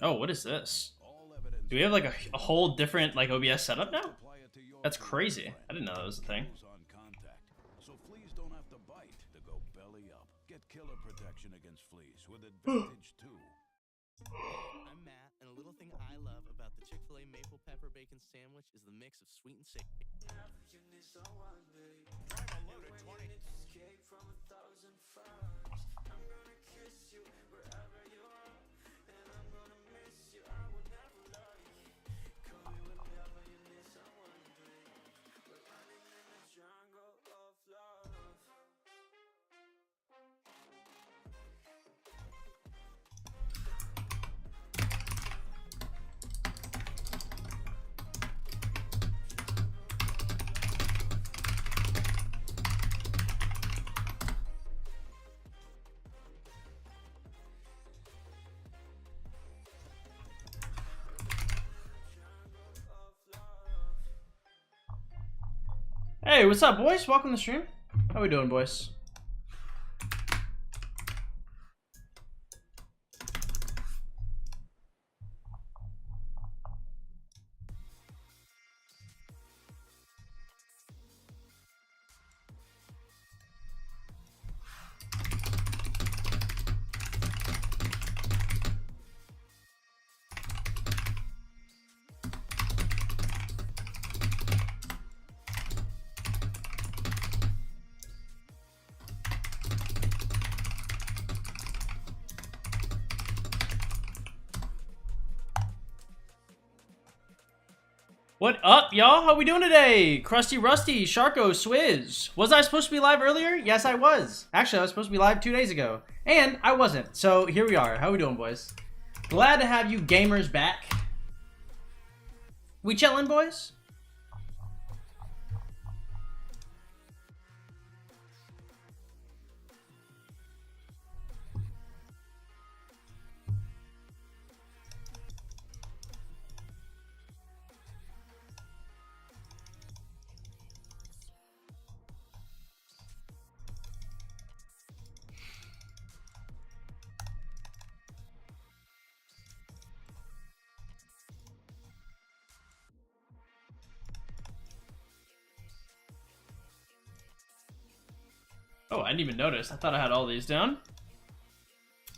Oh, what is this? Do we have like a whole different like OBS setup now? That's crazy. I didn't know that was a thing. So fleas don't have to bite to go belly up. Get killer protection against fleas with Advantage 2. I'm Matt, and a little thing I love about the Chick-fil-A maple pepper bacon sandwich is the mix of sweet and savory. Hey, what's up, boys? Welcome to the stream. How we doing, boys? What up, y'all? How we doing today? Krusty Rusty, Sharko, Swizz. Was I supposed to be live earlier? Yes, I was. Actually, I was supposed to be live 2 days ago. And I wasn't. So here we are. How we doing, boys? Glad to have you gamers back. We chillin', boys? Oh, I didn't even notice. I thought I had all these down.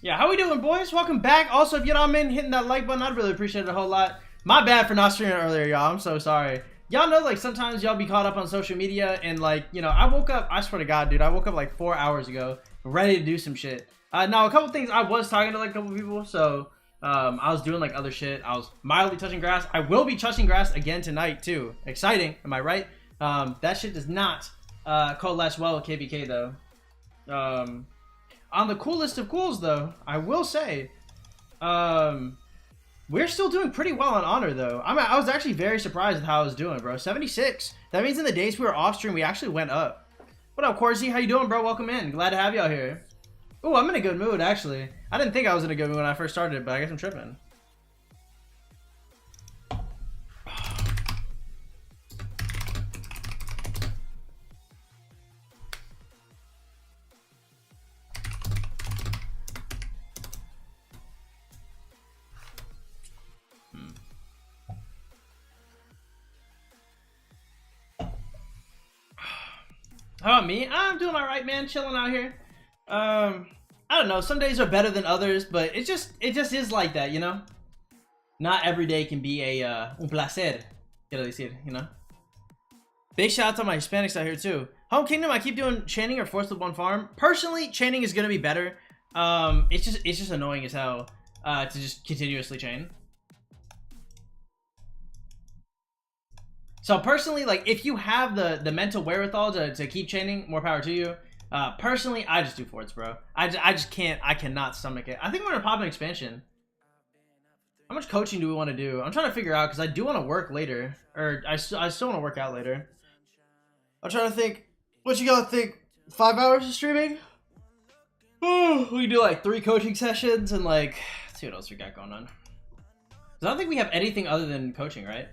Yeah, how we doing, boys? Welcome back. Also, if you don't mind hitting that like button, I'd really appreciate it a whole lot. My bad for not streaming earlier, y'all. I'm so sorry. Y'all know, like, sometimes y'all be caught up on social media and, like, you know, I woke up, I swear to God, dude, I woke up like 4 hours ago, ready to do some shit. Now, a couple things, I was talking to, like, a couple people, so, I was doing, like, other shit. I was mildly touching grass. I will be touching grass again tonight, too. Exciting, am I right? That shit does not, coalesce well with KBK, though. On the coolest of cools, though, I will say, we're still doing pretty well on Honor, though. I was actually very surprised with how I was doing, bro. 76. That means in the days we were off stream, we actually went up. What up, Corsi? How you doing, bro? Welcome in. Glad to have you out here. Ooh, I'm in a good mood, actually. I didn't think I was in a good mood when I first started, but I guess I'm tripping. How about me? I'm doing all right, man. Chilling out here. I don't know. Some days are better than others, but it just is like that, you know. Not every day can be a un placer, quiero decir, you know. Big shout out to my Hispanics out here too. Home Kingdom, I keep doing chaining or forced with one farm. Personally, chaining is gonna be better. It's just annoying as hell to just continuously chain. So personally, like, if you have the mental wherewithal to keep chaining, more power to you. Personally, I just do forts, bro. I just can't. I cannot stomach it. I think we're gonna pop an expansion. How much coaching do we want to do? I'm trying to figure out because I do want to work later, or I still want to work out later. I'm trying to think. What you gotta think? 5 hours of streaming? Oh, we do like 3 coaching sessions and like. Let's see what else we got going on. 'Cause I don't think we have anything other than coaching, right?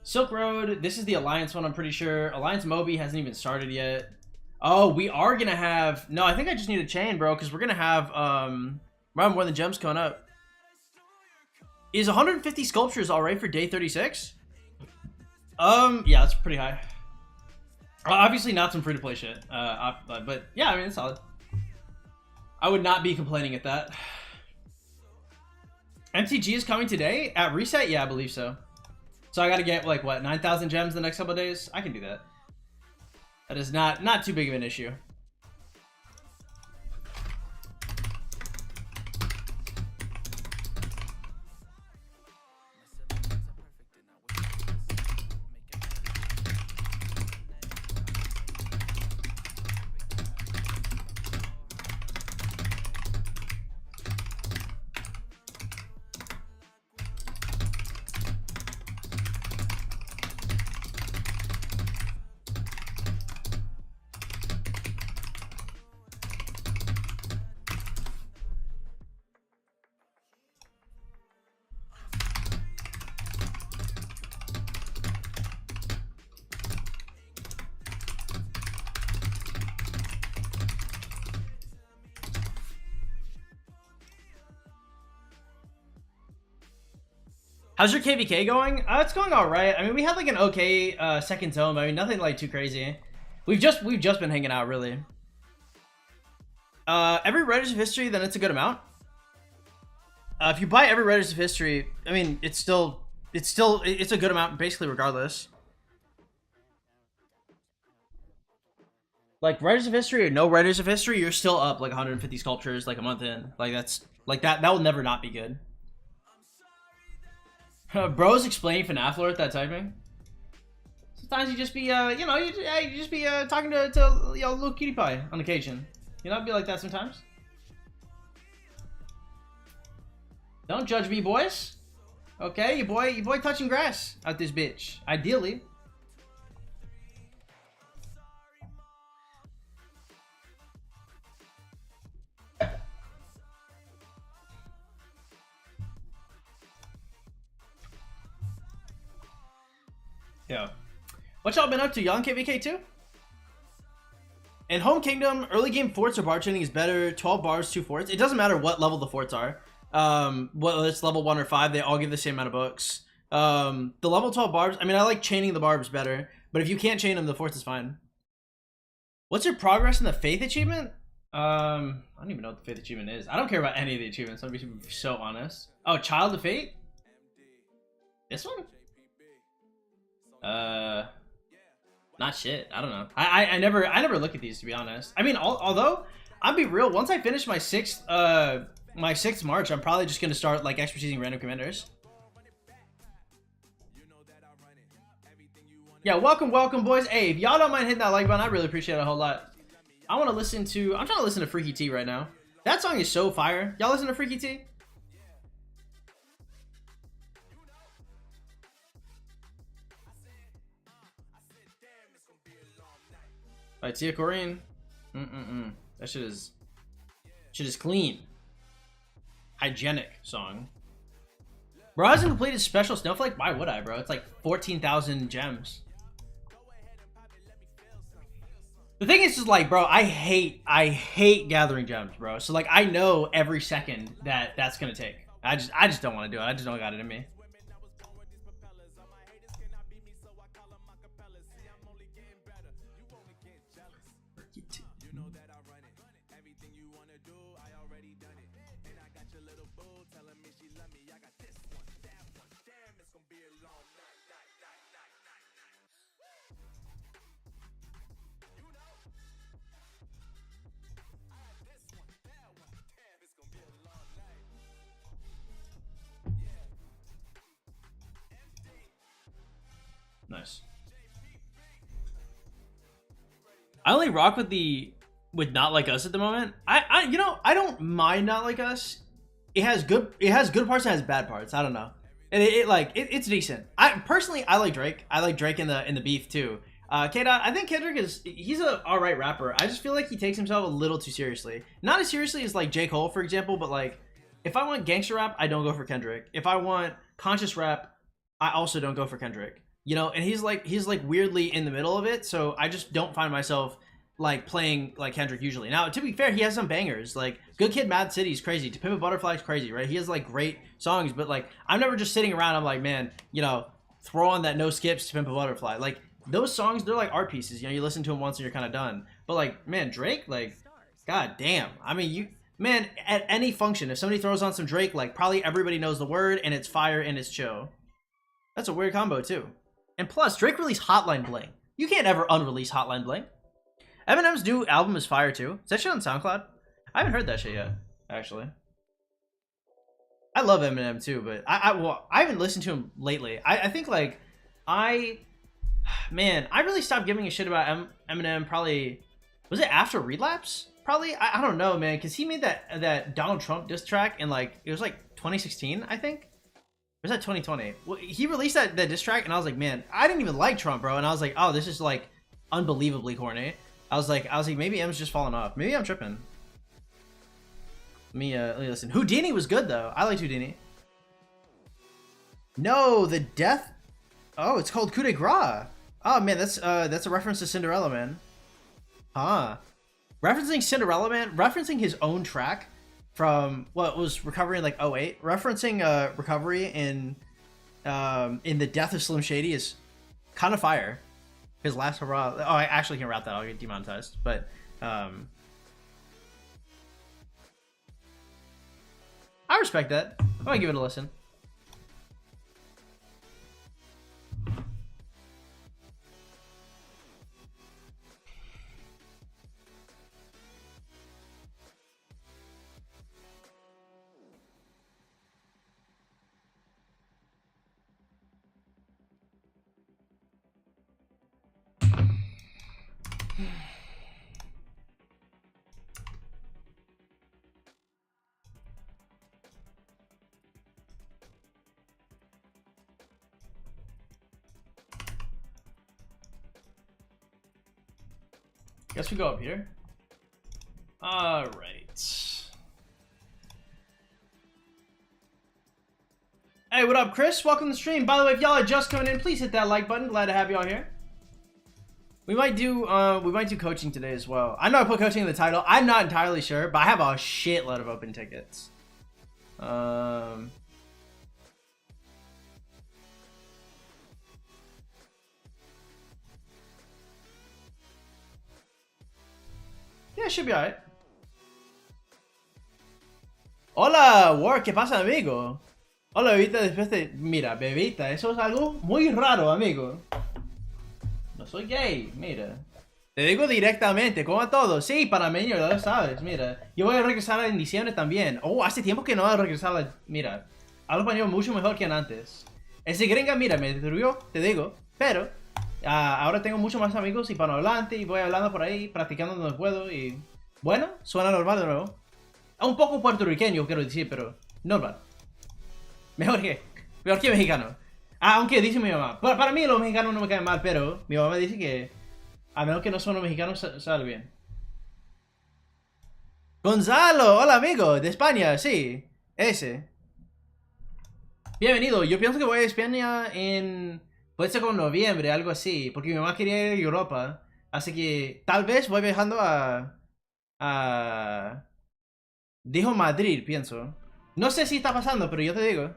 Silk Road, this is the Alliance one, I'm pretty sure. Alliance Moby hasn't even started yet. Oh, we are gonna have... No, I think I just need a chain, bro, because we're gonna have, we're having more than gems coming up. Is 150 sculptures all right for day 36? Yeah, that's pretty high. Obviously not some free-to-play shit. But yeah, I mean, it's solid. I would not be complaining at that. MTG is coming today at reset? Yeah, I believe so. So I gotta get, like, what, 9,000 gems the next couple of days? I can do that. That is not too big of an issue. How's your KVK going? It's going all right. I mean, we had like an okay second tome. I mean, nothing like too crazy. We've just been hanging out, really. Every Writers of History, then it's a good amount. If you buy every Writers of History, I mean, it's a good amount, basically, regardless. Like Writers of History or no Writers of History, you're still up like 150 sculptures like a month in. Like that's like that will never not be good. Bro's explaining FNAF lore at that typing. Sometimes you just be, you know, you just be talking to you know, little cutie pie on occasion. You know, it'd be like that sometimes. Don't judge me, boys. Okay, your boy touching grass out this bitch. Ideally. Yeah. What y'all been up to? Y'all in KVK too? In Home Kingdom, early game forts or bar training is better. 12 bars, 2 forts. It doesn't matter what level the forts are. Whether it's level 1 or 5, they all give the same amount of books. The level 12 barbs, I mean, I like chaining the barbs better, but if you can't chain them, the forts is fine. What's your progress in the Faith achievement? I don't even know what the Faith achievement is. I don't care about any of the achievements, I'll be so honest. Oh, Child of Fate? This one? Not shit. I don't know. I never look at these, to be honest. I mean, although I'll be real, once I finish my sixth march, I'm probably just gonna start like expertising random commanders. Yeah, welcome boys. Hey, if y'all don't mind hitting that like button, I really appreciate it a whole lot. I'm trying to listen to Freaky T right now. That song is so fire. Y'all listen to Freaky T? Alright, Tia Corinne. That shit is clean. Hygienic song. Bro hasn't completed Special Snowflake? Why would I, bro? It's like 14,000 gems. The thing is just like, bro, I hate gathering gems, bro. So like, I know every second that's gonna take. I just don't want to do it. I just don't got it in me. Nice. I only rock with Not Like Us at the moment. You know, I don't mind Not Like Us. It has good parts, it has bad parts. I don't know. And it's decent. I like Drake. I like Drake in the beef too. K-Dot, I think Kendrick he's a alright rapper. I just feel like he takes himself a little too seriously. Not as seriously as like J. Cole, for example, but like if I want gangster rap, I don't go for Kendrick. If I want conscious rap, I also don't go for Kendrick. You know, and he's like weirdly in the middle of it, so I just don't find myself like playing like Kendrick usually. Now, to be fair, he has some bangers. Like Good Kid, Mad City is crazy. To Pimp a Butterfly is crazy, right? He has like great songs, but like I'm never just sitting around. I'm like, man, you know, throw on that No Skips to Pimp a Butterfly. Like those songs, they're like art pieces. You know, you listen to them once and you're kind of done. But like, man, Drake, like, god damn. I mean, you, man, at any function, if somebody throws on some Drake, like probably everybody knows the word and it's fire and it's chill. That's a weird combo too. And plus, Drake released Hotline Bling. You can't ever unrelease Hotline Bling. Eminem's new album is fire too. Is that shit on SoundCloud? I haven't heard that shit yet, actually. I love Eminem too, but I haven't listened to him lately. I think like man, I really stopped giving a shit about Eminem. Probably was it after Relapse? Probably I don't know, man, because he made that Donald Trump diss track in like it was like 2016, I think. Or was that 2020? Well, he released that diss track, and I was like, man, I didn't even like Trump, bro. And I was like, oh, this is like unbelievably corny. I was like, maybe M's just falling off. Maybe I'm tripping. Let me listen. Houdini was good though. I liked Houdini. No, the death. Oh, it's called Coup de Grace. Oh man, that's a reference to Cinderella Man. Huh. Referencing Cinderella Man, referencing his own track from what was Recovery in like 08. Referencing Recovery in the death of Slim Shady is kind of fire. His last hurrah. Oh, I actually can rap that. I'll get demonetized. But I respect that. I'm gonna give it a listen. Guess we go up here. All right. Hey, what up, Chris? Welcome to the stream. By the way, if y'all are just coming in, please hit that like button. Glad to have y'all here. We might do coaching today as well. I know I put coaching in the title. I'm not entirely sure, but I have a shitload of open tickets. Yeah, it should be alright. Hola, War, ¿qué pasa, amigo? Hola, bebita, después de... Mira, bebita, eso es algo muy raro, amigo. No soy gay, mira. Te digo directamente, como a todos. Sí, panameño, ya lo sabes, mira. Yo voy a regresar en diciembre también. Oh, hace tiempo que no voy a regresar. Mira, hablo español mucho mejor que antes. Ese gringa, mira, me destruyó, te digo. Pero, ahora tengo muchos más amigos hispanohablantes y voy hablando por ahí, practicando donde puedo y... Bueno, suena normal de nuevo. Un poco puertorriqueño, quiero decir, pero normal. Mejor que mexicano. Aunque dice mi mamá, para mí los mexicanos no me caen mal, pero mi mamá dice que a menos que no son los mexicanos, sale bien. Gonzalo, hola amigo, de España, sí, ese. Bienvenido, yo pienso que voy a España en... Puede ser como noviembre, algo así, porque mi mamá quería ir a Europa. Así que tal vez voy viajando a... Dijo Madrid, pienso. No sé si está pasando, pero yo te digo.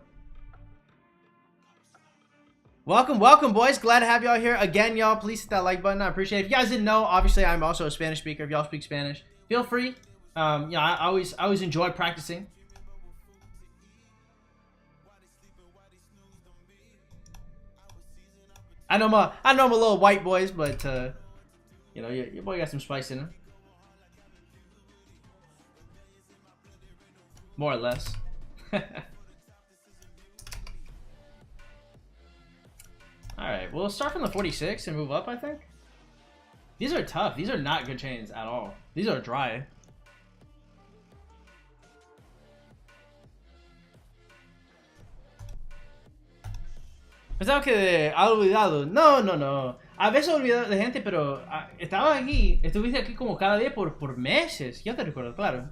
Welcome, welcome, boys. Glad to have y'all here again, y'all. Please hit that like button. I appreciate it. If you guys didn't know, obviously I'm also a Spanish speaker. If y'all speak Spanish, feel free. Yeah, I always enjoy practicing. I know I'm a little white, boys, but you know, your boy got some spice in him. More or less. Alright, we'll start from the 46 and move up, I think. These are tough. These are not good chains at all. These are dry. Pensaba que ha olvidado. No. A veces olvido de gente, pero estaba aquí. Estuviste aquí como cada día por meses. Yo te recuerdo, claro.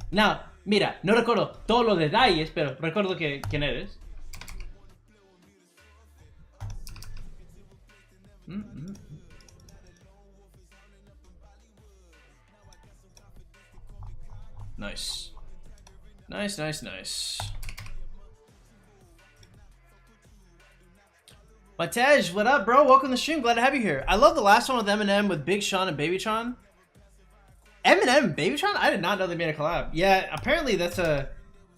No, mira, no recuerdo todos los detalles, pero recuerdo quién eres. Nice. Nice, nice, nice. Matej, what up, bro? Welcome to the stream. Glad to have you here. I love the last one with Eminem with Big Sean and Babytron. Eminem and Babytron? I did not know they made a collab. Yeah, apparently that's a...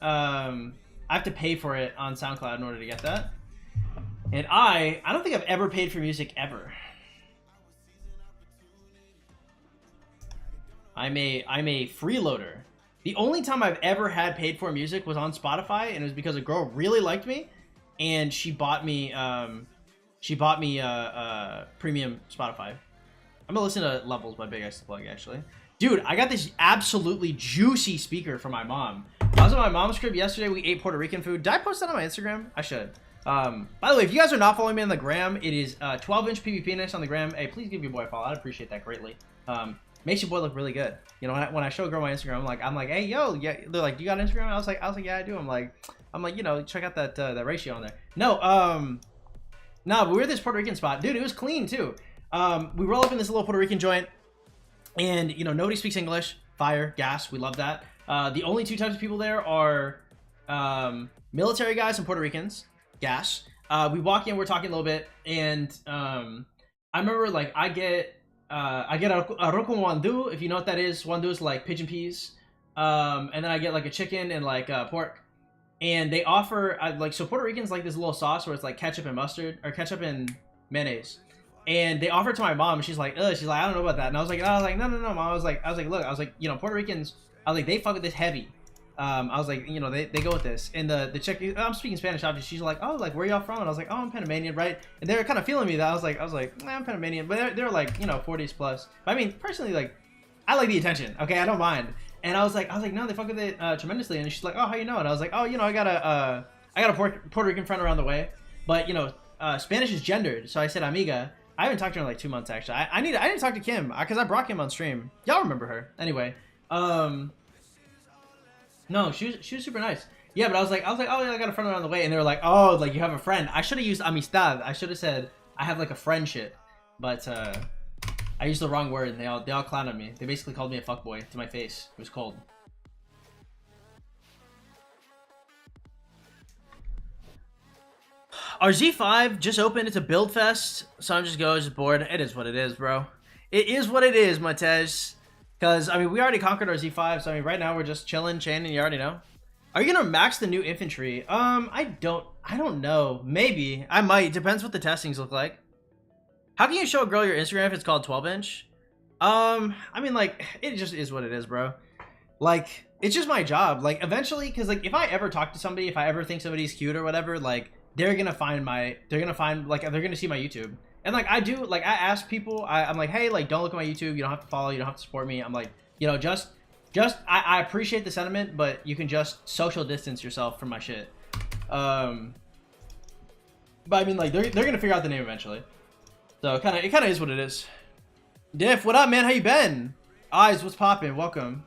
I have to pay for it on SoundCloud in order to get that. And I don't think I've ever paid for music ever. I'm a freeloader. The only time I've ever had paid for music was on Spotify, and it was because a girl really liked me, and she bought me premium Spotify. I'm gonna listen to Levels by Big X Plug, actually. Dude, I got this absolutely juicy speaker from my mom. I was at my mom's crib yesterday. We ate Puerto Rican food. Did I post that on my Instagram? I should. By the way, if you guys are not following me on the gram, it is 12-inch PvP next on the gram. Hey, please give your boy a follow. I'd appreciate that greatly. Makes your boy look really good. You know, when I show a girl my Instagram, I'm like, hey, yo, yeah. They're like, you got Instagram? I was like, yeah, I do. I'm like, you know, check out that ratio on there. No, but we were at this Puerto Rican spot, dude. It was clean too. We roll up in this little Puerto Rican joint, and you know, nobody speaks English. Fire, gas, we love that. The only two types of people there are military guys and Puerto Ricans. Gas. We walk in, we're talking a little bit, and I remember like I get arroz con wandu, if you know what that is. Wandu is like pigeon peas, and then I get like a chicken and like pork. And they offer like, so Puerto Ricans like this little sauce where it's like ketchup and mustard, or ketchup and mayonnaise. And they offer it to my mom, and she's like, ugh, she's like, I don't know about that. And I was like, no, mom. I was like, look, you know, Puerto Ricans, I was like, they fuck with this heavy. I was like, you know, they go with this. And the chick, I'm speaking Spanish, obviously. She's like, oh, like, where y'all from? And I was like, oh, I'm Panamanian, right? And they were kind of feeling me that I was like, nah, I'm Panamanian. But they're like, you know, 40s plus. But I mean, personally, like, I like the attention. Okay, I don't mind. And I was like, no, they fuck with it tremendously. And she's like, oh, how you know? And I was like, oh, you know, I got a Puerto Rican friend around the way. But you know, Spanish is gendered, so I said amiga. I haven't talked to her in like 2 months actually. I need to talk to Kim because I brought Kim on stream. Y'all remember her anyway. No, she was super nice. Yeah, but I was like, oh yeah, I got a friend around the way, and they were like, oh, like you have a friend. I should have used amistad. I should have said I have like a friendship, but I used the wrong word, and they all clowned on me. They basically called me a fuckboy to my face. It was cold. Our Z5 just opened. It's a build fest, so I'm just bored. It is what it is, bro. It is what it is, Matej. Because, I mean, we already conquered our Z5, so I mean, right now we're just chilling, chaining, you already know. Are you gonna max the new infantry? I don't know. Maybe. I might. Depends what the testings look like. How can you show a girl your Instagram if it's called 12-inch? I mean, like, it just is what it is, bro. Like, it's just my job. Like, eventually, because, like, if I ever talk to somebody, if I ever think somebody's cute or whatever, like, they're gonna see my YouTube. And, like, I ask people, I'm like, hey, like, don't look at my YouTube. You don't have to follow. You don't have to support me. I'm like, you know, I appreciate the sentiment, but you can just social distance yourself from my shit. But, I mean, like, they're gonna figure out the name eventually. So, it kind of is what it is. Diff, what up, man? How you been? Eyes, what's poppin'? Welcome.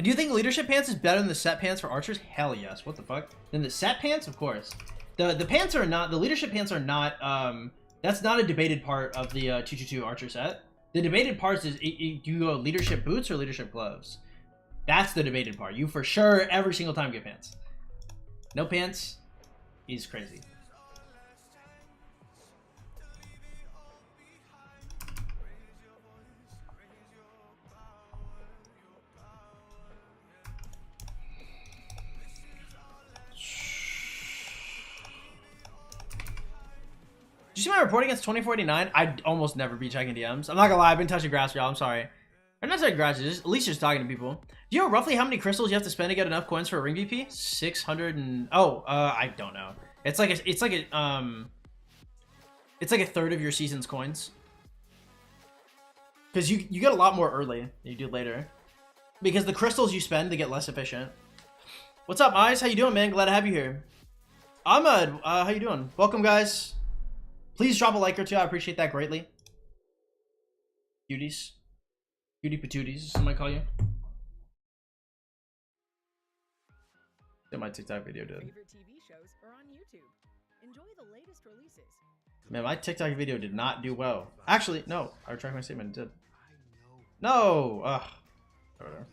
Do you think leadership pants is better than the set pants for archers? Hell yes. What the fuck? Then the set pants? Of course. The pants are not, the leadership pants are not, that's not a debated part of the 222 archer set. The debated part is, do you go leadership boots or leadership gloves? That's the debated part. You for sure every single time get pants. No pants is crazy. Did you see my report against 2049? I'd almost never be checking DMs. I'm not gonna lie, I've been touching grass, y'all. I'm sorry. I'm not touching grass, at least just talking to people. Do you know roughly how many crystals you have to spend to get enough coins for a ring VP? 600 and... Oh, I don't know. It's like a third of your season's coins. Because you get a lot more early than you do later. Because the crystals you spend, they get less efficient. What's up, Eyes? How you doing, man? Glad to have you here. Ahmed, how you doing? Welcome, guys. Please drop a like or two. I appreciate that greatly. Cuties. Cutie patooties, as somebody call you. Did my TikTok video did. Favorite TV shows are on YouTube. Enjoy the latest releases. Man, my TikTok video did not do well. Actually, no. I retract my statement. It did. No! Ugh. Whatever.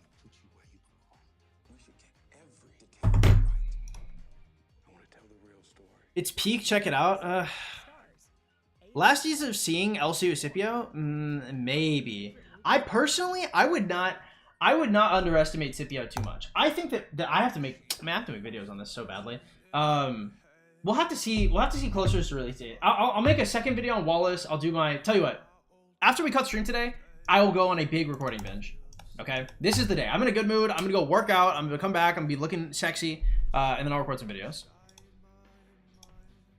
It's peak. Check it out. Last season of seeing LCU Scipio, maybe. I personally, I would not underestimate Scipio too much. I think that I have to make videos on this so badly. We'll have to see. We'll have to see closer to release date. I'll make a second video on Wallace. I'll do my. Tell you what. After we cut stream today, I will go on a big recording binge. Okay, this is the day. I'm in a good mood. I'm gonna go work out. I'm gonna come back. I'm gonna be looking sexy, and then I'll record some videos.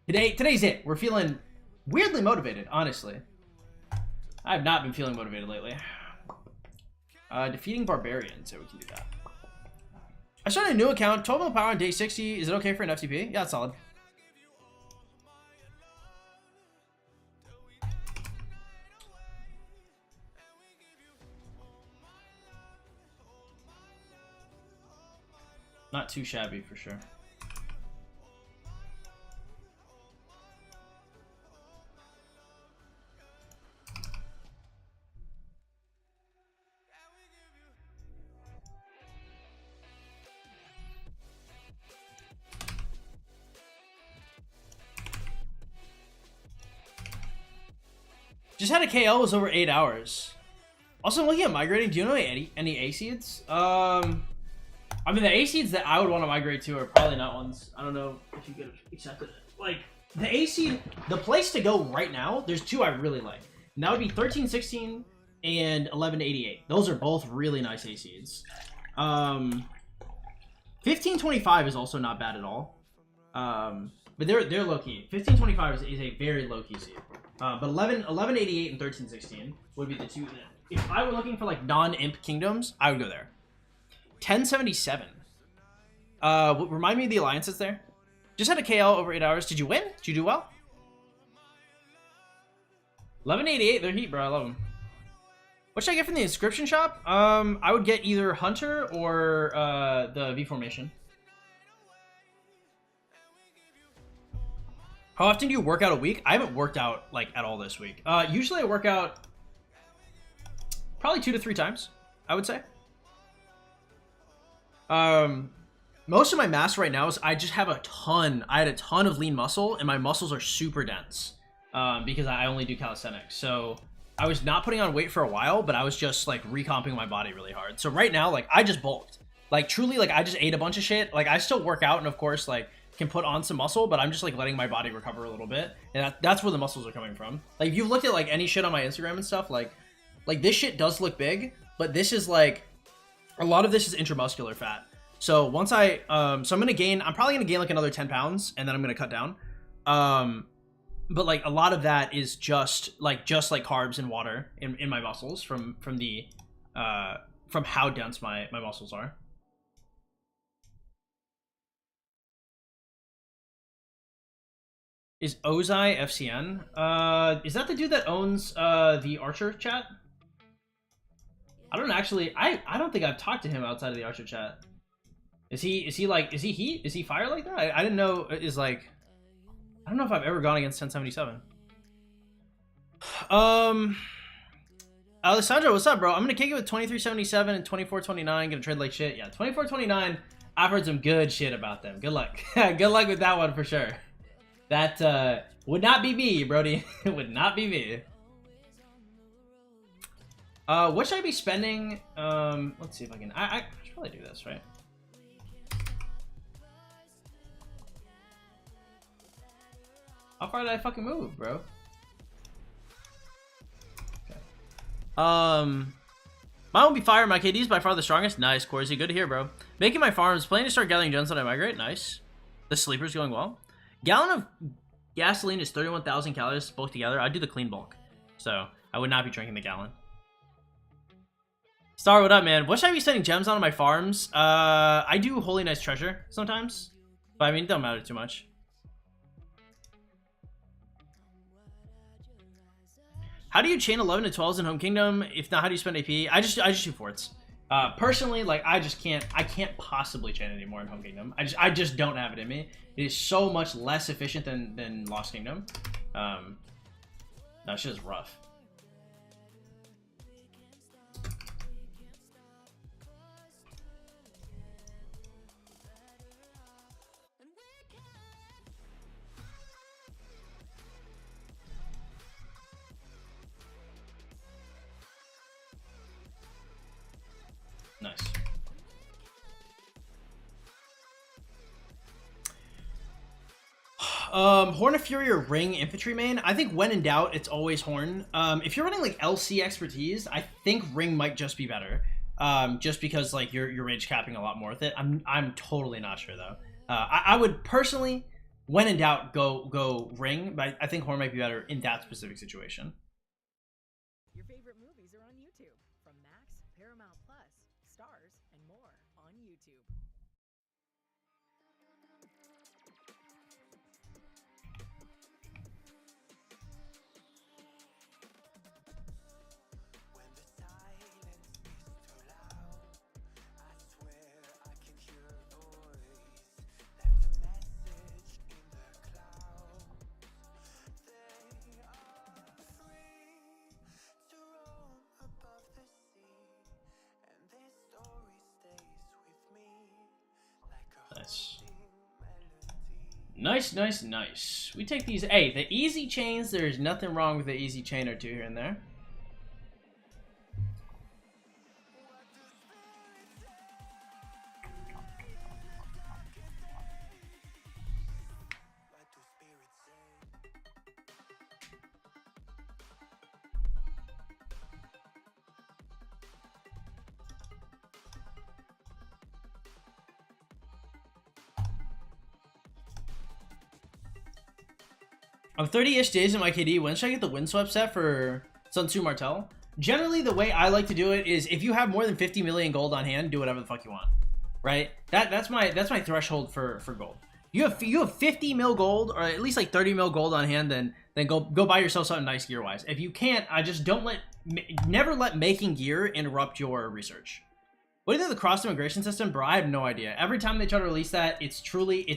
Today's it. We're feeling weirdly motivated, honestly. I have not been feeling motivated lately. Defeating barbarians. So we can do that. I started a new account. 12 mil power on day 60. Is it okay for an FTP? Yeah, it's solid. Not too shabby for sure. Just had a KL, was over 8 hours. Also, I'm looking at migrating. Do you know any A seeds? I mean, the A seeds that I would want to migrate to are probably not ones. I don't know if you get exactly like the A seed. The place to go right now, there's two I really like. And that would be 1316 and 1188. Those are both really nice A seeds. 1525 is also not bad at all. But they're low key. 1525 is a very low key seed. But 1188 and 1316 would be the two that, if I were looking for like non-imp kingdoms, I would go there. 1077. Remind me of the alliances there. Just had a KL over 8 hours. Did you win? Did you do well? 1188, they're heat, bro. I love them. What should I get from the inscription shop? I would get either Hunter or the V formation. How often do you work out a week? I haven't worked out like at all this week. Usually I work out probably 2 to 3 times, I would say. Most of my mass right now is I just have a ton. I had a ton of lean muscle, and my muscles are super dense because I only do calisthenics. So I was not putting on weight for a while, but I was just like recomping my body really hard. So right now, like I just bulked. Like truly, like I just ate a bunch of shit. Like I still work out and of course like can put on some muscle, but I'm just like letting my body recover a little bit. And that's where the muscles are coming from. Like if you've looked at like any shit on my Instagram and stuff, like this shit does look big, but this is like, a lot of this is intramuscular fat. So once so I'm probably gonna gain like another 10 pounds and then I'm gonna cut down. But like a lot of that is just like carbs and water in my muscles from how dense my muscles are. Is Ozai FCN? Is that the dude that owns the Archer chat? I don't actually. I don't think I've talked to him outside of the Archer chat. Is he heat? Is he fire like that? I didn't know. Is like, I don't know if I've ever gone against 1077. Alessandro, what's up, bro? I'm gonna kick it with 2377 and 2429. Gonna trade like shit. Yeah, 2429. I've heard some good shit about them. Good luck. Good luck with that one for sure. That would not be me, Brody. It would not be me. What should I be spending? Let's see if I can. I should probably do this, right? How far did I fucking move, bro? Okay. Mine will be fire. My KD is by far the strongest. Nice, Corsi. Good to hear, bro. Making my farms. Planning to start gathering gems when I migrate. Nice. The sleeper's going well. Gallon of gasoline is 31,000 calories both together. I'd do the clean bulk. So I would not be drinking the gallon. Star, what up, man? What should I be sending gems on my farms? I do Holy Nice Treasure sometimes. But I mean, it don't matter too much. How do you chain 11 to 12s in Home Kingdom? If not, how do you spend AP? I just shoot forts. Personally, like I can't possibly chain anymore in Home Kingdom. I just don't have it in me. It is so much less efficient than Lost Kingdom. That shit is rough. Horn of Fury or Ring infantry main. I think when in doubt, it's always Horn. If you're running like LC expertise, I think Ring might just be better. Just because like you're rage capping a lot more with it. I'm totally not sure though. I would personally, when in doubt, go Ring, but I think Horn might be better in that specific situation. Your favorite movies are on YouTube. From Max, Paramount Plus, Stars, and more on YouTube. Nice. We take these. Hey, the easy chains, there's nothing wrong with the easy chain or two here and there. I'm 30-ish days in my KD. When should I get the Windswept set for Sun Tzu Martel? Generally, the way I like to do it is if you have more than 50 million gold on hand, do whatever the fuck you want, right? That's my threshold for gold. You have 50 mil gold, or at least like 30 mil gold on hand, then go buy yourself something nice gear wise. If you can't, I just never let making gear interrupt your research. What is the cross immigration system, bro? I have no idea. Every time they try to release that, it's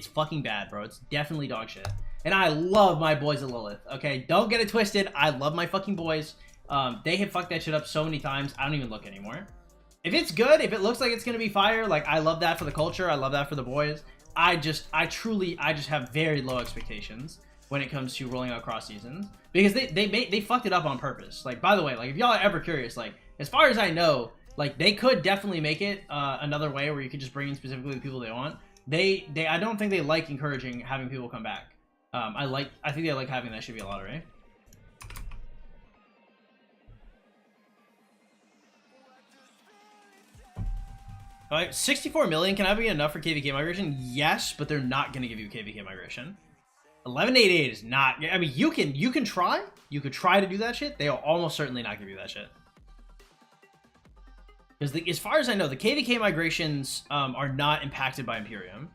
fucking bad, bro. It's definitely dog shit. And I love my boys at Lilith, okay? Don't get it twisted. I love my fucking boys. They have fucked that shit up so many times, I don't even look anymore. If it's good, if it looks like it's gonna be fire, like, I love that for the culture. I love that for the boys. I just have very low expectations when it comes to rolling out cross seasons. Because they fucked it up on purpose. Like, by the way, like, if y'all are ever curious, like, as far as I know, like, they could definitely make it another way where you could just bring in specifically the people they want. I don't think they like encouraging having people come back. I think they like having that should be a lottery. Alright, 64 million, can I be enough for KVK migration? Yes, but they're not gonna give you KVK migration. 1188 is not, I mean, you can try. You could try to do that shit. They'll almost certainly not give you that shit. Because as far as I know, the KVK migrations are not impacted by Imperium.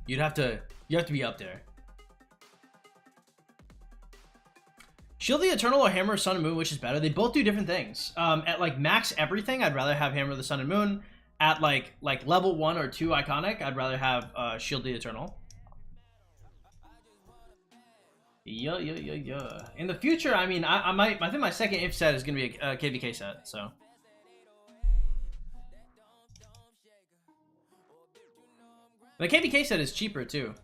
You have to be up there. Shield the Eternal or Hammer of Sun and Moon, which is better? They both do different things. At like max everything, I'd rather have Hammer of the Sun and Moon. At like level 1 or 2 iconic, I'd rather have Shield the Eternal. Yeah. In the future, I mean, I think my second IF set is gonna be a KVK set, so. The KVK set is cheaper too.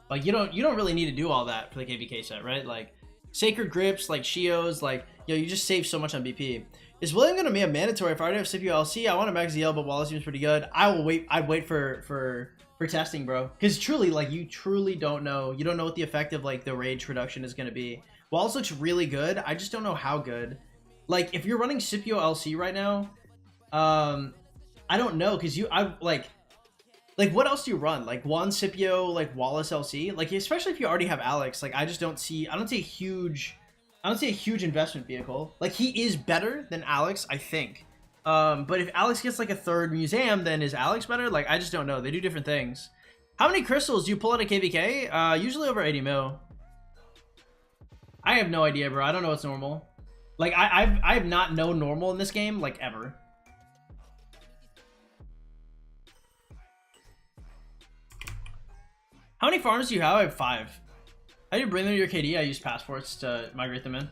Like you don't really need to do all that for the KVK set, right? Like Sacred Grips, like Shios, like yo, you just save so much on BP. Is William gonna be a mandatory if I already have Scipio LC? I want to max ZL, but Wallace seems pretty good. I'd wait for testing, bro. Because truly, like you truly don't know. You don't know what the effect of like the rage reduction is gonna be. Wallace looks really good. I just don't know how good. Like if you're running Scipio LC right now, I don't know because like what else do you run? Like Juan Scipio, like Wallace LC, like especially if you already have Alex. Like I don't see a huge investment vehicle. Like he is better than Alex, I think. But if Alex gets like a third museum, then is Alex better? Like I just don't know. They do different things. How many crystals do you pull out of KVK? Usually over 80 mil. I have no idea, bro. I don't know what's normal. Like I have not known normal in this game like ever. How many farms do you have? I have 5. How do you bring them to your KD? I use passports to migrate them in.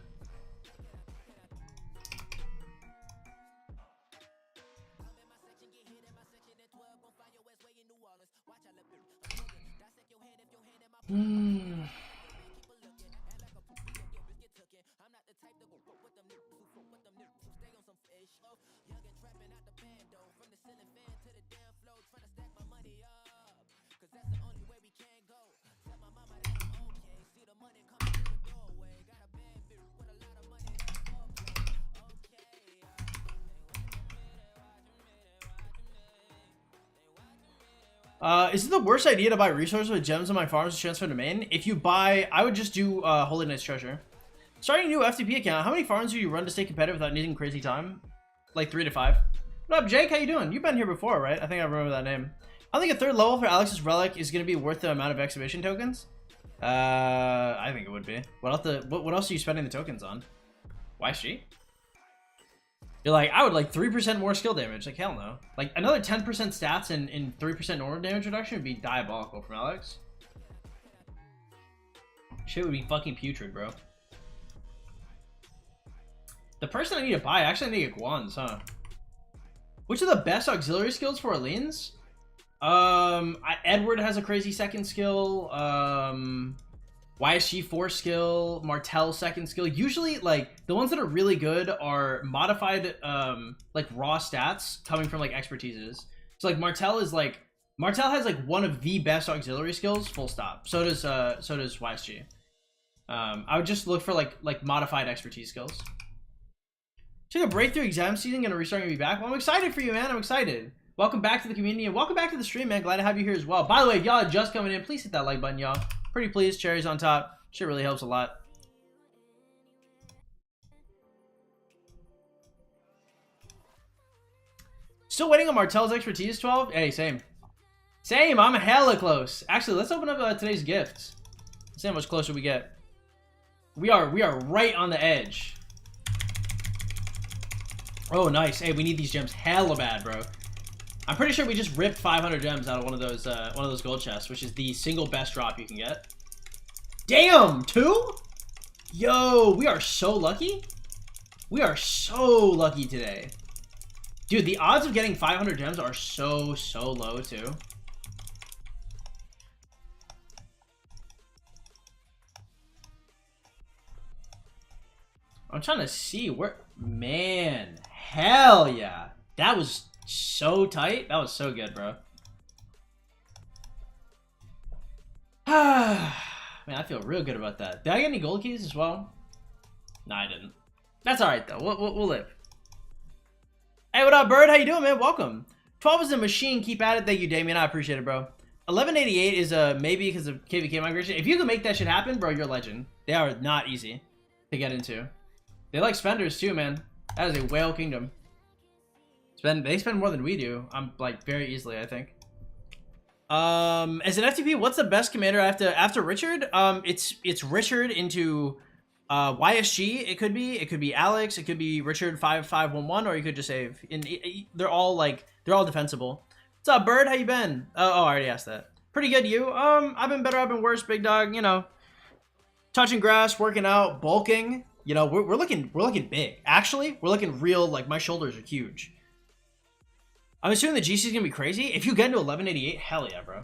Is it the worst idea to buy resources with gems on my farms to transfer to main? If you buy, I would just do Holy Knight's Treasure. Starting a new FTP account, how many farms do you run to stay competitive without needing crazy time? Like 3 to 5. What up, Jake? How you doing? You've been here before, right? I think I remember that name. I think a 3rd level for Alex's Relic is going to be worth the amount of exhibition tokens. I think it would be. What else are you spending the tokens on? Why she? You're like, I would like 3% more skill damage. Like, hell no. Like, another 10% stats and 3% normal damage reduction would be diabolical from Alex. Shit would be fucking putrid, bro. The person I need to buy, actually I need to get Guans, huh? Which are the best auxiliary skills for Orleans? Edward has a crazy second skill. YSG 4 skill, Martell second skill. Usually, like, the ones that are really good are modified, like, raw stats coming from, like, expertises. So, like, Martell has, like, one of the best auxiliary skills, full stop. So does YSG. I would just look for, like modified expertise skills. Took a breakthrough exam season, gonna restart and be back. Well, I'm excited for you, man. I'm excited. Welcome back to the community, and welcome back to the stream, man. Glad to have you here as well. By the way, if y'all are just coming in, please hit that like button, y'all. Pretty please, cherries on top. Shit really helps a lot. Still waiting on Martell's expertise 12? Hey, same. Same, I'm hella close. Actually, let's open up today's gifts. See how much closer we get. We are right on the edge. Oh, nice. Hey, we need these gems hella bad, bro. I'm pretty sure we just ripped 500 gems out of one of those gold chests, which is the single best drop you can get. Damn, 2? Yo, we are so lucky. We are so lucky today. Dude, the odds of getting 500 gems are so low, too. I'm trying to see where... Man, hell yeah. That was so tight. That was so good, bro. Man, I feel real good about that. Did I get any gold keys as well? No, I didn't. That's alright, though. We'll live. Hey, what up, Bird? How you doing, man? Welcome. 12 is a machine. Keep at it. Thank you, Damien. I appreciate it, bro. 1188 is a maybe because of KVK migration. If you can make that shit happen, bro, you're a legend. They are not easy to get into. They like spenders, too, man. That is a whale kingdom. They spend more than we do. I'm like very easily, I think. As an FTP, what's the best commander after Richard? It's Richard into YSG. It could be Alex. It could be Richard 5511, or you could just save. They're all defensible. What's up, Bird? How you been? Oh, I already asked that. Pretty good. You? I've been better. I've been worse. Big dog. You know, touching grass, working out, bulking. You know, we're looking big. Actually, we're looking real. Like my shoulders are huge. I'm assuming the GC is gonna be crazy. If you get into 1188, hell yeah, bro.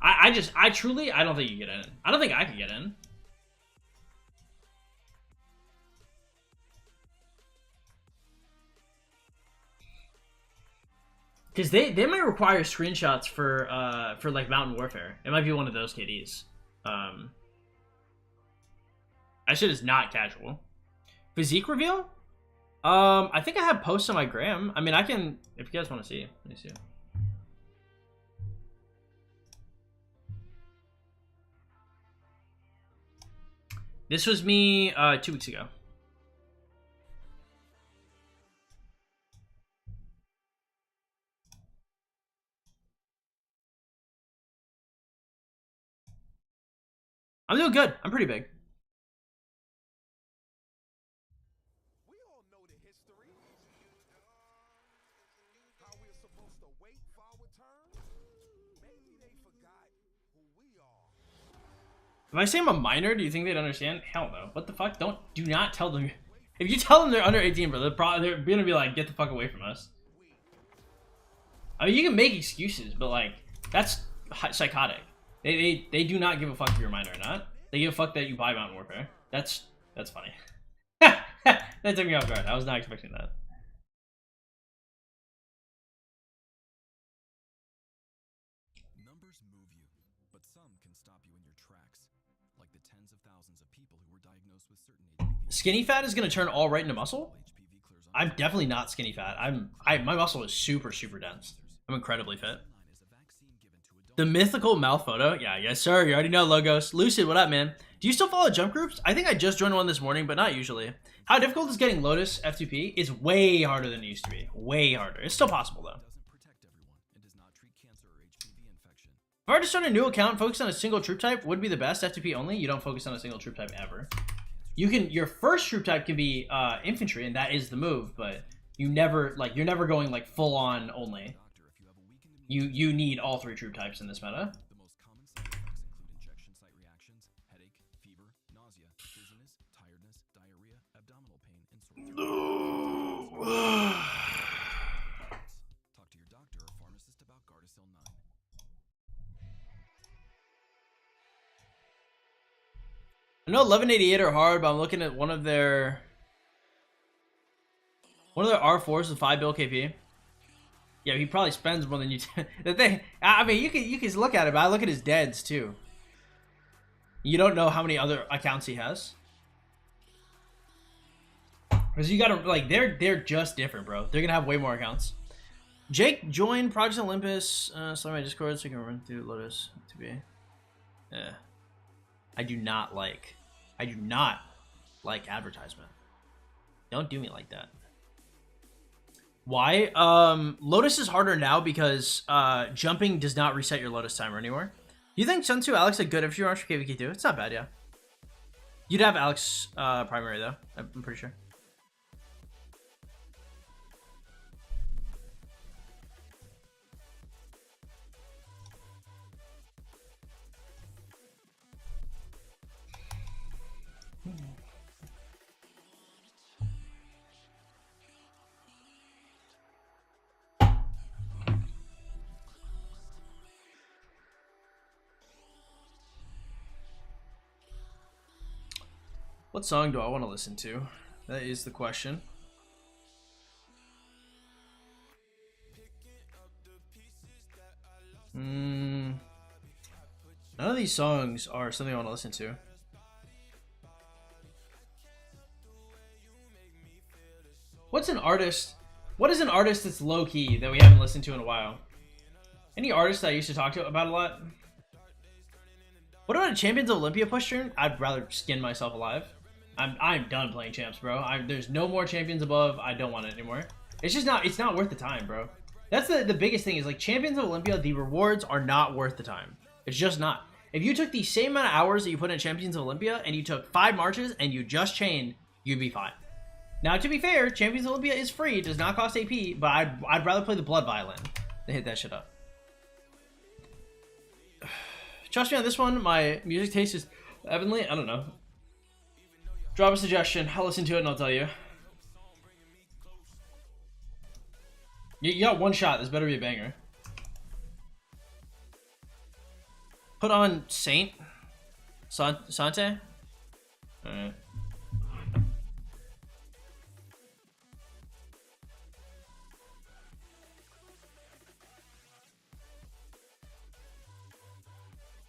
I don't think you get in. I don't think I can get in. Because they might require screenshots for like Mountain Warfare. It might be one of those KDs. That shit is not casual. Physique reveal? I think I have posts on my gram. I mean, I can, if you guys want to see. Let me see. This was me 2 weeks ago. I'm doing good. I'm pretty big. If I say I'm a minor, do you think they'd understand? Hell no. What the fuck? Do not tell them. If you tell them they're under 18, bro, they're gonna be like, get the fuck away from us. I mean, you can make excuses, but like, that's psychotic. They do not give a fuck if you're a minor or not. They give a fuck that you buy Mountain Warfare. That's funny. That took me off guard. I was not expecting that. Skinny fat is gonna turn all right into muscle? I'm definitely not skinny fat. My muscle is super, super dense. I'm incredibly fit. The mythical mouth photo? Yeah, yes sir, you already know logos. Lucid, what up, man? Do you still follow jump groups? I think I just joined one this morning, but not usually. How difficult is getting Lotus F2P? It's way harder than it used to be. Way harder. It's still possible though. If I were to start a new account and focus on a single troop type, would be the best. F2P only. You don't focus on a single troop type ever. You can, your first troop type can be infantry, and that is the move, but you never, like, you're never going like full on only. You need all 3 troop types in this meta. I know 1188 are hard, but I'm looking at one of their R4s with 5 bill KP. Yeah, he probably spends more than you. The thing, I mean, you can look at it, but I look at his deads too. You don't know how many other accounts he has, because you gotta, like, they're just different, bro. They're gonna have way more accounts. Jake, join Project Olympus. Start my Discord so you can run through Lotus to be. Yeah, I do not like advertisement. Don't do me like that. Why? Lotus is harder now because jumping does not reset your Lotus timer anymore. Do you think Sun Tzu Alex a good if you rush for KVK2? It's not bad, yeah. You'd have Alex primary though, I'm pretty sure. What song do I want to listen to? That is the question. None of these songs are something I want to listen to. What's an artist? What is an artist that's low-key that we haven't listened to in a while? Any artist that I used to talk to about a lot? What about a Champions of Olympia push turn? I'd rather skin myself alive. I'm done playing champs, bro. There's no more champions above. I don't want it anymore. It's just not. It's not worth the time, bro. That's the biggest thing is, like, Champions of Olympia, the rewards are not worth the time. It's just not. If you took the same amount of hours that you put in Champions of Olympia and you took 5 marches and you just chained, you'd be fine. Now, to be fair, Champions of Olympia is free. It does not cost AP, but I'd rather play the Blood Violin than hit that shit up. Trust me on this one. My music taste is heavenly. I don't know. Drop a suggestion. I'll listen to it and I'll tell you. You got one shot. This better be a banger. Put on Saint. Sante. Alright.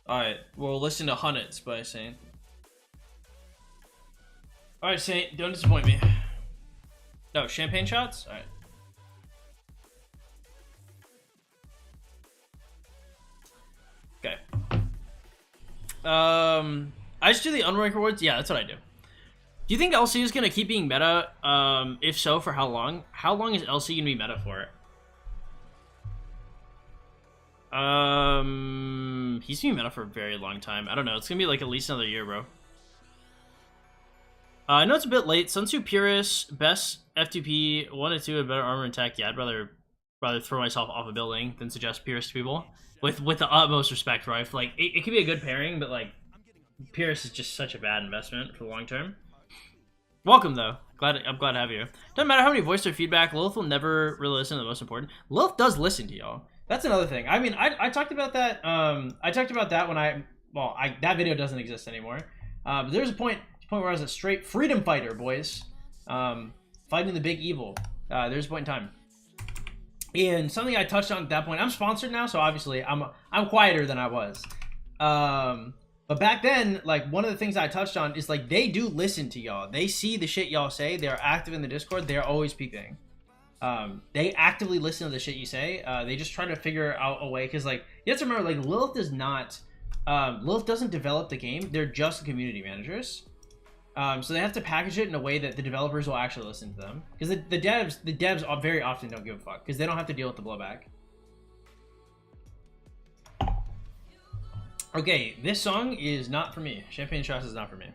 Alright, we'll listen to Hunnits by Saint. Alright, Saint, don't disappoint me. No, champagne shots? Alright. Okay. I just do the unranked rewards? Yeah, that's what I do. Do you think LC is going to keep being meta? If so, for how long? How long is LC going to be meta for? He's been meta for a very long time. I don't know. It's going to be like at least another year, bro. I know it's a bit late. Sun Tzu Purist, best F2P, 1 to 2 and better armor and tech. Yeah, I'd rather throw myself off a building than suggest Purist to people. With the utmost respect, right? Like, it could be a good pairing, but like, Purist is just such a bad investment for the long term. Welcome though. I'm glad to have you. Doesn't matter how many voice or feedback, Lilith will never really listen to the most important. Lilith does listen to y'all. That's another thing. I mean, I talked about that. I talked about that when that video doesn't exist anymore. But there's a point where I was a straight freedom fighter, boys. Fighting the big evil. There's a point in time. And something I touched on at that point, I'm sponsored now, so obviously I'm quieter than I was. But But back then, like, one of the things I touched on is, like, they do listen to y'all. They see the shit y'all say. They're active in the Discord. They're always peeping. They actively listen to the shit you say. They just try to figure out a way. Because, like, you have to remember, like, Lilith does not... Lilith doesn't develop the game. They're just community managers. So they have to package it in a way that the developers will actually listen to them. Because the devs very often don't give a fuck. Because they don't have to deal with the blowback. Okay, this song is not for me. Champagne Shots is not for me.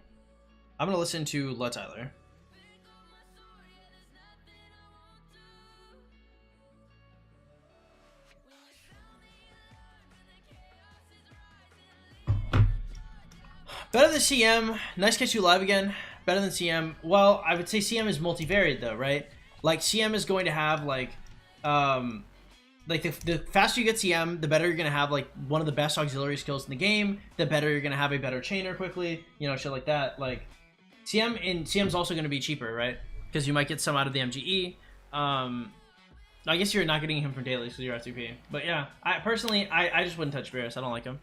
I'm gonna listen to La Tyler. Better than CM. Nice catch you live again. Better than CM. Well, I would say CM is multivariate though, right? Like CM is going to have like the faster you get CM, the better you're gonna have like one of the best auxiliary skills in the game. The better you're gonna have a better chainer quickly, you know, shit like that. Like CM's also gonna be cheaper, right? Because you might get some out of the MGE. I guess you're not getting him from daily, so you're FTP. But yeah, I personally just wouldn't touch Beerus. I don't like him.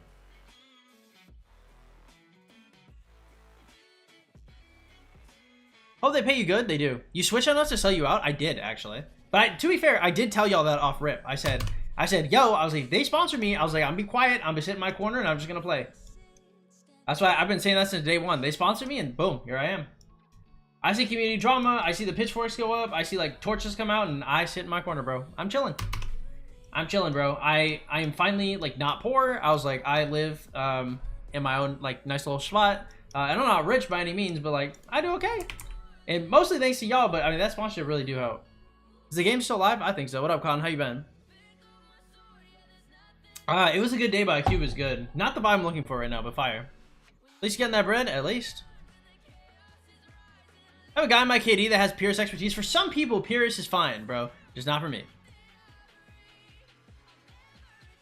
Oh, they pay you good? They do. You switch on us to sell you out? I did actually. But to be fair, I did tell y'all that off rip. I said, yo, I was like, they sponsor me. I was like, I'm gonna be quiet. I'm gonna sit in my corner and I'm just gonna play. That's why I've been saying that since day one. They sponsor me and boom, here I am. I see community drama. I see the pitchforks go up. I see like torches come out and I sit in my corner, bro. I'm chilling. I'm chilling, bro. I am finally like not poor. I was like, I live in my own like nice little spot. I'm not rich by any means, but like I do okay. And mostly thanks to y'all, but I mean that sponsorship really do help. Is the game still live? I think so. What up, Con? How you been? It was a good day, but IQ was good. Not the vibe I'm looking for right now, but fire. At least getting that bread, at least. I have a guy in my KD that has Pierce expertise. For some people, Pierce is fine, bro. Just not for me.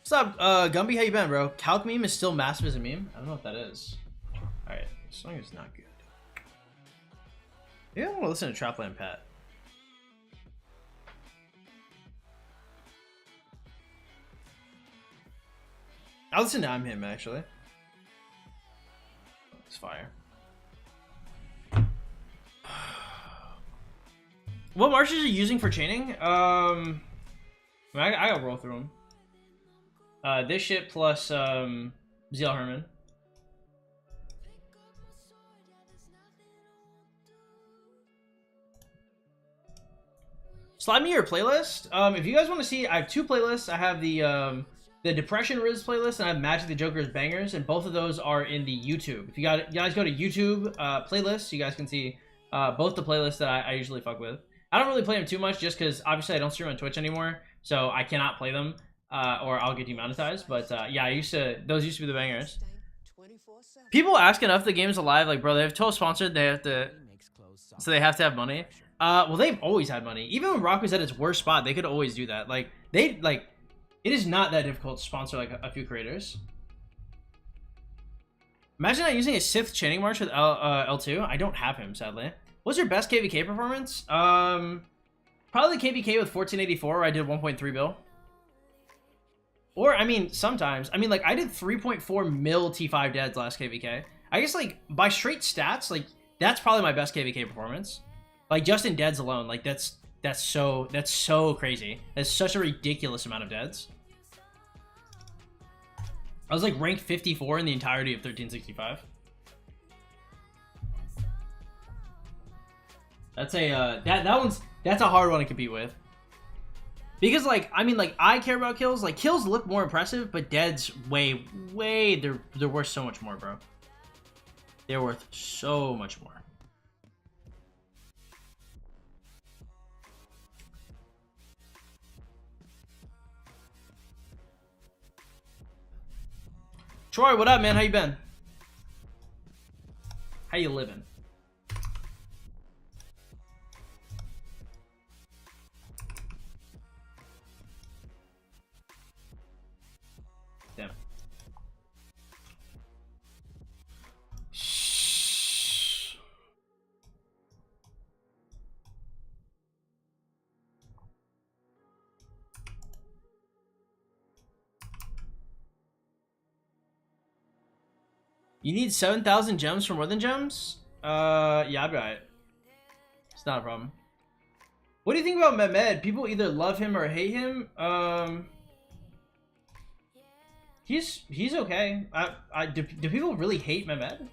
What's up, Gumby? How you been, bro? Calc meme is still massive as a meme? I don't know what that is. Alright, this song is not good. Maybe I want to listen to Trapland Pat. I'll listen to I'm Him, actually. It's fire. What marshes are you using for chaining? I gotta roll through them. This shit plus ZL Herman. Slide me your playlist. If you guys want to see, I have two playlists. I have the Depression Riz playlist and I have Magic the Joker's Bangers, and both of those are in the YouTube. If you guys go to YouTube playlists, you guys can see both the playlists that I usually fuck with. I don't really play them too much just because obviously I don't stream on Twitch anymore, so I cannot play them or I'll get demonetized. But yeah, those used to be the bangers. People ask enough the game's alive, like bro, they have 12 sponsored, they have to, so they have to have money. Well, they've always had money. Even when Rock was at its worst spot, they could always do that. Like it is not that difficult to sponsor like a few creators. Imagine not using a Sith chaining march with L2. I don't have him, sadly. What's your best KVK performance? Probably KVK with 1484 where I did 1.3 bill. Or, I mean, sometimes. I mean, like, I did 3.4 mil T5 deads last KVK. I guess, like, by straight stats, like, that's probably my best KVK performance. Like, just in deads alone, like, that's so crazy. That's such a ridiculous amount of deads. I was, like, ranked 54 in the entirety of 1365. That's a, that's a hard one to compete with. Because, like, I mean, like, I care about kills. Like, kills look more impressive, but deads they're worth so much more, bro. They're worth so much more. Troy, what up, man? How you been? How you living? Damn. You need 7,000 gems for more than gems? Yeah, I'd be alright. It's not a problem. What do you think about Mehmed? People either love him or hate him. He's okay. Do people really hate Mehmed?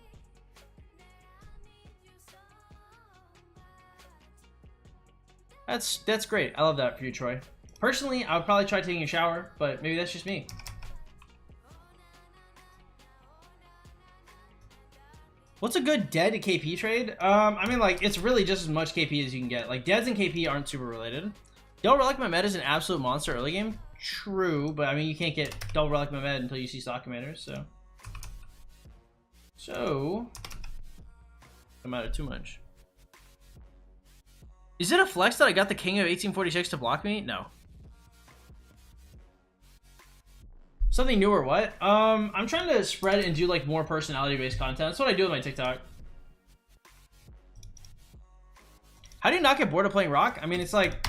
That's great. I love that for you, Troy. Personally, I would probably try taking a shower, but maybe that's just me. What's a good dead to KP trade? I mean, like, it's really just as much KP as you can get. Like, deads and KP aren't super related. Double Relic Mehmed is an absolute monster early game. True, but I mean, you can't get Double Relic Mehmed until you see stock commanders, so. Don't matter too much. Is it a flex that I got the King of 1846 to block me? No. Something new or what? I'm trying to spread and do like more personality-based content. That's what I do with my TikTok. How do you not get bored of playing Rock? I mean, it's like,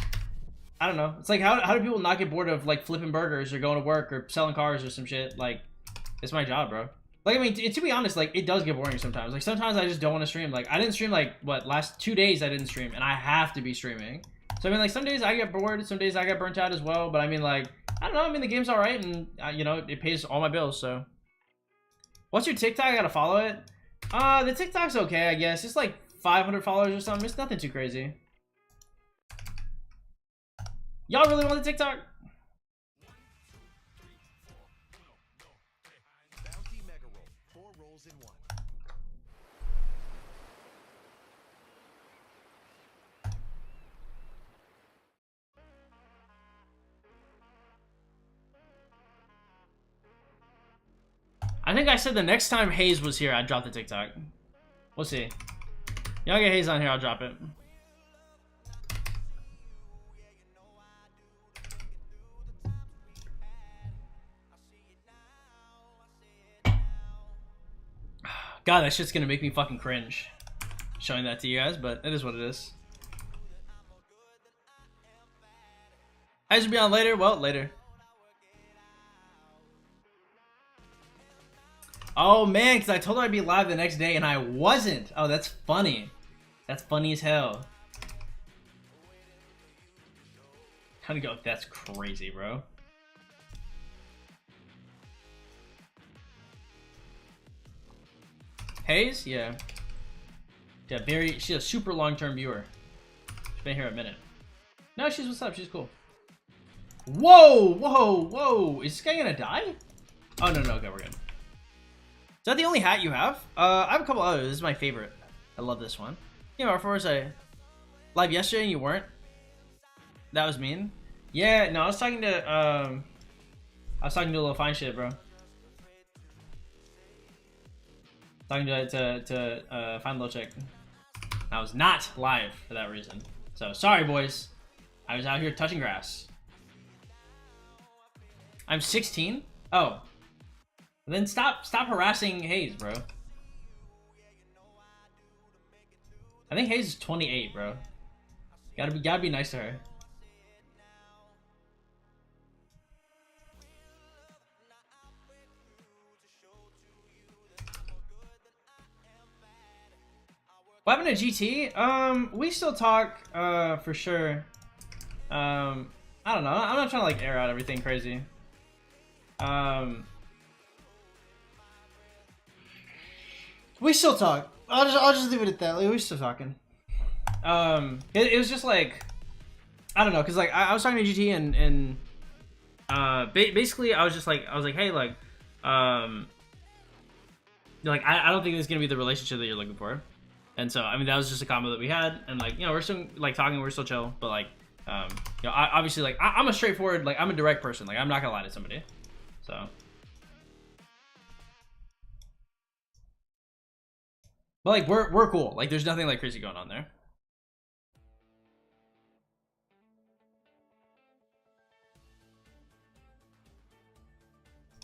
I don't know. It's like, how do people not get bored of like flipping burgers or going to work or selling cars or some shit? Like, it's my job, bro. Like, I mean, to be honest, like, it does get boring sometimes. Like, sometimes I just don't want to stream. Like, I didn't stream, like, what, last 2 days I didn't stream, and I have to be streaming. So, I mean, like, some days I get bored, some days I get burnt out as well, but I mean, like, I don't know, I mean, the game's alright, and, you know, it pays all my bills, so. What's your TikTok? I gotta follow it. The TikTok's okay, I guess. It's like 500 followers or something. It's nothing too crazy. Y'all really want the TikTok? Bounty Mega Roll. 4 rolls in 1. I think I said the next time Hayes was here, I'd drop the TikTok. We'll see. Y'all get Hayes on here, I'll drop it. God, that shit's gonna make me fucking cringe showing that to you guys, but it is what it is. Hayes will be on later? Well, later. Oh man, because I told her I'd be live the next day and I wasn't. Oh, that's funny. That's funny as hell. How to go? That's crazy, bro. Hayes? Yeah. Yeah, very. She's a super long-term viewer. She's been here a minute. No, she's what's up. She's cool. Whoa! Whoa! Whoa! Is this guy gonna die? Oh, no, no. Okay, we're good. Is that the only hat you have? I have a couple others. This is my favorite. I love this one. You know, R4 was I live yesterday and you weren't? That was mean. Yeah, no, I was talking to a little fine shit, bro. Talking to fine little chick. I was not live for that reason. So sorry, boys. I was out here touching grass. I'm 16. Oh. Then stop harassing Hayes, bro. I think Hayes is 28, bro. Gotta be nice to her. What happened to GT? We still talk, for sure. I don't know. I'm not trying to like air out everything crazy. We still talk. I'll just leave it at that. Like, we're still talking. It was just like, I don't know, cause like I was talking to GT and basically I was like, hey, like, I don't think this is gonna be the relationship that you're looking for. And so, I mean, that was just a combo that we had, and like, you know, we're still like talking, we're still chill, but like, you know, obviously, like, I'm a straightforward, like, I'm a direct person, like, I'm not gonna lie to somebody, so. But like, we're cool, like, there's nothing like crazy going on there.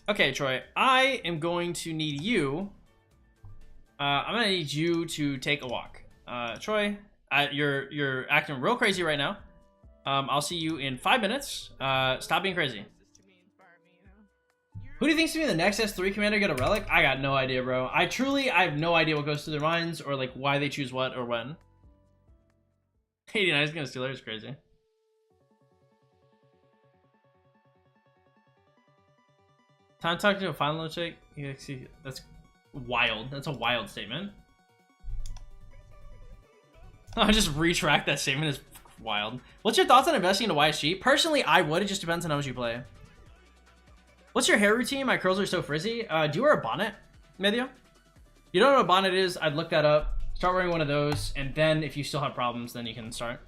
Okay, Troy, I am going to need you. I'm gonna need you to take a walk. Troy, you're acting real crazy right now. I'll see you in 5 minutes. Stop being crazy. Who do you think's gonna be the next S3 commander to get a relic? I got no idea, bro. I have no idea what goes through their minds or like why they choose what or when. 89 is gonna steal her is crazy. Time talking to a final chick. That's wild. That's a wild statement. I just retract that statement is wild. What's your thoughts on investing into YSG? Personally, I would. It just depends on how much you play. What's your hair routine? My curls are so frizzy. Do you wear a bonnet, Medio? You don't know what a bonnet is? I'd look that up. Start wearing one of those, and then if you still have problems, then you can start.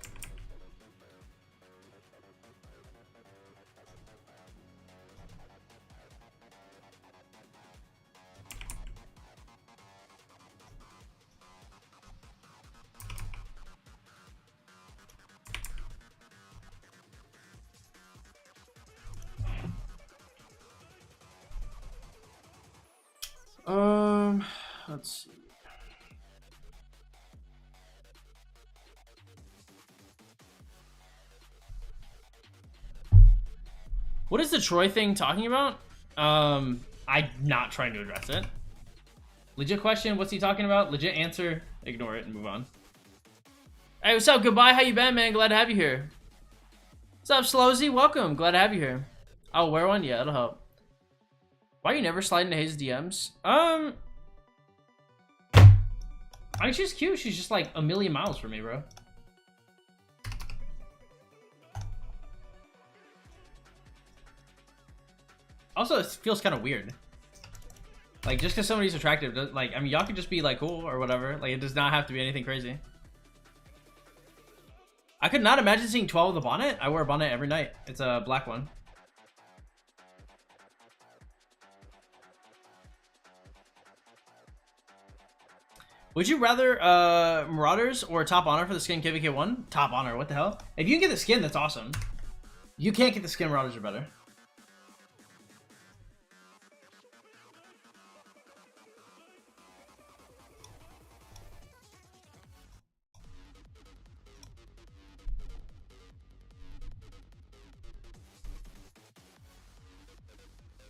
Let's see. What is the Troy thing talking about? I'm not trying to address it. Legit question, what's he talking about? Legit answer, ignore it and move on. Hey, what's up? Goodbye, how you been, man? Glad to have you here. What's up, Slowzy? Welcome, glad to have you here. I'll wear one, yeah, it'll help. Why are you never sliding to his DMs? I mean, she's cute. She's just like a million miles from me, bro. Also, it feels kind of weird. Like, just because somebody's attractive, like, I mean, y'all could just be like cool or whatever. Like, it does not have to be anything crazy. I could not imagine seeing 12 with a bonnet. I wear a bonnet every night. It's a black one. Would you rather Marauders or Top Honor for the skin KVK1? Top Honor, what the hell? If you can get the skin, that's awesome. You can't get the skin, Marauders are better.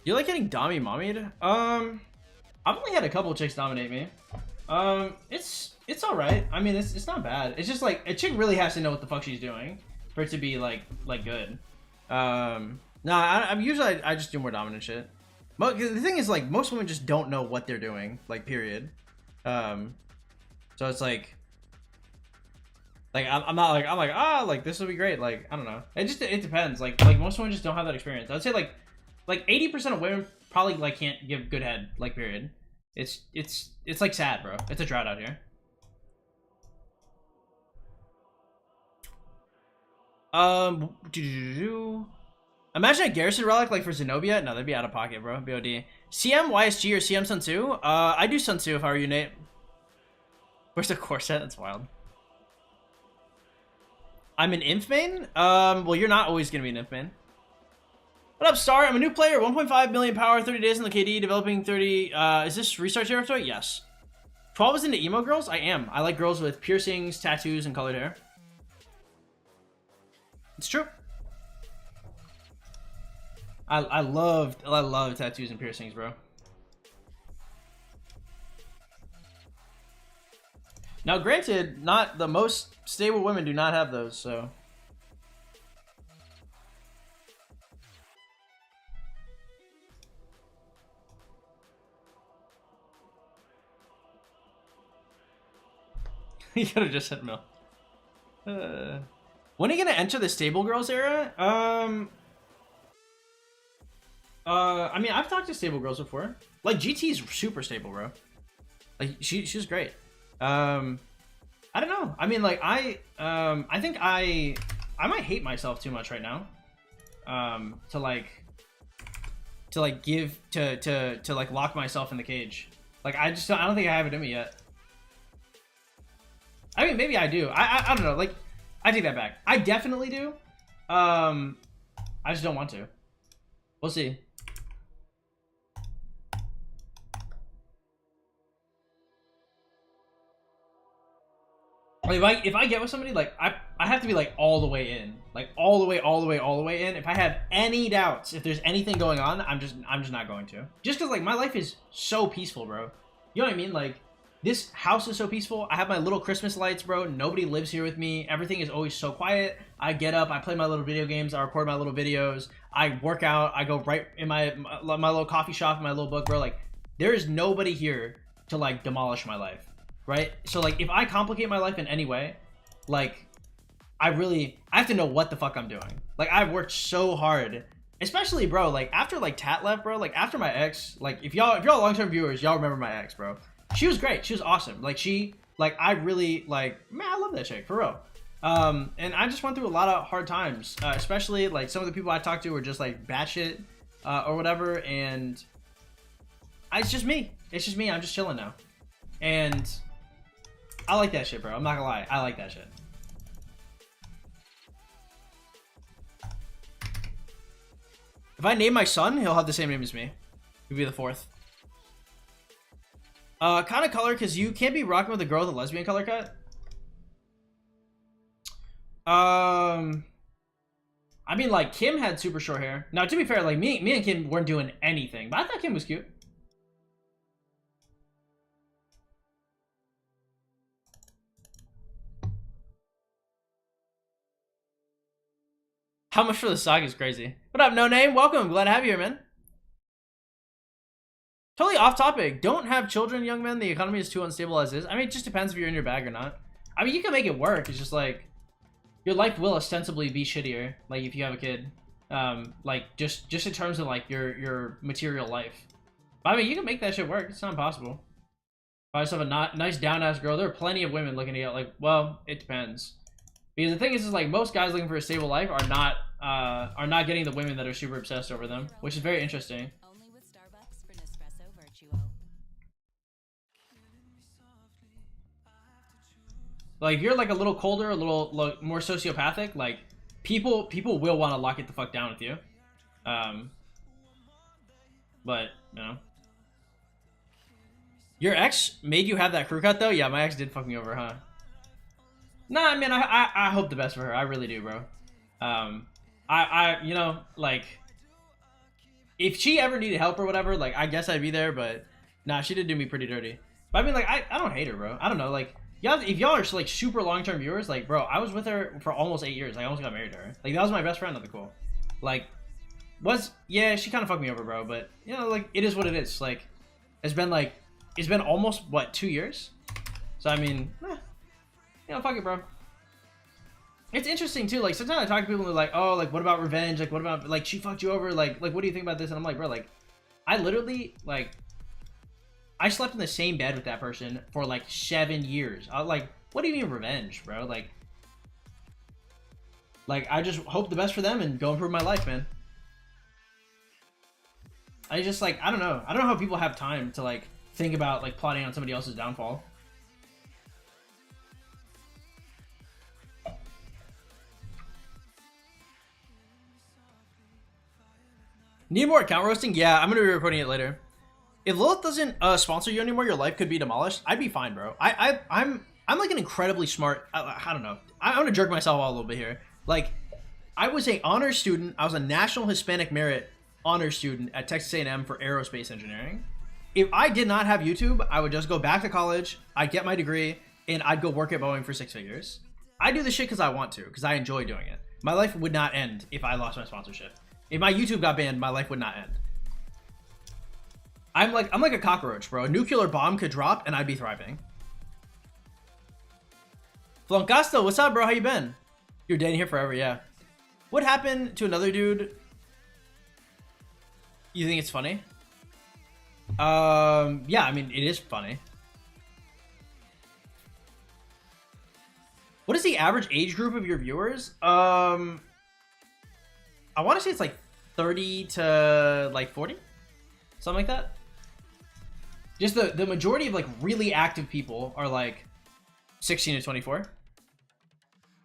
You like getting Dami mommied? I've only had a couple chicks dominate me. It's all right. I mean, it's not bad. It's just like a chick really has to know what the fuck she's doing for it to be like good. No, I'm usually I just do more dominant shit. But the thing is, like, most women just don't know what they're doing, like, period. So it's like I'm not like like this will be great. Like, I don't know. It depends. Like most women just don't have that experience. I'd say like 80% of women probably like can't give good head, like, period. It's like sad, bro. It's a drought out here. Imagine a Garrison relic like for Zenobia. No, that'd be out of pocket, bro. BOD. CM, YSG, or CM Sun Tzu? I do Sun Tzu if I were you, Nate. Where's the core set? That's wild. I'm an Inf main? Well, you're not always gonna be an Inf main. What up, Star? I'm a new player, 1.5 million power, 30 days in the KD, developing 30... is this restart territory? Yes. 12 is into emo girls? I am. I like girls with piercings, tattoos, and colored hair. It's true. I love tattoos and piercings, bro. Now, granted, not the most stable women do not have those, so... You could have just said Mill. When are you gonna enter the stable girls era? I mean, I've talked to stable girls before. Like, GT's super stable, bro. Like, she's great. I don't know. I mean, like, I think I might hate myself too much right now. To lock myself in the cage. Like, I don't think I have it in me yet. I mean, maybe I do. I don't know. Like, I take that back. I definitely do. I just don't want to. We'll see. Like if I get with somebody, like I have to be like all the way in, like all the way in. If I have any doubts, if there's anything going on, I'm just not going to. Just because like my life is so peaceful, bro. You know what I mean? Like this house is so peaceful. I have my little Christmas lights, bro. Nobody lives here with me. Everything is always so quiet. I get up, I play my little video games, I record my little videos, I work out, I go right in my little coffee shop, my little book, bro. Like there is nobody here to like demolish my life. Right? So like if I complicate my life in any way, like I have to know what the fuck I'm doing. Like I've worked so hard, especially bro, like after like Tat left, bro, like after my ex, like if y'all long-term viewers, y'all remember my ex, bro. She was great. She was awesome. Like I really like, man, I love that chick for real. And I just went through a lot of hard times, especially like some of the people I talked to were just like batshit or whatever, and it's just me. I'm just chilling now. And I like that shit, bro. I'm not gonna lie. I like that shit. If I name my son, he'll have the same name as me. He'll be the fourth. Kind of color, because you can't be rocking with a girl with a lesbian color cut. I mean, like, Kim had super short hair. Now, to be fair, like, me and Kim weren't doing anything. But I thought Kim was cute. How much for the saga is crazy. What up, No Name? Welcome. Glad to have you here, man. Totally off topic. Don't have children, young men. The economy is too unstable as is. I mean, it just depends if you're in your bag or not. I mean, you can make it work. It's just like your life will ostensibly be shittier, like if you have a kid. Like just in terms of like your material life. But I mean, you can make that shit work. It's not impossible. Buy yourself a nice down ass girl. There are plenty of women looking to get like, well, it depends. Because the thing is like most guys looking for a stable life are not getting the women that are super obsessed over them, which is very interesting. Only with Starbucks for Nespresso Virtuo. Like if you're like a little colder, a little like, more sociopathic, like people will want to lock it the fuck down with you. But you know, your ex made you have that crew cut though. Yeah, my ex did fuck me over, huh? Nah, I mean, I hope the best for her. I really do, bro. I you know, like, if she ever needed help or whatever, like, I guess I'd be there, but nah, she did do me pretty dirty. But I mean, like, I don't hate her, bro. I don't know, like, y'all, if y'all are like super long-term viewers, like, bro, I was with her for almost 8 years. I almost got married to her. Like, that was my best friend at the cool. Like, yeah, she kind of fucked me over, bro, but, you know, like, it is what it is. Like, it's been almost, what, 2 years? So, I mean, you know, fuck it, bro. It's interesting too. Like sometimes I talk to people and they're like, "Oh, like what about revenge? Like what about like she fucked you over? Like what do you think about this?" And I'm like, "Bro, like I literally like I slept in the same bed with that person for like 7 years. I like, what do you mean revenge, bro? Like I just hope the best for them and go improve my life, man. I just like I don't know how people have time to like think about like plotting on somebody else's downfall. Need more account roasting? Yeah, I'm gonna be recording it later. If Lilith doesn't sponsor you anymore, your life could be demolished. I'd be fine, bro. I'm like an incredibly smart. I don't know. I'm gonna jerk myself out a little bit here. Like, I was a honor student. I was a National Hispanic Merit honor student at Texas A&M for aerospace engineering. If I did not have YouTube, I would just go back to college. I'd get my degree and I'd go work at Boeing for 6 figures. I do this shit because I want to, because I enjoy doing it. My life would not end if I lost my sponsorship. If my YouTube got banned, my life would not end. I'm like a cockroach, bro. A nuclear bomb could drop and I'd be thriving. Floncasto, what's up, bro? How you been? You're dating here forever, yeah. What happened to another dude? You think it's funny? Yeah, I mean, it is funny. What is the average age group of your viewers? I want to say it's like 30 to like 40, something like that. Just the majority of like really active people are like 16 to 24.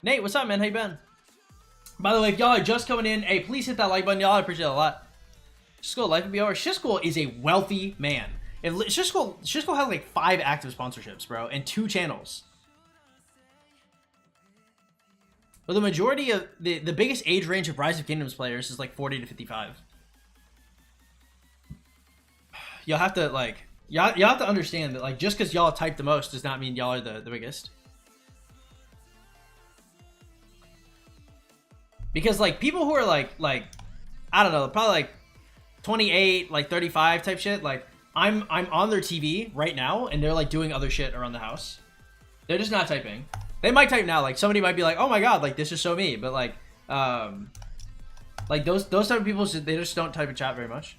Nate, what's up, man? How you been? By the way, if y'all are just coming in, hey, please hit that like button, y'all. I appreciate it a lot. Shiskull, life would be over. Shiskull is a wealthy man. If Shiskull has like 5 active sponsorships, bro, and 2 channels. But the majority of the biggest age range of Rise of Kingdoms players is like 40 to 55. Y'all have to like y'all have to understand that like just because y'all type the most does not mean y'all are the biggest. Because like people who are like I don't know, probably like 28, like 35 type shit, like I'm on their TV right now and they're like doing other shit around the house. They're just not typing. They might type now, like somebody might be like, oh my god, like this is so me, but like those type of people, they just don't type in chat very much.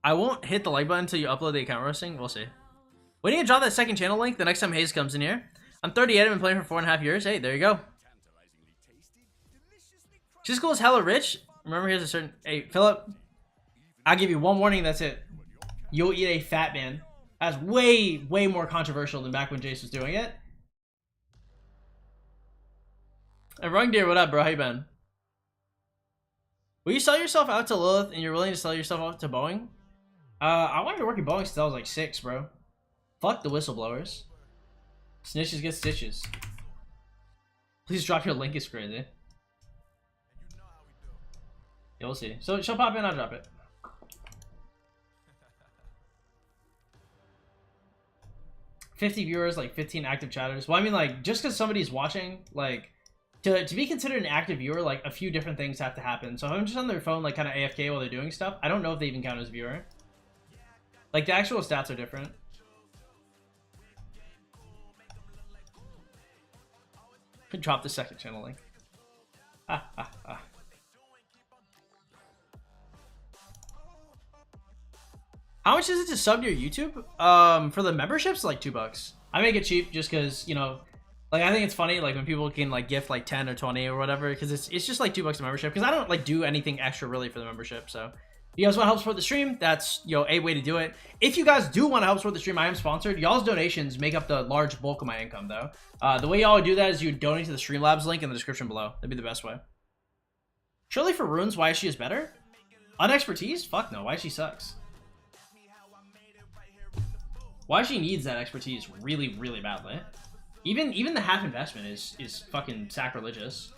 I won't hit the like button until you upload the account roasting. We'll see. When are you gonna drop that second channel link the next time Hayes comes in here? I'm 38, I've been playing for 4.5 years. Hey, there you go. Siskel is hella rich. Remember, here's a certain... Hey, Philip, I'll give you one warning, that's it. You'll eat a fat man. That's way, way more controversial than back when Jace was doing it. And Rung Deer, what up, bro? How you been? Will you sell yourself out to Lilith and you're willing to sell yourself out to Boeing? I wanted to work at Boeing since I was like 6, bro. Fuck the whistleblowers. Snitches get stitches. Please drop your link, it's crazy. Yeah, we'll see. So she'll pop in, I'll drop it. $50 viewers, like 15 active chatters. Well, I mean, like, just because somebody's watching, like, to be considered an active viewer, like, a few different things have to happen. So if I'm just on their phone, like, kind of AFK while they're doing stuff, I don't know if they even count as a viewer. Like, the actual stats are different. Drop the second channel link. How much is it to sub to your YouTube? For the memberships, like $2. I make it cheap just because, you know, like I think it's funny like when people can like gift like 10 or 20 or whatever, because it's just like $2 a membership, because I don't like do anything extra really for the membership. So if you guys want to help support the stream, that's, you know, a way to do it. If you guys do want to help support the stream, I am sponsored. Y'all's donations make up the large bulk of my income though. The way y'all would do that is you donate to the Streamlabs link in the description below. That'd be the best way. Surely for Runes, why she is better? Unexpertise? Fuck no, why she sucks. Why she needs that expertise really, really badly. Even the half investment is fucking sacrilegious.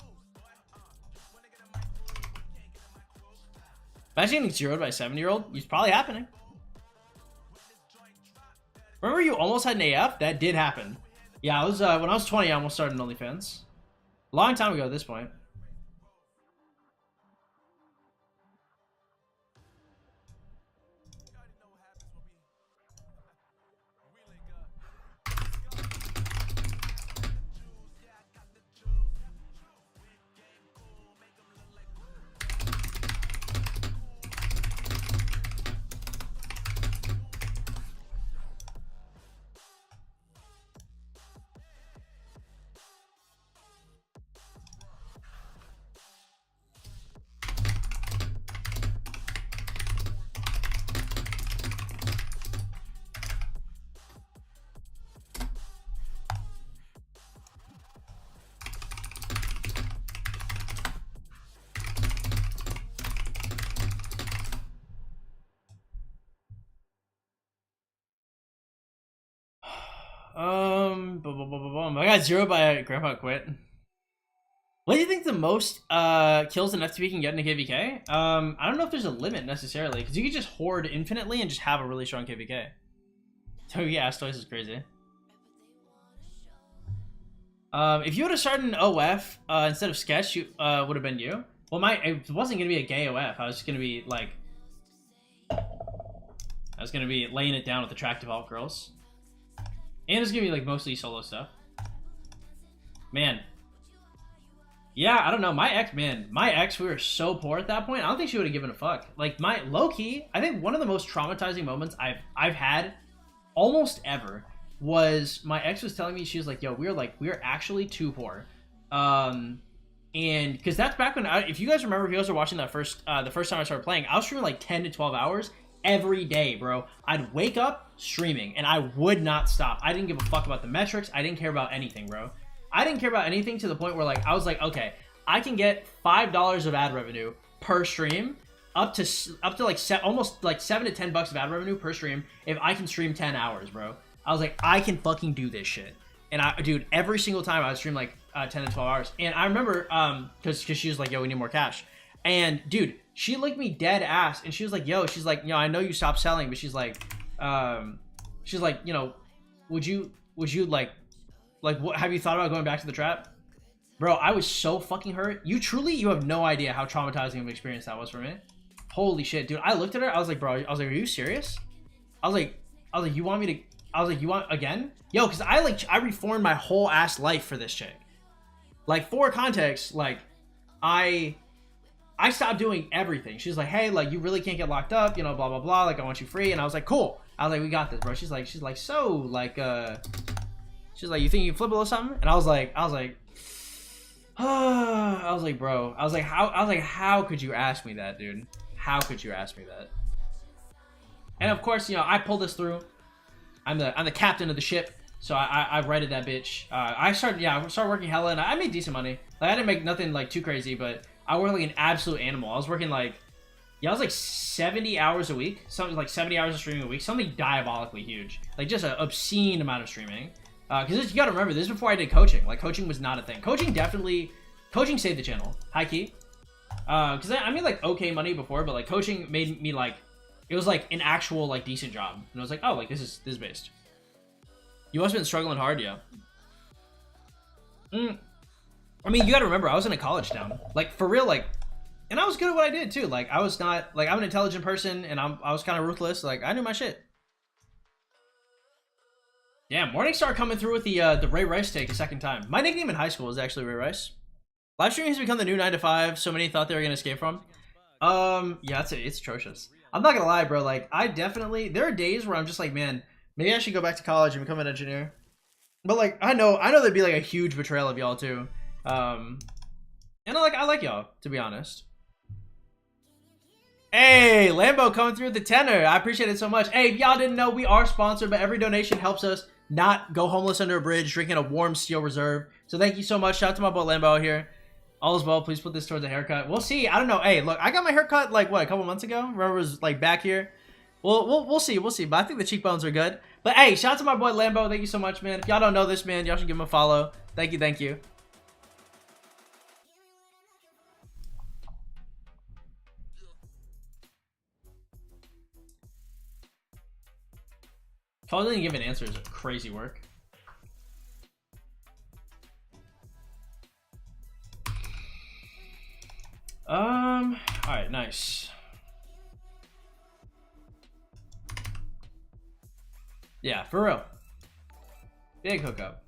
Imagine getting zeroed by a 7-year-old. It's probably happening. Remember you almost had an AF? That did happen. Yeah, I was when I was 20, I almost started an OnlyFans. A long time ago at this point. I got zeroed by Grandpa Quit. What do you think the most kills an FTP can get in a KVK? I don't know if there's a limit necessarily, because you could just hoard infinitely and just have a really strong KVK. So yeah, Astois is crazy. If you would have started an OF instead of Sketch, you would have been you. Well, it wasn't gonna be a gay OF. I was just gonna be like, I was gonna be laying it down with attractive alt girls. And it's gonna be like mostly solo stuff. Man. Yeah, I don't know. My ex, we were so poor at that point. I don't think she would have given a fuck. Like my low key, I think one of the most traumatizing moments I've had almost ever was my ex was telling me, she was like, yo, we're actually too poor. And because that's back when if you guys remember, if you guys were watching that the first time I started playing, I was streaming like 10 to 12 hours every day, bro. I'd wake up streaming and I would not stop. I didn't give a fuck about the metrics. I didn't care about anything, bro. I didn't care about anything to the point where like I was like, okay, I can get $5 of ad revenue per stream up to like almost like $7 to $10 of ad revenue per stream if I can stream 10 hours, bro. I was like, I can fucking do this shit. And dude, every single time I would stream like 10 to 12 hours. And I remember, cause she was like, yo, we need more cash. And dude, she looked me dead ass and she was like, yo, she's like, you know, I know you stopped selling, but she's like, you know, would you like what, have you thought about going back to the trap? Bro, I was so fucking hurt. You have no idea how traumatizing of an experience that was for me. Holy shit, dude. I looked at her, I was like, bro, I was like, are you serious? I was like, you want me to, I was like, you want again? Yo, cause I reformed my whole ass life for this chick. Like, for context, like, I stopped doing everything. She's like, hey, like, you really can't get locked up, you know, blah, blah, blah. Like, I want you free. And I was like, cool. I was like, we got this, bro. She's like, so, like, she's like, you think you can flip a little something? And I was like, bro, how could you ask me that, dude? How could you ask me that? And of course, you know, I pulled this through. I'm the captain of the ship, so I righted that bitch. I started working hella, and I made decent money. Like, I didn't make nothing like too crazy, but I worked like an absolute animal. I was working like, I was like 70 hours a week, something like 70 hours of streaming a week, something diabolically huge, like just an obscene amount of streaming. Because you gotta remember, this is before I did coaching. Like, coaching was not a thing. Coaching saved the channel, high key. Because I made like okay money before, but like coaching made me like, it was like an actual like decent job, and I was like, oh, like this is based. You must have been struggling hard, yeah. I mean, you gotta remember, I was in a college town, like for real, like, and I was good at what I did too. Like, I was not like, I'm an intelligent person, and I was kind of ruthless. Like, I knew my shit. Yeah, Morningstar coming through with the Ray Rice take a second time. My nickname in high school was actually Ray Rice. Live streaming has become the new 9 to 5. So many thought they were gonna escape from. Yeah, it's atrocious. I'm not gonna lie, bro. Like, there are days where I'm just like, man, maybe I should go back to college and become an engineer. But like, I know there'd be like a huge betrayal of y'all too. And I like y'all, to be honest. Hey, Lambo coming through with the tenor. I appreciate it so much. Hey, if y'all didn't know, we are sponsored, but every donation helps us not go homeless under a bridge drinking a warm Steel Reserve. So thank you so much. Shout out to my boy Lambo out here. All is well. Please put this towards a haircut. We'll see. I don't know. Hey, look, I got my haircut like what, a couple months ago. Remember, it was like back here. We'll see. We'll see. But I think the cheekbones are good. But hey, shout out to my boy Lambo. Thank you so much, man. If y'all don't know this, man, y'all should give him a follow. Thank you. Thank you. Calling and giving answers is crazy work. Alright, nice. Yeah, for real. Big hookup.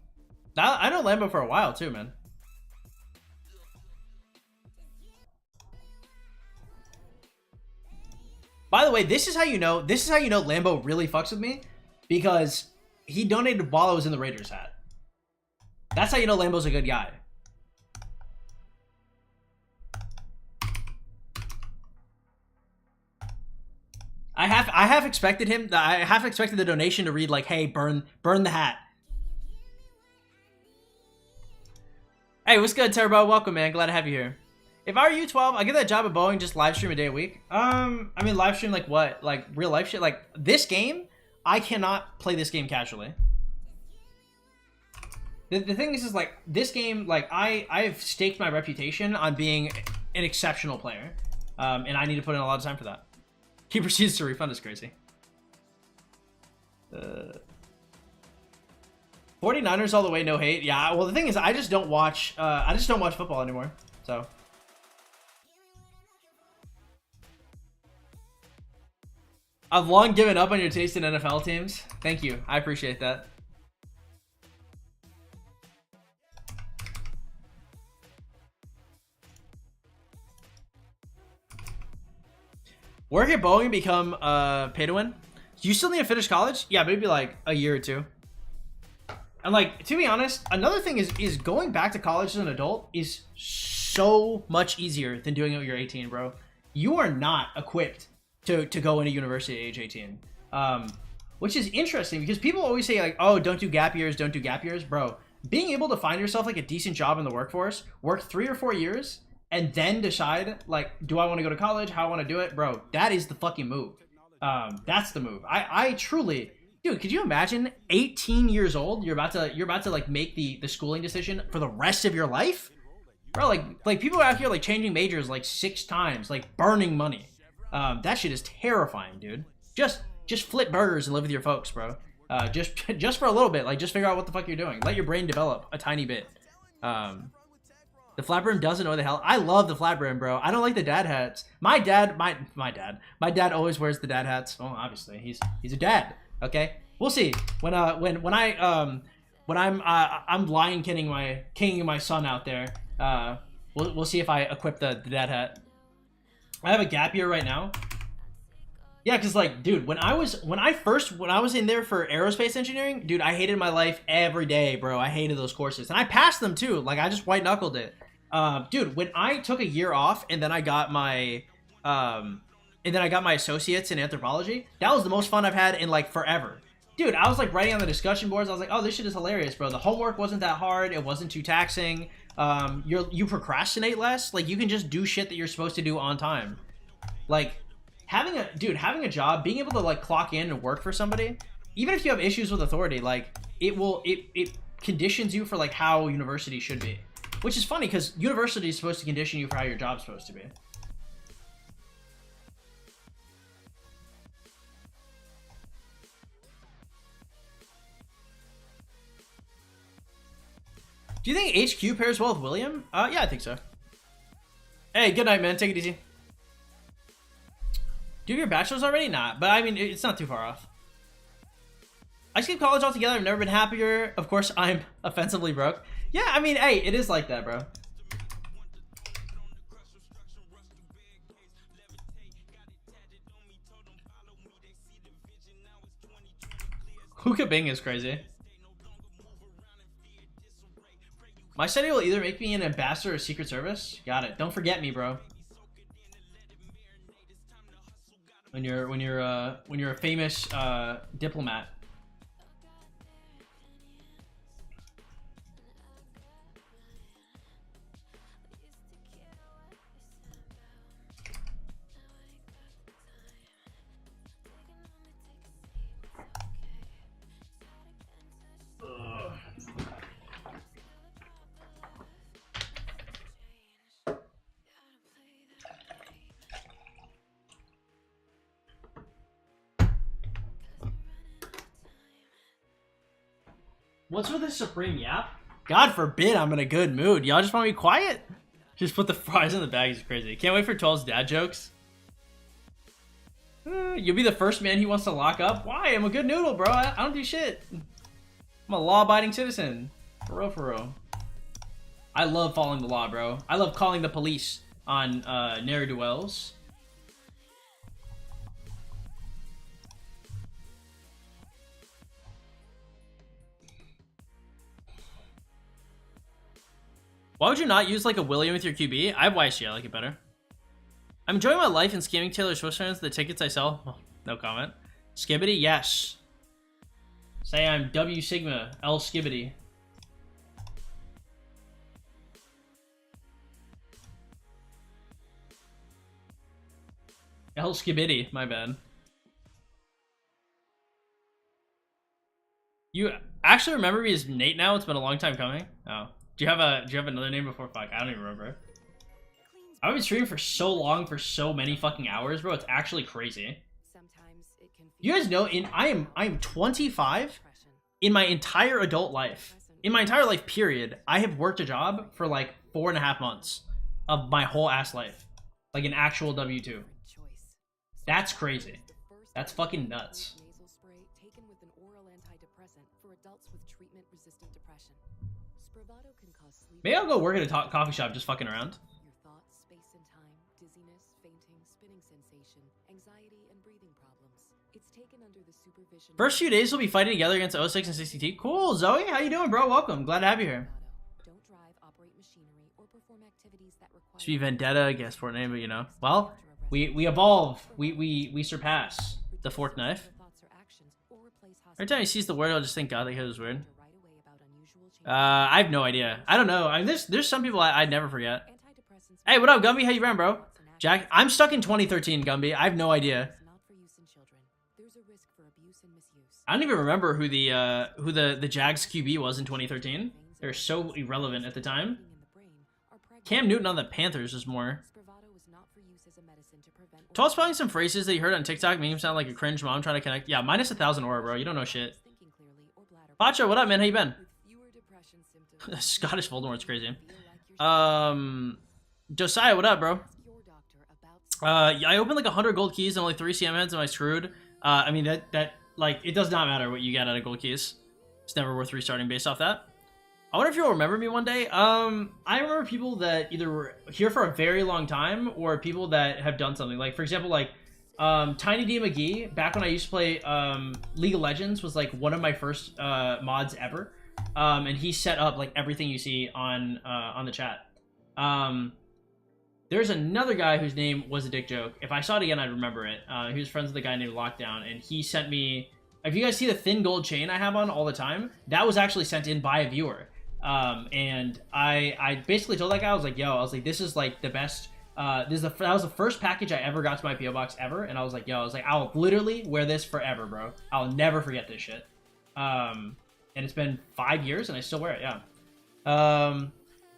I know Lambo for a while too, man. By the way, this is how you know Lambo really fucks with me, because he donated while I was in the Raiders hat. That's how you know Lambo's a good guy. I have expected the donation to read like, hey, burn the hat. Hey, what's good, Turbo? Welcome, man. Glad to have you here. If I were you, 12, I'd get that job at Boeing, just live stream a day a week. I mean, live stream like what? Like real life shit? Like this game, I cannot play this game casually. The thing is like, this game, like I've staked my reputation on being an exceptional player. And I need to put in a lot of time for that. He proceeds to refund us crazy. 49ers all the way, no hate. Yeah, well the thing is, I just don't watch football anymore. So I've long given up on your taste in NFL teams. Thank you. I appreciate that. Work at Boeing and become pay to win? You still need to finish college? Yeah, maybe like a year or two. And like, to be honest, another thing is going back to college as an adult is so much easier than doing it when you're 18, bro. You are not equipped to go into university at age 18. Which is interesting because people always say like, oh, don't do gap years, Bro, being able to find yourself like a decent job in the workforce, work 3 or 4 years, and then decide, like, do I want to go to college? How I want to do it? Bro, that is the fucking move. That's the move. I truly, dude, could you imagine 18 years old? You're about to like make the schooling decision for the rest of your life? Bro, like people out here like changing majors like 6 times, like burning money. That shit is terrifying, dude. Just flip burgers and live with your folks, bro. Just for a little bit, like just figure out what the fuck you're doing. Let your brain develop a tiny bit. The flat brim doesn't know the hell. I love the flat brim, bro. I don't like the dad hats. My dad always wears the dad hats. Well, obviously he's a dad. Okay, we'll see when I'm Lion kinging my son out there. We'll see if I equip the dad hat. I have a gap year right now. Yeah, cause like, dude, when I was in there for aerospace engineering, dude, I hated my life every day, bro. I hated those courses, and I passed them too. Like, I just white knuckled it. Dude, when I took a year off and then I got my associates in anthropology, that was the most fun I've had in like forever. Dude, I was like writing on the discussion boards. I was like, oh, this shit is hilarious, bro. The homework wasn't that hard. It wasn't too taxing. You procrastinate less. Like, you can just do shit that you're supposed to do on time. Like, having a job, being able to like clock in and work for somebody, even if you have issues with authority, like it conditions you for like how university should be. Which is funny because university is supposed to condition you for how your job's supposed to be. Do you think HQ pairs well with William? Yeah, I think so. Hey, good night, man. Take it easy. Do you have your bachelor's already? Nah, but I mean, it's not too far off. I skipped college altogether. I've never been happier. Of course, I'm offensively broke. Yeah, I mean, hey, it is like that, bro. Hookah Bing is crazy. My study will either make me an ambassador or Secret Service. Got it. Don't forget me, bro. When you're a famous diplomat. What's with this Supreme Yap? God forbid I'm in a good mood. Y'all just want me quiet? Just put the fries in the bag is crazy. Can't wait for 12's dad jokes. You'll be the first man he wants to lock up. Why? I'm a good noodle, bro. I don't do shit. I'm a law-abiding citizen. For real, for real. I love following the law, bro. I love calling the police on ne'er-do-wells. Why would you not use like a William with your QB? I have YC, I like it better. I'm enjoying my life and scamming Taylor Swift fans. The tickets I sell. Oh, no comment. Skibbity, yes. Say I'm W Sigma L Skibbity. L Skibbity, my bad. You actually remember me as Nate now? It's been a long time coming. Oh. Do you have another name before? Fuck, I don't even remember. I've been streaming for so long, for so many fucking hours, bro. It's actually crazy. You guys know, I am 25. In my entire adult life, in my entire life period, I have worked a job for like 4.5 months of my whole ass life, like an actual W2. That's crazy. That's fucking nuts. Maybe I'll go work at a coffee shop just fucking around. Your thoughts, space and time, dizziness, fainting, spinning sensation, anxiety, and breathing problems. It's taken under the supervision. First few days we'll be fighting together against 06 and 60T. Cool, Zoe. How you doing, bro? Welcome. Glad to have you here. Don't drive, operate machinery, or perform activities that require. Should be Vendetta, I guess, for a name, but you know. Well, we evolve. We surpass the fork knife. Every time he sees the word, I'll just think God, that was weird. I have no idea. I don't know. I mean, there's some people I'd never forget. Hey, what up, Gumby? How you been, bro? Jack, I'm stuck in 2013, Gumby. I have no idea. Not for use in children. There's a risk for abuse and misuse. I don't even remember who the Jags QB was in 2013. They're so irrelevant at the time. Cam Newton on the Panthers is more. Tall spelling some phrases that you heard on TikTok make him sound like a cringe mom trying to connect. Yeah, minus 1,000 aura, bro. You don't know shit. Pacho, what up, man? How you been? Scottish Voldemort's crazy. Josiah, what up, bro? I opened like 100 gold keys and only 3 CM heads. Am I screwed? I mean, that like, it does not matter what you get out of gold keys. It's never worth restarting based off that. I wonder if you'll remember me one day. I remember people that either were here for a very long time or people that have done something. Like, for example, like, Tiny D McGee, back when I used to play League of Legends, was like one of my first mods ever. And he set up like everything you see on the chat. There's another guy whose name was a dick joke. If I saw it again, I'd remember it. He was friends with a guy named Lockdown, and he sent me... If you guys see the thin gold chain I have on all the time, that was actually sent in by a viewer. And I basically told that guy, I was like, this is like the best... that was the first package I ever got to my PO box ever, and I was like, I'll literally wear this forever, bro. I'll never forget this shit. And it's been 5 years, and I still wear it, yeah.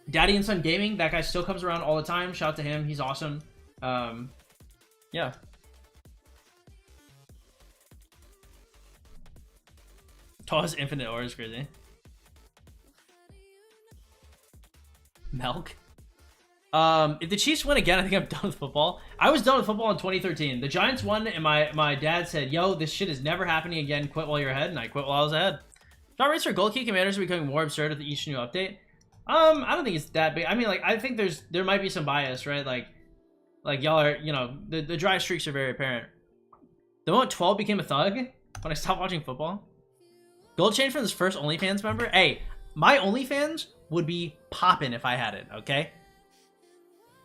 Daddy and Son Gaming, that guy still comes around all the time. Shout out to him, he's awesome. Yeah. Tallest infinite aura is crazy. Milk. If the Chiefs win again, I think I'm done with football. I was done with football in 2013. The Giants won, and my dad said, yo, this shit is never happening again. Quit while you're ahead, and I quit while I was ahead. Shot rates for gold key commanders are becoming more absurd with each new update. I don't think it's that big. I mean, like, I think there might be some bias, right? Like y'all are, you know, the dry streaks are very apparent. The moment 12 became a thug when I stopped watching football. Gold chain from this first OnlyFans member. Hey, my OnlyFans would be popping if I had it. Okay.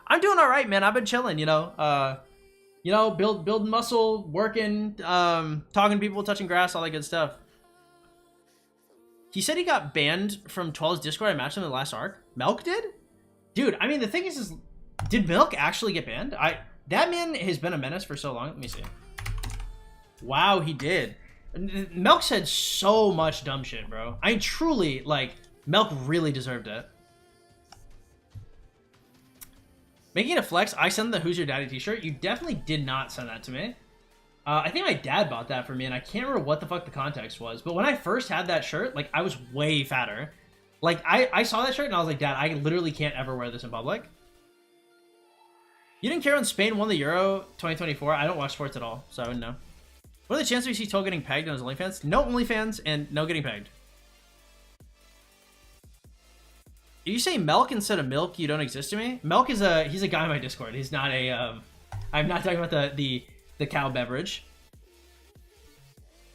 I'm doing all right, man. I've been chilling, you know. Building muscle, working, talking to people, touching grass, all that good stuff. He said he got banned from 12's Discord. I matched him in the last arc. Milk did? Dude, I mean, the thing is did Milk actually get banned? That man has been a menace for so long. Let me see. Wow, he did. Milk said so much dumb shit, bro. I truly, like, Milk really deserved it. Making a flex, I sent the Who's Your Daddy t-shirt. You definitely did not send that to me. I think my dad bought that for me, and I can't remember what the fuck the context was. But when I first had that shirt, like, I was way fatter. Like, I saw that shirt, and I was like, Dad, I literally can't ever wear this in public. You didn't care when Spain won the Euro 2024? I don't watch sports at all, so I wouldn't know. What are the chances we see Toll getting pegged on his OnlyFans? No OnlyFans, and no getting pegged. If you say Milk instead of Milk, you don't exist to me? Milk is he's a guy on my Discord. He's not a, I'm not talking about the cow beverage.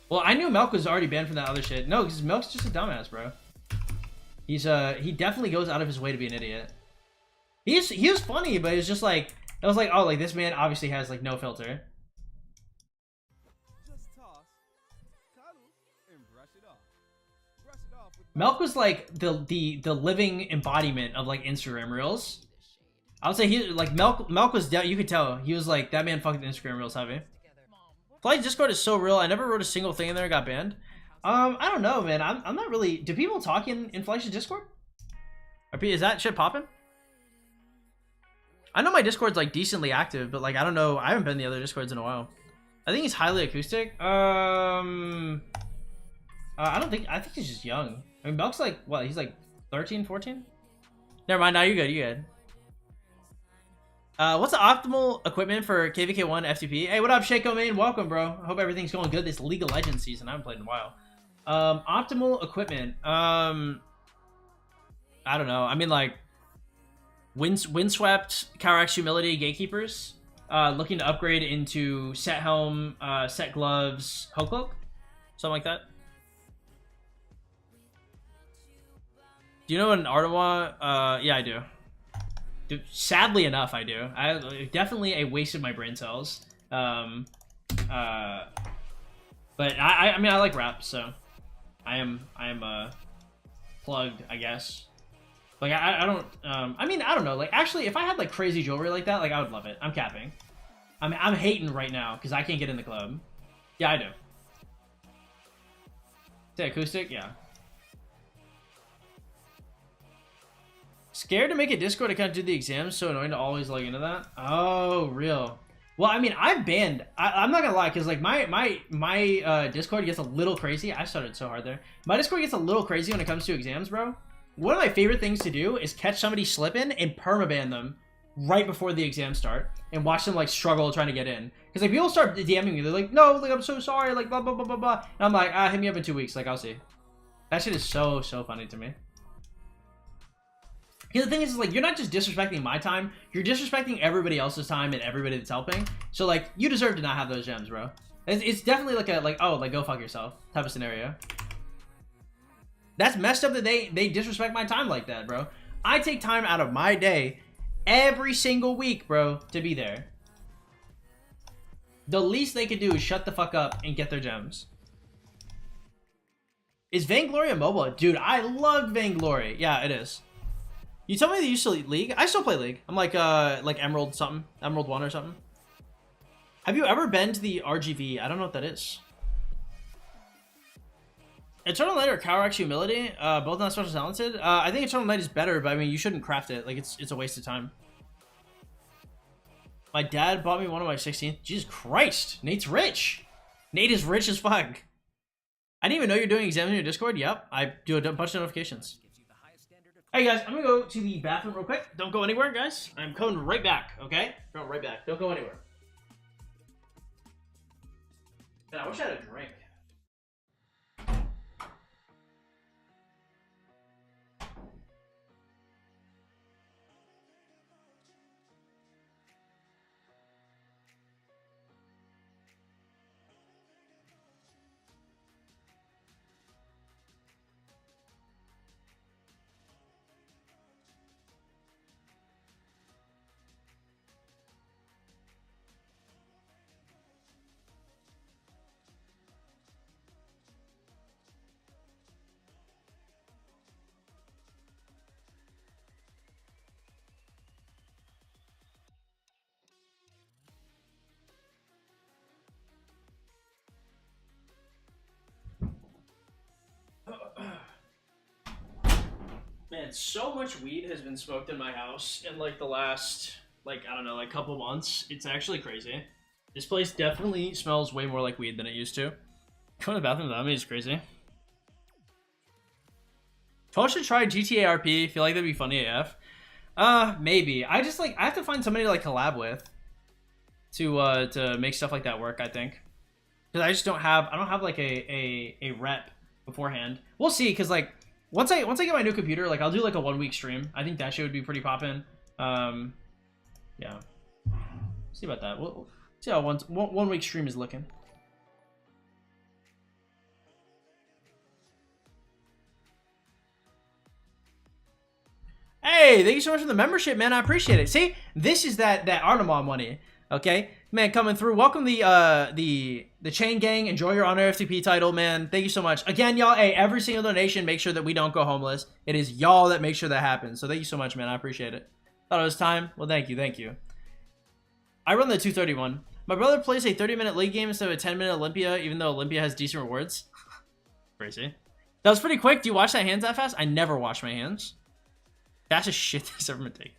Well, I knew Milk was already banned from that other shit. No, because Milk's just a dumbass, bro. He's he definitely goes out of his way to be an idiot. He was funny, but it's just like, I was like, oh, like, this man obviously has like no filter. Just toss, cuddle, and brush it off. Brush it off with Milk was like the living embodiment of like Instagram Reels. I would say he like Milk was you could tell he was like that man fucking Instagram Reels heavy. Fly Discord is so real. I never wrote a single thing in there, got banned. I don't know, man. I'm not really. Do people talk in Fly's Discord? Is that shit popping? I know my Discord's like decently active, but like I don't know. I haven't been in the other Discords in a while. I think he's highly acoustic. I don't think. I think he's just young. I mean, Milk's like what? He's like 13, 14. Never mind. Now you're good. You're good. What's the optimal equipment for KVK1 FTP? Hey, what up, Shaco Main? Welcome, bro. I hope everything's going good this League of Legends season. I haven't played in a while. Optimal equipment. I don't know. I mean, like, windswept, Karax Humility, Gatekeepers. Looking to upgrade into set helm, set gloves, Hoe Cloak. Something like that. Do you know what an Artois? Yeah, I do. Dude, sadly enough, I do. Definitely a waste of my brain cells. But I mean, I like rap, so I am plugged, I guess. Like, I don't, I mean, I don't know. Like, actually, if I had, like, crazy jewelry like that, like, I would love it. I'm capping. I'm hating right now because I can't get in the club. Yeah, I do. Say acoustic? Yeah. Scared to make a Discord account to do the exams, so annoying to always log into that. Oh, real. Well, I mean, I've banned. I'm not gonna lie, because like my Discord gets a little crazy. I started so hard there. My Discord gets a little crazy when it comes to exams, bro. One of my favorite things to do is catch somebody slipping and permaban them right before the exams start and watch them like struggle trying to get in. Because like people start DMing me, they're like, no, like I'm so sorry, like blah blah blah blah blah. And I'm like, hit me up in 2 weeks, like I'll see. That shit is so funny to me. Because the thing is like, you're not just disrespecting my time, you're disrespecting everybody else's time and everybody that's helping. So like, you deserve to not have those gems, bro. It's definitely like a go fuck yourself type of scenario. That's messed up that they disrespect my time like that, bro. I take time out of my day every single week, bro, to be there. The least they could do is shut the fuck up and get their gems. Is Vainglory a MOBA? Dude, I love Vainglory. Yeah, it is. You told me that you used to League? I still play League. I'm like Emerald something. Emerald 1 or something. Have you ever been to the RGV? I don't know what that is. Eternal Night or Cower Humility? Both not special talented? I think Eternal Night is better, but I mean, you shouldn't craft it. Like, it's a waste of time. My dad bought me one on my 16th. Jesus Christ. Nate's rich. Nate is rich as fuck. I didn't even know you're doing exams in your Discord. Yep. I do a bunch of notifications. Hey guys, I'm gonna go to the bathroom real quick. Don't go anywhere, guys. I'm coming right back, okay? Going right back. Don't go anywhere. Man, I wish I had a drink. Man, so much weed has been smoked in my house in like the last, like, I don't know, like couple months. It's actually crazy. This place definitely smells way more like weed than it used to. Going to the bathroom without me is crazy. I should try GTA RP. Feel like that'd be funny AF. Maybe. I have to find somebody to like collab with to make stuff like that work, I think. Because I don't have like a rep beforehand. We'll see, because like once I get my new computer, like I'll do like a 1 week stream. I think that shit would be pretty poppin'. Yeah. See about that. We'll see how one week stream is looking. Hey, thank you so much for the membership, man. I appreciate it. See, this is that Artemon money. Okay, man, coming through. Welcome the chain gang. Enjoy your Honor FTP title, man. Thank you so much again, y'all. Hey, every single donation, make sure that we don't go homeless. It is y'all that make sure that happens. So thank you so much, man. I appreciate it. Thought it was time. Well, thank you. I run the 231. My brother plays a 30-minute league game instead of a 10-minute Olympia, even though Olympia has decent rewards. Crazy. That was pretty quick. Do you wash that hands that fast? I never wash my hands. Fastest shit that's ever been taken.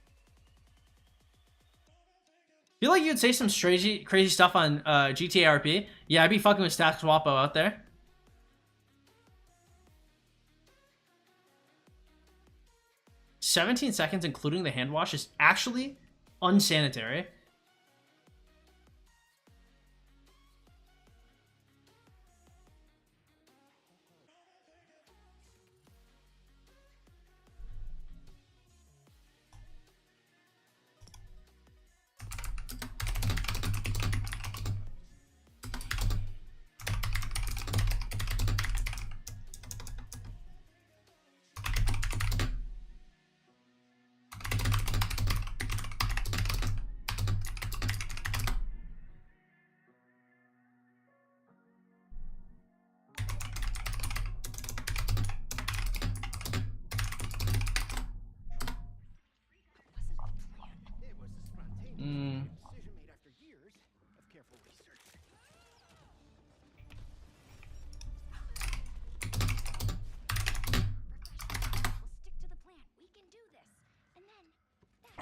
Feel like you'd say some crazy stuff on GTA RP. Yeah, I'd be fucking with Stack Swappo out there. "17 seconds, including the hand wash, is actually unsanitary."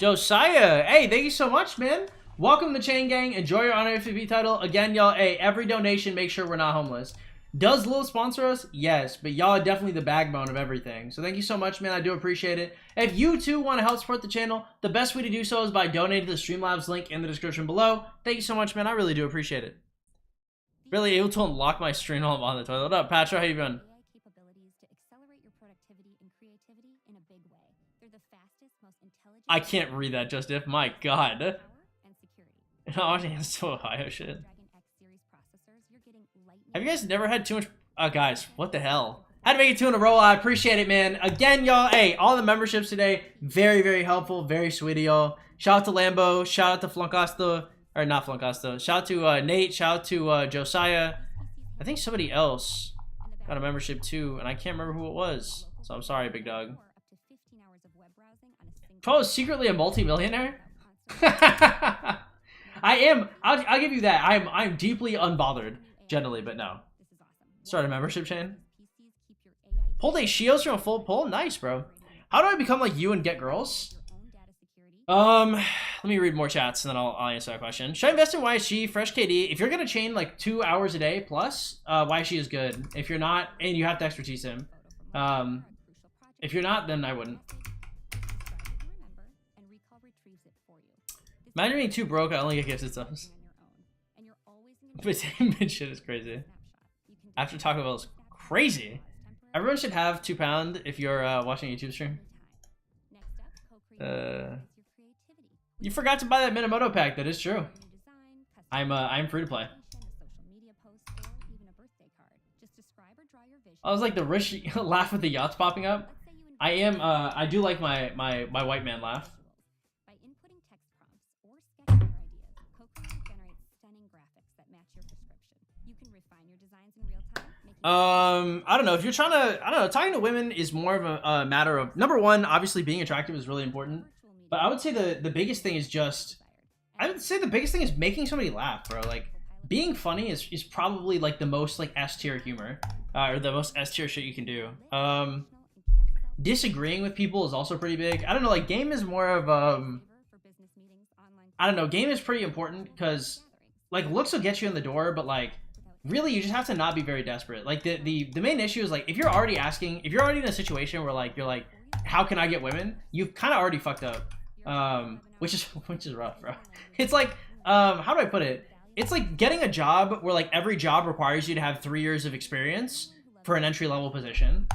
Josiah, hey, thank you so much, man. Welcome to the Chain Gang. Enjoy your Honor FPV title. Again, y'all, hey, every donation, make sure we're not homeless. Does Lil sponsor us? Yes, but y'all are definitely the backbone of everything. So thank you so much, man. I do appreciate it. If you too want to help support the channel, the best way to do so is by donating to the Streamlabs link in the description below. Thank you so much, man. I really do appreciate it. Really able to unlock my stream while I'm on the toilet. What up, Patra? How you doing? AI capabilities to accelerate your productivity and creativity in a big way. They're the fastest, most intelligent. I can't read that, just if. My God. Power and security. Audience so Ohio shit. Dragon X series processors, you're getting lightning. Have you guys never had too much? Guys, what the hell? Had to make it 2 in a row. I appreciate it, man. Again, y'all, hey, all the memberships today, very, very helpful, very sweet of y'all. Shout out to Lambo, shout out to Flunkasto, or not Flunkasto. Shout out to Nate, shout out to Josiah. I think somebody else got a membership too, and I can't remember who it was. So I'm sorry, big dog. 12 is secretly a multi-millionaire? I am. I'll give you that. I'm deeply unbothered, generally, but no. Start a membership chain. Pulled a Shios from a full pull? Nice, bro. How do I become like you and get girls? Let me read more chats and then I'll answer that question. Should I invest in YSG, fresh KD? If you're gonna chain like 2 hours a day plus, YSG is good. If you're not, and you have to expertise him. If you're not, then I wouldn't. Imagine being too broke, I only get gifted subs. But shit is crazy. After Taco Bell is crazy. Everyone should have £2 if you're watching a YouTube stream. You forgot to buy that Minamoto pack. That is true. I'm free to play. I was like the rich laugh with the yachts popping up. I am. I do like my white man laugh. By inputting text prompts or sketching your ideas, CoCreate generates stunning graphics that match your prescription. You can refine your designs in real time. I don't know. If you're trying to, I don't know, talking to women is more of a matter of, number one, obviously being attractive is really important. But I would say the biggest thing is just, I would say the biggest thing is making somebody laugh, bro. Like, being funny is probably like the most like S tier humor, or the most S tier shit you can do. Disagreeing with people is also pretty big. I don't know, like game is more of, I don't know, game is pretty important because like looks will get you in the door, but like, really, you just have to not be very desperate. Like the main issue is like if you're already in a situation where like you're like, how can I get women? You've kind of already fucked up, which is rough, bro. It's like, how do I put it? It's like getting a job where like every job requires you to have 3 years of experience for an entry level position.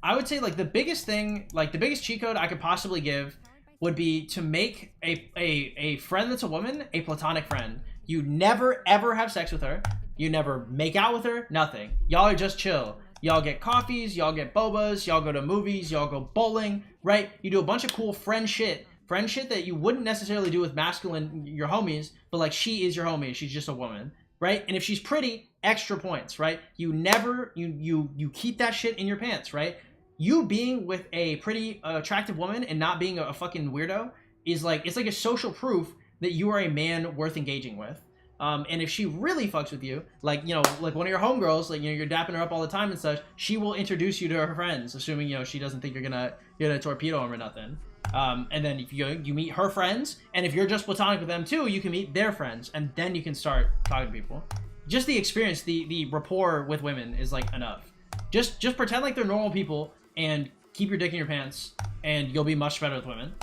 I would say like the biggest thing, like the biggest cheat code I could possibly give would be to make a friend that's a woman a platonic friend. You never ever have sex with her. You never make out with her. Nothing. Y'all are just chill. Y'all get coffees. Y'all get bobas. Y'all go to movies. Y'all go bowling. Right? You do a bunch of cool friend shit. Friend shit that you wouldn't necessarily do with masculine your homies, but like she is your homie. She's just a woman. Right? And if she's pretty, extra points. Right? You never you keep that shit in your pants. Right? You being with a pretty attractive woman and not being a fucking weirdo is like, it's like a social proof that you are a man worth engaging with. And if she really fucks with you, like, you know, like one of your homegirls, like, you know, you're dapping her up all the time and such, she will introduce you to her friends, assuming, you know, she doesn't think you're gonna torpedo them or nothing. And then if you meet her friends, and if you're just platonic with them too, you can meet their friends, and then you can start talking to people. Just the experience, the rapport with women is like enough. Just pretend like they're normal people and keep your dick in your pants, and you'll be much better with women.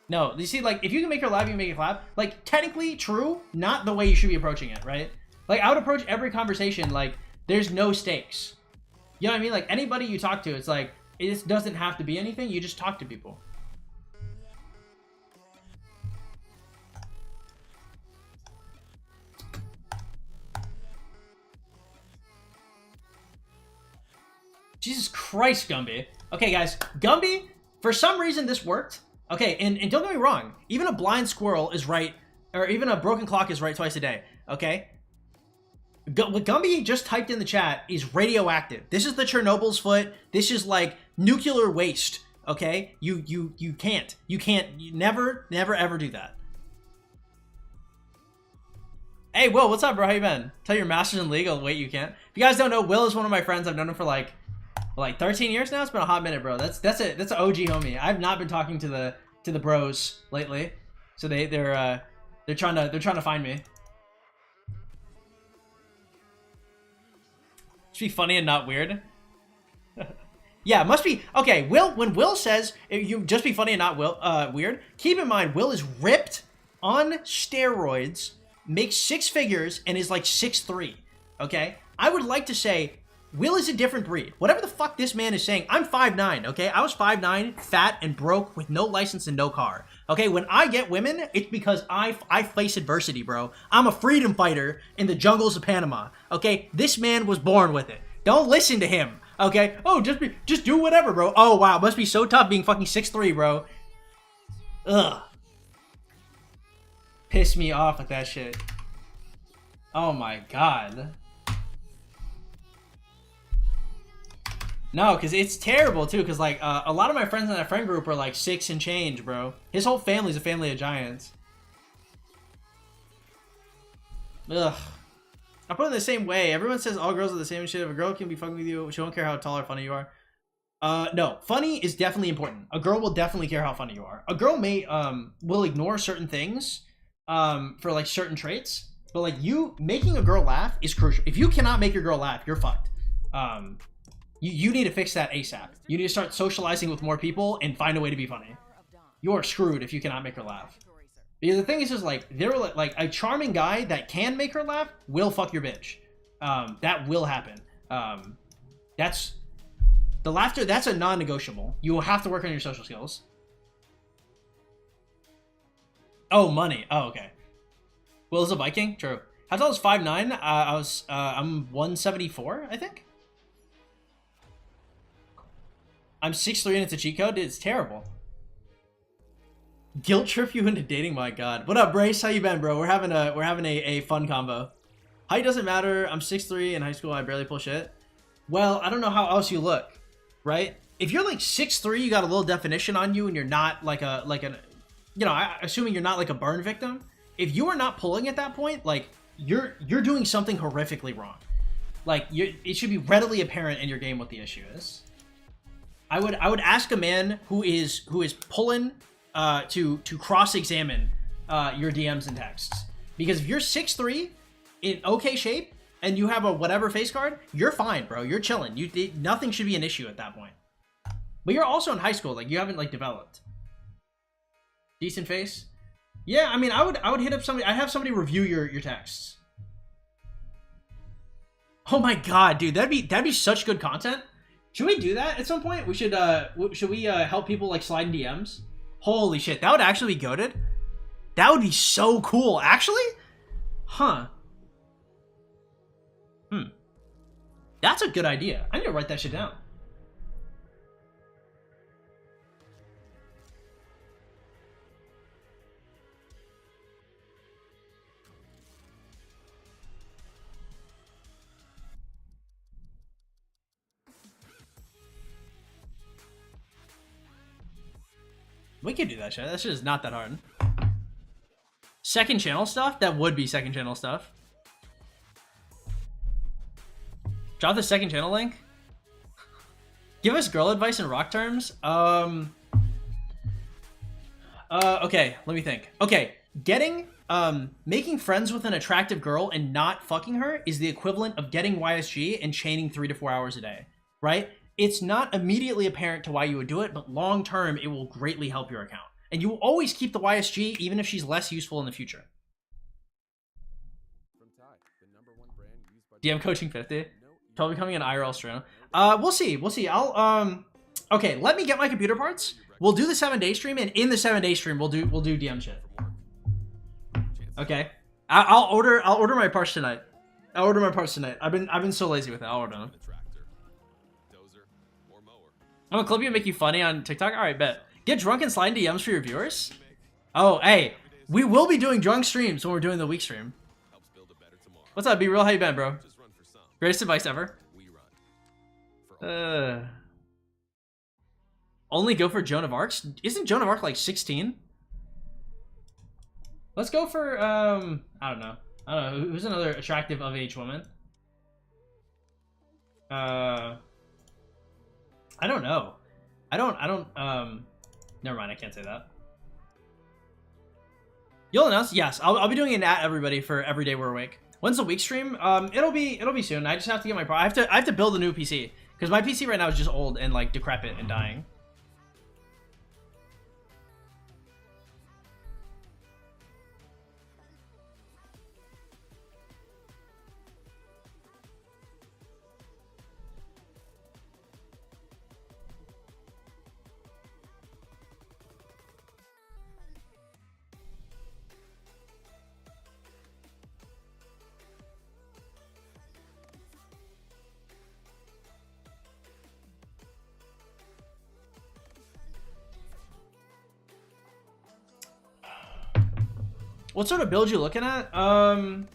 No, you see, like, if you can make her laugh, you can make her clap. Like, technically true, not the way you should be approaching it, right? Like, I would approach every conversation like there's no stakes. You know what I mean? Like, anybody you talk to, it's like, it just doesn't have to be anything. You just talk to people. Jesus Christ, Gumby. Okay, guys, Gumby, for some reason this worked. Okay, and don't get me wrong, even a blind squirrel is right, or even a broken clock is right twice a day, okay? What Gumby just typed in the chat is radioactive. This is the Chernobyl's foot. This is like nuclear waste, okay? You can't, you never ever do that. Hey, Will, what's up, bro? How you been? Tell your master's in legal. Wait, you can't. If you guys don't know, Will is one of my friends. I've known him for like, Like 13 years now. It's been a hot minute, bro. That's an OG homie. I've not been talking to the bros lately, so they're trying to find me. Should be funny and not weird. Yeah, it must be okay. When Will says you just be funny and not weird, keep in mind Will is ripped on steroids, makes 6 figures, and is like 6'3". Okay, I would like to say Will is a different breed. Whatever the fuck this man is saying, I'm 5'9". Okay, I was 5'9", fat and broke with no license and no car. Okay, when I get women, it's because I face adversity, bro. I'm a freedom fighter in the jungles of Panama. Okay, this man was born with it. Don't listen to him. Okay, oh, just do whatever, bro. Oh, wow, must be so tough being fucking 6'3", bro. Ugh. Piss me off with that shit. Oh my god. No, because it's terrible, too, because, like, a lot of my friends in that friend group are, like, 6 and change, bro. His whole family's a family of giants. Ugh. I put it the same way. Everyone says all girls are the same and shit. If a girl can be fucking with you, she won't care how tall or funny you are. No. Funny is definitely important. A girl will definitely care how funny you are. A girl may, will ignore certain things, for, like, certain traits. But, like, you making a girl laugh is crucial. If you cannot make your girl laugh, you're fucked. You need to fix that ASAP. You need to start socializing with more people and find a way to be funny. You're screwed if you cannot make her laugh. Because the thing is just like, they're like a charming guy that can make her laugh will fuck your bitch. That will happen. That's the laughter. That's a non-negotiable. You will have to work on your social skills. Oh, money. Oh, okay. Will is a Viking. True. How tall is 5'9"? I'm 174, I think. I'm 6'3" and it's a cheat code. It's terrible. Guilt trip you into dating? My god. What up, Brace? How you been, bro? We're having a fun combo. Height doesn't matter. I'm 6'3". In high school I barely pull shit. Well, I don't know how else you look, right? If you're like 6'3", you got a little definition on you and you're not like a you know, assuming you're not like a burn victim. If you are not pulling at that point, like you're doing something horrifically wrong. Like it should be readily apparent in your game what the issue is. I would ask a man who is pulling to cross-examine your DMs and texts, because if you're 6'3", in okay shape and you have a whatever face card, you're fine, bro. You're chilling. Nothing should be an issue at that point. But you're also in high school, like you haven't like developed. Decent face. Yeah, I mean, I would hit up somebody. I'd have somebody review your texts. Oh my god, dude, that'd be such good content. Should we do that at some point? We should help people like slide in DMs? Holy shit, that would actually be goated. That would be so cool, actually. Huh. That's a good idea. I need to write that shit down. We could do that shit. That shit is not that hard. Second channel stuff? That would be second channel stuff. Drop the second channel link. Give us girl advice in rock terms. Okay, let me think. Okay, making friends with an attractive girl and not fucking her is the equivalent of getting YSG and chaining 3 to 4 hours a day, right? It's not immediately apparent to why you would do it, but long term, it will greatly help your account. And you will always keep the YSG, even if she's less useful in the future. DM coaching 50. Till becoming an IRL stream. We'll see. Okay, let me get my computer parts. We'll do the 7-day stream, and in the 7-day stream, we'll do DM shit. Okay. I'll order my parts tonight. I've been so lazy with it. I'll order them. I'm gonna clip you and make you funny on TikTok. All right, bet. Get drunk and slide DMs for your viewers. Oh, hey, we will be doing drunk streams when we're doing the week stream. What's up, Be Real? How you been, bro? Greatest advice ever. Only go for Joan of Arc. Isn't Joan of Arc like 16? Let's go for I don't know. Who's another attractive of age woman? I don't know. Never mind, I can't say that. You'll announce? Yes, I'll be doing an at everybody for every day we're awake. When's the week stream? It'll be soon. I just have to get my I have to build a new PC because my PC right now is just old and like decrepit and dying. What sort of build you looking at? I'm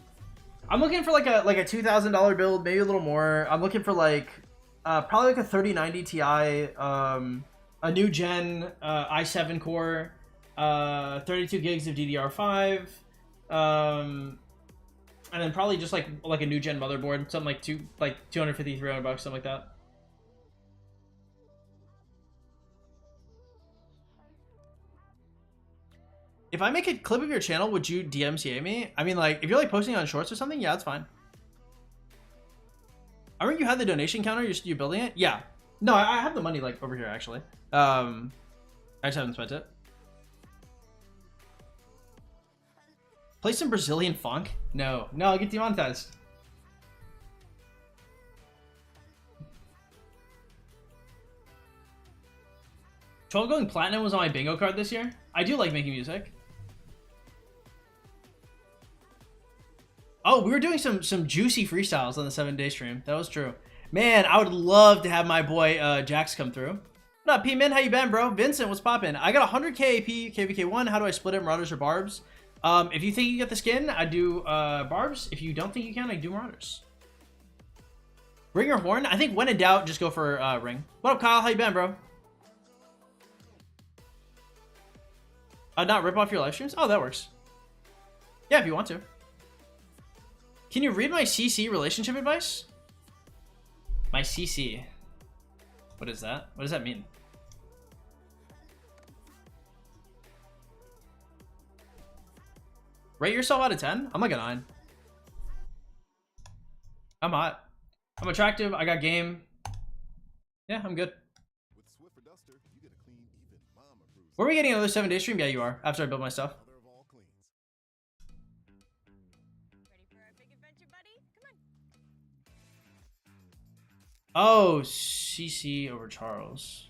looking for like a $2,000 build, maybe a little more. I'm looking for like probably like a 3090 Ti, a new gen i7 core, 32 gigs of DDR5, and then probably just like a new gen motherboard, something like 250, 300 bucks, something like that. If I make a clip of your channel, would you DMCA me? I mean, like, if you're like posting on shorts or something, yeah, that's fine. I remember you had the donation counter. You're building it? Yeah. No, I have the money like over here actually. I just haven't spent it. Play some Brazilian funk? No, I'll get demonetized. "12 going platinum" was on my bingo card this year. I do like making music. Oh, we were doing some juicy freestyles on the 7-day stream. That was true. Man, I would love to have my boy Jax come through. What up, P-Min? How you been, bro? Vincent, what's poppin'? I got 100k AP, KVK1. How do I split it, Marauders or Barbs? If you think you get the skin, I do Barbs. If you don't think you can, I do Marauders. Ring or Horn? I think when in doubt, just go for Ring. What up, Kyle? How you been, bro? Not rip off your live streams? Oh, that works. Yeah, if you want to. Can you read my CC relationship advice? My CC. What is that? What does that mean? Rate yourself out of 10? I'm like a 9. I'm hot. I'm attractive. I got game. Yeah, I'm good. With Swiffer Duster, you get a clean, even mama bruise. Were we getting another 7-day stream? Yeah, you are. After I build my stuff. Mother of all cleans. Ready for our big adventure, buddy? Come on. Oh, CC over Charles.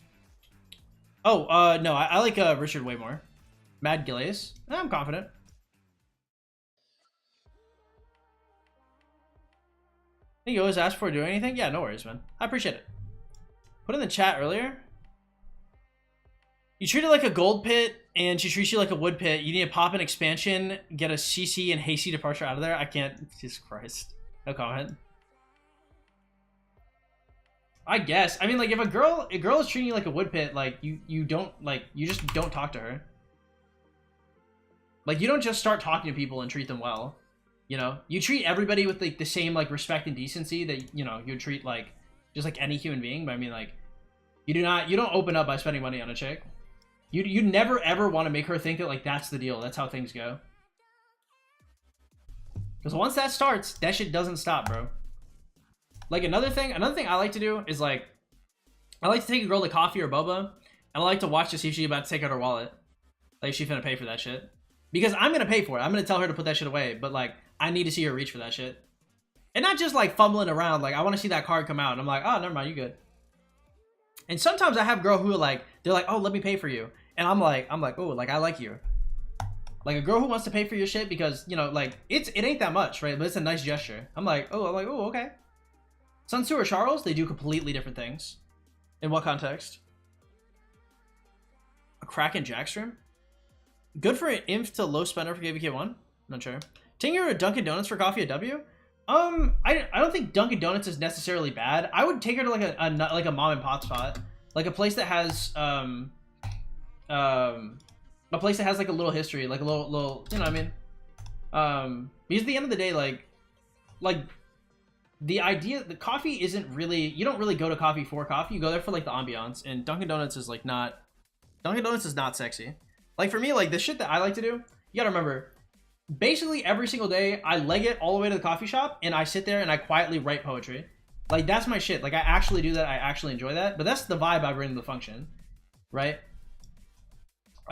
Oh, no, I like Richard way more. Mad Gillies. I'm confident. Think you always ask for doing anything? Yeah, no worries, man. I appreciate it. Put in the chat earlier. You treat it like a gold pit, and she treats you like a wood pit. You need to pop an expansion, get a CC and hasty departure out of there. I can't. Jesus Christ. No comment. I guess. I mean, like, if a girl is treating you like a wood pit, like, you don't, like, you just don't talk to her. Like, you don't just start talking to people and treat them well. You know? You treat everybody with, like, the same, like, respect and decency that, you know, you treat, like, just like any human being. But I mean, like, you don't open up by spending money on a chick. You never ever want to make her think that, like, that's the deal. That's how things go. Because once that starts, that shit doesn't stop, bro. Like, another thing I like to do is, like, I like to take a girl to coffee or boba, and I like to watch to see if she's about to take out her wallet. Like, she's gonna pay for that shit. Because I'm gonna pay for it. I'm gonna tell her to put that shit away, but, like, I need to see her reach for that shit. And not just, like, fumbling around. Like, I want to see that card come out, and I'm like, oh, never mind, you good. And sometimes I have girls who are like, they're like, oh, let me pay for you. And I'm like, oh, like, I like you. Like, a girl who wants to pay for your shit because, you know, like, it ain't that much, right? But it's a nice gesture. I'm like, oh, okay. Sun Tzu or Charles, they do completely different things. In what context? A Kraken Jackstream? Good for an inf to low spender for KVK1? Not sure. Tinger or Dunkin' Donuts for coffee at W? I don't think Dunkin' Donuts is necessarily bad. I would take her to like a mom and pop spot, like a place that has like a little history, like a little, you know what I mean? Because at the end of the day, like the idea, the coffee isn't really, you don't really go to coffee for coffee. You go there for like the ambiance, and Dunkin' Donuts is like not, Dunkin' Donuts is not sexy. Like for me, like the shit that I like to do, you gotta remember, basically every single day I leg it all the way to the coffee shop and I sit there and I quietly write poetry. Like that's my shit. Like I actually do that. I actually enjoy that. But that's the vibe I bring to the function, right?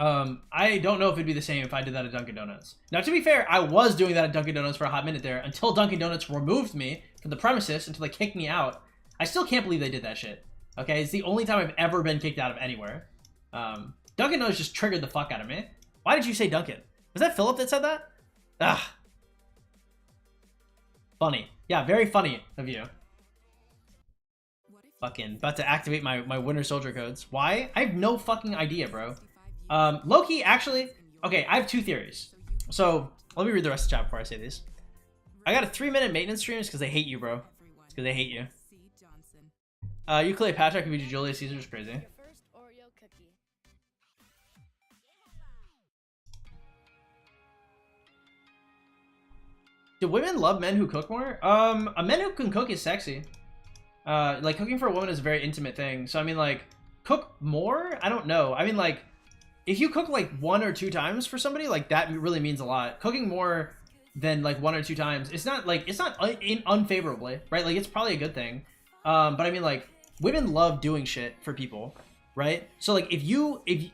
I don't know if it'd be the same if I did that at Dunkin' Donuts. Now, to be fair, I was doing that at Dunkin' Donuts for a hot minute there until Dunkin' Donuts removed me from the premises, until they kicked me out. I still can't believe they did that shit. Okay, it's the only time I've ever been kicked out of anywhere. Dunkin' Donuts just triggered the fuck out of me. Why did you say Dunkin'? Was that Philip that said that? Ah. Funny. Yeah, very funny of you. Fucking about to activate my Winter Soldier codes. Why? I have no fucking idea, bro. Loki, actually, okay, I have two theories. So, let me read the rest of the chat before I say these. I got a 3-minute maintenance stream because they hate you, bro. It's because they hate you. You Cleopatra could be Julius Caesar is crazy. Your first Oreo cookie. Do women love men who cook more? A man who can cook is sexy. Like, cooking for a woman is a very intimate thing. So, I mean, like, cook more? I don't know. I mean, like, if you cook, like, 1 or 2 times for somebody, like, that really means a lot. Cooking more than, like, 1 or 2 times, it's not, like, it's not unfavorably, right? Like, it's probably a good thing. But, I mean, like, women love doing shit for people, right? So, like, if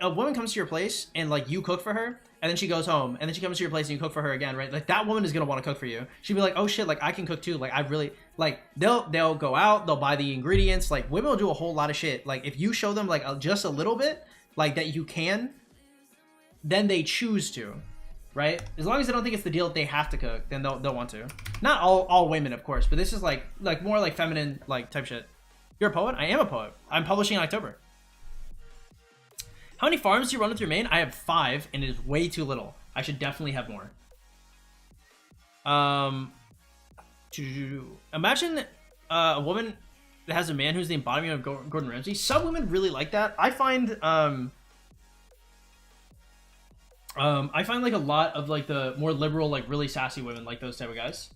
a woman comes to your place and, like, you cook for her, and then she goes home, and then she comes to your place and you cook for her again, right? Like, that woman is gonna want to cook for you. She'd be like, oh shit, like, I can cook too. Like, I really, like, they'll go out, they'll buy the ingredients. Like, women will do a whole lot of shit. Like, if you show them, like, just a little bit, like, that you can, then they choose to, right? As long as they don't think it's the deal that they have to cook, then they'll want to. Not all women, of course, but this is, like more, like, feminine, like, type shit. You're a poet? I am a poet. I'm publishing in October. How many farms do you run with your main? I have 5, and it is way too little. I should definitely have more. Imagine a woman that has a man who's the embodiment of Gordon Ramsay. Some women really like that. I find like a lot of like the more liberal, like really sassy women like those type of guys.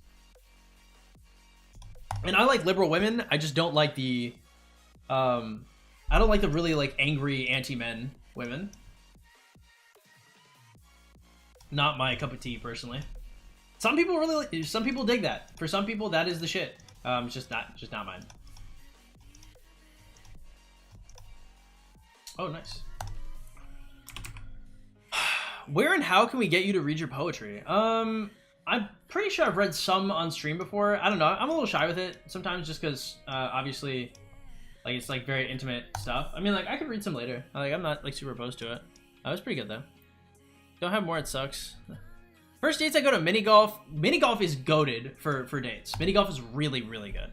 And I like liberal women. I just don't like the I don't like the really like angry anti-men women. Not my cup of tea personally. Some people really like, some people dig that. For some people that is the shit. It's just not mine. Oh, nice. Where and how can we get you to read your poetry? I'm pretty sure I've read some on stream before. I don't know. I'm a little shy with it sometimes just because obviously like it's like very intimate stuff. I mean, like I could read some later. Like I'm not like super opposed to it. That was pretty good though. Don't have more, it sucks. First dates I go to mini golf. Mini golf is goated for dates. Mini golf is really, really good.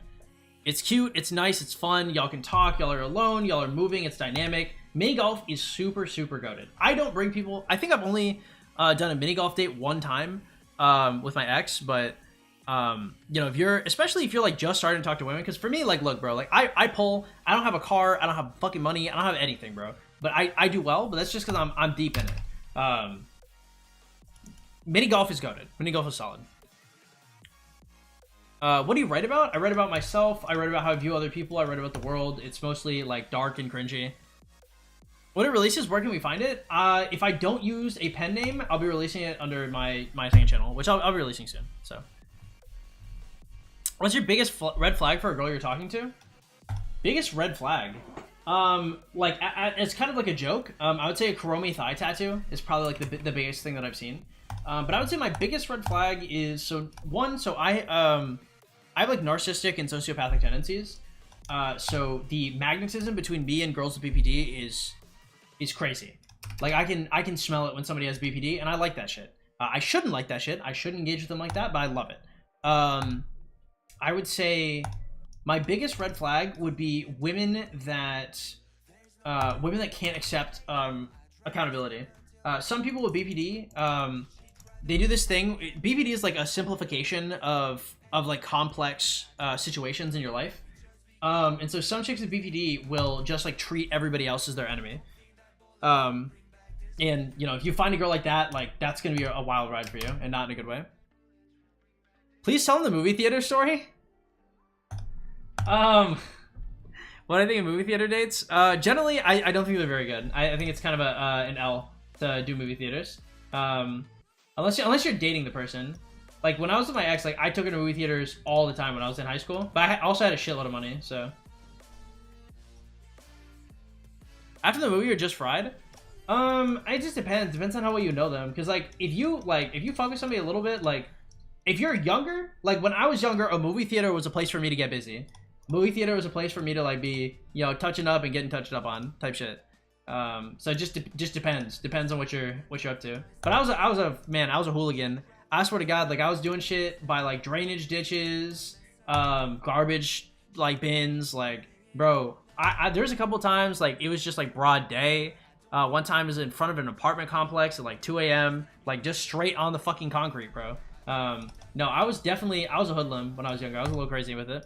It's cute, it's nice, it's fun. Y'all can talk, y'all are alone, y'all are moving, it's dynamic. Mini golf is super, super goated. I don't bring people. I think I've only done a mini golf date one time with my ex, but you know, especially if you're like just starting to talk to women, because for me, like, look, bro, like I pull, I don't have a car, I don't have fucking money, I don't have anything, bro. But I do well, but that's just because I'm deep in it. Mini golf is goated. Mini golf is solid. What do you write about? I write about myself. I write about how I view other people. I write about the world. It's mostly like dark and cringy. When it releases, where can we find it? If I don't use a pen name, I'll be releasing it under my second channel, which I'll be releasing soon. So, what's your biggest red flag for a girl you're talking to? Biggest red flag? Like it's kind of like a joke. I would say a Kuromi thigh tattoo is probably like the biggest thing that I've seen. But I would say my biggest red flag is so I have like narcissistic and sociopathic tendencies. So the magnetism between me and girls with BPD is crazy. Like I can smell it when somebody has BPD, and I like that shit. I shouldn't like that shit. I shouldn't engage with them like that, but I love it. I would say my biggest red flag would be women that can't accept accountability. Some people with BPD, they do this thing. BPD is like a simplification of like complex situations in your life. And so some chicks with BPD will just like treat everybody else as their enemy. And you know, if you find a girl like that, like that's gonna be a wild ride for you, and not in a good way. Please tell them the movie theater story. What I think of movie theater dates? Generally, I don't think they're very good. I think it's kind of an L to do movie theaters. Unless you're dating the person. Like when I was with my ex, like I took her to movie theaters all the time when I was in high school. But I also had a shitload of money, so. After the movie, you're just fried. It just depends. Depends on how well you know them. Cause like if you fuck with somebody a little bit, like if you're younger, like when I was younger, a movie theater was a place for me to get busy. Movie theater was a place for me to like be, you know, touching up and getting touched up on type shit. So it just depends on what you're up to. But I was a hooligan. I swear to God, like I was doing shit by like drainage ditches, garbage like bins, like bro. There's a couple times like it was just like broad day. One time was in front of an apartment complex at like 2 a.m. like just straight on the fucking concrete, bro. No, I was a hoodlum when I was younger. I was a little crazy with it.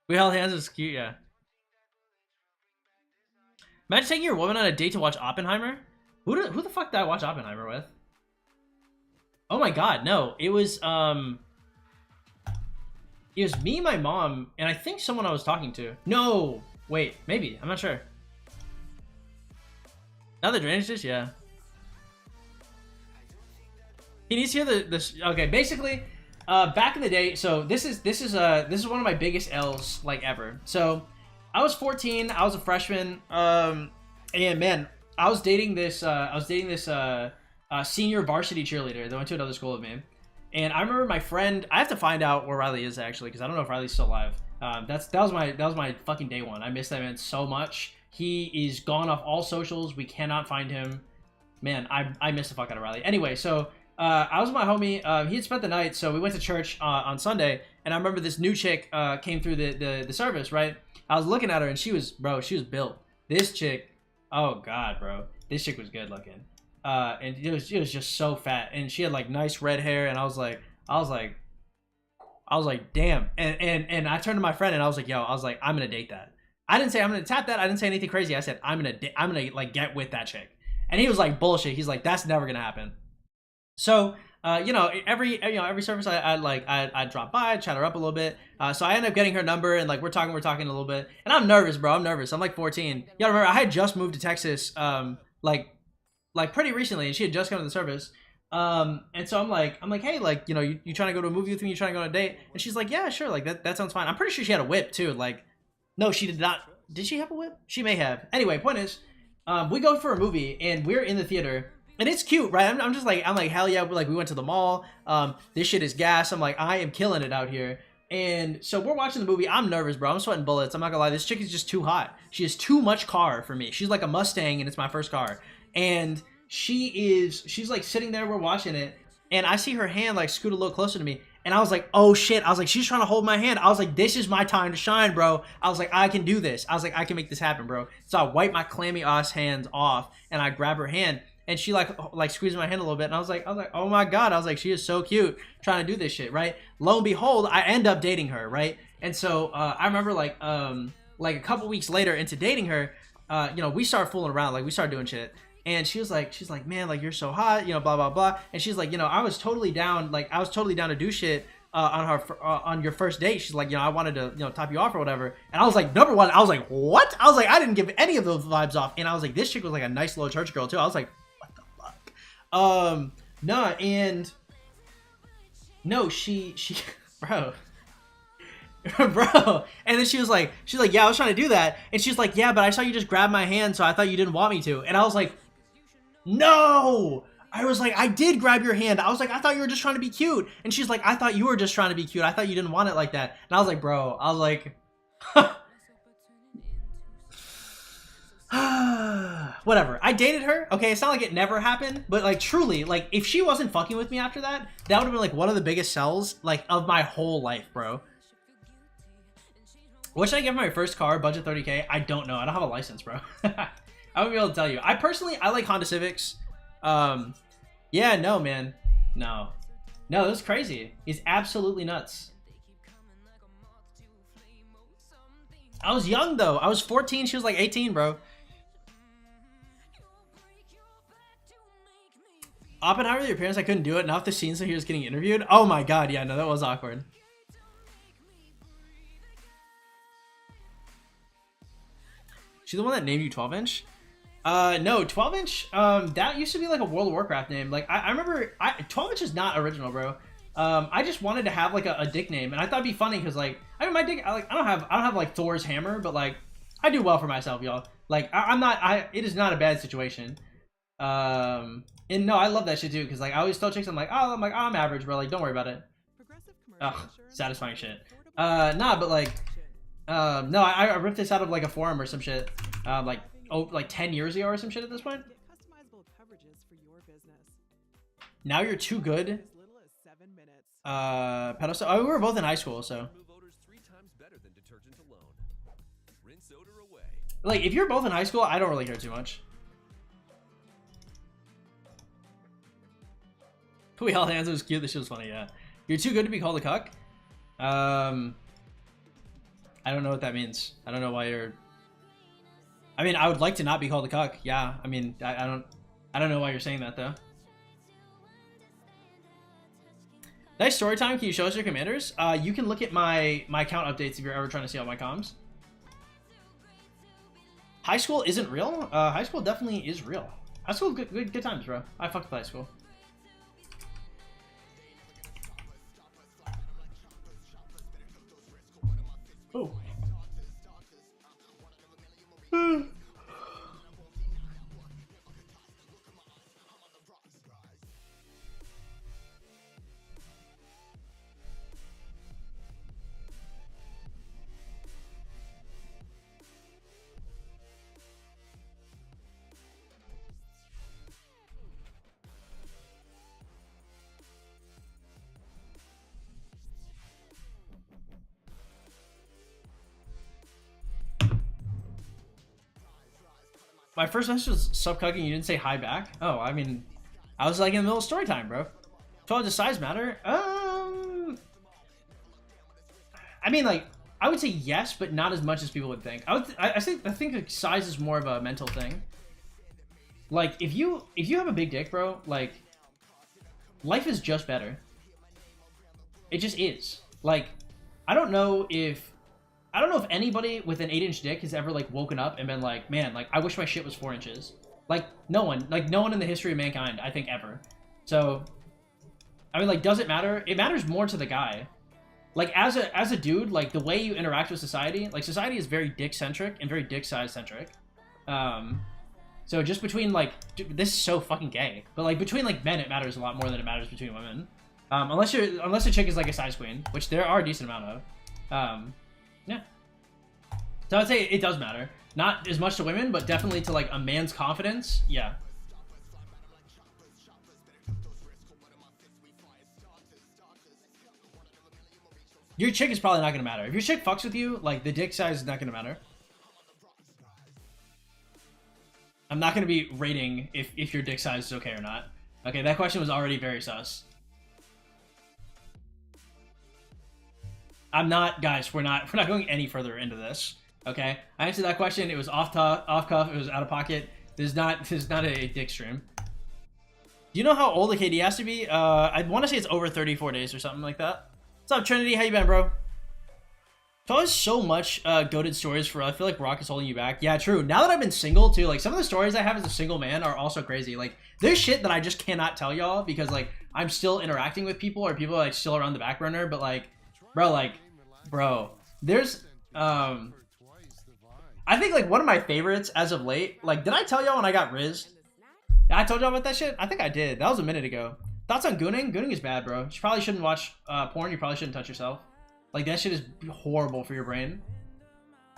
We held hands. It was cute, yeah. Imagine taking your woman on a date to watch Oppenheimer. Who the fuck did I watch Oppenheimer with? Oh my god, no. It was me, my mom, and I think someone I was talking to. No, wait, maybe. I'm not sure. Now the drainage dish, yeah. He needs to hear this. Okay, basically, back in the day. So this is one of my biggest L's like ever. So I was 14. I was a freshman. And man, I was dating this senior varsity cheerleader that went to another school with me. And I remember my friend. I have to find out where Riley is actually because I don't know if Riley's still alive. That was my fucking day one. I miss that man so much. He is gone off all socials. We cannot find him. Man, I miss the fuck out of Riley. Anyway, so I was with my homie. He had spent the night, so we went to church on Sunday. And I remember this new chick came through the service, right? I was looking at her, and she was built. This chick, oh god, bro, this chick was good looking. And it was just so fat, and she had like nice red hair, and I was like, damn. And I turned to my friend, and I was like, yo, I'm gonna date that. I didn't say I'm gonna tap that. I didn't say anything crazy. I said I'm gonna like get with that chick. And he was like, bullshit. He's like, that's never gonna happen. So every service I drop by, chat her up a little bit. So I ended up getting her number, and like we're talking a little bit. And I'm nervous, bro. I'm nervous. I'm like 14. Yeah, remember I had just moved to Texas, like pretty recently, and she had just come to the service. And so I'm like, hey, like, you trying to go to a movie with me? You trying to go on a date? And she's like, yeah, sure. Like that sounds fine. I'm pretty sure she had a whip too. Like, no, she did not. Did she have a whip? She may have. Anyway, point is, we go for a movie, and we're in the theater. And it's cute, right? I'm like, hell yeah. Like, we went to the mall. This shit is gas. I'm like, I am killing it out here. And so we're watching the movie. I'm nervous, bro. I'm sweating bullets. I'm not gonna lie. This chick is just too hot. She has too much car for me. She's like a Mustang, and it's my first car. And she's like sitting there. We're watching it. And I see her hand like scoot a little closer to me. And I was like, oh shit. I was like, she's trying to hold my hand. I was like, this is my time to shine, bro. I was like, I can do this. I was like, I can make this happen, bro. So I wipe my clammy ass hands off, and I grab her hand. And she like squeezed my hand a little bit, and I was like, oh my god, I was like, she is so cute trying to do this shit, right? Lo and behold, I end up dating her, right? And so I remember like a couple weeks later into dating her, we started fooling around, like we started doing shit, and she's like, man, like you're so hot, blah blah blah, and she's like, I was totally down to do shit on your first date. She's like, I wanted to top you off or whatever. And I was like, number one, I was like, what? I was like, I didn't give any of those vibes off, and I was like, this chick was like a nice little church girl too. I was like, she bro and then she's like, yeah, I was trying to do that, and she's like, yeah, but I saw you just grab my hand, so I thought you didn't want me to. And I was like, no, I was like, I did grab your hand. I was like, I thought you were just trying to be cute. And she's like, I thought you were just trying to be cute. I thought you didn't want it like that. And I was like, bro, I was like, whatever. I dated her. Okay, it's not like it never happened, but like truly, like if she wasn't fucking with me after that, that would have been like one of the biggest sells like of my whole life, bro. What should I get for my first car? Budget 30K? I don't know. I don't have a license, bro. I won't be able to tell you. I like Honda Civics. Yeah, no, man. No, that's crazy. He's absolutely nuts. I was young though. I was 14. She was like 18, bro. Oppenheimer, your parents, I couldn't do it. Not the scene, so he was getting interviewed. Oh my god, yeah, no, that was awkward. She the one that named you 12-inch? No, 12-inch, that used to be like a World of Warcraft name. Like, I remember, 12-inch is not original, bro. I just wanted to have like a dick name, and I thought it'd be funny because like, I mean, my dick, I don't have like Thor's hammer, but like, I do well for myself, y'all. Like, it is not a bad situation. And no, I love that shit too, because like, I always tell chicks, I'm like, I'm average, bro. Like, don't worry about it. Ugh, satisfying shit. Nah, but like, no, I ripped this out of like a forum or some shit, like 10 years ago or some shit at this point. Now you're too good. Pedestal. Oh, we were both in high school, so. Like, if you're both in high school, I don't really care too much. We held hands. It was cute. This shit was funny. Yeah. You're too good to be called a cuck. I don't know what that means. I don't know why you're. I mean, I would like to not be called a cuck. Yeah. I mean, I don't know why you're saying that though. Nice story time. Can you show us your commanders? You can look at my account updates if you're ever trying to see all my comms. High school isn't real. High school definitely is real. High school, good times, bro. I fucked with high school. Oh. My first message was sub-cucking, you didn't say hi back? Oh, I mean, I was like in the middle of story time, bro. So does size matter? I mean, like, I would say yes, but not as much as people would think. I think like, size is more of a mental thing. Like, if you have a big dick, bro, like, life is just better. It just is. Like, I don't know if anybody with an 8-inch dick has ever like woken up and been like, man, like I wish my shit was 4 inches. Like no one in the history of mankind, I think, ever. So, I mean, like, does it matter? It matters more to the guy. Like as a dude, like the way you interact with society, like society is very dick centric and very dick size centric. So just between like, this is so fucking gay, but like between like men, it matters a lot more than it matters between women. Unless a chick is like a size queen, which there are a decent amount of. Yeah. So I'd say it does matter. Not as much to women, but definitely to like a man's confidence. Yeah. Your chick is probably not gonna matter. If your chick fucks with you, like the dick size is not gonna matter. I'm not gonna be rating if your dick size is okay or not. Okay, that question was already very sus. I'm not, guys. We're not going any further into this. Okay, I answered that question. It was off cuff. It was out of pocket. This is not a dick stream. Do you know how old the KD has to be? I want to say it's over 34 days or something like that. What's up, Trinity? How you been, bro? There's always so much goated stories for. I feel like Rock is holding you back. Yeah, true. Now that I've been single too, like some of the stories I have as a single man are also crazy. Like there's shit that I just cannot tell y'all because like I'm still interacting with people or people like still around the back burner. But like, bro, there's I think like one of my favorites as of late. Like, did I tell y'all when I got rizzed? I told y'all about that shit. I think I did. That was a minute ago. Thoughts on gooning? Gooning is bad, bro. You probably shouldn't watch porn. You probably shouldn't touch yourself. Like that shit is horrible for your brain.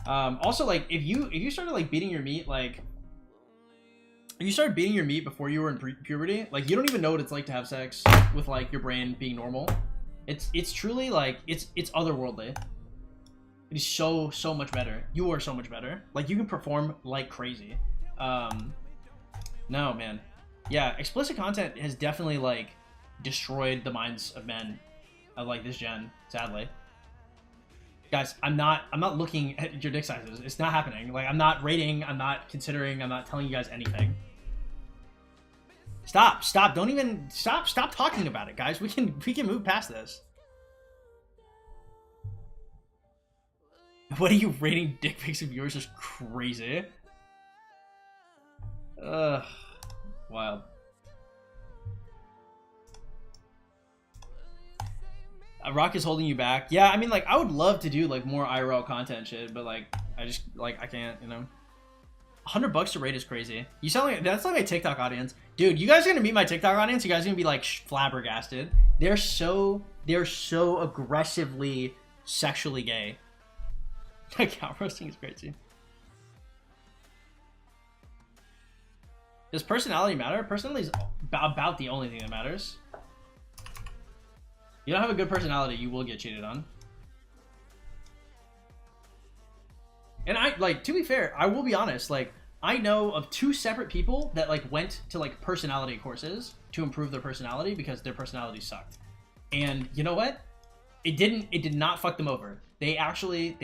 Also, like if you started like beating your meat, like if you started beating your meat before you were in puberty, like you don't even know what it's like to have sex with like your brain being normal. It's truly like it's otherworldly. It is so much better. You are so much better. Like you can perform like crazy. No, man. Yeah, explicit content has definitely like destroyed the minds of men of like this gen, sadly. Guys, I'm not looking at your dick sizes. It's not happening. Like I'm not rating, I'm not considering, I'm not telling you guys anything. Stop. Don't even stop talking about it, guys. We can move past this. What are you rating dick pics of yours is crazy? Wild. Rock is holding you back. Yeah, I mean, like, I would love to do like more IRL content shit, but like, I just like I can't, you know. $100 to rate is crazy. You sound like that's like my TikTok audience, dude. You guys are gonna meet my TikTok audience. You guys are gonna be like flabbergasted. They're so aggressively sexually gay. Account roasting is crazy. Does personality matter? Personality is about the only thing that matters. You don't have a good personality, you will get cheated on. And I, like, to be fair, I will be honest, like, I know of 2 separate people that, like, went to, like, personality courses to improve their personality because their personality sucked. And you know what? It did not fuck them over. They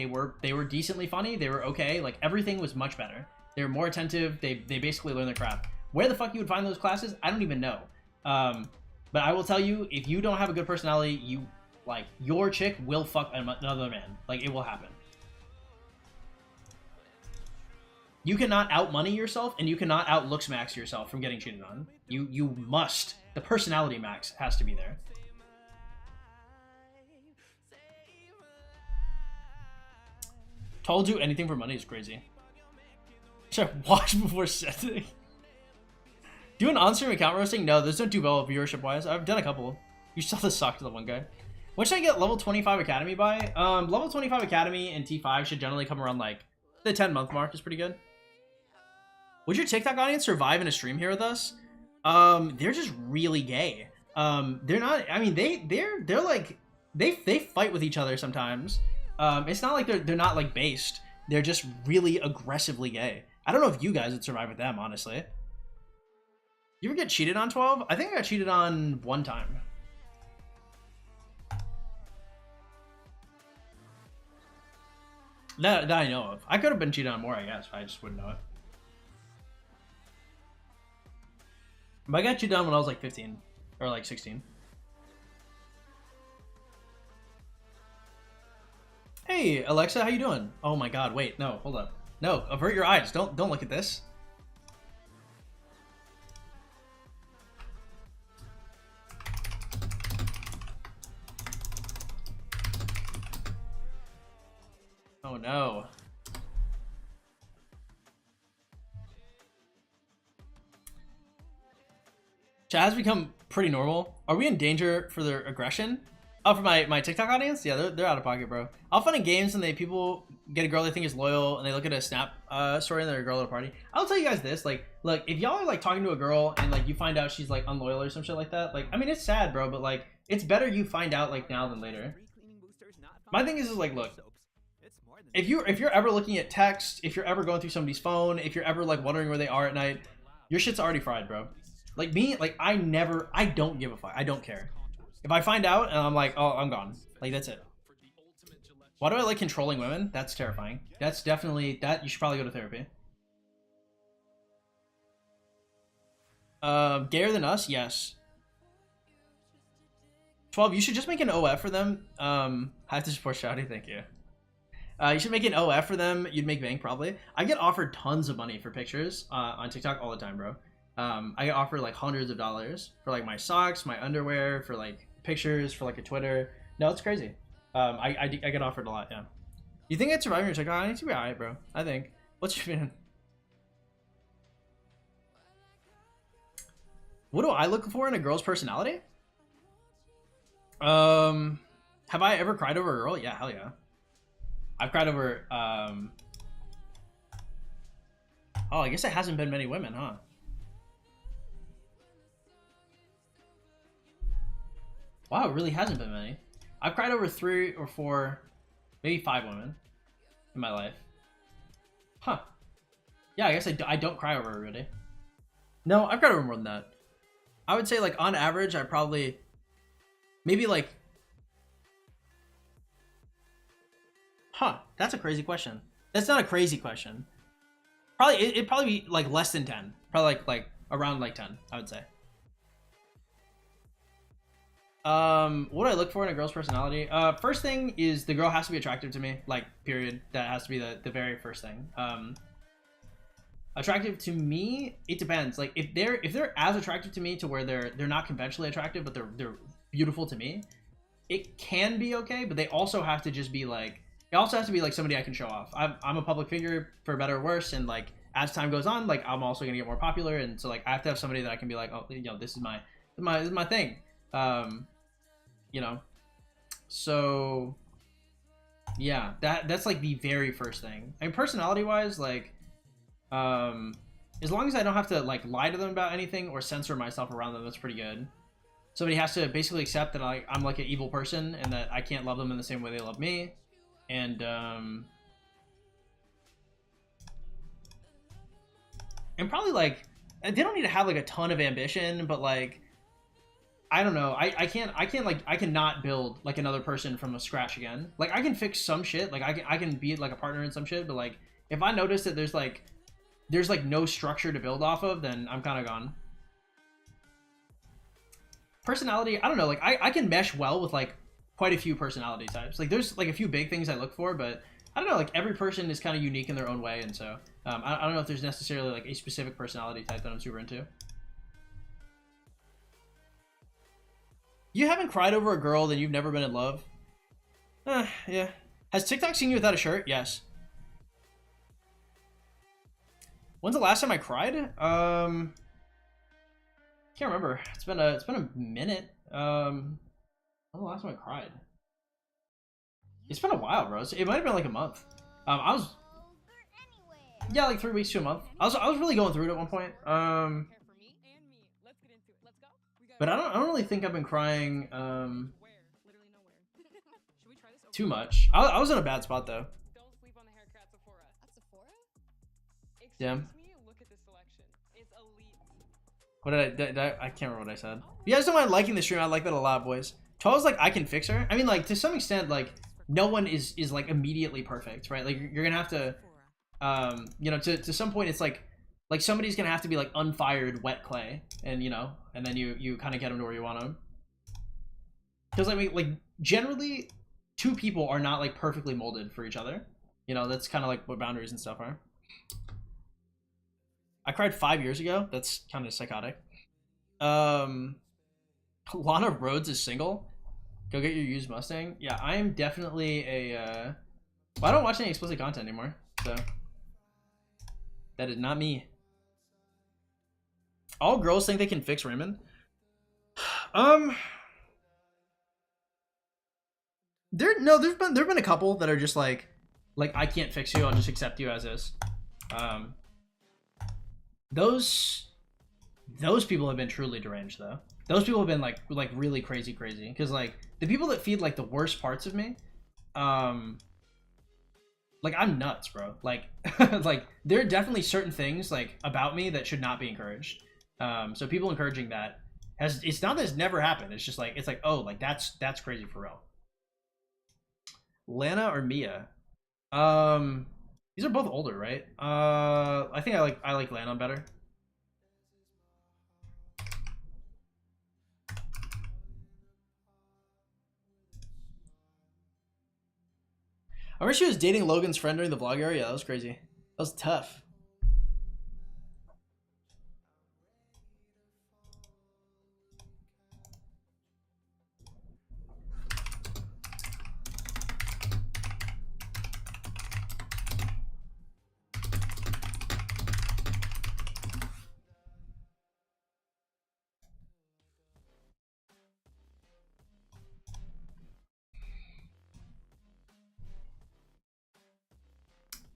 were decently funny, they were okay, like, everything was much better. They were more attentive, they basically learned their craft. Where the fuck you would find those classes, I don't even know. But I will tell you, if you don't have a good personality, you, like, your chick will fuck another man. Like, it will happen. You cannot out-money yourself, and you cannot out-looks max yourself from getting cheated on. You must. The personality max has to be there. Told you anything for money is crazy. Should I watch before setting? Do an on-stream account roasting? No, those don't do well viewership-wise. I've done a couple. You saw the sock to the one guy. What should I get level 25 Academy by? Level 25 Academy and T5 should generally come around, like, the 10-month mark is pretty good. Would your TikTok audience survive in a stream here with us? They're just really gay. They're not, I mean, they're like, they fight with each other sometimes. It's not like they're not, like, based. They're just really aggressively gay. I don't know if you guys would survive with them, honestly. You ever get cheated on, 12? I think I got cheated on 1 time. That I know of. I could have been cheated on more, I guess. I just wouldn't know it. But I got cheated on when I was like 15 or like 16. Hey, Alexa, how you doing? Oh my God, wait, no, hold up. No, avert your eyes. Don't look at this. Oh no. Chat has become pretty normal. Are we in danger for their aggression? Oh, for my TikTok audience? Yeah, they're out of pocket, bro. I'll fun in games and people get a girl they think is loyal and they look at a Snap story and they're a girl at a party. I'll tell you guys this, like, look, if y'all are like talking to a girl and like you find out she's like unloyal or some shit like that, like, I mean, it's sad, bro, but like, it's better you find out like now than later. My thing is like, look, if you're ever looking at text, if you're ever going through somebody's phone, if you're ever like wondering where they are at night, your shit's already fried, bro. Like me, like I don't give a fuck. I don't care. If I find out and I'm like, oh, I'm gone. Like, that's it. Why do I like controlling women? That's terrifying. That's definitely, you should probably go to therapy. Gayer than us? Yes. 12, you should just make an OF for them. Have to support Shouty, thank you. You should make an OF for them. You'd make bank, probably. I get offered tons of money for pictures on TikTok all the time, bro. I get offered like hundreds of dollars for like my socks, my underwear, for like pictures, for like a Twitter. No, it's crazy. I get offered a lot, yeah. You think I'd survive your TikTok? I need to be alright, bro. I think. What's your opinion? What do I look for in a girl's personality? Have I ever cried over a girl? Yeah, hell yeah. I've cried over, oh, I guess it hasn't been many women, huh? Wow, it really hasn't been many. I've cried over 3 or 4, maybe 5 women in my life. Huh. Yeah, I guess I don't cry over everybody. No, I've cried over more than that. I would say, like, on average, I probably, maybe, like, huh, that's a crazy question. That's not a crazy question. Probably, it'd probably be, like, less than 10. Probably, like around, like, 10, I would say. What do I look for in a girl's personality? First thing is the girl has to be attractive to me, like, period. That has to be the very first thing. Attractive to me, it depends. Like, if they're as attractive to me to where they're not conventionally attractive, but they're beautiful to me, it can be okay. But they also have to just be like, it also has to be like somebody I can show off. I'm a public figure for better or worse, and like as time goes on, like I'm also gonna get more popular, and so like I have to have somebody that I can be like, oh, you know, this is my thing. You know, so yeah, that's like the very first thing. I mean, personality wise, like as long as I don't have to like lie to them about anything or censor myself around them, that's pretty good. Somebody has to basically accept that I'm like an evil person and that I can't love them in the same way they love me. And probably like they don't need to have like a ton of ambition, but like I don't know, I cannot build like another person from scratch again. Like I can fix some shit, like I can be like a partner in some shit, but like if I notice that there's like no structure to build off of, then I'm kind of gone. Personality, I don't know, like I can mesh well with like quite a few personality types. Like there's like a few big things I look for, but I don't know, like every person is kind of unique in their own way, and so I don't know if there's necessarily like a specific personality type that I'm super into. You haven't cried over a girl, then you've never been in love? Yeah. Has TikTok seen you without a shirt? Yes. When's the last time I cried? Can't remember. It's been a minute. When's the last time I cried? It's been a while, bro. It might have been like a month. Yeah, like 3 weeks to a month. I was really going through it at one point. But I don't really think I've been crying too much. I was in a bad spot though. Don't sleep on the haircut at Sephora. At Sephora? Yeah. Excuse me, look at this selection. It's elite. What did I can't remember what I said. If you guys don't mind liking the stream, I like that a lot, boys. 12's like I can fix her. I mean, like to some extent, like no one is like immediately perfect, right? Like you're gonna have to, you know, to some point, it's like somebody's gonna have to be like unfired wet clay, and you know, and then you kind of get them to where you want them. Because I mean, like generally, two people are not like perfectly molded for each other. You know, that's kind of like what boundaries and stuff are. I cried 5 years ago. That's kind of psychotic. Lana Rhodes is single. Go get your used Mustang. Yeah, I am definitely a well, I don't watch any explicit content anymore, so that is not me. All girls think they can fix Raymond. There've been a couple that are just like I can't fix you, I'll just accept you as is. Those people have been truly deranged though. Those people have been like really crazy because like the people that feed like the worst parts of me, like I'm nuts, bro. Like like there are definitely certain things like about me that should not be encouraged. So people encouraging that it's not that it's never happened. It's just like it's like, oh, like that's crazy for real. Lana or Mia? These are both older, right? I think I like Lana better. I remember she was dating Logan's friend during the vlog era. Yeah, that was crazy. That was tough.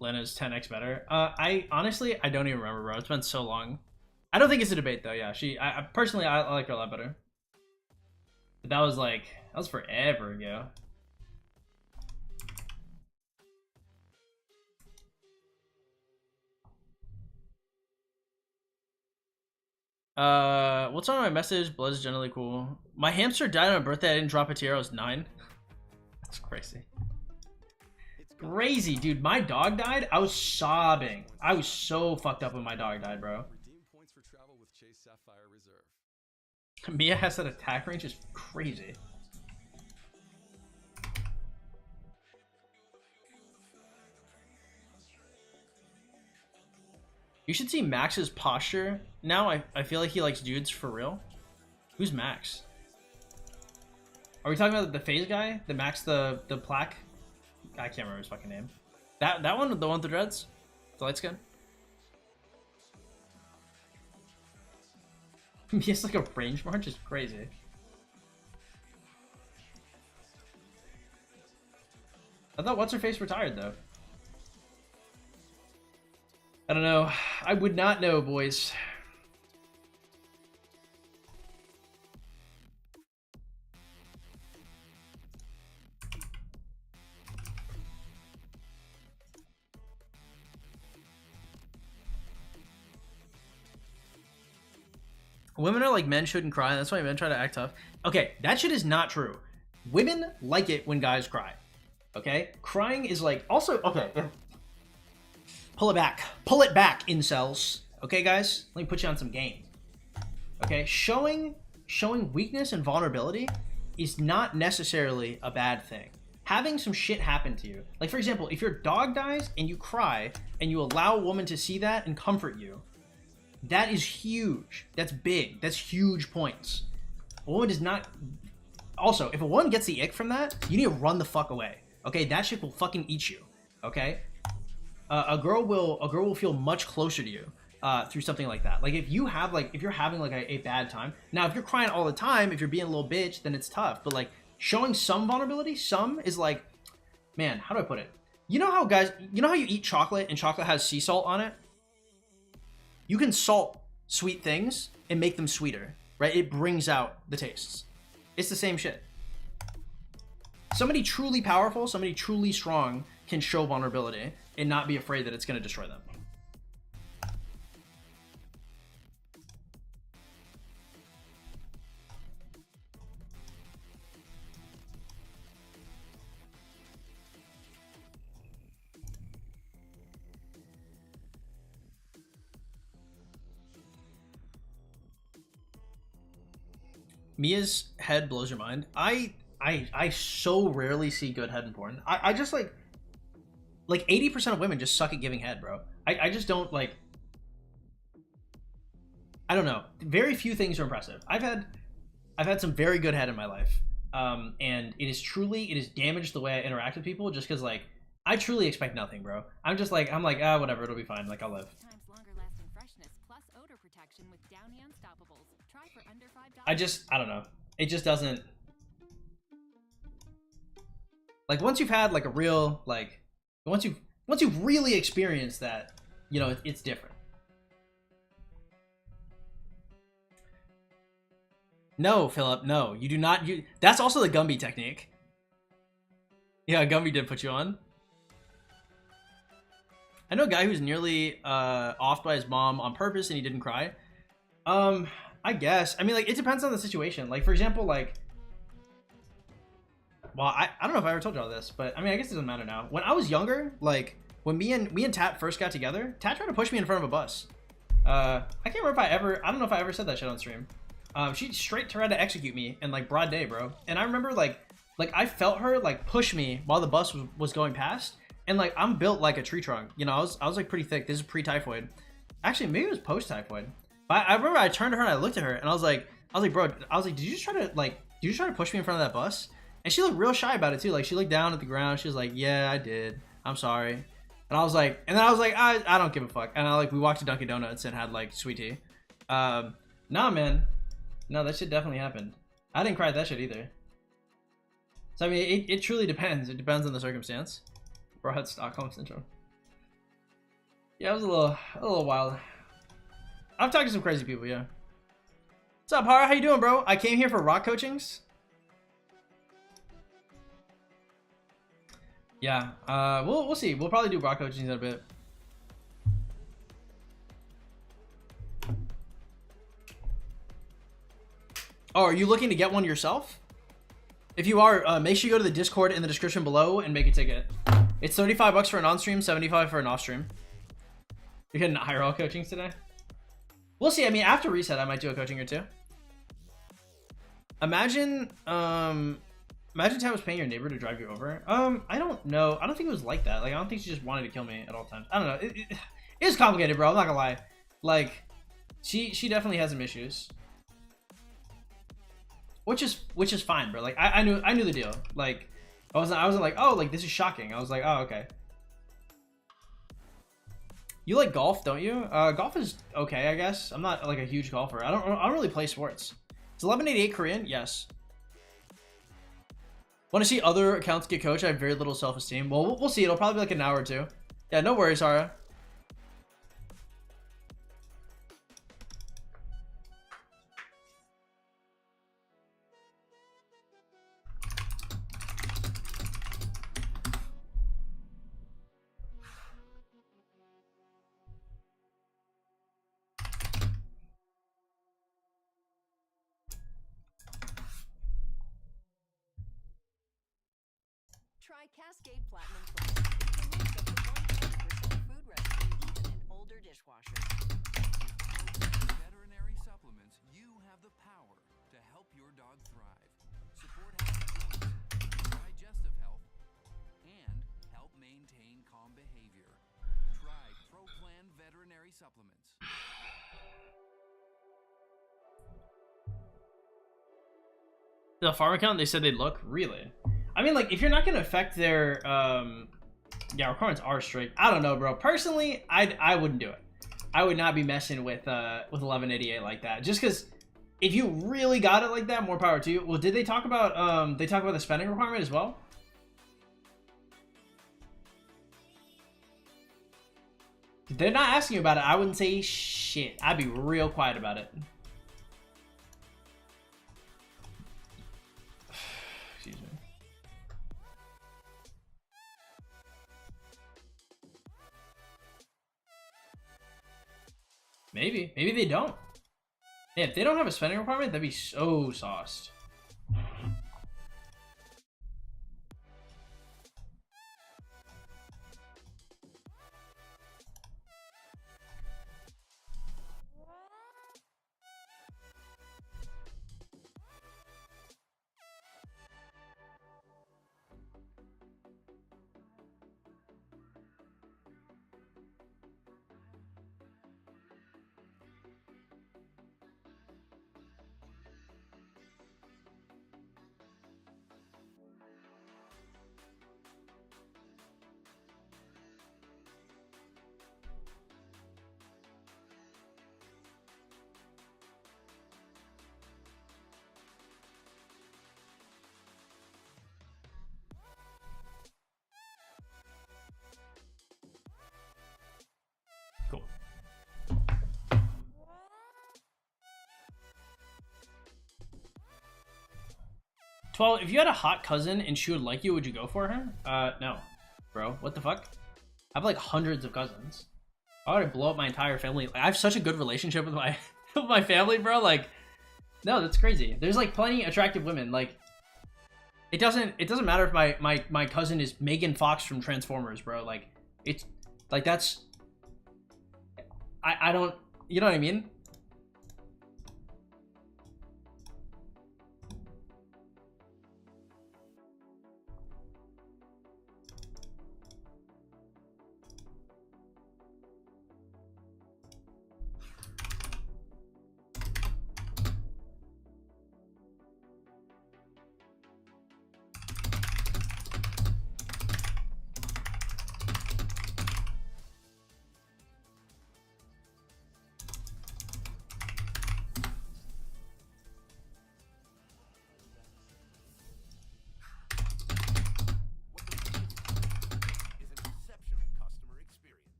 Lena's 10x better. I honestly don't even remember, bro. It's been so long. I don't think it's a debate though. Yeah, I personally I like her a lot better. But that was forever ago. What's on my message? Blood is generally cool. My hamster died on my birthday. I didn't drop a tear. I was 9. That's crazy. Crazy, dude. My dog died. I was sobbing. I was so fucked up when my dog died, bro. Redeem points for travel with Chase Sapphire Reserve. Mia has that attack range is crazy. You should see Max's posture. Now I feel like he likes dudes for real. Who's Max? Are we talking about the phase guy? The Max the plaque? I can't remember his fucking name. That one, the one with the dreads? The light skin? He has like a range march, is crazy. I thought what's her face retired though. I don't know. I would not know, boys. Women are like men shouldn't cry. That's why men try to act tough. Okay, that shit is not true. Women like it when guys cry. Okay? Crying is like... Also, okay. Pull it back. Pull it back, incels. Okay, guys? Let me put you on some game. Okay? Showing weakness and vulnerability is not necessarily a bad thing. Having some shit happen to you. Like, for example, if your dog dies and you cry and you allow a woman to see that and comfort you, that is huge. That's big. That's huge points. A woman does not... Also, if a woman gets the ick from that, you need to run the fuck away. Okay? That shit will fucking eat you. Okay? A girl will feel much closer to you through something like that. Like if you're having like a bad time. Now, if you're crying all the time, if you're being a little bitch, then it's tough. But like showing some vulnerability, some is like, man, how do I put it? You know how guys, you know how you eat chocolate and chocolate has sea salt on it? You can salt sweet things and make them sweeter, right? It brings out the tastes. It's the same shit. Somebody truly powerful, somebody truly strong can show vulnerability and not be afraid that it's going to destroy them. Mia's head blows your mind. I so rarely see good head in porn. I just like 80% of women just suck at giving head, bro. I just don't like. I don't know. Very few things are impressive. I've had some very good head in my life, and it is damaged the way I interact with people just because like I truly expect nothing, bro. I'm like whatever, it'll be fine. Like I'll live. I don't know. It just doesn't. Like once you've had like a real like, once you've really experienced that, you know, it's different. No, Philip, no, you do not. That's also the Gumby technique. Yeah, Gumby did put you on. I know a guy who's nearly offed by his mom on purpose and he didn't cry. I guess. I mean, like, it depends on the situation. Like, for example, like... Well, I don't know if I ever told you all this, but, I mean, I guess it doesn't matter now. When I was younger, like, when me and Tat first got together, Tat tried to push me in front of a bus. I can't remember if I don't know if I ever said that shit on stream. She straight tried to execute me in, like, broad day, bro. And I remember, like I felt her, like, push me while the bus was going past. And, like, I'm built like a tree trunk. You know, I was like, pretty thick. This is pre-typhoid. Actually, maybe it was post-typhoid. But I remember I turned to her and I looked at her and I was like, bro, did you just try to push me in front of that bus? And she looked real shy about it too. Like she looked down at the ground. She was like, yeah, I did. I'm sorry. And I was like, I don't give a fuck. And we walked to Dunkin' Donuts and had like sweet tea. Nah, man. No, that shit definitely happened. I didn't cry at that shit either. So I mean, it truly depends. It depends on the circumstance. Bro, I had Stockholm syndrome. Yeah, it was a little wild. I've talked to some crazy people, yeah. What's up, Hara? How you doing, bro? I came here for rock coachings. Yeah, we'll see. We'll probably do rock coachings in a bit. Oh, are you looking to get one yourself? If you are, make sure you go to the Discord in the description below and make a ticket. It's 35 bucks for an on-stream, 75 for an off-stream. You're getting IRL coachings today? We'll see. I mean, after reset, I might do a coaching or two. Imagine, imagine Tat was paying your neighbor to drive you over. I don't know. I don't think it was like that. Like, I don't think she just wanted to kill me at all times. I don't know. It is complicated, bro. I'm not gonna lie. Like, she definitely has some issues. Which is fine, bro. Like, I knew the deal. Like, I wasn't like, oh, like, this is shocking. I was like, oh, okay. You like golf, don't you? Golf is okay, I guess. I'm not like a huge golfer. I don't really play sports. Is 1188 Korean? Yes. Want to see other accounts get coached? I have very little self-esteem. Well, we'll see. It'll probably be like an hour or two. Yeah, no worries, Hara. Try Cascade Platinum Plus. It removes up to 100% food residue, even in older dishwashers. Veterinary supplements, you have the power to help your dog thrive, support healthy joints, digestive health, and help maintain calm behavior. Try ProPlan Veterinary Supplements. The farm account, they said they'd look? Really? I mean, like, if you're not gonna affect their yeah, requirements are strict. I don't know, bro. Personally, I wouldn't do it. I would not be messing with 1188 like that. Just because if you really got it like that, more power to you. Well, did they talk about the spending requirement as well? If they're not asking you about it, I wouldn't say shit. I'd be real quiet about it. Excuse me. Maybe they don't. Yeah, if they don't have a spending requirement, that'd be so sauced. Cool. 12, if you had a hot cousin and she would like you, would you go for her? No. Bro, what the fuck? I have like hundreds of cousins. Why would I blow up my entire family? Like, I have such a good relationship with my with my family, bro. Like, no, that's crazy. There's like plenty attractive women. Like, it doesn't matter if my cousin is Megan Fox from Transformers, bro. Like, it's like that's I don't, you know what I mean?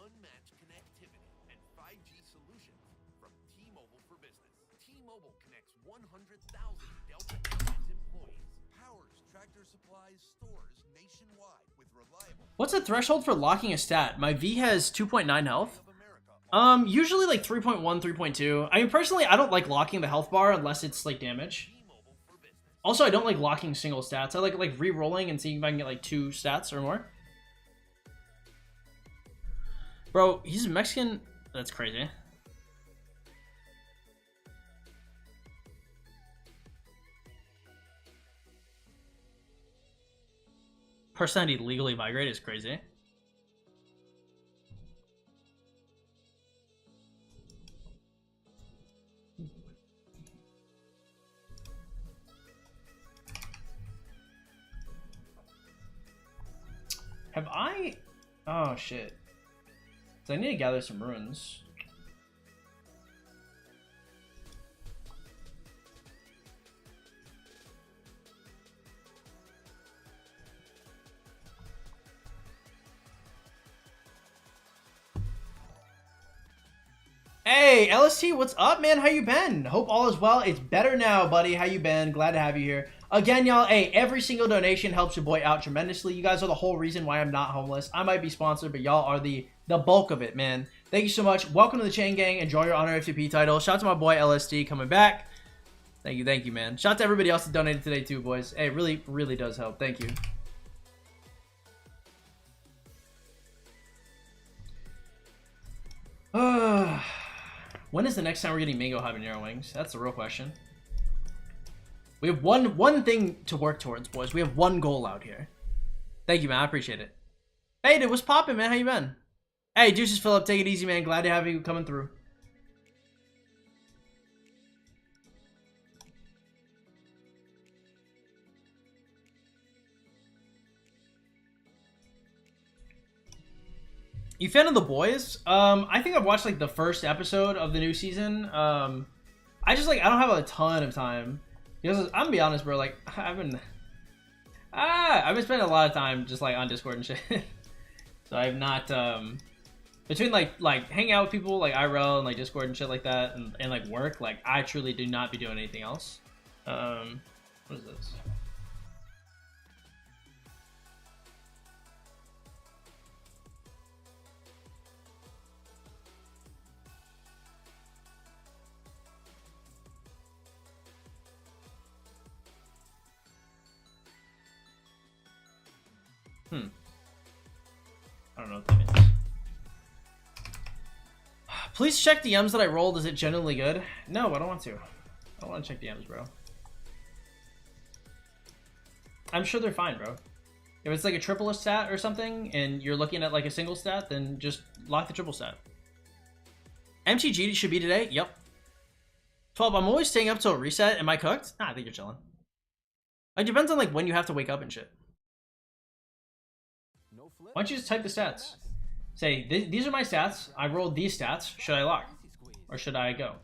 unmatched connectivity and 5G solutions from T-Mobile for Business. T-Mobile connects 100,000 Delta Airlines employees, powers Tractor Supply's stores nationwide with reliable... What's the threshold for locking a stat? My V has 2.9 health. Usually like 3.1, 3.2. I mean, personally, I don't like locking the health bar unless it's like damage. Also, I don't like locking single stats. I like re-rolling and seeing if I can get like 2 stats or more. Bro, he's Mexican. That's crazy. personality legally migrate is crazy. Have I? Oh shit. So I need to gather some runes. Hey, LST, what's up, man? How you been? Hope all is well. It's better now, buddy. How you been? Glad to have you here. Again, y'all, hey, every single donation helps your boy out tremendously. You guys are the whole reason why I'm not homeless. I might be sponsored, but y'all are the bulk of it, man. Thank you so much. Welcome to the Chain Gang. Enjoy your Honor FTP title. Shout out to my boy LST coming back. Thank you, man. Shout out to everybody else that donated today too, boys. Hey, it really, really does help. Thank you. When is the next time we're getting Mango Habanero wings? That's the real question. We have one thing to work towards, boys. We have one goal out here. Thank you, man. I appreciate it. Hey, dude, what's poppin', man? How you been? Hey, Juices Philip, take it easy, man. Glad to have you coming through. You fan of The Boys? I think I've watched like the first episode of the new season. I don't have a ton of time. Because I'm gonna be honest, bro, like I've been spending a lot of time just like on Discord and shit. So I've not between like hanging out with people like IRL and like Discord and shit like that and like work, like I truly do not be doing anything else. What is this? I don't know what that means. Please check DMs that I rolled. Is it genuinely good? No, I don't want to. I don't want to check DMs, bro. I'm sure they're fine, bro. If it's like a triple stat or something, and you're looking at like a single stat, then just lock the triple stat. MTG should be today? Yep. 12, I'm always staying up till a reset. Am I cooked? Nah, I think you're chilling. It depends on like when you have to wake up and shit. Why don't you just type the stats? Say, these are my stats. I rolled these stats. Should I lock? Or should I go?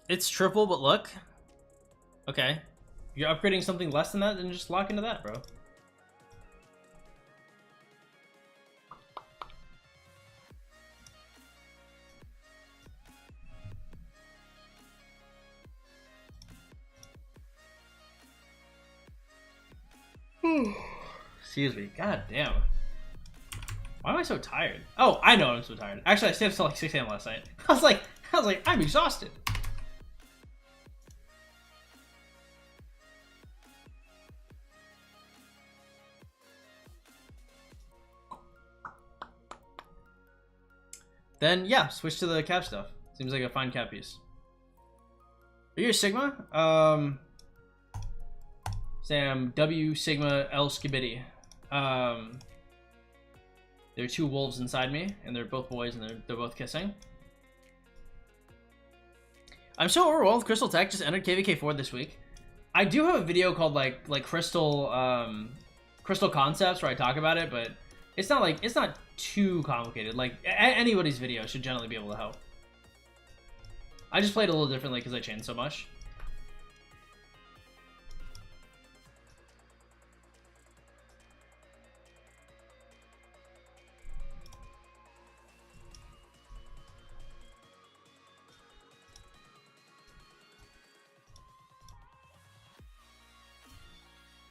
It's triple, but look. Okay. You're upgrading something less than that, then just lock into that, bro. Excuse me. God damn. Why am I so tired? Oh, I know I'm so tired. Actually, I stayed up till like 6 AM last night. I was like, I'm exhausted. Then yeah, switch to the cap stuff. Seems like a fine cap piece. Are you a Sigma? Sam W Sigma L Skibidi. There are two wolves inside me, and they're both boys, and they're both kissing. I'm so overwhelmed with Crystal Tech. Just entered KVK4 this week. I do have a video called like Crystal Concepts where I talk about it, but it's not too complicated. Like anybody's video should generally be able to help. I just played a little differently because I chained so much.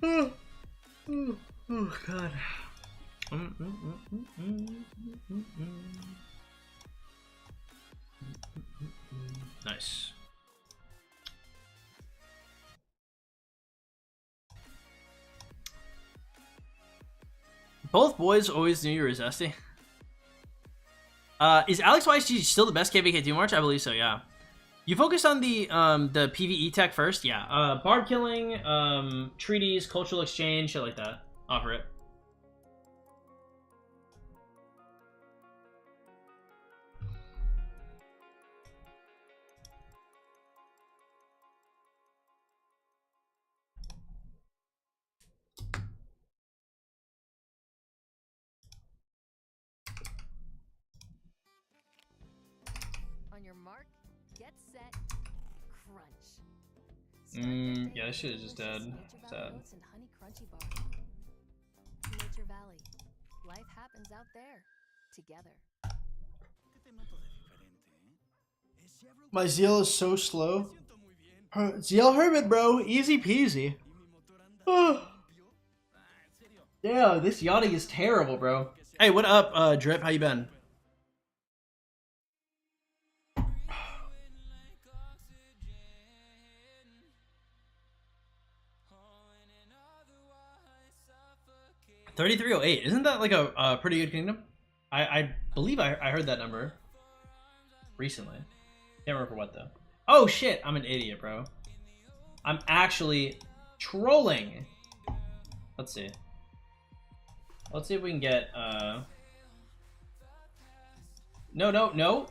Oh, God. Nice. Both boys always knew you were zesty. Is Alex YG still the best KVK2 March? I believe so, yeah. You focused on the PvE tech first? Yeah. Barb killing, treaties, cultural exchange, shit like that. Offer it. On your mark, get set, crunch. Yeah, this shit is just dead. Sad. And honey crunchy bar. Nature Valley. Life happens out there, together. My zeal is so slow. Zeal Hermit, bro. Easy peasy. Yeah, this yachting is terrible, bro. Hey, what up, Drip? How you been? $33.08. Isn't that like a pretty good kingdom? I believe I heard that number recently. Can't remember what though. Oh shit, I'm an idiot, bro. I'm actually trolling. Let's see. Let's see if we can get No.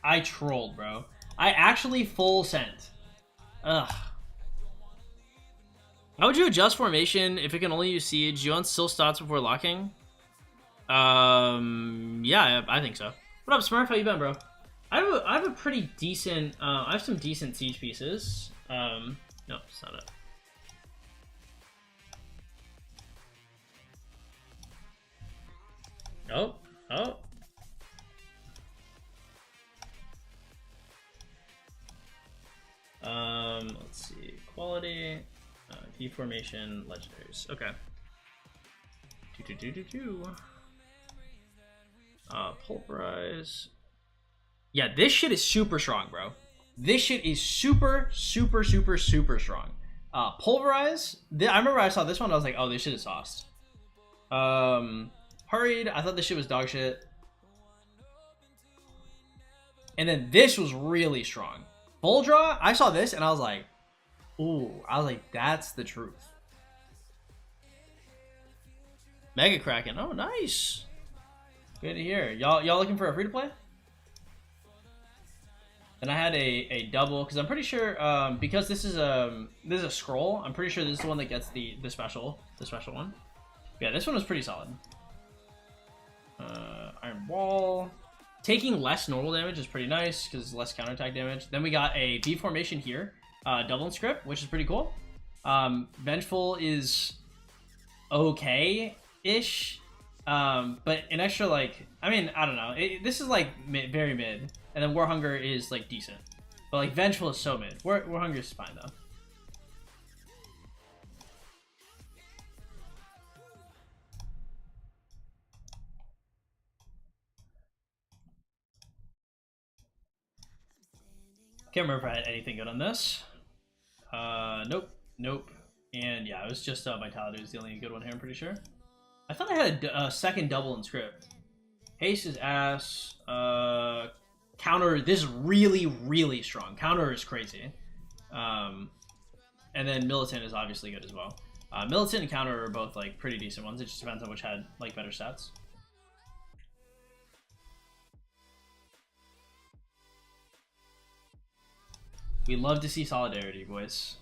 I trolled, bro. I actually full sent. Ugh. How would you adjust formation if it can only use siege? You want still stats before locking? Yeah, I think so. What up, Smurf? How you been, bro? I have a pretty decent. I have some decent siege pieces. No, it's not it. Oh. Let's see. Quality, deformation, legendaries. Okay. Pulverize. Yeah, this shit is super strong, bro. This shit is super strong. Pulverize. I remember I saw this one. I was like, oh, this shit is sauced. Hurried. I thought this shit was dog shit. And then this was really strong. Full draw. I saw this and I was like, ooh. I was like, that's the truth. Mega Kraken. Oh, nice. Good to hear. Y'all looking for a free to play? And I had a double because I'm pretty sure because this is a scroll. I'm pretty sure this is the one that gets the special one. Yeah, this one was pretty solid. Iron Wall. Taking less normal damage is pretty nice because less counterattack damage. Then we got a B formation here, double in script, which is pretty cool. Vengeful is okay-ish, but an extra like I don't know. This is like very mid, and then War Hunger is like decent, but like Vengeful is so mid. War Hunger is fine though. Can't remember if I had anything good on this. Nope. And yeah, it was just Vitality was the only good one here, I'm pretty sure. I thought I had a second double in script. Haste is ass. Counter, this is really strong. Counter is crazy. And then Militant is obviously good as well. Militant and Counter are both like pretty decent ones. It just depends on which had like better stats. We love to see solidarity, boys.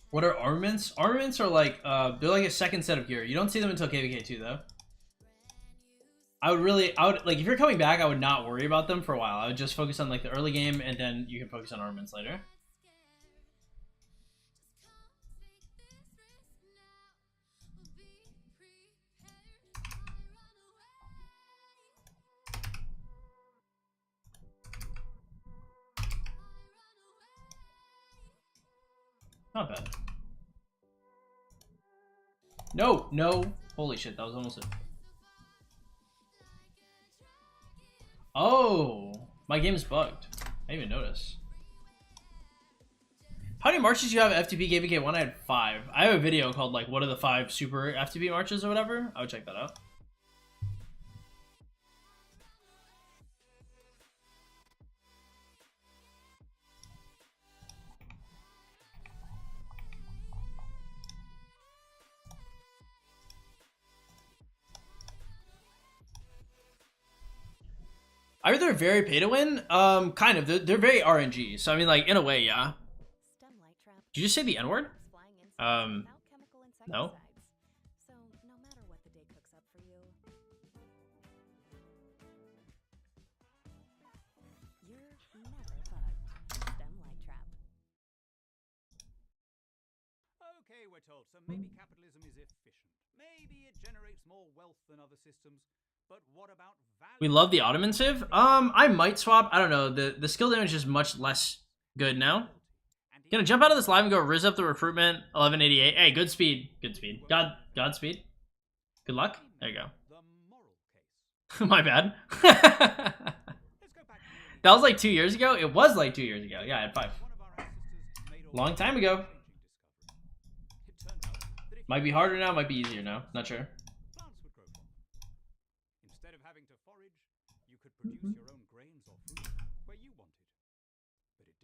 What are armaments? Armaments are like they're like a second set of gear. You don't see them until KVK2 though. I would like if you're coming back, I would not worry about them for a while. I would just focus on like the early game, and then you can focus on armaments later. Not bad. No, no. Holy shit, that was almost it. Oh, my game is bugged. I didn't even notice. How many marches do you have at FTP Gaming 1? I had 5. I have a video called like what are the 5 super FTP marches or whatever. I would check that out. Are they very pay to win? Kind of. They're very RNG. So I mean, like in a way, yeah. Did you just say the N word? No. So no matter what the day cooks up for you, you're never bugged. STEM light trap. Okay, we're told. So maybe capitalism is efficient. Maybe it generates more wealth than other systems. But what about value? We love the Ottoman Civ. I might swap. I don't know. The skill damage is much less good now. Gonna jump out of this live and go Riz up the recruitment. 1188. Hey, good speed. Good speed. Godspeed. Good luck. There you go. My bad. That was like 2 years ago. It was like 2 years ago. Yeah, I had 5. Long time ago. Might be harder now. Might be easier now. Not sure. Instead of having to forage, you could produce your own grains or fruit where you wanted.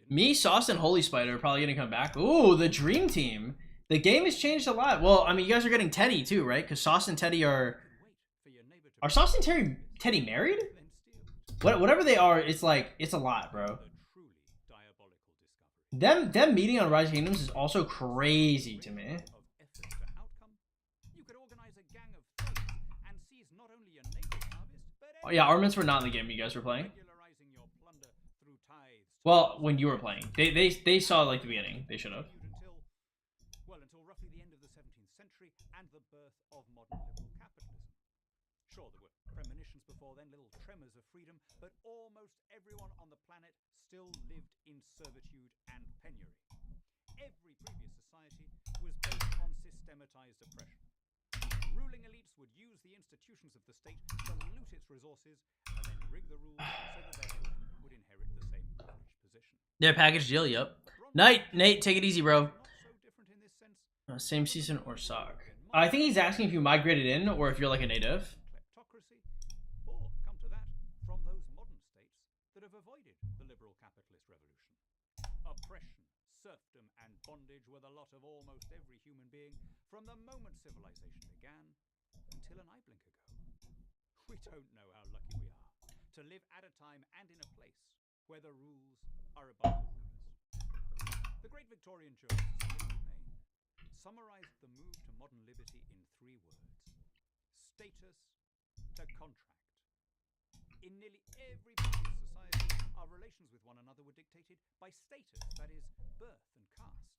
Me, Sauce, and Holy Spider are probably gonna come back. Ooh, the Dream Team. The game has changed a lot. Well, I mean, you guys are getting Teddy too, right? Because Sauce and Teddy are Sauce and Teddy married? Whatever they are, it's like it's a lot, bro. Them meeting on Rise of Kingdoms is also crazy to me. Oh, yeah, armaments were not in the game you guys were playing. Well, when you were playing, they saw like the beginning. They should have. Until roughly the end of the 17th century and the birth of modern liberal capitalism. Sure, there were premonitions before then, little tremors of freedom, but almost everyone on the planet still lived in servitude and penury. Every previous society was based on systematized oppression. Ruling elites would use the institutions of the state to loot its resources and then rig the rules so that their children would inherit the same privileged position. Yeah, package deal, yep. Nate, take it easy, bro. Same season or sock? I think he's asking if you migrated in or if you're like a native. Or, come to that, from those modern states that have avoided the liberal capitalist revolution. Oppression, serfdom, and bondage were the lot of almost every human being from the moment civilization began until an eye blink ago. We don't know how lucky we are to live at a time and in a place where the rules are above the rulers. The great Victorian jurist summarized the move to modern liberty in 3 words: status to contract. In nearly every previous society, our relations with one another were dictated by status, that is, birth and caste.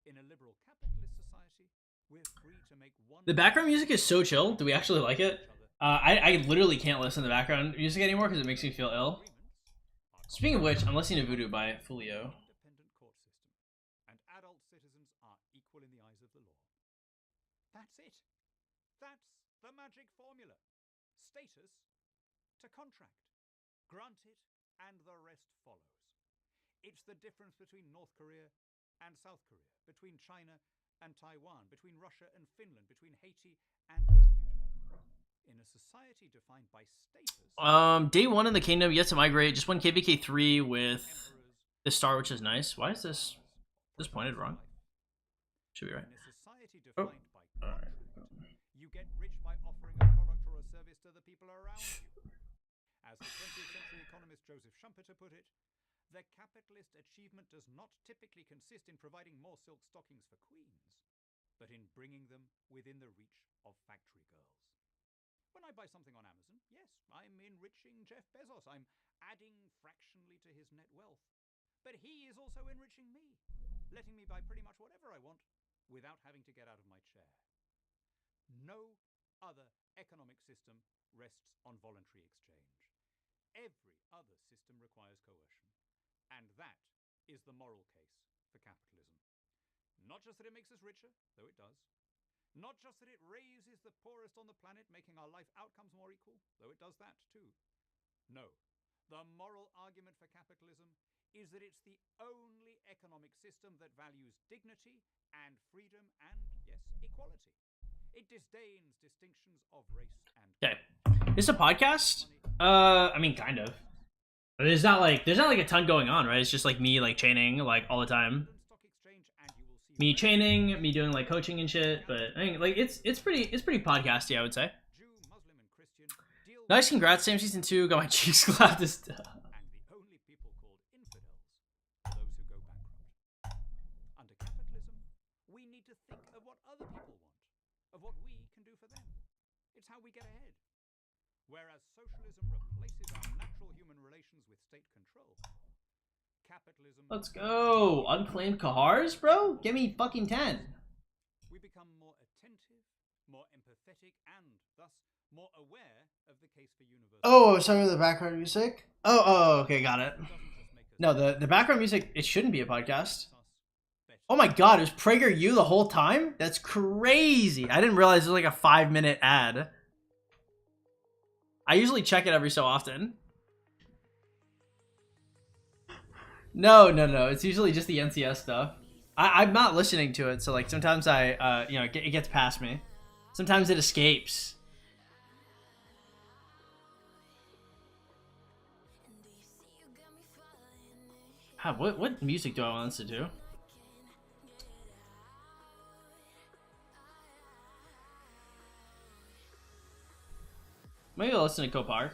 In a liberal capitalist society, we're free to make one... The background music is so chill. Do we actually like it? I literally can't listen to background music anymore because it makes me feel ill. Speaking of which, I'm listening to Voodoo by Fulio. That's it. That's the magic formula. Status to contract. Grant it, and the rest follows. It's the difference between North Korea and South Korea, between China and Taiwan, between Russia and Finland, between Haiti and Bermuda. In a society defined by status... Day 1 in the kingdom, yet to migrate. Just won KVK 3 with the star, which is nice. Why is this pointed wrong? Should be right. Oh. Alright. You get rich by offering a product or a service to the people around you. As the 20th century economist Joseph Schumpeter put it, the capitalist achievement does not typically consist in providing more silk stockings for queens, but in bringing them within the reach of factory girls. When I buy something on Amazon, yes, I'm enriching Jeff Bezos. I'm adding fractionally to his net wealth. But he is also enriching me, letting me buy pretty much whatever I want without having to get out of my chair. No other economic system rests on voluntary exchange. Every other system requires coercion. And that is the moral case for capitalism. Not just that it makes us richer, though it does. Not just that it raises the poorest on the planet, making our life outcomes more equal, though it does that too. No. The moral argument for capitalism is that it's the only economic system that values dignity and freedom and, yes, equality. It disdains distinctions of race and... Okay. Is this a podcast? I mean, kind of. There's not like a ton going on, right? It's just like me like chaining like all the time. Me chaining, me doing like coaching and shit, but I mean, like it's pretty podcasty, I would say. Nice, congrats, Sam season 2. Got my cheeks clapped this stuff. And the only people called infidels are those who go bankrupt. Under capitalism, we need to think of what other people want, of what we can do for them. It's how we get ahead. Whereas socialism replaces our natural human relations with state control, capitalism... Let's go! Unclaimed Kahars, bro? Give me fucking 10. We become more attentive, more empathetic, and thus more aware of the case for universal... Oh, sorry for the background music? Oh, okay, got it. No, the background music, it shouldn't be a podcast. Oh my god, it was PragerU the whole time? That's crazy. I didn't realize it was like a 5-minute ad. I usually check it every so often. No. It's usually just the NCS stuff. I'm not listening to it, so like sometimes it gets past me. Sometimes it escapes. What music do I want to listen to? Maybe I'll listen to Copark.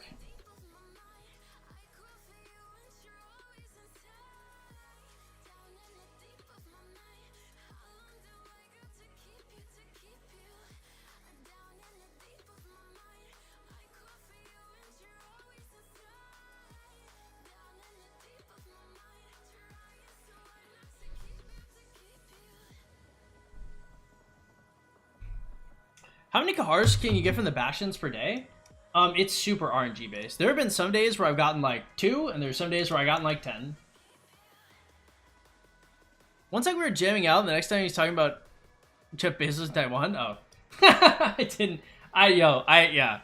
How many Kahars can you get from the Bastions per day? It's super RNG based. There have been some days where I've gotten like 2, and there's some days where I gotten like 10. Once like we were jamming out, and the next time he's talking about Jeff Bezos in Taiwan. Oh, I didn't. Yeah.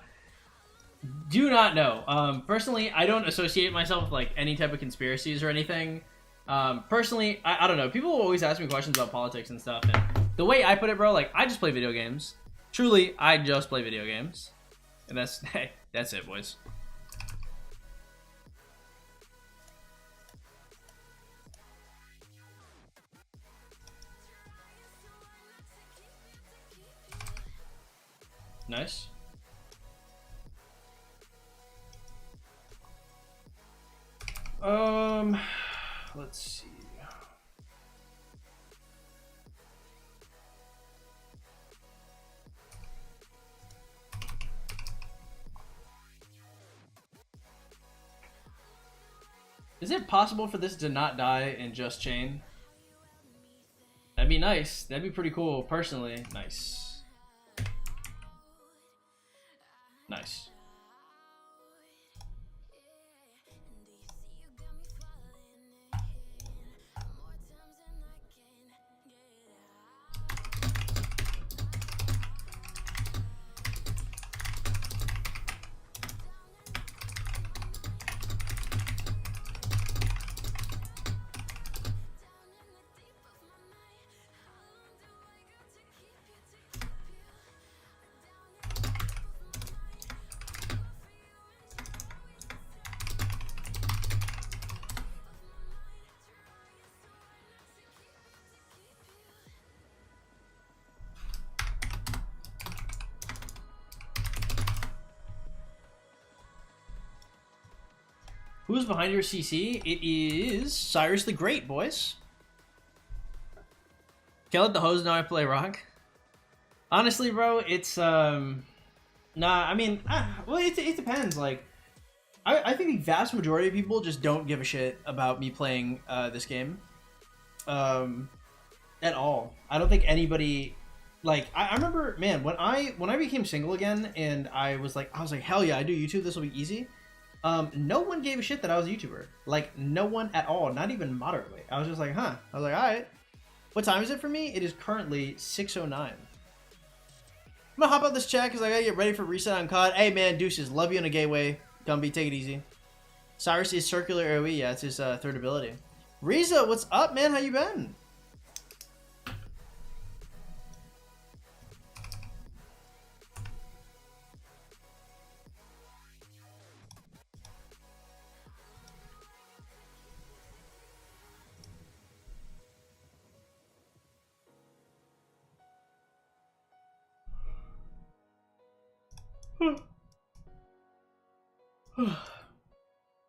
Do not know. Personally, I don't associate myself with like any type of conspiracies or anything. Personally, I don't know. People always ask me questions about politics and stuff, and the way I put it, bro, like I just play video games. Truly, I just play video games. And that's it, boys. Nice. Let's see. Is it possible for this to not die in Just Chain? That'd be nice. That'd be pretty cool, personally. Nice. Nice. Who's behind your CC? It is Cyrus the Great, boys. Can't let the hose know I play rock. Honestly, bro, it's Nah, I mean, well, it depends. Like, I think the vast majority of people just don't give a shit about me playing this game, at all. I don't think anybody, like, I remember, man, when I became single again, and I was like, hell yeah, I do YouTube. This will be easy. No one gave a shit that I was a YouTuber. Like, no one at all, not even moderately. I was just like, huh. I was like, all right. What time is it for me? It is currently 6:09. I'm gonna hop out this chat because I gotta get ready for reset on COD. Hey man, deuces. Love you in a gay way. Gumby, take it easy. Cyrus is circular AoE. Yeah, it's his third ability. Riza, what's up, man? How you been?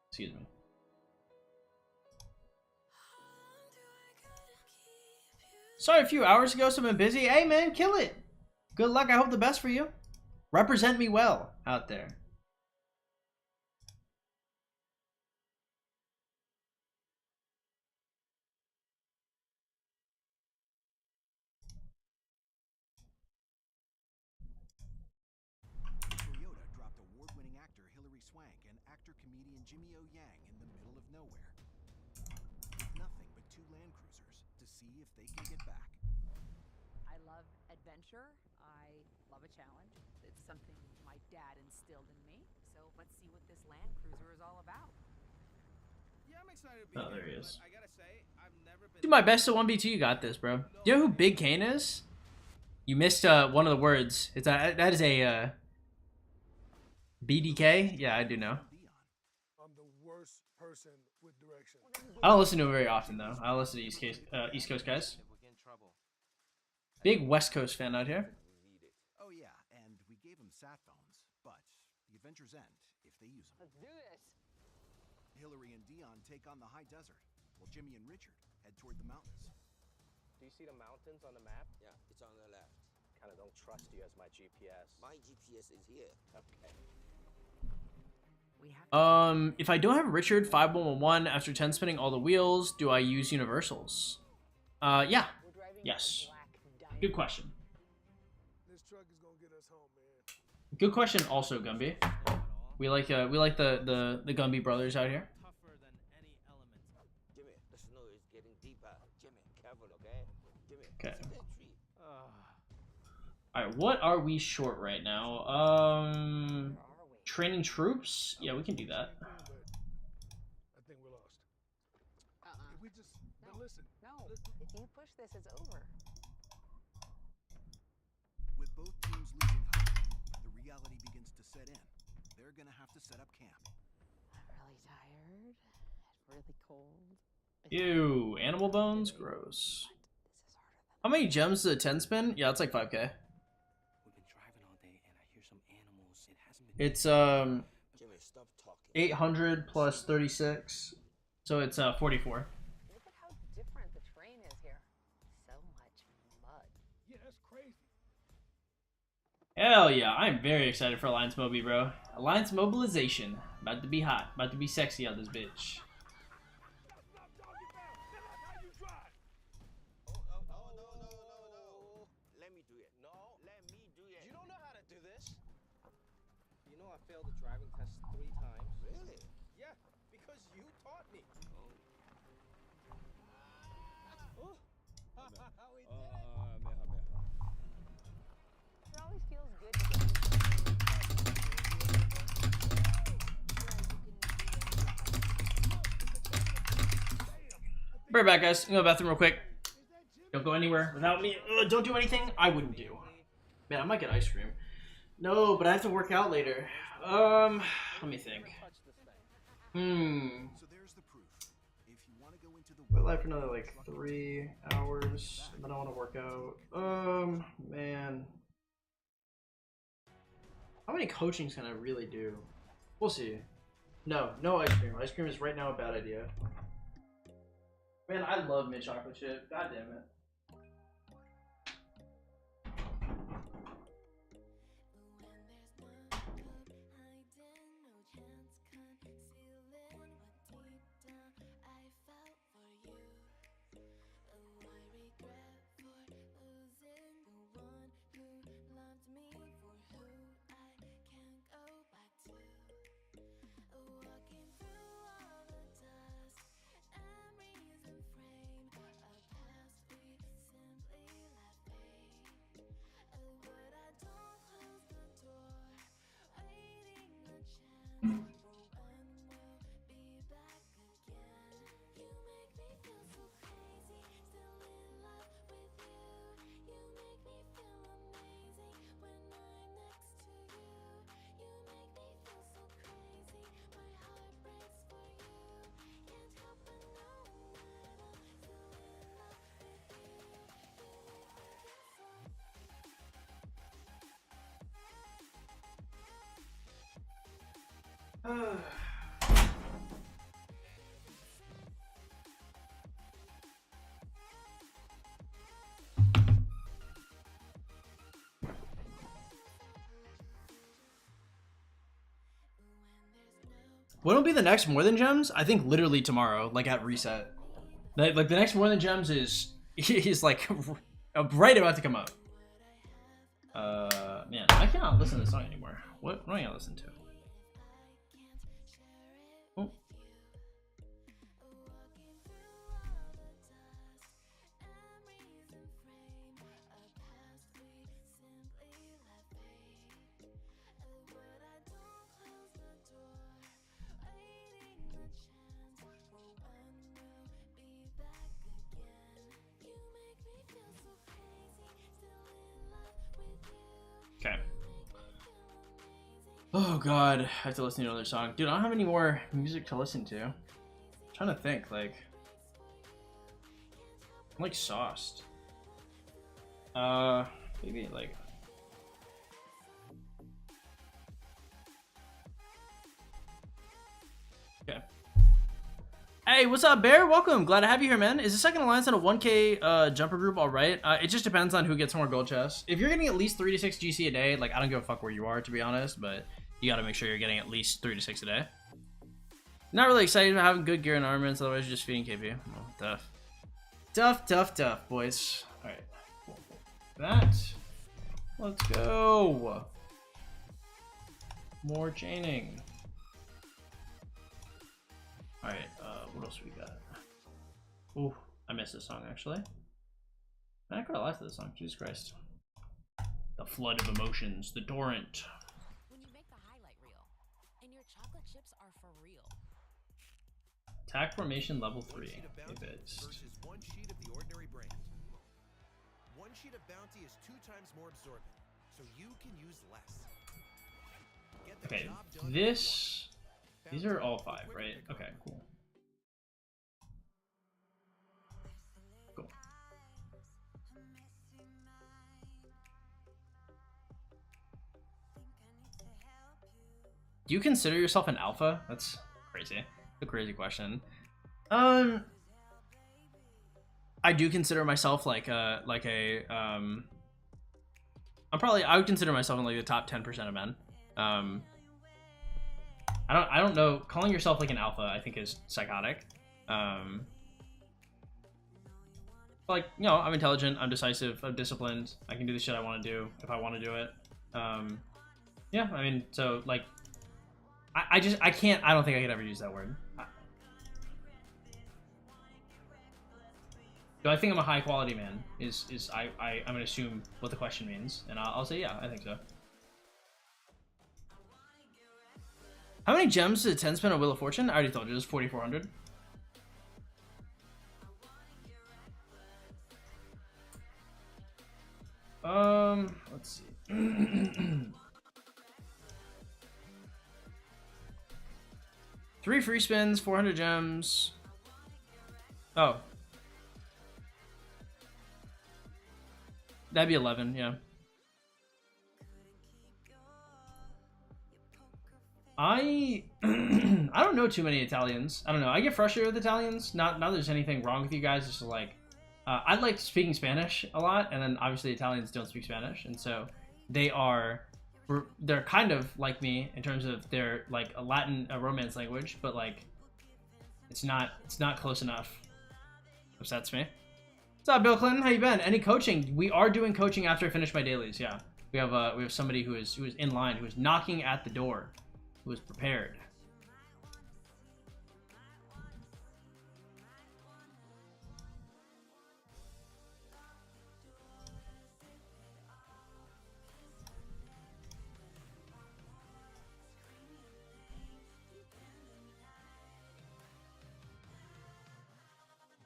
Excuse me. Sorry, a few hours ago, so I've been busy. Hey man, kill it. Good luck. I hope the best for you. Represent me well out there. Toyota dropped award-winning actor Hilary Swank and actor-comedian Jimmy O. Yang in the middle of nowhere. With nothing but 2 Land Cruisers to see if they can get back. I love adventure. I love a challenge. It's something my dad instilled in me. So let's see what this Land Cruiser is all about. Yeah, I'm excited to be Oh, there he here, is. but I gotta say, I've never been. Do my best to 1v2. You got this, bro. Do you know who Big Kane is? You missed one of the words. It's that is a BDK. Yeah, I do know. I'm the worst person with direction. I don't listen to him very often though. I listen to East Coast guys. Big West Coast fan out here. Oh yeah, and we gave them sat phones, but the adventures end if they use them. Let's do this. Hillary and Dion take on the high desert, while Jimmy and Richard head toward the mountains. Do you see the mountains on the map? Yeah, it's on the left. Kind of don't trust you as my GPS. My GPS is here. Okay. If I don't have Richard 5111 after 10 spinning all the wheels, do I use universals? Yeah. Yes. Good question. This truck is gonna get us home, man. Good question also, Gumby. We like the Gumby brothers out here. Jimmy, the snow is getting deeper. Jimmy, careful, okay? Jimmy, Okay. see that tree? Alright, what are we short right now? Training troops? Yeah, we can do that. I think we're lost. If we just listen. No, if you push this, it's over. With both teams losing hope, the reality begins to set in. They're gonna have to set up camp. I'm really tired. It's really cold. Ew, animal bones? Gross. How many gems does a 10 spin? Yeah, it's like 5k. It's Jimmy, stop talking. 800 plus 36, so it's 44. Look at how different the terrain is here. So much mud. Yeah, that's crazy. Hell yeah, I'm very excited for Alliance Mobi, bro. Alliance mobilization, about to be hot, about to be sexy on this bitch. Let me do it. No, let me do it. You don't know how to do this. You know I failed the driving test 3 times. Really? Yeah, because you taught me. Oh. We did it. It always feels good to get Be right back, guys. I'm going to the bathroom real quick. Don't go anywhere without me. Don't do anything I wouldn't do. Man, I might get ice cream. No, but I have to work out later. Let me think. So there's the proof. If you want to go into the Wait live for another like 3 hours, and then I want to work out. Man. How many coachings can I really do? We'll see. No ice cream. Ice cream is right now a bad idea. Man, I love mint chocolate chip. God damn it. When will be the next More Than Gems? I think literally tomorrow, like at reset. Like the next More Than Gems is like right about to come out. Man, I cannot listen to this song anymore. What am I gonna listen to? Oh. Okay. Oh god, I have to listen to another song. Dude, I don't have any more music to listen to. I'm trying to think, like... I'm like sauced. Maybe like... Okay. Hey, what's up, Bear? Welcome. Glad to have you here, man. Is the second alliance on a 1K jumper group all right? It just depends on who gets more gold chests. If you're getting at least 3 to 6 GC a day, like I don't give a fuck where you are, to be honest, but you gotta make sure you're getting at least 3 to 6 a day. Not really excited about having good gear and armaments, otherwise you're just feeding KP. Oh, tough. Tough, boys. Alright. That. Let's go. More chaining. Alright, what else we got? Oh, I missed this song actually. Man, I could have lasted this song, Jesus Christ. The flood of emotions, the torrent. When you make the highlight reel, and your chocolate chips are for real. Attack formation level 3. Versus one sheet of the ordinary brand. One sheet of bounty is 2 times more absorbent, so you can use less. Okay, this... These are all 5, right? Okay, cool. Cool. Do you consider yourself an alpha? That's crazy. A crazy question. I do consider myself like a I would consider myself in like the top 10% of men. I don't know, calling yourself like an alpha I think is psychotic. Like, you know, I'm intelligent, I'm decisive, I'm disciplined, I can do the shit I want to do if I want to do it. Yeah, I mean, so like I don't think I could ever use that word. Do I think I'm a high quality man? I'm gonna assume what the question means, and I'll say yeah, I think so. How many gems did 10 spend on Wheel of Fortune? I already told you, it was 4,400. Let's see. 3 free spins, 400 gems. Oh. That'd be 11, yeah. I don't know too many Italians. I don't know. I get frustrated with Italians. Not that there's anything wrong with you guys. It's just like I like speaking Spanish a lot, and then obviously Italians don't speak Spanish, and so they're kind of like me in terms of their like a Latin Romance language, but like it's not close enough. Upsets me. What's up, Bill Clinton? How you been? Any coaching? We are doing coaching after I finish my dailies. Yeah, we have somebody who is in line, who is knocking at the door. Who was prepared.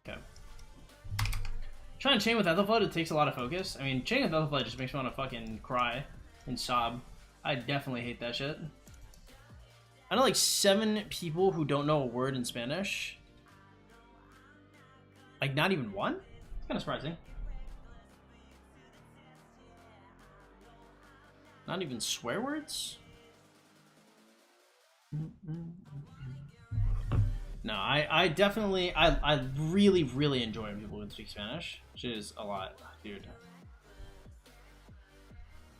Okay. Trying to chain with Ethelflood, it takes a lot of focus. I mean, chaining with Ethelflood just makes me want to fucking cry and sob. I definitely hate that shit. I know like 7 people who don't know a word in Spanish. Like not even one? It's kind of surprising. Not even swear words? No, I definitely, I really, really enjoy when people can speak Spanish, which is a lot, dude.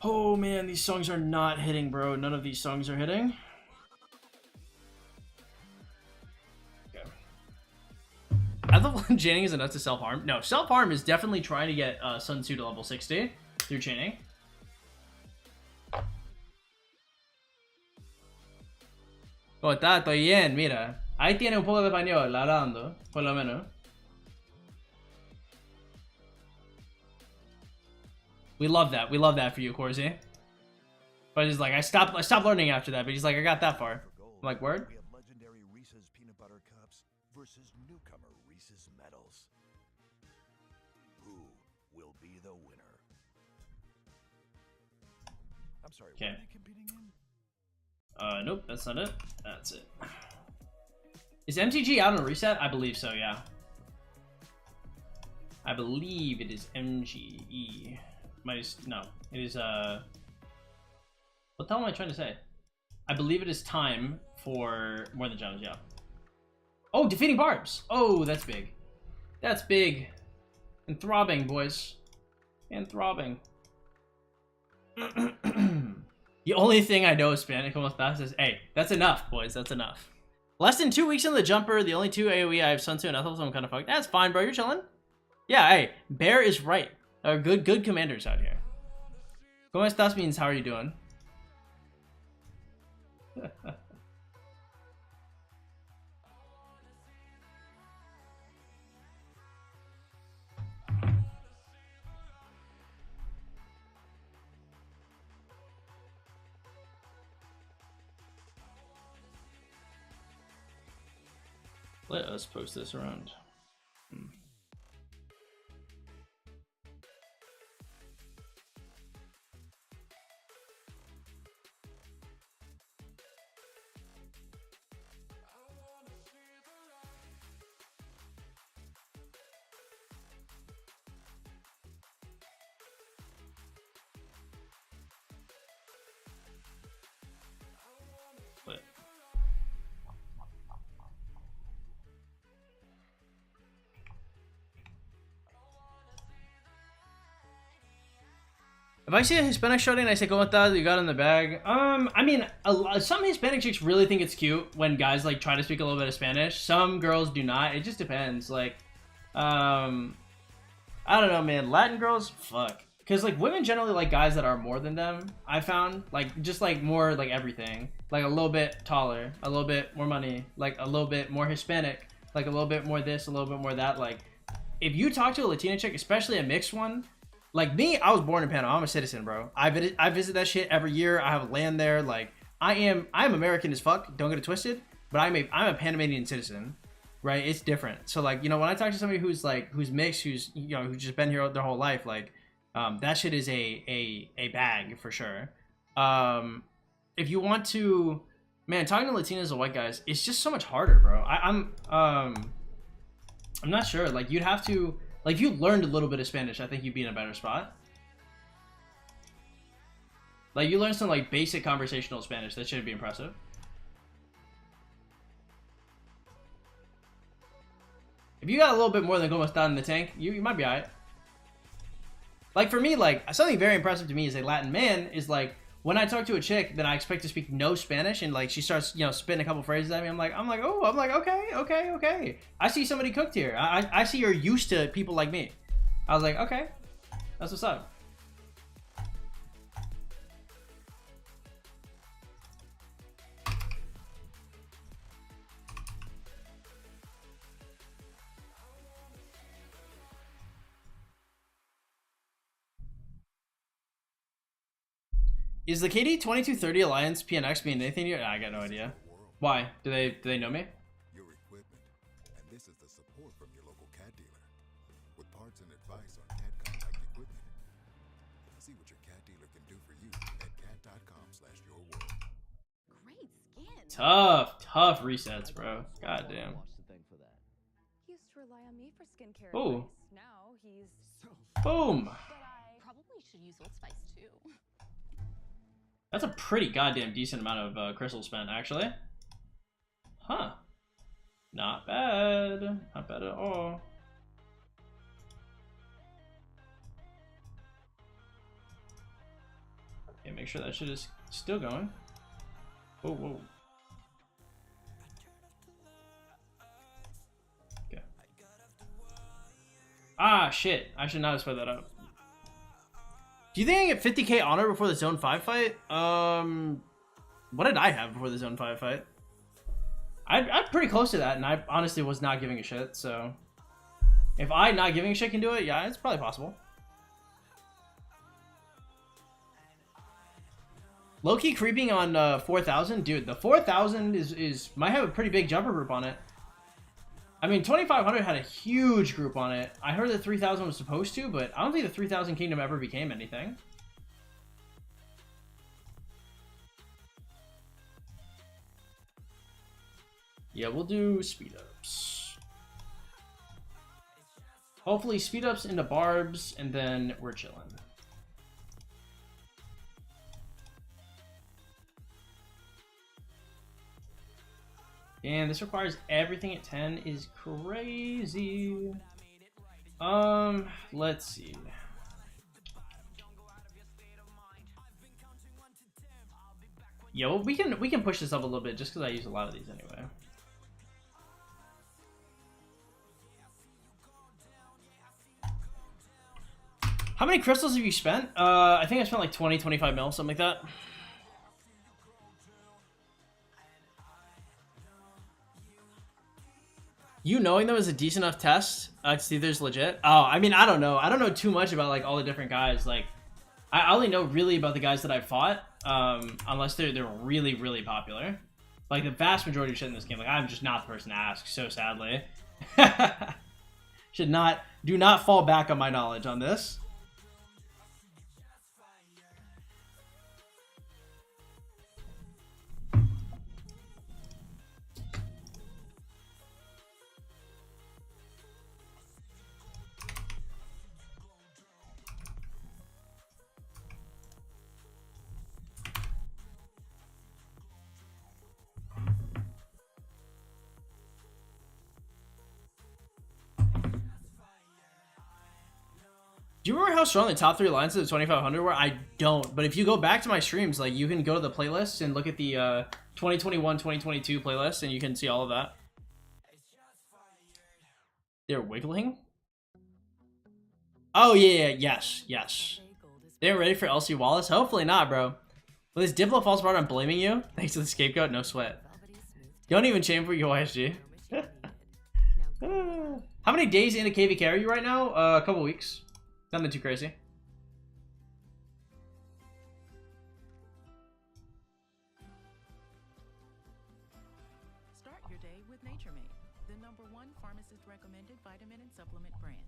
Oh man, these songs are not hitting, bro. None of these songs are hitting. Okay. I love when chaining is enough to self-harm. No, self-harm is definitely trying to get Sun Tzu to level 60 through chaining. ¿Cómo está? Estoy bien, mira. Ahí tiene un poco de español hablando, por lo menos. We love that. We love that for you, Corsi. But he's like, I stopped learning after that, but he's like, I got that far. I'm like, word? We have legendary Reese's peanut butter cups versus newcomer Reese's medals. Who will be the winner? I'm sorry, what are you competing in? Nope, that's not it. That's it. Is MTG out on a reset? I believe so, yeah. I believe it is MGE. No, it is, what the hell am I trying to say? I believe it is time for More Than Gems, yeah. Oh, defeating Barbs! Oh, that's big. That's big. And throbbing, boys. And throbbing. The only thing I know is Spanish almost fast is, hey, that's enough, boys, that's enough. Less than 2 weeks in the jumper, the only 2 AoE I have Sun Tzu and Ethel, so I'm kind of fucked. That's fine, bro, you're chilling. Yeah, hey, Bear is right. There are good commanders out here. ¿Cómo estás means how are you doing? Let us post this around. If I see a Hispanic shorty and I say, "Cómo estás?" You got in the bag. I mean, some Hispanic chicks really think it's cute when guys like try to speak a little bit of Spanish. Some girls do not. It just depends. Like, I don't know, man. Latin girls, fuck. Because like women generally like guys that are more than them. I found like just like more like everything. Like a little bit taller, a little bit more money, like a little bit more Hispanic, like a little bit more this, a little bit more that. Like, if you talk to a Latina chick, especially a mixed one. Like me, I was born in Panama. I'm a citizen, bro. I visit that shit every year. I have land there. Like I'm American as fuck. Don't get it twisted. But I'm a Panamanian citizen, right? It's different. So like, you know, when I talk to somebody who's mixed, who's who's just been here their whole life, like that shit is a bag for sure. If you want to, man, talking to Latinas and white guys, it's just so much harder, bro. I'm not sure. Like you'd have to. Like, if you learned a little bit of Spanish, I think you'd be in a better spot. Like, you learn some, like, basic conversational Spanish. That should be impressive. If you got a little bit more than "Cómo está" in the tank, you might be alright. Like, for me, like, something very impressive to me as a Latin man is, like, when I talk to a chick that I expect to speak no Spanish and like she starts, spitting a couple phrases at me, I'm like, okay. I see somebody cooked here. I see you're used to people like me. I was like, okay, that's what's up. Is the KD 2230 Alliance PNX mean anything to you? I got no idea. Why? Do they know me? Your equipment, and this is the support from your local CAT dealer, with parts and advice on CAT compact equipment. See what your CAT dealer can do for you at cat.com/yourworld. Great skin. Tough resets, bro. God damn. He used to rely on me for skincare Ooh. advice. Now he's Boom. But I probably should use Old Spice too. That's a pretty goddamn decent amount of crystal spent, actually. Huh. Not bad. Not bad at all. Okay, make sure that shit is still going. Whoa, whoa. Okay. Ah, shit. I should not have sped that up. Do you think I get 50k honor before the Zone 5 fight? What did I have before the Zone 5 fight? I'm pretty close to that, and I honestly was not giving a shit, so... If I not giving a shit can do it, yeah, it's probably possible. Low-key creeping on 4,000? Dude, the 4,000 is might have a pretty big jumper group on it. I mean, 2,500 had a huge group on it. I heard that 3,000 was supposed to, but I don't think the 3,000 Kingdom ever became anything. Yeah, we'll do speed-ups. Hopefully speed-ups into barbs, and then we're chilling. And this requires everything at 10 is crazy. Let's see. Yeah, well, we can push this up a little bit just because I use a lot of these anyway. How many crystals have you spent? I think I spent like 20, 25 mil, something like that. You knowing them is a decent enough test to see if there's legit? Oh, I mean, I don't know. I don't know too much about like all the different guys. Like, I only know really about the guys that I've fought, unless they're really, really popular. Like, the vast majority of shit in this game, like, I'm just not the person to ask, so sadly. Do not fall back on my knowledge on this. Do you remember how strong the top 3 lines of the 2,500 were? I don't, but if you go back to my streams, like, you can go to the playlist and look at the 2021-2022 playlist, and you can see all of that. They're wiggling? Oh, yeah, yes. They're ready for LC Wallace? Hopefully not, bro. With this Diplo false part, I'm blaming you. Thanks to the scapegoat, no sweat. Don't even chain for your YSG. How many days into KVK are you right now? A couple weeks. Nothing too crazy. Start your day with Nature Made, the #1 pharmacist recommended vitamin and supplement brand.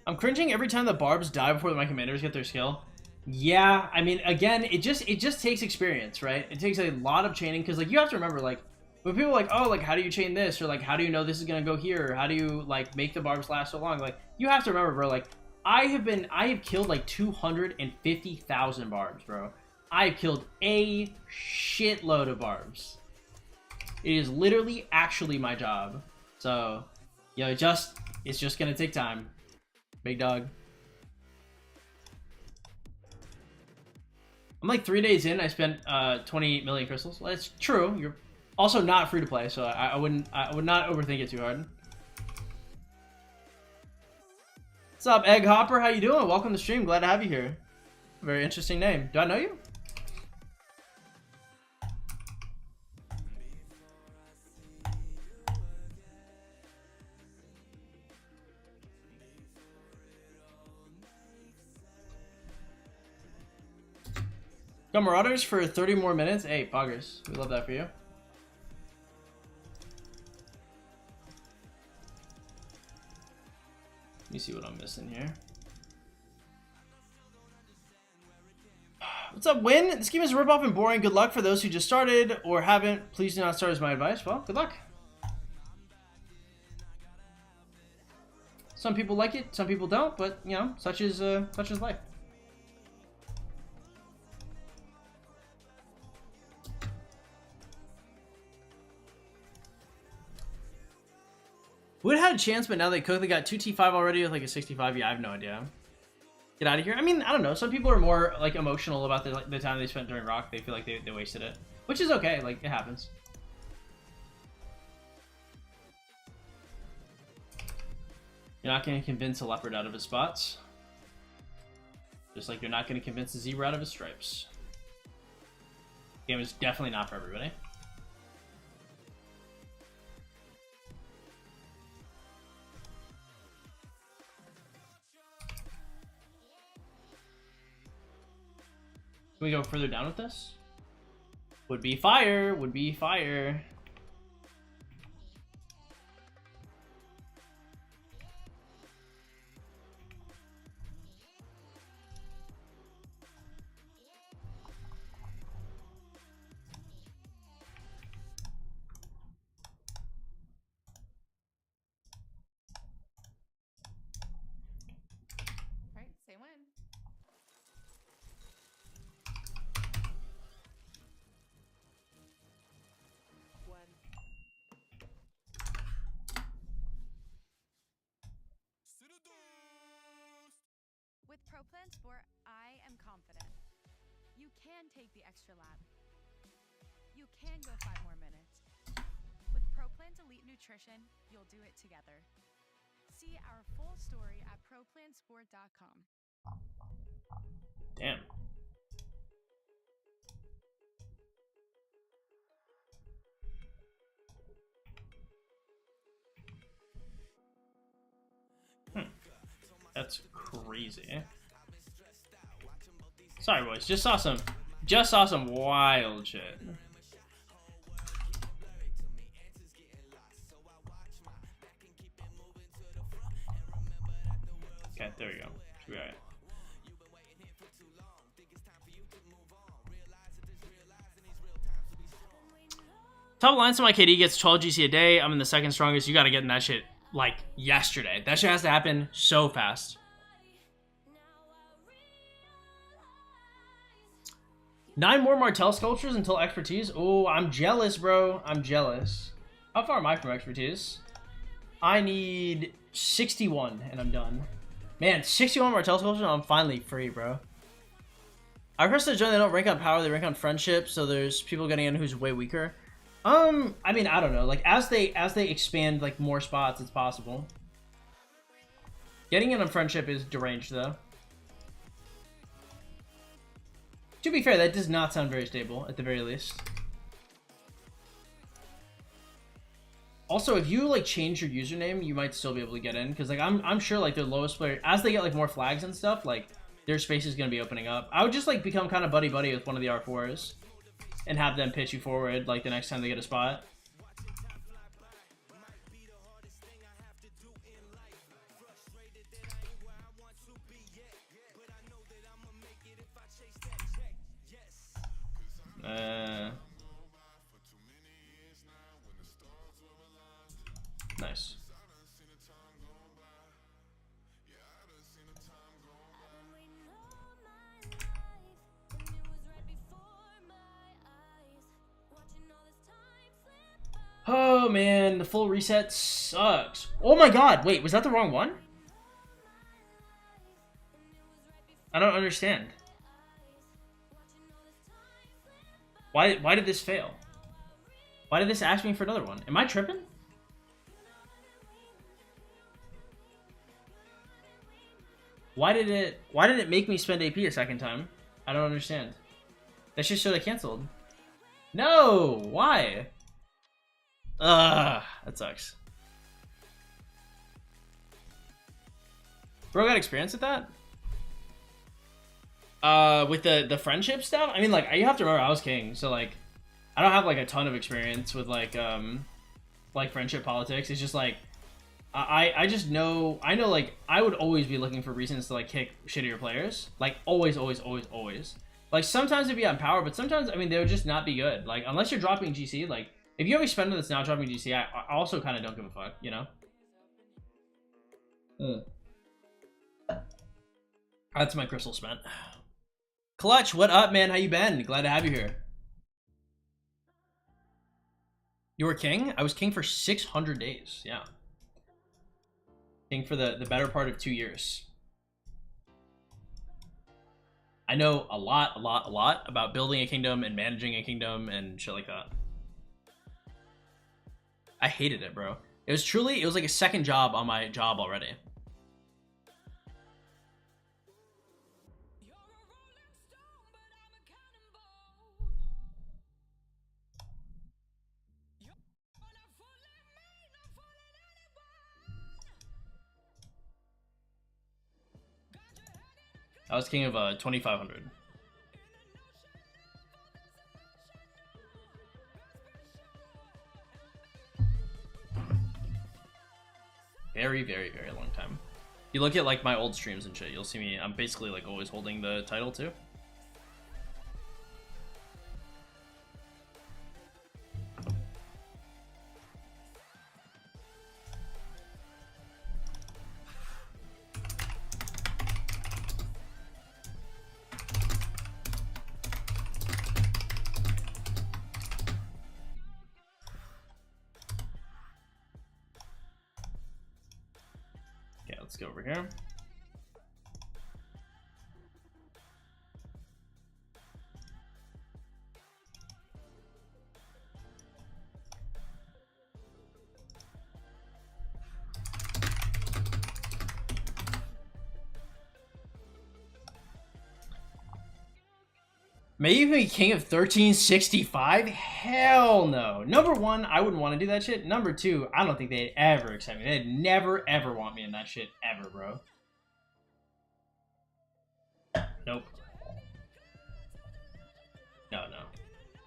I'm cringing every time the barbs die before my commanders get their skill. Yeah, I mean, again, it just takes experience, right? It takes a lot of chaining, because, like, you have to remember, like, when people are like, oh, like, how do you chain this? Or, like, how do you know this is gonna go here? Or how do you, like, make the barbs last so long? Like, you have to remember, bro, like, I have killed, like, 250,000 barbs, bro. I have killed a shitload of barbs. It is literally actually my job. So, you know, it's just gonna take time. Big dog. I'm like 3 days in. I spent 28 million crystals. Well, that's true. You're also not free to play, so I would not overthink it too hard. What's up, Egg Hopper? How you doing? Welcome to the stream. Glad to have you here. Very interesting name. Do I know you? Got Marauders for 30 more minutes. Hey, poggers. We love that for you. Let me see what I'm missing here. What's up, Win? This game is a ripoff and boring. Good luck for those who just started or haven't. Please do not start is my advice. Well, good luck. Some people like it, some people don't, but you know, such is life. Would have had a chance, but now they quickly got 2 T5 already with like a 65. Yeah, I have no idea. Get out of here. I mean, I don't know. Some people are more like emotional about the time they spent during Rock. They feel like they wasted it, which is okay. Like, it happens. You're not going to convince a leopard out of his spots. Just like you're not going to convince a zebra out of his stripes. Game is definitely not for everybody. Can we go further down with this? Would be fire. Would be fire. Right, say when. With ProPlan Sport, I am confident. You can take the extra lap. You can go 5 more minutes. With ProPlan's Elite Nutrition, you'll do it together. See our full story at ProPlansport.com. Damn. That's crazy. Sorry, boys. Just saw some wild shit. Okay, there we go. Should be alright. Top line, so my KD gets 12 GC a day. I'm in the second strongest. You gotta get in that shit like yesterday. That shit has to happen so fast. Nine more Martel sculptures until expertise. Oh, I'm jealous, bro. I'm jealous. How far am I from expertise? I need 61 and I'm done. Man, 61 Martel sculptures and I'm finally free, bro. I request to join. They don't rank on power, they rank on friendship, so there's people getting in who's way weaker. I mean, I don't know. Like, as they expand like more spots, it's possible. Getting in on friendship is deranged, though. To be fair, that does not sound very stable, at the very least. Also, if you like change your username, you might still be able to get in, because like I'm sure like their lowest player, as they get like more flags and stuff, like their space is gonna be opening up. I would just like become kind of buddy with one of the R4s. And have them pitch you forward like the next time they get a spot. Nice. Oh man, the full reset sucks. Oh my god, wait, was that the wrong one? I don't understand. Why did this fail? Why did this ask me for another one? Am I tripping? Why did it make me spend AP a second time? I don't understand. That just showed I canceled. No, why? That sucks. Bro got experience with that? With the friendship stuff? I mean, like, you have to remember I was king, so like I don't have like a ton of experience with like friendship politics. It's just like I just know, I know like I would always be looking for reasons to like kick shittier players. Like always. Like, sometimes it'd be on power, but sometimes, I mean, they would just not be good. Like, unless you're dropping GC, like, if you have a spender that's not dropping GC, I also kind of don't give a fuck, you know? That's my crystal spent. Clutch, what up, man? How you been? Glad to have you here. You were king? I was king for 600 days, yeah. King for the better part of 2 years. I know a lot about building a kingdom and managing a kingdom and shit like that. I hated it, bro. It was like a second job on my job already. I was king of 2,500. Very, very, very long time. You look at like my old streams and shit, you'll see me, I'm basically like always holding the title too. Let's go over here. May you be king of 1365? Hell no. Number one, I wouldn't want to do that shit. Number two, I don't think they'd ever accept me. They'd never ever want me in that shit ever, bro. Nope. No.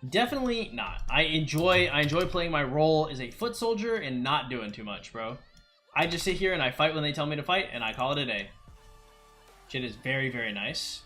Definitely not. I enjoy playing my role as a foot soldier and not doing too much, bro. I just sit here and I fight when they tell me to fight and I call it a day. Shit is very, very nice.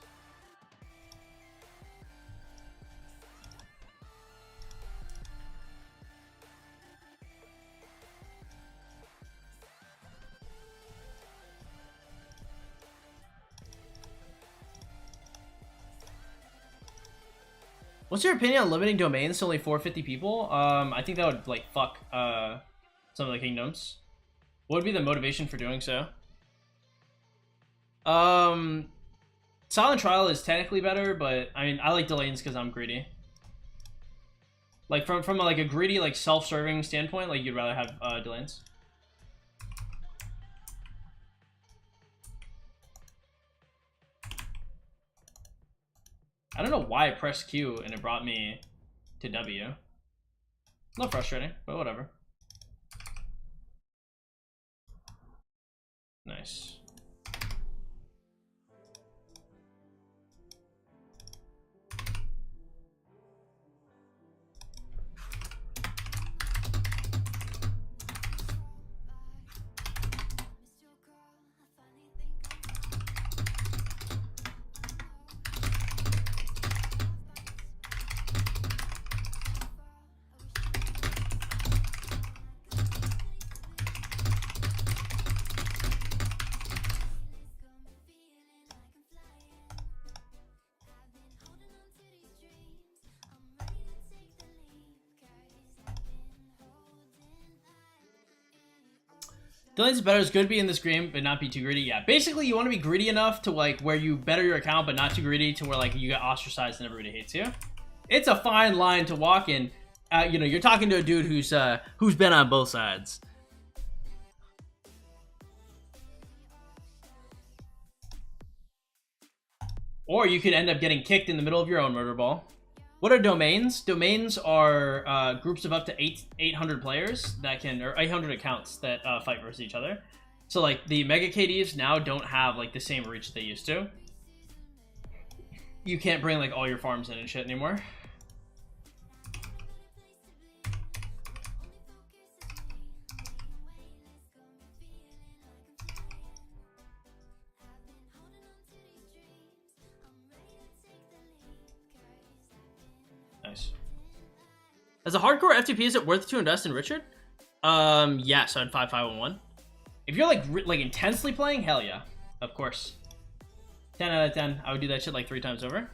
What's your opinion on limiting domains to only 450 people? I think that would like fuck some of the kingdoms. What would be the motivation for doing so? Silent Trial is technically better, but I mean I like Delanes because I'm greedy. Like from like a greedy like self-serving standpoint, like you'd rather have Delanes. I don't know why I pressed Q and it brought me to W. A little frustrating, but whatever. Nice. Delanes better is good be in this game, but not be too greedy. Yeah, basically you want to be greedy enough to like where you better your account, but not too greedy to where like you get ostracized and everybody hates you. It's a fine line to walk in. You know, you're talking to a dude who's been on both sides. Or you could end up getting kicked in the middle of your own murder ball. What are domains? Domains are groups of up to 800 players that can, or 800 accounts that fight versus each other. So like the Mega KDs now don't have like the same reach they used to. You can't bring like all your farms in and shit anymore. As a hardcore FTP, is it worth it to invest in Richard? Yes, on 5511. If you're like intensely playing, hell yeah, of course. 10 out of 10. I would do that shit like 3 times over.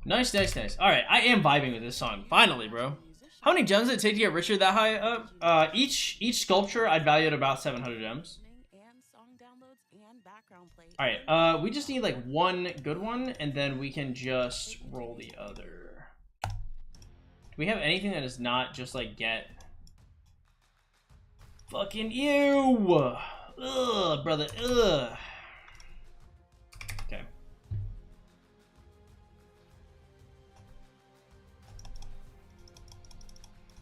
Nice. Nice. All right, I am vibing with this song. Finally, bro. How many gems did it take to get Richard that high up? Each sculpture I'd value at about 700 gems. All right, we just need like one good one, and then we can just roll the other. Do we have anything that is not just like get fucking ew? Ugh, brother. Ugh. Okay.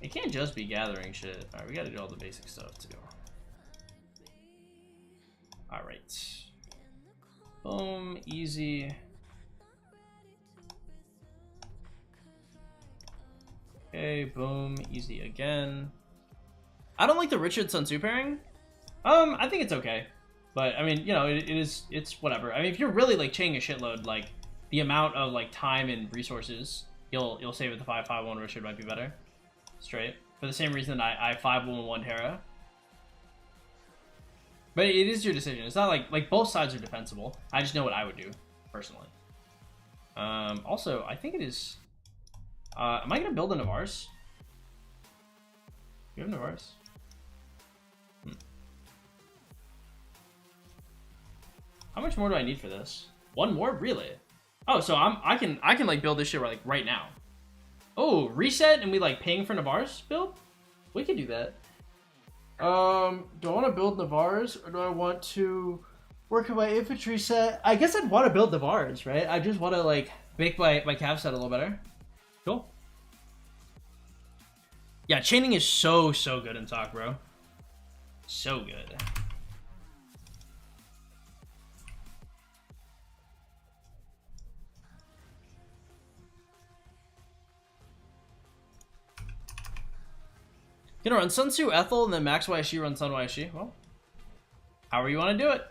It can't just be gathering shit. Alright, we gotta do all the basic stuff too. Alright. Boom, easy. Okay, boom, easy again. I don't like the Richard Sun Tzu pairing. I think it's okay. But I mean, you know, it's whatever. I mean, if you're really like chaining a shitload, like the amount of like time and resources you'll save with the 551 Richard might be better. Straight. For the same reason I 511 Terra. But it is your decision. It's not like both sides are defensible. I just know what I would do, personally. Also, I think it is... am I going to build a Navaris? You have Navaris? How much more do I need for this? One more? Really? Oh, so I can like build this shit right now. Oh, reset and we like paying for Navaris build? We can do that. Do I want to build Navaris or do I want to work on my infantry set? I guess I'd want to build Navaris, right? I just want to like make my cav set a little better. Cool. Yeah, chaining is so good in SOC, bro. So good. Gonna run Sun Tzu Ethel and then Max YSG run Sun YSG. Well, however you want to do it.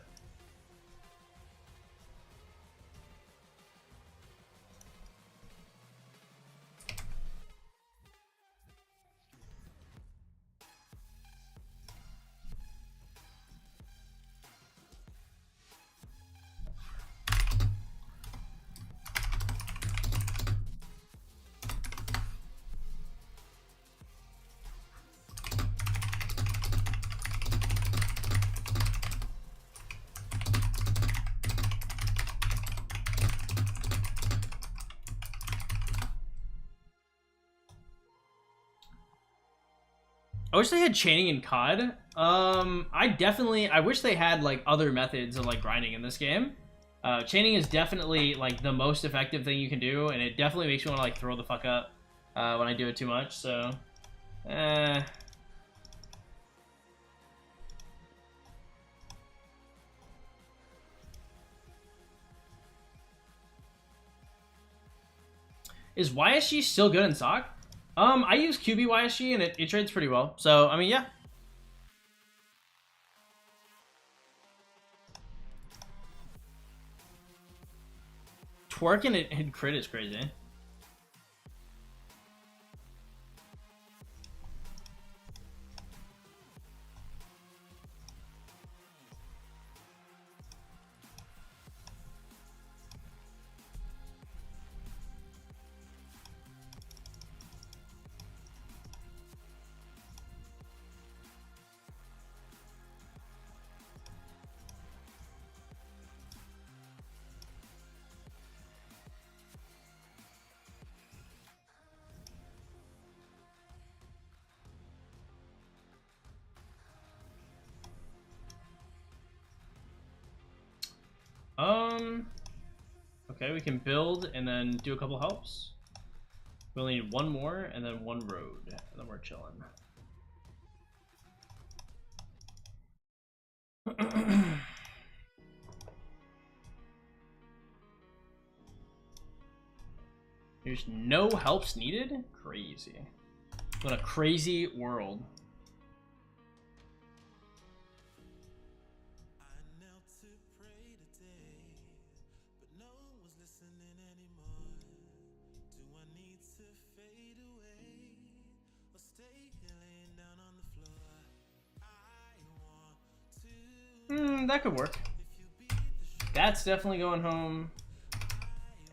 I wish they had chaining in COD. I wish they had like other methods of like grinding in this game. Chaining is definitely like the most effective thing you can do, and it definitely makes me want to like throw the fuck up when I do it too much. So, is YSG still good in SOC? I use QB YSG and it trades pretty well. So, I mean, yeah. Twerking and crit is crazy. Okay, we can build and then do a couple helps. We only need one more and then one road, and then we're chilling. There's no helps needed? Crazy. What a crazy world. That could work. That's definitely going home.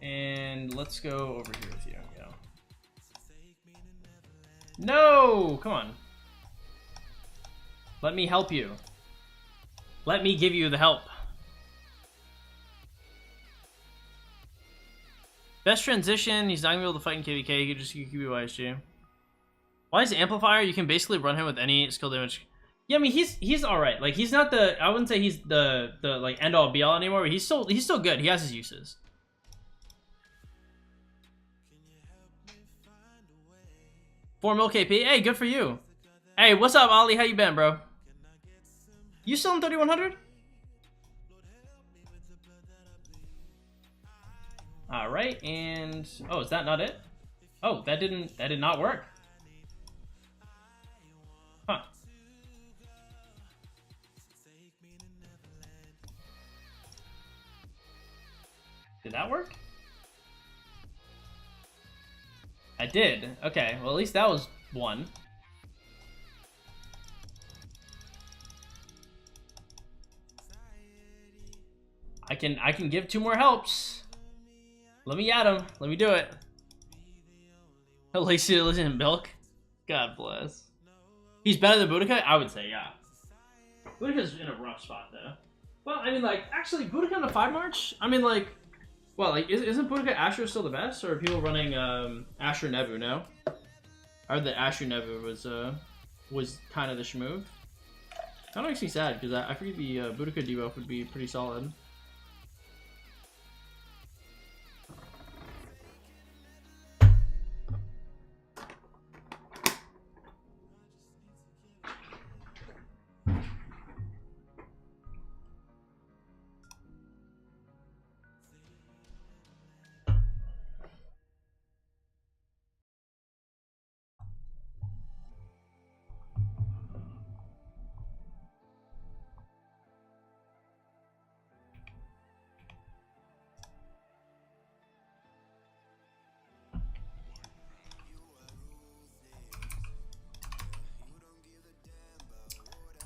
And let's go over here with you. Yeah. No! Come on. Let me help you. Let me give you the help. Best transition. He's not gonna be able to fight in KVK. He could just QB YSG. Why is Amplifier? You can basically run him with any skill damage. Yeah, I mean he's all right. Like he's not the, I wouldn't say he's the like end all be all anymore, but he's still good. He has his uses. $4 mil KP. Hey, good for you. Hey, what's up, Ollie? How you been, bro? You still in 3100? All right, and oh, is that not it? Oh, that did not work. Huh. Did that work? I did. Okay, well at least that was one. I can give 2 more helps. Let me at him. Let me do it. At least he lives in milk. God bless. He's better than Boudica? I would say, yeah. Boudica's in a rough spot though. Well, I mean, like, actually, Boudica on the 5 March? I mean, like, well, like, isn't Boudica Asher still the best? Or are people running Asher Nebu now? I heard that Asher Nebu was kind of the schmoove. That makes me sad, because I figured the Boudica debuff would be pretty solid.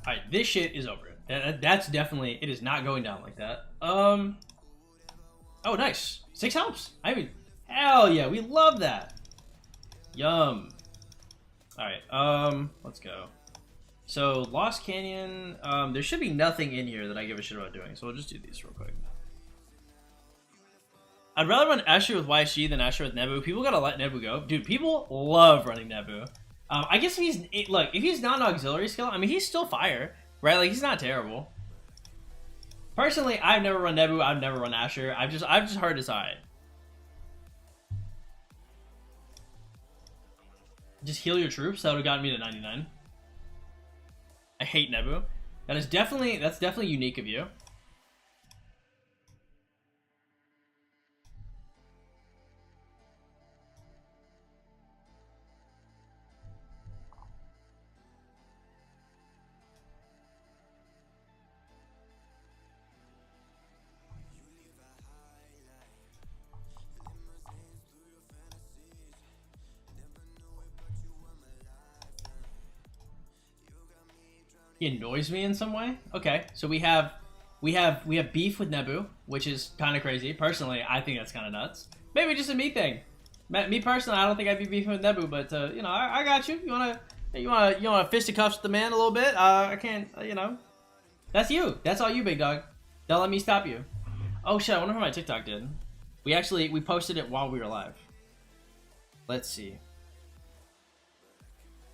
Alright, this shit is over. That's definitely, it is not going down like that. Oh, nice. 6 helps. I mean, hell yeah, we love that. Yum. Alright, let's go. So, Lost Canyon, there should be nothing in here that I give a shit about doing, so we'll just do these real quick. I'd rather run Asher with YSG than Asher with Nebu. People gotta let Nebu go. Dude, people love running Nebu. I guess if he's not an auxiliary skill, I mean, he's still fire, right? Like, he's not terrible. Personally, I've never run Nebu, I've never run Asher. I've just heard it's alright. Just heal your troops, that would have gotten me to 99. I hate Nebu. That's definitely unique of you. He annoys me in some way. Okay, so we have beef with Nebu, which is kind of crazy. Personally, I think that's kind of nuts. Maybe just a me thing. Me personally, I don't think I'd be beefing with Nebu, but you know, I got you. You wanna fisticuffs the man a little bit? I can't. You know, that's you. That's all you, big dog. Don't let me stop you. Oh shit! I wonder what my TikTok did. We posted it while we were live. Let's see.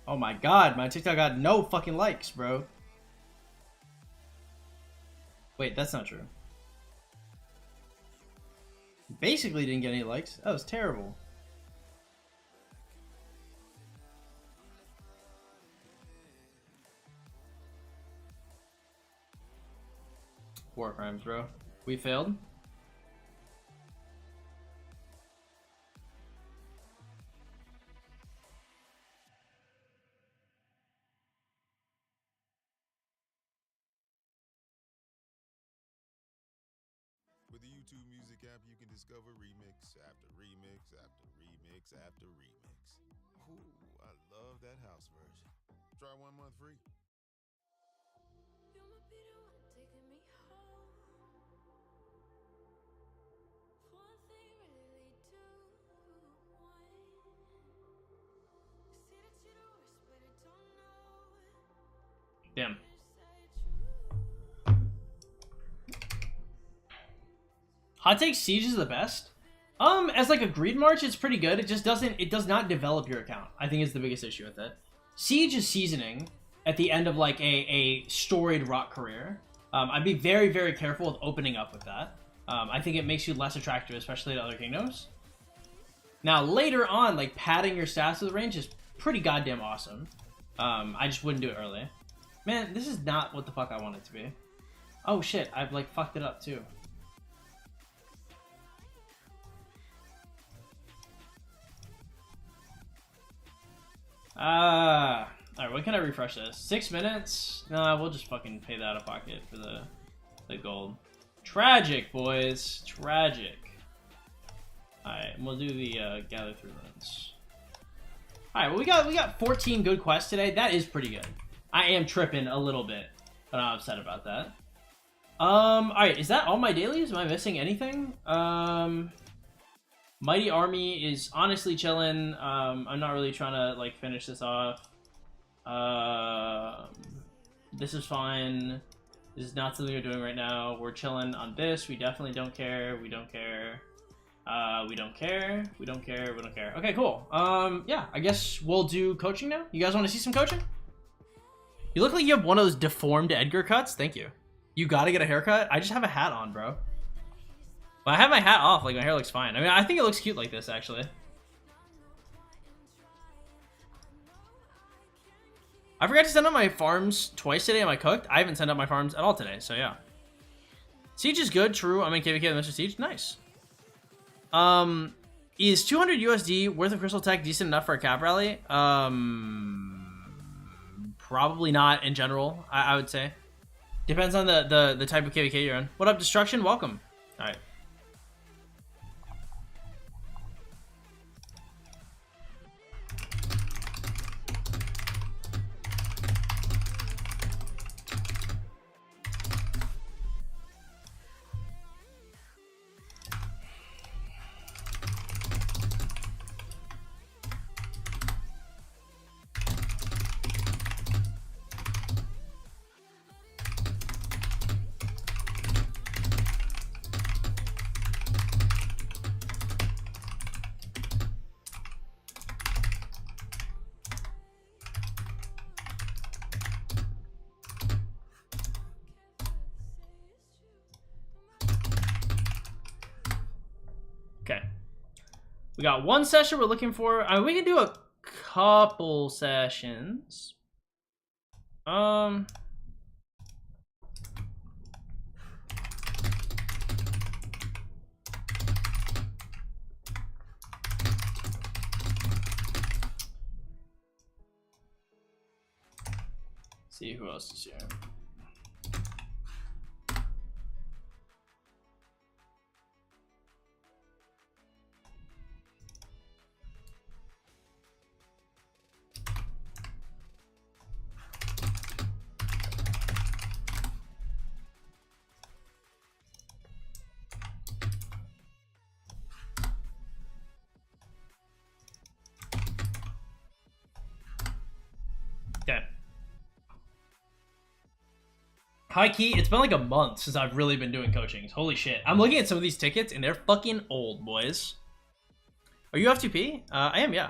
Oh my god, my TikTok got no fucking likes, bro. Wait, that's not true. Basically didn't get any likes. That was terrible. War crimes, bro. We failed. With the YouTube Music app, you can discover remix after remix after remix after remix. Ooh, I love that house version. Try 1 month free. Damn. Hot take, Siege is the best. As like a greed march, it's pretty good. It just does not develop your account. I think is the biggest issue with it. Siege is seasoning at the end of like a storied rock career. I'd be very, very careful with opening up with that. I think it makes you less attractive, especially to other kingdoms. Now later on, like padding your stats with range is pretty goddamn awesome. I just wouldn't do it early. Man, this is not what the fuck I want it to be. Oh shit, I've like fucked it up too. Alright, when can I refresh this? 6 minutes? Nah, we'll just fucking pay that out of pocket for the gold. Tragic, boys. Tragic. Alright, we'll do the gather through runes. Alright, well we got 14 good quests today. That is pretty good. I am tripping a little bit, but I'm upset about that. Alright, is that all my dailies? Am I missing anything? Mighty Army is honestly chilling. I'm not really trying to like finish this off. This is fine. This is not something we're doing right now. We're chilling on this. We definitely don't care. We don't care. We don't care. We don't care. We don't care. Okay, cool. Yeah, I guess we'll do coaching now. You guys want to see some coaching? You look like you have one of those deformed Edgar cuts. Thank you. You gotta get a haircut? I just have a hat on, bro. Well, I have my hat off. Like, my hair looks fine. I mean, I think it looks cute like this, actually. I forgot to send out my farms twice today. Am I cooked? I haven't sent out my farms at all today, so yeah. Siege is good, true. I'm in KVK with Mr. Siege. Nice. Is 200 USD worth of Crystal Tech decent enough for a cap rally? Probably not in general, I would say. Depends on the type of KVK you're in. What up, Destruction? Welcome. Alright. We got one session we're looking for. I mean, we can do a couple sessions. See who else is here. Okay. High key, it's been like a month since I've really been doing coachings. Holy shit. I'm looking at some of these tickets and they're fucking old, boys. Are you F2P? I am, yeah.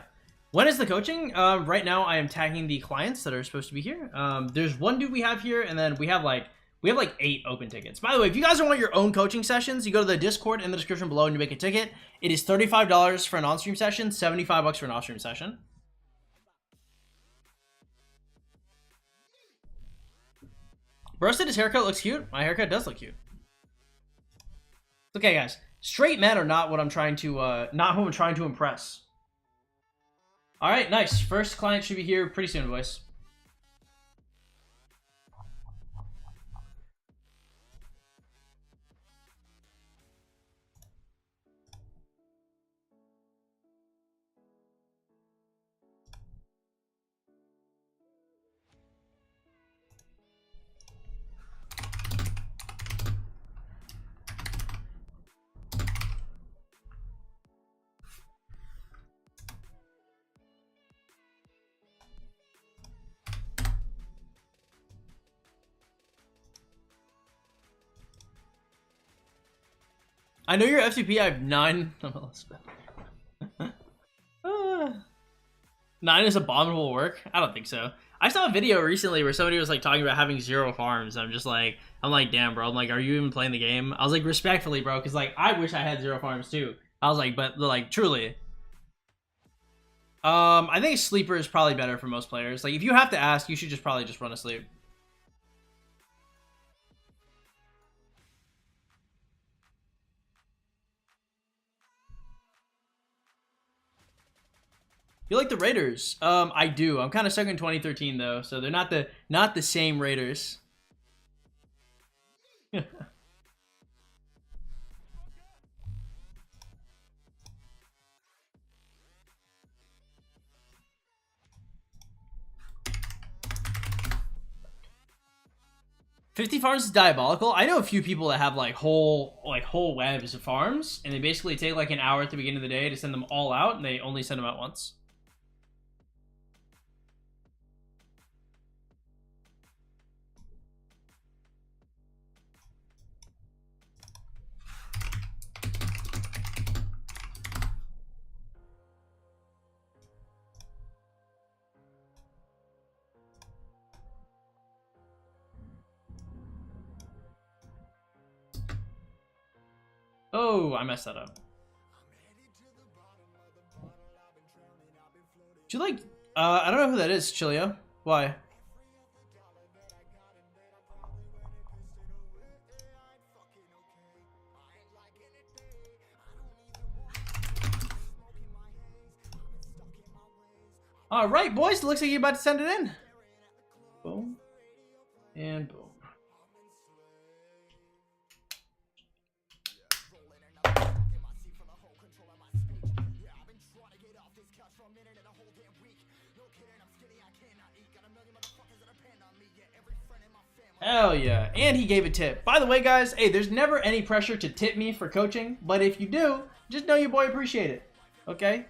When is the coaching? Right now I am tagging the clients that are supposed to be here. There's one dude we have here, and then we have We have like 8 open tickets. By the way, if you guys want your own coaching sessions, you go to the Discord in the description below and you make a ticket. It is $35 for an on-stream session, $75 for an off-stream session. Bro said his haircut looks cute. My haircut does look cute. Okay, guys. Straight men are not what I'm trying to, not who I'm trying to impress. All right, nice. First client should be here pretty soon, boys. I know you're FCP. I have 9. 9 is abominable work. I don't think so. I saw a video recently where somebody was like talking about having 0 farms. I'm like, damn, bro. I'm like, are you even playing the game? I was like, respectfully, bro, because like I wish I had 0 farms too. I was like, but like truly. I think sleeper is probably better for most players. Like if you have to ask, you should just probably just run a sleep. You like the Raiders? I do. I'm kind of stuck in 2013 though, so they're not the same Raiders. 50 farms is diabolical. I know a few people that have like whole webs of farms, and they basically take like an hour at the beginning of the day to send them all out, and they only send them out once. Oh, I messed that up. Do you like, I don't know who that is, Chilio. Why? All right, boys, it looks like you're about to send it in. Boom. And boom. Hell yeah. And he gave a tip. By the way, guys, hey, there's never any pressure to tip me for coaching, but if you do, just know your boy appreciate it. Okay?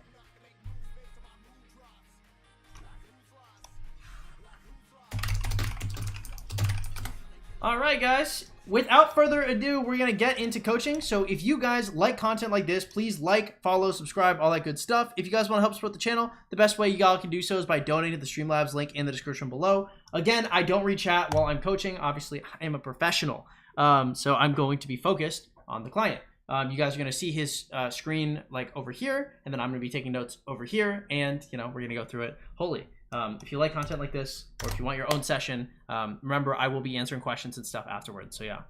Alright, guys. Without further ado, we're going to get into coaching. So if you guys like content like this, please like, follow, subscribe, all that good stuff. If you guys want to help support the channel, the best way you all can do so is by donating to the Streamlabs link in the description below. Again, I don't read chat while I'm coaching. Obviously, I am a professional. So I'm going to be focused on the client. You guys are going to see his screen like over here, and then I'm going to be taking notes over here, and you know, we're going to go through it wholly. If you like content like this, or if you want your own session, remember, I will be answering questions and stuff afterwards, so yeah.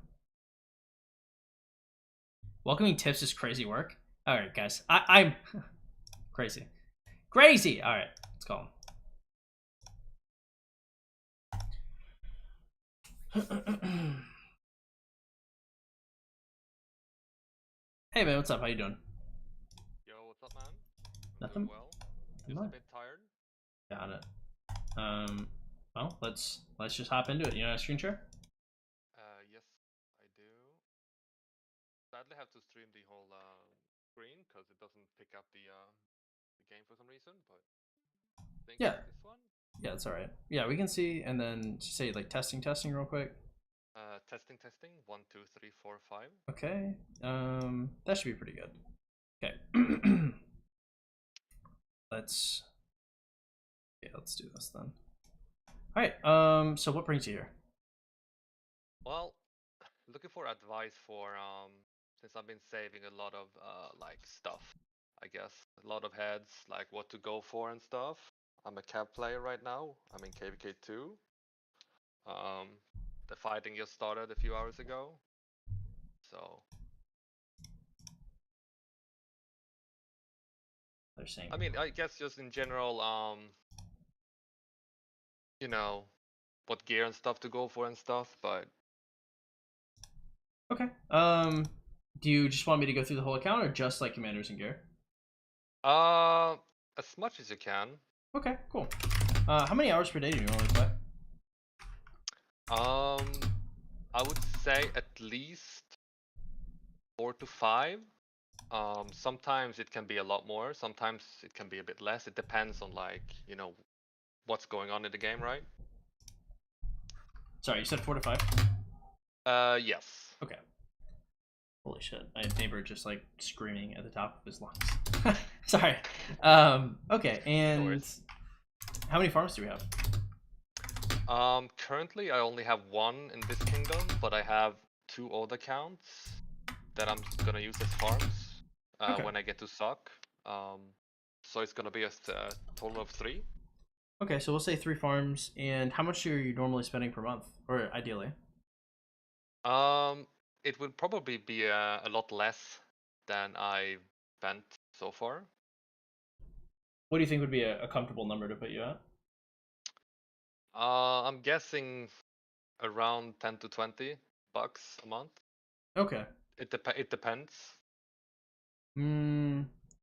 Welcoming tips is crazy work. All right, guys, I'm crazy. Crazy! All right, let's go. Hey, man, what's up? How you doing? Yo, what's up, man? Nothing? Well, just a bit tired. Got it. Well, let's just hop into it. You know, screen share? Yes, I do. Sadly, have to stream the whole screen because it doesn't pick up the game for some reason. But yeah, this one. Yeah, it's all right. Yeah, we can see, and then just say like testing real quick. Testing. 1, 2, 3, 4, 5. Okay. That should be pretty good. Okay. let's do this then. All right. So what brings you here? Well, looking for advice for since I've been saving a lot of like stuff, I guess a lot of heads, like what to go for and stuff. I'm a cab player right now. I'm in KVK 2. The fighting just started a few hours ago, so They're saying. I mean, I guess just in general, you know, what gear and stuff to go for and stuff, but Okay. Do you just want me to go through the whole account or just like commanders and gear? as much as you can. Okay, cool. How many hours per day do you normally play? I would say at least 4 to 5. Sometimes it can be a lot more. Sometimes it can be a bit less. It depends on like, you know, what's going on in the game, right? Sorry, you said 4 to 5? Yes. Okay. Holy shit. My neighbor just like screaming at the top of his lungs. Sorry. Okay, and how many farms do we have? Currently I only have 1 in this kingdom, but I have 2 old accounts that I'm gonna use as farms when I get to suck. So it's gonna be a total of 3. Okay, so we'll say 3 farms. And how much are you normally spending per month, or ideally? It would probably be a lot less than I spent so far. What do you think would be a comfortable number to put you at? I'm guessing around 10 to 20 bucks a month. Okay. It depends.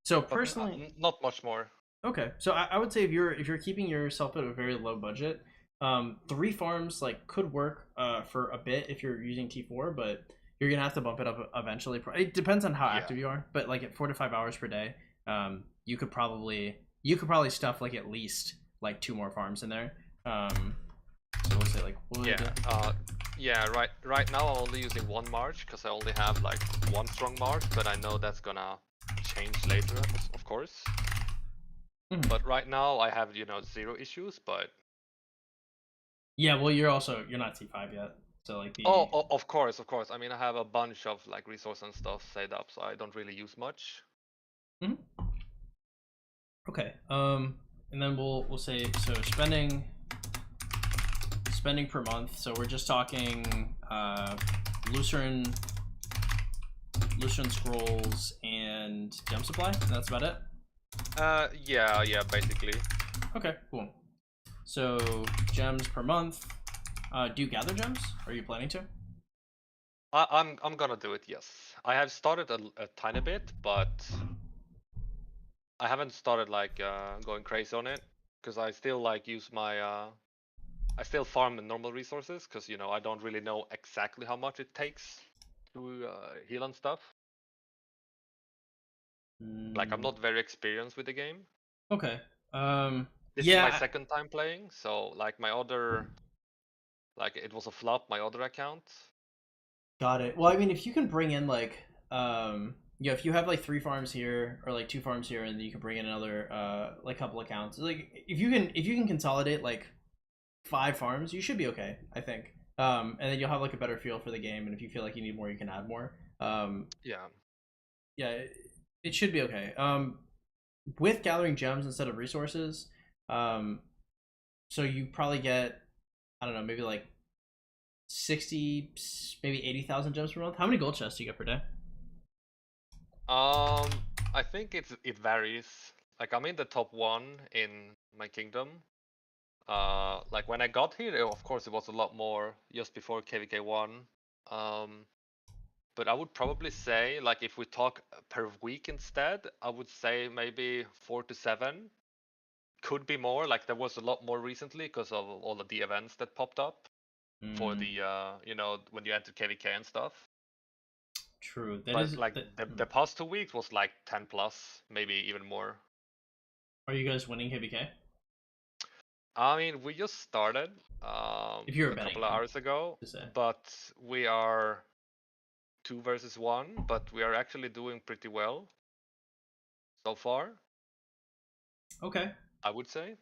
So personally, not much more. Okay, so I would say if you're keeping yourself at a very low budget, 3 farms like could work for a bit if you're using T4, but you're gonna have to bump it up eventually. It depends on how active you are, but like at 4 to 5 hours per day, you could probably stuff like at least like 2 more farms in there. So we'll say like right now I'm only using 1 march because I only have like 1 strong march, but I know that's gonna change later, of course. But right now I have 0 issues, but yeah, well you're not T5 yet, so like of course. I mean I have a bunch of like resource and stuff set up, so I don't really use much. Okay, and then we'll say so spending per month. So we're just talking Lucerne scrolls and gem supply. And that's about it. Yeah, basically. Okay, cool. So gems per month. Do you gather gems? Are you planning to? I'm gonna do it. Yes, I have started a tiny bit, but I haven't started like going crazy on it because I still like use my I still farm the normal resources because I don't really know exactly how much it takes to heal and stuff. Like I'm not very experienced with the game. Okay. This is my second time playing, so like my other, like it was a flop, my other account. Got it. Well, I mean, if you can bring in like, if you have like 3 farms here or like 2 farms here, and then you can bring in another like couple accounts. Like if you can consolidate like 5 farms, you should be okay, I think. And then you'll have like a better feel for the game, and if you feel like you need more, you can add more. Yeah, it should be okay. With gathering gems instead of resources, so you probably get, I don't know, maybe like 60, maybe 80,000 gems per month. How many gold chests do you get per day? I think it varies. Like I'm in the top 1 in my kingdom. Like when I got here, of course it was a lot more just before KVK 1. But I would probably say, like if we talk per week instead, I would say maybe 4 to 7. Could be more. Like there was a lot more recently because of all of the events that popped up for the when you enter KVK and stuff. True. The past 2 weeks was like 10 plus, maybe even more. Are you guys winning KVK? I mean, we just started if you're a couple of hours ago, but we are 2 versus 1, but we are actually doing pretty well so far. Okay. I would say.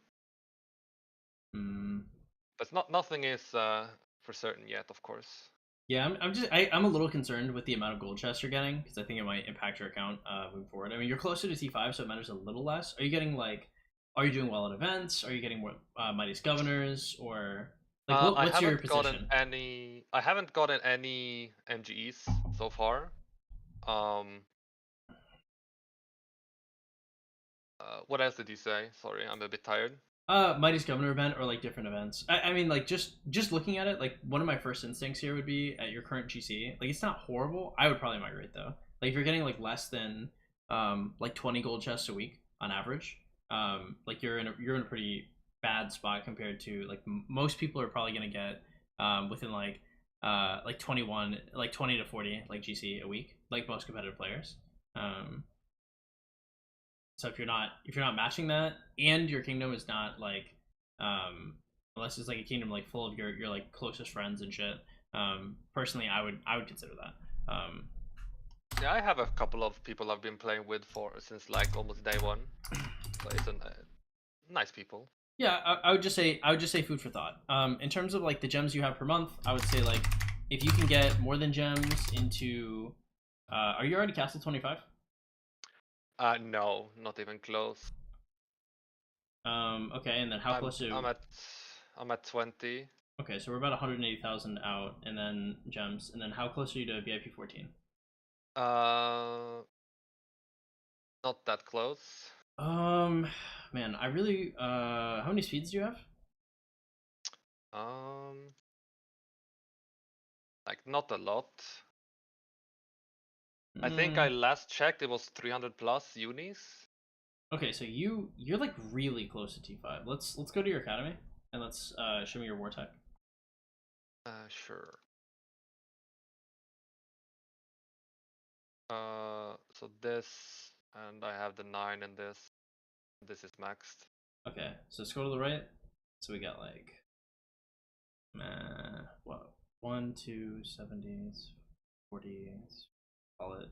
But nothing is for certain yet, of course. Yeah, I'm a little concerned with the amount of gold chests you're getting because I think it might impact your account moving forward. I mean, you're closer to T5, so it matters a little less. Are you getting like, are you doing well at events? Are you getting more Mightiest Governors or like what's your position? I haven't gotten any MGEs so far. What else did you say? Sorry, I'm a bit tired. Mightiest Governor event or like different events. I mean, like just looking at it, like one of my first instincts here would be at your current GC. Like it's not horrible. I would probably migrate though. Like if you're getting like less than like 20 gold chests a week on average, like you're in a pretty bad spot compared to like most people are probably gonna get within like 21 like 20 to 40 like GC a week, like most competitive players. So if you're not matching that, and your kingdom is not like, unless it's like a kingdom like full of your like closest friends and shit. Personally, I would consider that. Yeah, I have a couple of people I've been playing with since like almost day one. So it's nice people. Yeah, I would just say food for thought. In terms of like the gems you have per month, I would say like if you can get more than gems into, are you already Castle 25? No, not even close. Okay, and then how close to? I'm at 20. Okay, so we're about 180,000 out, and then gems, and then how close are you to VIP 14? Not that close. Man, I really how many speeds do you have? Like not a lot. I think I last checked it was 300 plus unis. Okay, so you're like really close to T5. Let's go to your academy and let's show me your war tech. Sure. So this, and I have the 9 in this. This is maxed. Okay, so let's go to the right. So we got like what 1, 2, 70s, 40s. Call it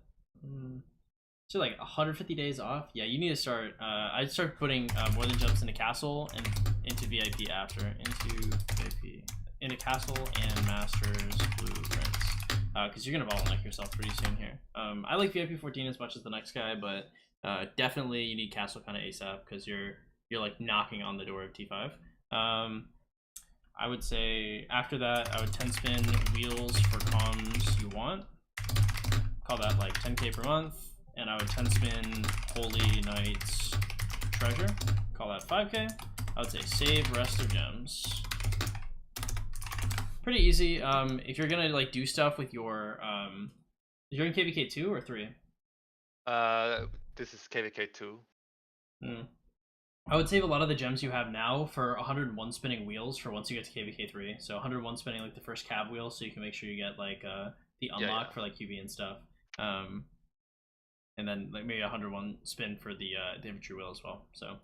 so like 150 days off. Yeah, you need to start I'd start putting more than jumps into castle and into VIP after, into castle and masters blueprints, because you're gonna bottleneck yourself pretty soon here. I like VIP 14 as much as the next guy, but definitely you need castle kind of ASAP because you're like knocking on the door of T5. I would say after that I would 10 spin wheels for comms you want. Call that like 10k per month, and I would 10 spin Holy Knights treasure. Call that 5k. I would say save rest of gems. Pretty easy. If you're gonna like do stuff with your you're in KVK 2 or 3? This is KVK 2. I would save a lot of the gems you have now for 101 spinning wheels for once you get to KVK 3. So 101 spinning like the first cab wheel, so you can make sure you get like the unlock for like QB and stuff. And then like maybe 101 spin for the infantry wheel as well. So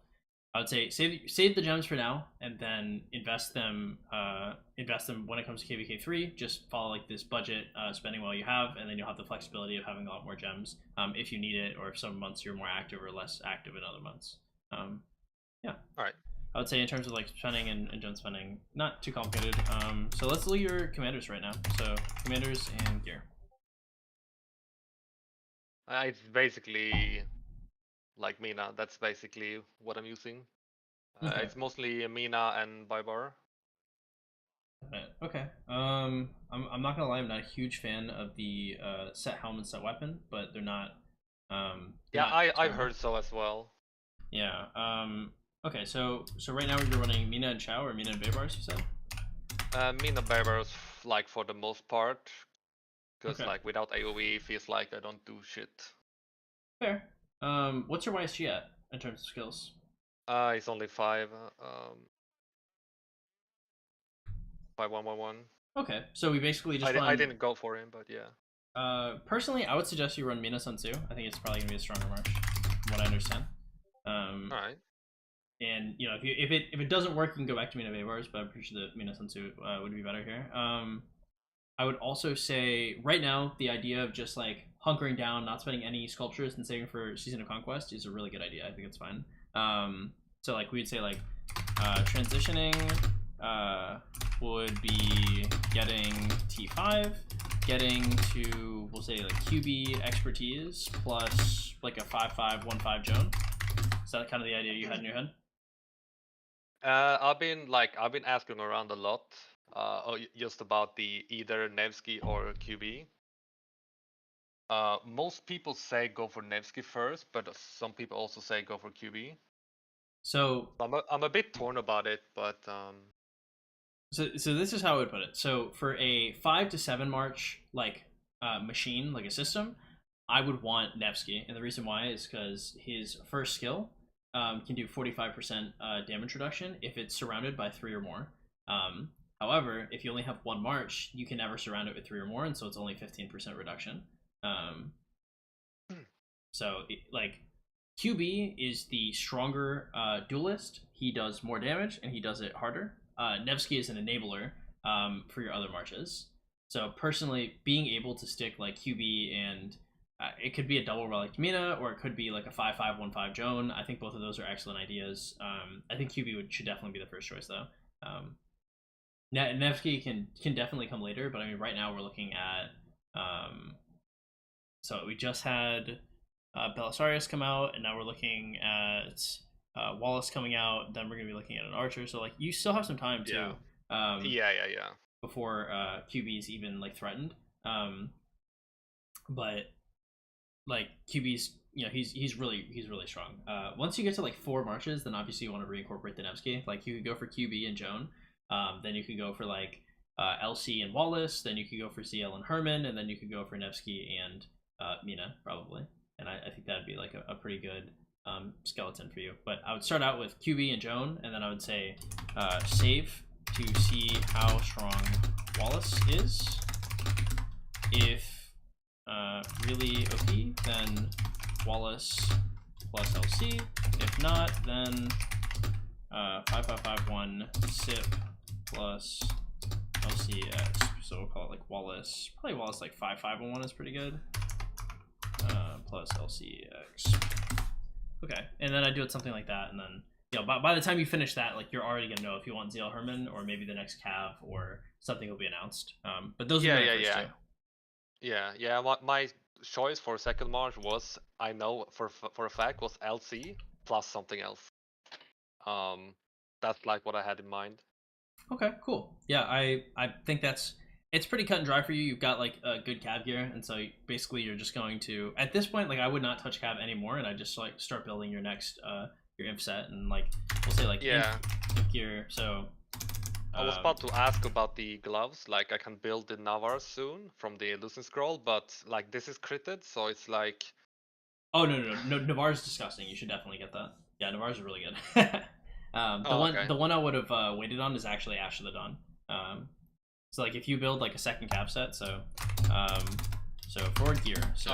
I would say save the gems for now, and then invest them when it comes to KVK 3. Just follow like this budget spending while you have, and then you'll have the flexibility of having a lot more gems if you need it, or if some months you're more active or less active in other months. Yeah. All right. I would say in terms of like spending and gem spending, not too complicated. So let's look at your commanders right now. So commanders and gear. It's basically like Mina. That's basically what I'm using. Okay. It's mostly Mina and Bybar. Okay. I'm not gonna lie, I'm not a huge fan of the set helm and set weapon, but they're not. I've heard so as well. Yeah. Okay. So right now you're running Mina and Chow or Mina and Baybars, you said? Mina Baybars like for the most part. Because like without AoE, it feels like I don't do shit. Fair. What's your YSG at in terms of skills? It's only 5. 5111. Okay, so we basically just I didn't go for him, but yeah. Personally, I would suggest you run Mina Sun Tzu. I think it's probably gonna be a stronger march, from what I understand. All right. And you know, if it doesn't work, you can go back to Mina Baybars, but I'm pretty sure that Mina Sun Tzu would be better here. I would also say right now the idea of just like hunkering down, not spending any sculptures, and saving for Season of Conquest is a really good idea. I think it's fine. So like we'd say like transitioning. would be getting T5, getting to, we'll say like QB expertise plus like a 5-5-1-5 Joan. Is that kind of the idea you had in your head? I've been asking around a lot, just about the either Nevsky or QB. Most people say go for Nevsky first, but some people also say go for QB. So I'm a bit torn about it, but So this is how I would put it. So for a 5 to 7 march like machine, like a system, I would want Nevsky, and the reason why is because his first skill can do 45% damage reduction if it's surrounded by 3 or more. However, if you only have 1 march, you can never surround it with 3 or more, and so it's only 15% reduction. Like QB is the stronger duelist. He does more damage and he does it harder. Nevsky is an enabler for your other marches. So personally, being able to stick like QB and it could be a double relic Mina, or it could be like a 5-5-1-5 Joan. I think both of those are excellent ideas. I think QB should definitely be the first choice though. Nevsky can definitely come later, but I mean right now we're looking at so we just had Belisarius come out, and now we're looking at Wallace coming out. Then we're gonna be looking at an archer. So like you still have some time too. Yeah. Before QB is even like threatened. But like QB's, you know, he's really strong. Once you get to like 4 marches, then obviously you want to reincorporate the Nevsky. Like you could go for QB and Joan. Then you could go for like LC and Wallace. Then you could go for CL and Herman, and then you could go for Nevsky and Mina probably. And I think that'd be like a pretty good skeleton for you. But I would start out with QB and Joan, and then I would say save to see how strong Wallace is. If really OP, then Wallace plus LC. If not, then 5-5-5-1 SIP plus LCX. So we'll call it like Wallace. Probably Wallace like 5-5-1 is pretty good. Plus LCX. Okay, and then I do it something like that, and then by the time you finish that, like you're already gonna know if you want ZL Herman or maybe the next Cav or something will be announced. But those are my first two. Yeah. My choice for second march was, I know for a fact, was LC plus something else. That's like what I had in mind. Okay, cool. Yeah, I think it's pretty cut and dry for you. You've got like a good Cav gear, and so basically you're just going to, at this point, like I would not touch Cav anymore, and I just like start building your next your imp set, and like we'll say like imp gear. So I was about to ask about the gloves. Like I can build the Navar soon from the Lucent Scroll, but like this is critted, so it's like. Oh no, Navar's disgusting. You should definitely get that. Yeah, Navar's really good. The one I would have waited on is actually Ash of the Dawn. So like if you build like a second Cav set, so for gear, so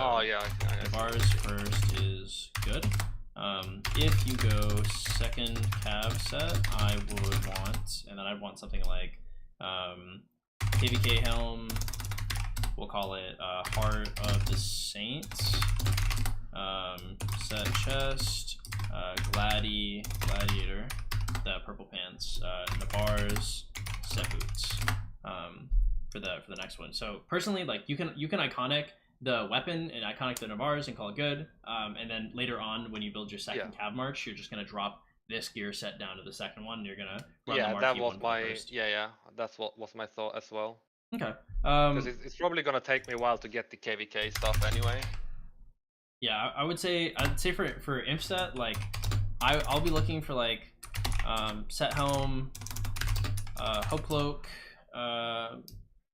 Navar's first is good. If you go second Cav set, I would want, and then I'd want something like KVK helm. We'll call it Heart of the Saints. Set chest, Gladiator, the purple pants, Navar's set boots. For the next one. So personally, like you can iconic the weapon and iconic the Navar's and call it good. And then later on, when you build your second Cav march, you're just gonna drop this gear set down to the second one. And you're gonna run the that was my that's what was my thought as well. Okay. Because it's probably gonna take me a while to get the KVK stuff anyway. Yeah, I'd say for imp set, like I'll be looking for like set helm, hope cloak,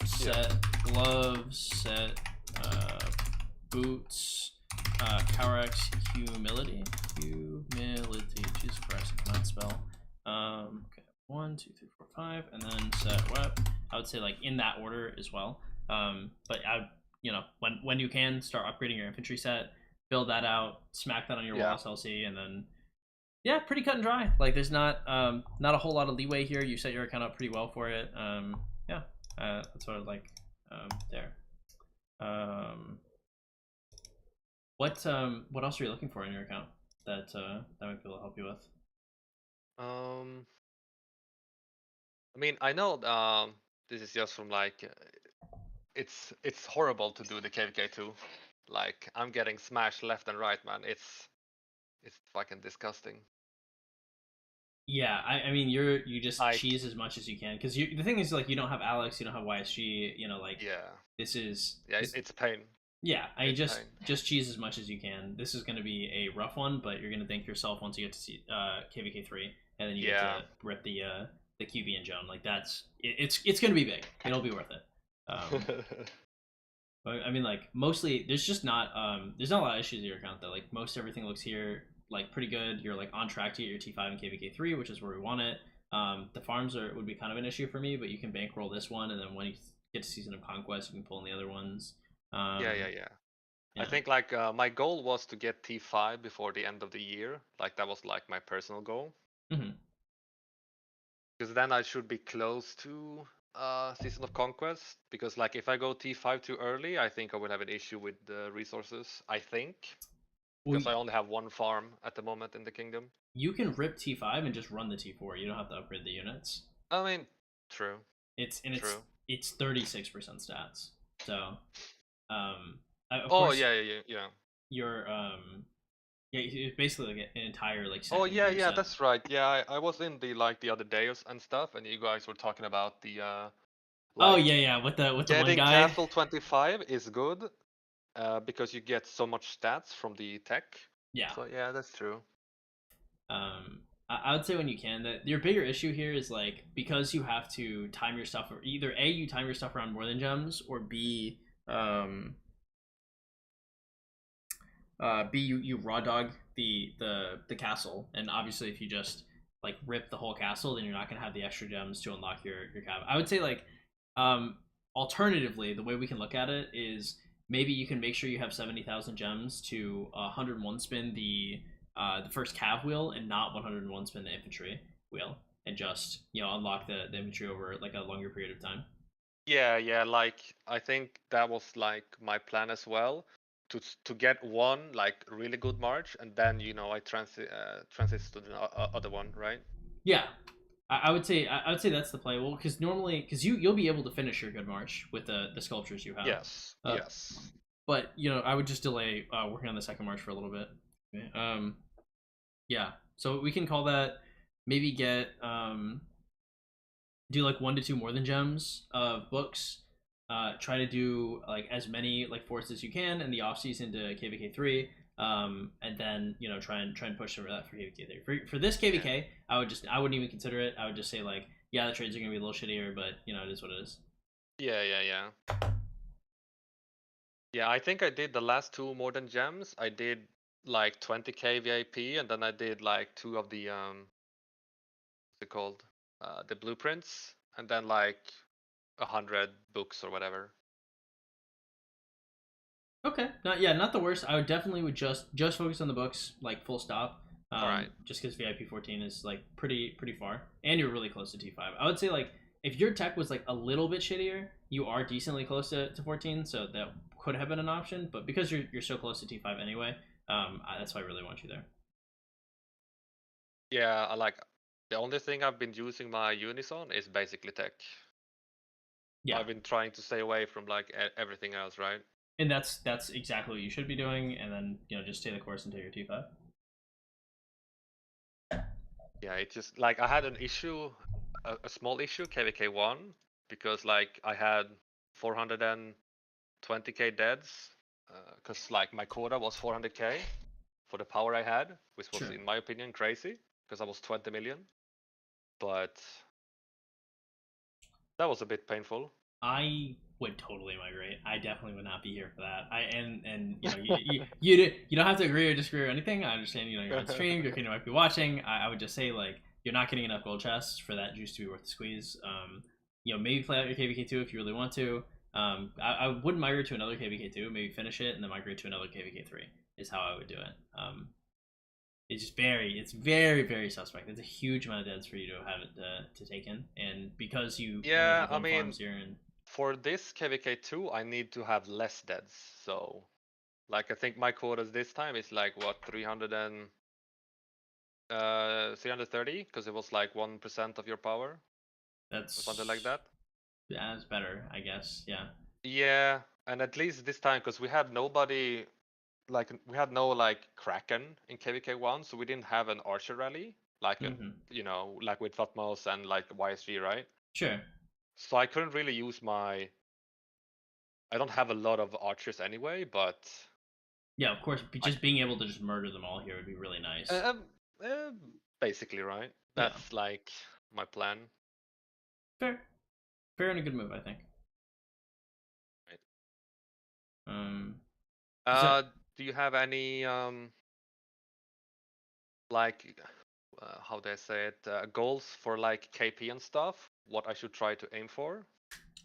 set gloves, set boots, Corax humility. Jesus Christ, I cannot spell. Okay, 1, 2, 3, 4, 5, and then set web. I would say like in that order as well. But when you can start upgrading your infantry set, build that out, smack that on your Wallace LC, and then pretty cut and dry. Like there's not a whole lot of leeway here. You set your account up pretty well for it. That's what I like there. What else are you looking for in your account that might be able to help you with? I mean, I know this is just from like it's horrible to do the KVK2. Like I'm getting smashed left and right, man. It's fucking disgusting. Yeah, I mean you just cheese as much as you can because the thing is like you don't have Alex, you don't have YSG, you know, like this is it's pain. Yeah, I It's just pain. just cheese as much as you can. This is going to be a rough one, but you're going to thank yourself once you get to see KVK3, and then you get to rip the QB and Joan. Like it's going to be big. It'll be worth it. But I mean, like mostly there's just not there's not a lot of issues with your account though. Like most everything looks here like pretty good. You're like on track to get your T5 and KVK3, which is where we want it. The farms would be kind of an issue for me, but you can bankroll this one, and then when you get to Season of Conquest, you can pull in the other ones. Yeah. I think like my goal was to get T5 before the end of the year. Like that was like my personal goal. Mhm. Because then I should be close to Season of Conquest. Because like if I go T5 too early, I think I will have an issue with the resources. I think. Because I only have one farm at the moment in the kingdom. You can rip T5 and just run the T4. You don't have to upgrade the units. I mean, true. It's 36% stats. So, of oh course, yeah. You're it's basically like an entire like. Oh second yeah, gear yeah, set. that's right. Yeah, I was in the like the other day and stuff, and you guys were talking about the. Oh like, yeah, with the one getting guy. Castle 25 is good, because you get so much stats from the tech. Yeah. So yeah, that's true. I would say when you can that your bigger issue here is like because you have to time your stuff, or either A, you time your stuff around more than gems, or B, you raw dog the castle, and obviously if you just like rip the whole castle, then you're not gonna have the extra gems to unlock your cab. I would say like alternatively, the way we can look at it is maybe you can make sure you have 70,000 gems to 101 spin the first cav wheel and not 101 spin the infantry wheel, and just unlock the infantry over like a longer period of time. Yeah, like I think that was like my plan as well, to get one like really good march, and then I transit to the other one, right? Yeah, I would say that's the play. Well, because normally you'll be able to finish your good march with the sculptures you have. Yes. Yes. But I would just delay working on the second march for a little bit. Okay. Yeah. So we can call that maybe get do like 1 to 2 more than gems of books. Try to do like as many like forts as you can in the off season to KVK3. And then try and push over that for KVK3. For this KVK, I wouldn't even consider it. I would just say like, yeah, the trades are gonna be a little shittier, but it is what it is. Yeah. Yeah, I think I did the last 2 more than gems. I did like 20k VIP, and then I did like 2 of the what's it called? The blueprints, and then like 100 books or whatever. Okay, not the worst. I would definitely just focus on the books, like full stop. All right. Just because VIP 14 is like pretty far, and you're really close to T5. I would say like if your tech was like a little bit shittier, you are decently close to 14, so that could have been an option. But because you're so close to T5 anyway, that's why I really want you there. Yeah, I like the only thing I've been using my unis on is basically tech. Yeah. I've been trying to stay away from like everything else, right? And that's exactly what you should be doing, and then just stay the course until your T5. Yeah, it just like I had an issue, a small issue, KVK1, because like I had 420k deads, because like my quota was 400k for the power I had, which was in my opinion crazy, because I was 20 million. But that was a bit painful. I would totally migrate. I definitely would not be here for that. You don't have to agree or disagree or anything. I understand. You're on stream. Your kingdom might be watching. I would just say like you're not getting enough gold chests for that juice to be worth the squeeze. Maybe play out your KVK2 if you really want to. I wouldn't migrate to another KVK2. Maybe finish it and then migrate to another KVK3 is how I would do it. It's very, very suspect. It's a huge amount of deads for you to have it to take in, and because you I mean, for this KVK2, I need to have less deads. So, like, I think my quotas this time is like what 330, because it was like 1% of your power. That's or something like that. Yeah, it's better, I guess. Yeah. Yeah, and at least this time, because we had nobody, like we had no like Kraken in KVK1, so we didn't have an Archer rally, like you know, like with Fatmos and like YSG, right? Sure. So I couldn't really use my. I don't have a lot of archers anyway, but Yeah, of course. Just being able to just murder them all here would be really nice. basically, right? Yeah. That's like my plan. Fair. Fair and a good move, I think. Right. Do you have any like how do I say it, goals for like KP and stuff? What I should try to aim for?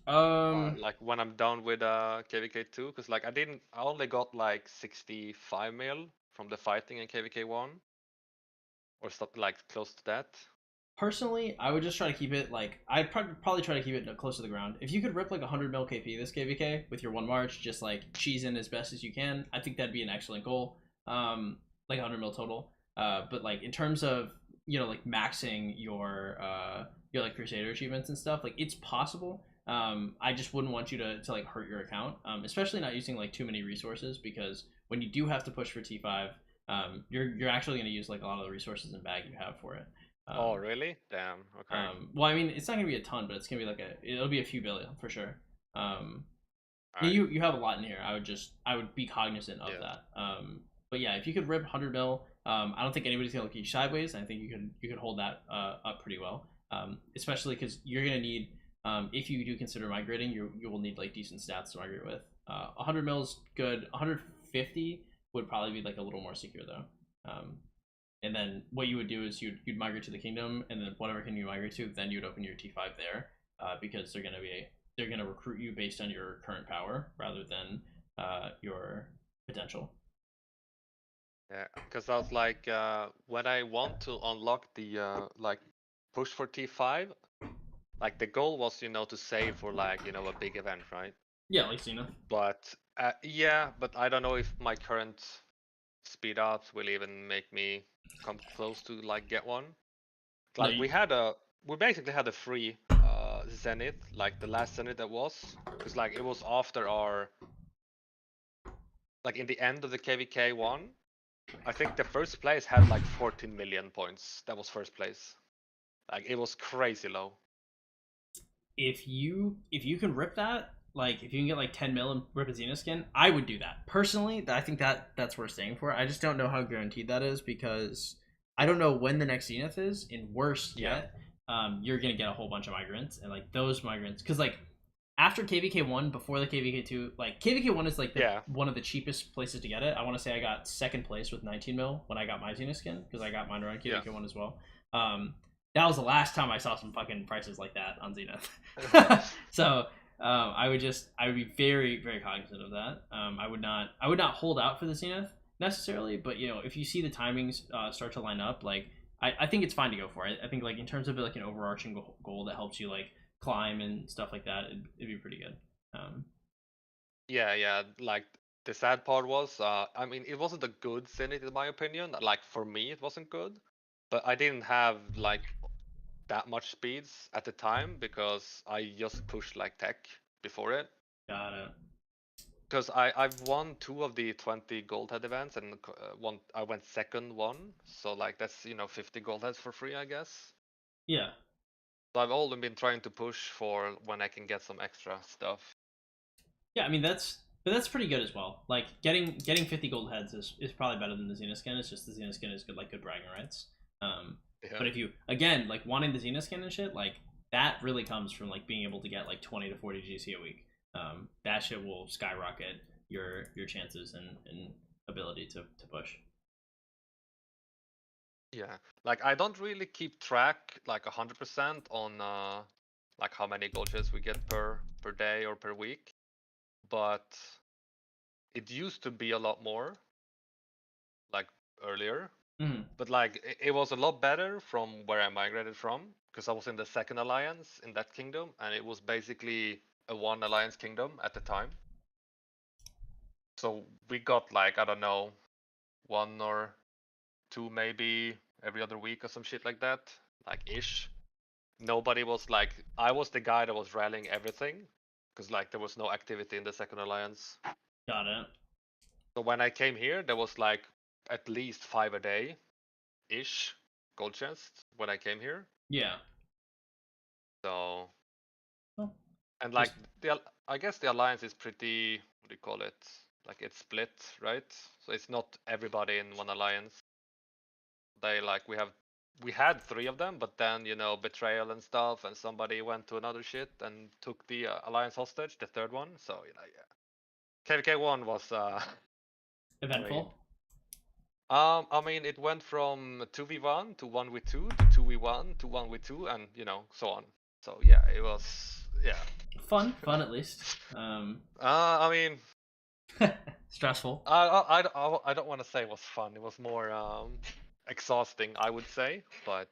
Like when I'm done with KVK2, because like I only got like 65 mil from the fighting in KVK1, or something like close to that. Personally, I would just try to keep it like I'd probably try to keep it close to the ground. If you could rip like 100 mil KP this KVK with your one march, just like cheese in as best as you can, I think that'd be an excellent goal. Like 100 mil total. But like in terms of like maxing your like Crusader achievements and stuff, like it's possible. I just wouldn't want you to like hurt your account, especially not using like too many resources, because when you do have to push for T5, you're actually going to use like a lot of the resources and bag you have for it. Oh really? Damn. Okay. Well, I mean, it's not gonna be a ton, but it's gonna be like it'll be a few billion for sure. You have a lot in here. I would be cognizant of that. But yeah, if you could rip 100 mil, I don't think anybody's gonna look at you sideways. I think you could hold that up pretty well. Especially because you're gonna need, if you do consider migrating, you will need like decent stats to migrate with. 100 mil is good. 150 would probably be like a little more secure though. And then what you would do is you'd migrate to the kingdom, and then whatever kingdom you migrate to, then you'd open your T5 there, because they're gonna recruit you based on your current power rather than your potential. Yeah, because I was like, when I want to unlock the like push for T5, like the goal was to save for like a big event, right? Yeah, like Zenith. But yeah, but I don't know if my current speed ups will even make me come close to like get one. Like we basically had a free Zenith, like the last Zenith that was, because like it was after our, like in the end of the KVK one, I think the first place had like 14 million points. That was first place. Like it was crazy low. If you can rip that, like if you can get like 10 mil and rip a Zenith skin, I would do that. Personally, I think that's worth staying for. I just don't know how guaranteed that is, because I don't know when the next Zenith is, and worse yet, you're gonna get a whole bunch of migrants, and like those migrants, because like after KVK1, before the KVK2, like KVK1 is like one of the cheapest places to get it. I want to say I got second place with 19 mil when I got my Zenith skin, because I got mine around KVK1 as well. That was the last time I saw some fucking prices like that on Zenith. So I would be very, very cognizant of that. I would not hold out for the Zenith necessarily, but if you see the timings start to line up, like I think it's fine to go for it. I think like in terms of like an overarching goal that helps you like climb and stuff like that, it'd be pretty good. Yeah, like the sad part was, I mean, it wasn't a good Zenith in my opinion. Like for me, it wasn't good, but I didn't have like that much speeds at the time because I just pushed like tech before it. Got it. Because I've won 2 of the 20 gold head events, and I went second one, so like that's 50 gold heads for free, I guess. Yeah. So I've always been trying to push for when I can get some extra stuff. Yeah, I mean that's pretty good as well. Like getting 50 gold heads is probably better than the Zenith skin. It's just the Zenith skin is good, like good bragging rights. But if you again like wanting the Zenith skin and shit, like that really comes from like being able to get like 20 to 40 GC a week. That shit will skyrocket your chances and ability to push. Yeah, like I don't really keep track like 100% on like how many gold chests we get per day or per week, but it used to be a lot more like earlier. But like it was a lot better from where I migrated from, because I was in the second alliance in that kingdom, and it was basically a 1 alliance kingdom at the time. So we got like, I don't know, 1 or 2 maybe every other week or some shit like that, like ish. nobody was like, I was the guy that was rallying everything, because like there was no activity in the second alliance. Got it. So when I came here, there was like at least 5 a day ish gold chest when I came here. Yeah. So Oh, and like I guess the alliance is pretty, what do you call it? Like it's split, right? So it's not everybody in one alliance. They like we had 3 of them, but then you know betrayal and stuff, and somebody went to another shit and took the alliance hostage, the third one. So you know, yeah. KVK1 was eventful. I mean, it went from 2v1 to 1v2 to 2v1 to 1v2, and you know, so on. So yeah, it was fun at least. I mean, stressful. I don't want to say it was fun. It was more exhausting, I would say, but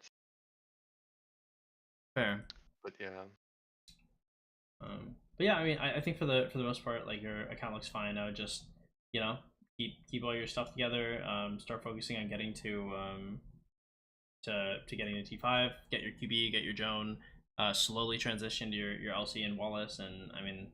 fair. But yeah. But yeah, I mean, I think for the most part, like your account looks fine. I would just, you know, keep all your stuff together. Start focusing on getting to getting to T5, get your QB, get your Joan. Slowly transition to your LC and Wallace, and I mean,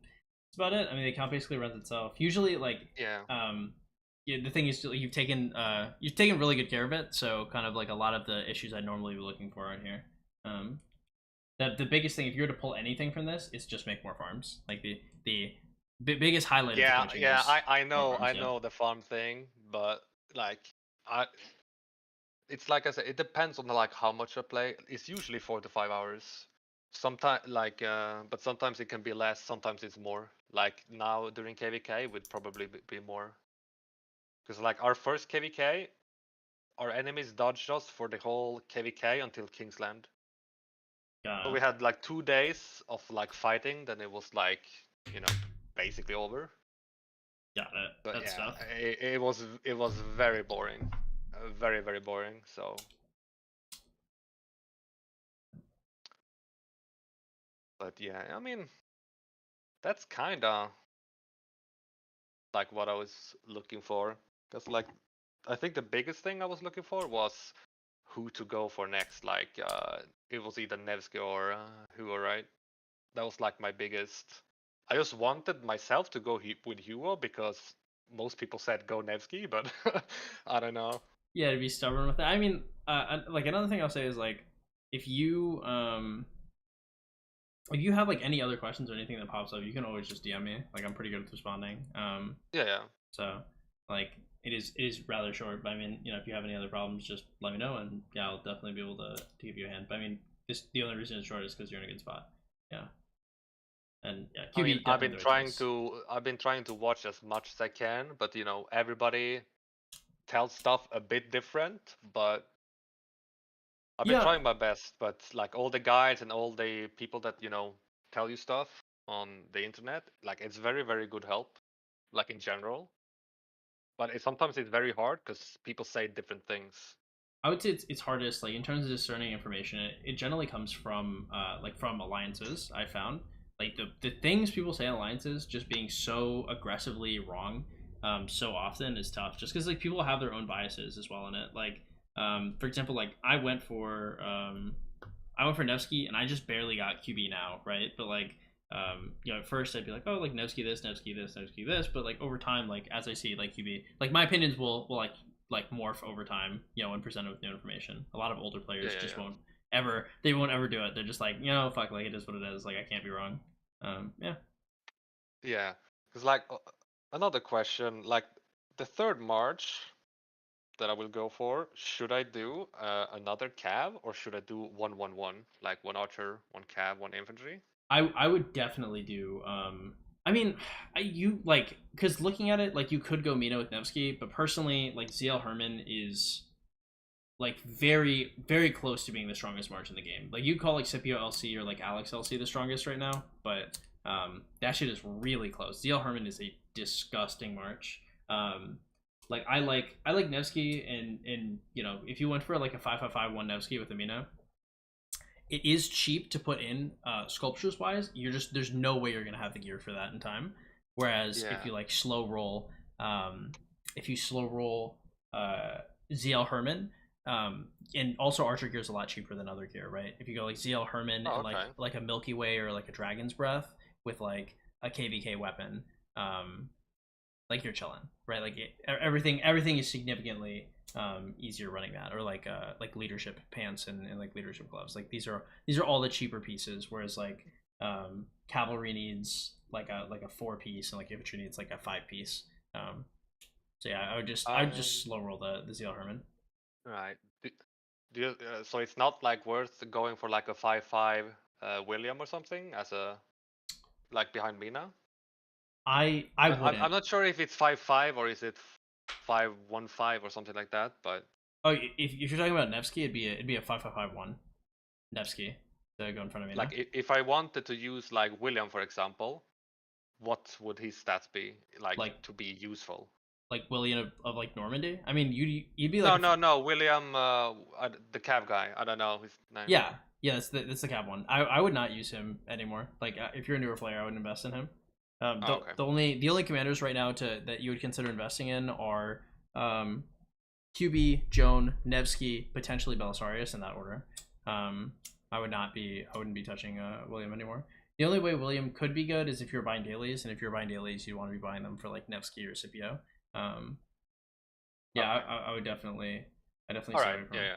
that's about it. I mean, the account basically runs itself. Usually, like the thing is, you've taken really good care of it. So kind of like a lot of the issues I'd normally be looking for on here. The biggest thing, if you were to pull anything from this, is just make more farms. Like the biggest highlight. Yeah, of the yeah, I know, farms, I know the farm thing, but like it's like I said, it depends on like how much I play. It's usually 4 to 5 hours. Sometimes like but sometimes it can be less, sometimes it's more. Like now during KVK would probably be more, because like our first KVK, our enemies dodged us for the whole KVK until Kingsland. So we had like 2 days of like fighting, then it was like, you know, basically over. Got it. But That's yeah, tough. it was very boring, very boring. So but yeah, I mean, that's kinda like what I was looking for. Cause like, I think the biggest thing I was looking for was who to go for next. Like, it was either Nevsky or Hugo, right? That was like my biggest. I just wanted myself to go with Hugo because most people said go Nevsky, but I don't know. Yeah, to be stubborn with that. I mean, like another thing I'll say is like, if you have like any other questions or anything that pops up, you can always just DM me. Like I'm pretty good at responding. Yeah. So like it is rather short, but I mean, you know, if you have any other problems, just let me know, and yeah, I'll definitely be able to give you a hand. But I mean, the only reason it's short is because you're in a good spot. Yeah. And yeah, QB, I mean, I've been trying choice. to watch as much as I can, but you know, everybody tells stuff a bit different, but I've been trying my best. But like all the guides and all the people that, you know, tell you stuff on the internet, like it's very good help, like in general. But sometimes it's very hard because people say different things. I would say it's hardest, like in terms of discerning information, it generally comes from from alliances. I found like the things people say in alliances just being so aggressively wrong so often is tough, just because like people have their own biases as well in it. Like for example, like I went for Nevsky and I just barely got QB now, right? But like you know, at first I'd be like, oh, like Nevsky this, Nevsky this, Nevsky this, but like over time, like as I see like QB, like my opinions will like morph over time, you know, when presented with new information. A lot of older players won't ever do it. They're just like, you know, fuck, like it is what it is. Like I can't be wrong. Yeah, because like another question, like the 3rd March that I will go for, should I do another cav or should I do 1-1-1, like 1 archer, 1 cav, 1 infantry? I would definitely do I mean, because looking at it, like you could go Mino with Nevsky, but personally, like ZL Herman is like very close to being the strongest March in the game. Like you call like Scipio LC or like Alex LC the strongest right now, but that shit is really close. ZL Herman is a disgusting March. Like I like Nevsky, and you know, if you went for like a 5-5-5-1 Nevsky with Amino, it is cheap to put in sculptures wise. There's no way you're gonna have the gear for that in time. Whereas if you like slow roll ZL Herman, and also Archer gear is a lot cheaper than other gear, right? If you go like ZL Herman and like a Milky Way or like a Dragon's Breath with like a KVK weapon, like you're chilling, right? Like everything is significantly easier running that, or like leadership pants and like leadership gloves. Like these are all the cheaper pieces, whereas like cavalry needs like a 4-piece, and like infantry needs like a 5-piece. So yeah, I would just slow roll the ZL Herman. Right. Do you, so it's not like worth going for like a 5-5 William or something as a like behind Mina? I wouldn't. I'm not sure if it's 5-5 or is it 5-1-5 or something like that, but if you're talking about Nevsky, it'd be a 5-5-5-1 Nevsky to go in front of me. Like if I wanted to use like William, for example, what would his stats be like to be useful? Like William of like Normandy? I mean, you'd be like no William, the Cav guy. I don't know his name. Yeah, that's the Cav one. I would not use him anymore. Like if you're a newer player, I wouldn't invest in him. The only commanders right now that you would consider investing in are QB, Joan, Nevsky, potentially Belisarius in that order. I wouldn't be touching William anymore. The only way William could be good is if you're buying dailies, and if you're buying dailies, you want to be buying them for like Nevsky or Scipio. I would definitely All right, yeah.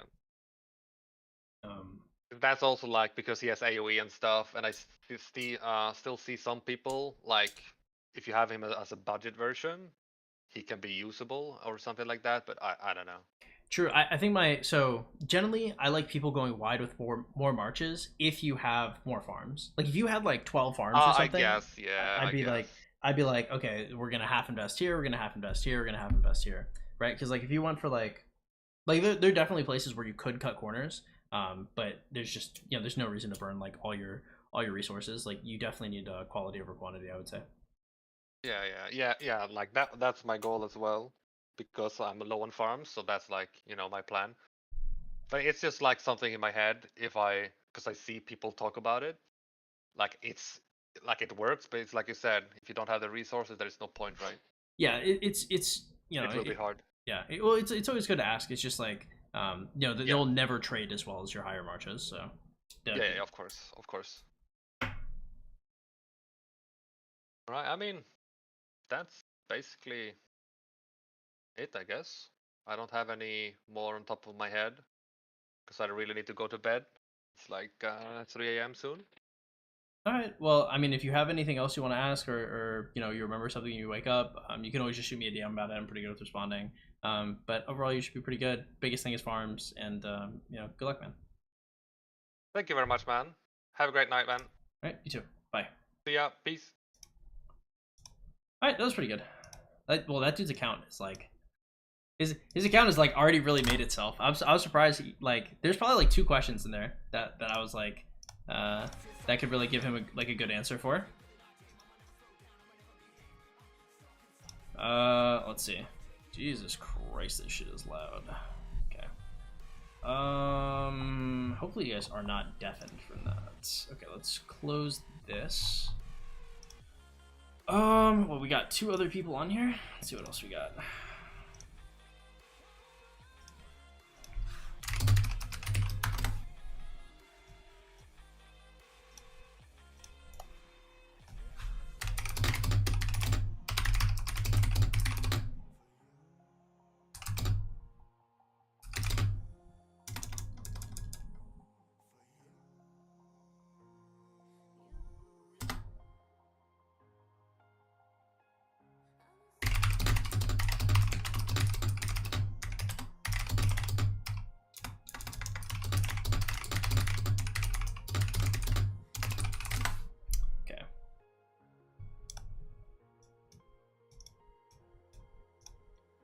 That's also like because he has AoE and stuff, and I still see some people like if you have him as a budget version, he can be usable or something like that. But I don't know. True. I think generally I like people going wide with more marches if you have more farms. Like if you had like 12 farms or something. I guess, yeah. I'd be like, okay, we're gonna half invest here, we're gonna half invest here, we're gonna half invest here, right? Because like if you went for like there are definitely places where you could cut corners, but there's just there's no reason to burn like all your resources. Like you definitely need quality over quantity, I would say. Yeah. Like that's my goal as well, because I'm low on farms, so that's like my plan. But it's just like something in my head because I see people talk about it, like it's like it works, but it's like you said, if you don't have the resources, there's no point, right? Yeah, it's it will be hard. Yeah, it's always good to ask. It's just like they'll never trade as well as your higher marches. So yeah, of course. All right, I mean that's basically it, I guess. I don't have any more on top of my head because I really need to go to bed. It's like 3 a.m. soon. All right. Well, I mean, if you have anything else you want to ask, or you remember something you wake up, you can always just shoot me a DM about it. I'm pretty good with responding. But overall, you should be pretty good. Biggest thing is farms, and good luck, man. Thank you very much, man. Have a great night, man. All right, you too. Bye. See ya. Peace. All right, that was pretty good. That dude's account is like his account is like already really made itself. I was surprised. There's probably like 2 questions in there that I was like that could really give him a good answer for. Let's see. Jesus Christ, this shit is loud. Okay. Hopefully you guys are not deafened from that. Okay, let's close this. Well, we got 2 other people on here. Let's see what else we got.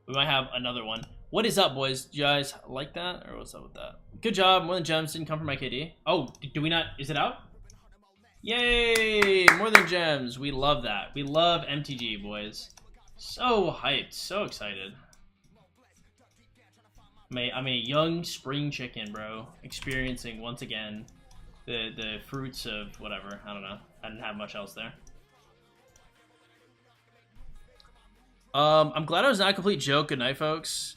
We might have another one. What is up, boys? Do you guys like that? Or what's up with that? Good job. More Than Gems didn't come from my KD. Oh, do we not? Is it out? Yay! More Than Gems. We love that. We love MTG, boys. So hyped. So excited. I'm a young spring chicken, bro. Experiencing, once again, the fruits of whatever. I don't know. I didn't have much else there. I'm glad it was not a complete joke. Good night, folks.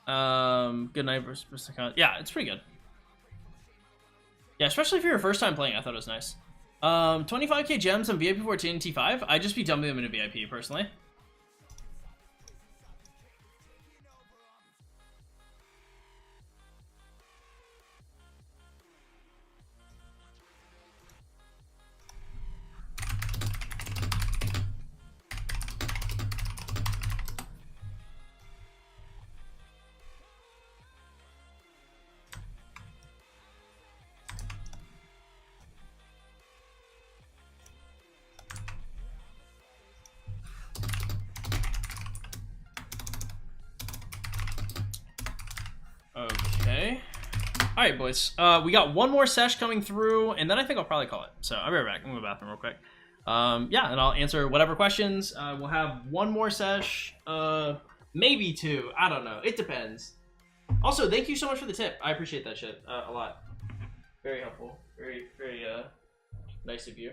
Good night versus yeah, it's pretty good. Yeah, especially if you're a first time playing, I thought it was nice. 25k gems on VIP 14 and T5. I'd just be dumping them into VIP personally. Okay. All right, boys. We got one more sesh coming through, and then I think I'll probably call it. So I'll be right back. I'm going to the bathroom real quick. Yeah, and I'll answer whatever questions. We'll have one more sesh, maybe two. I don't know. It depends. Also, thank you so much for the tip. I appreciate that shit a lot. Very helpful. Very, very nice of you.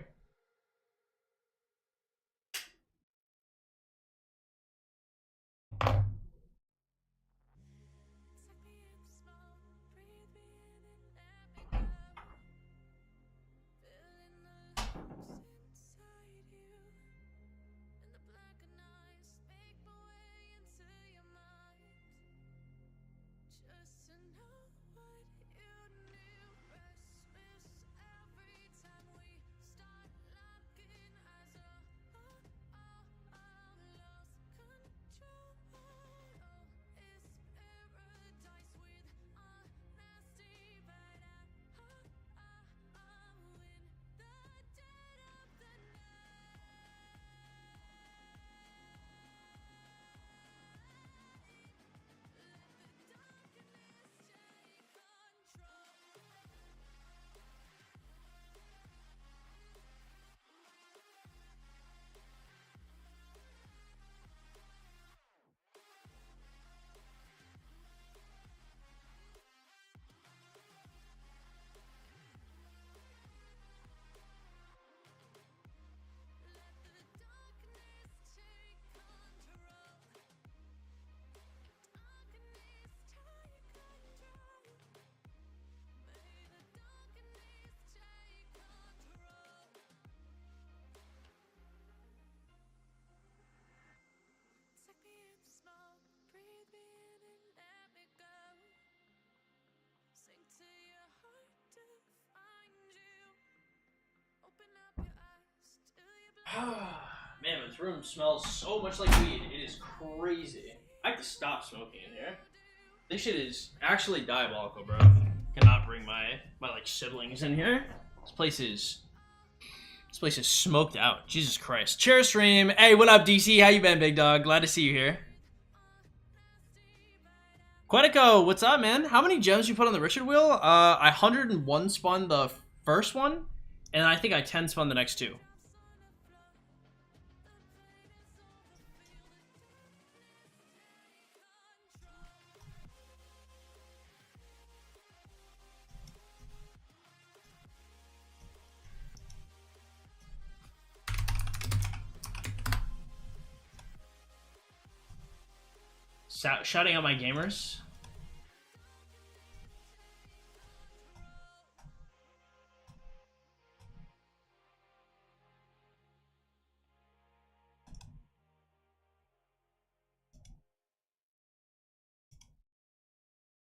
Man, this room smells so much like weed. It is crazy. I have to stop smoking in here. This shit is actually diabolical, bro. Cannot bring my like siblings in here. This place is smoked out. Jesus Christ. Cheers, stream. Hey, what up, DC? How you been, big dog? Glad to see you here. Quetico, what's up, man? How many gems you put on the Richard wheel? I 101 spun the first one, and I think I 10 spun the next two. Shouting out my gamers.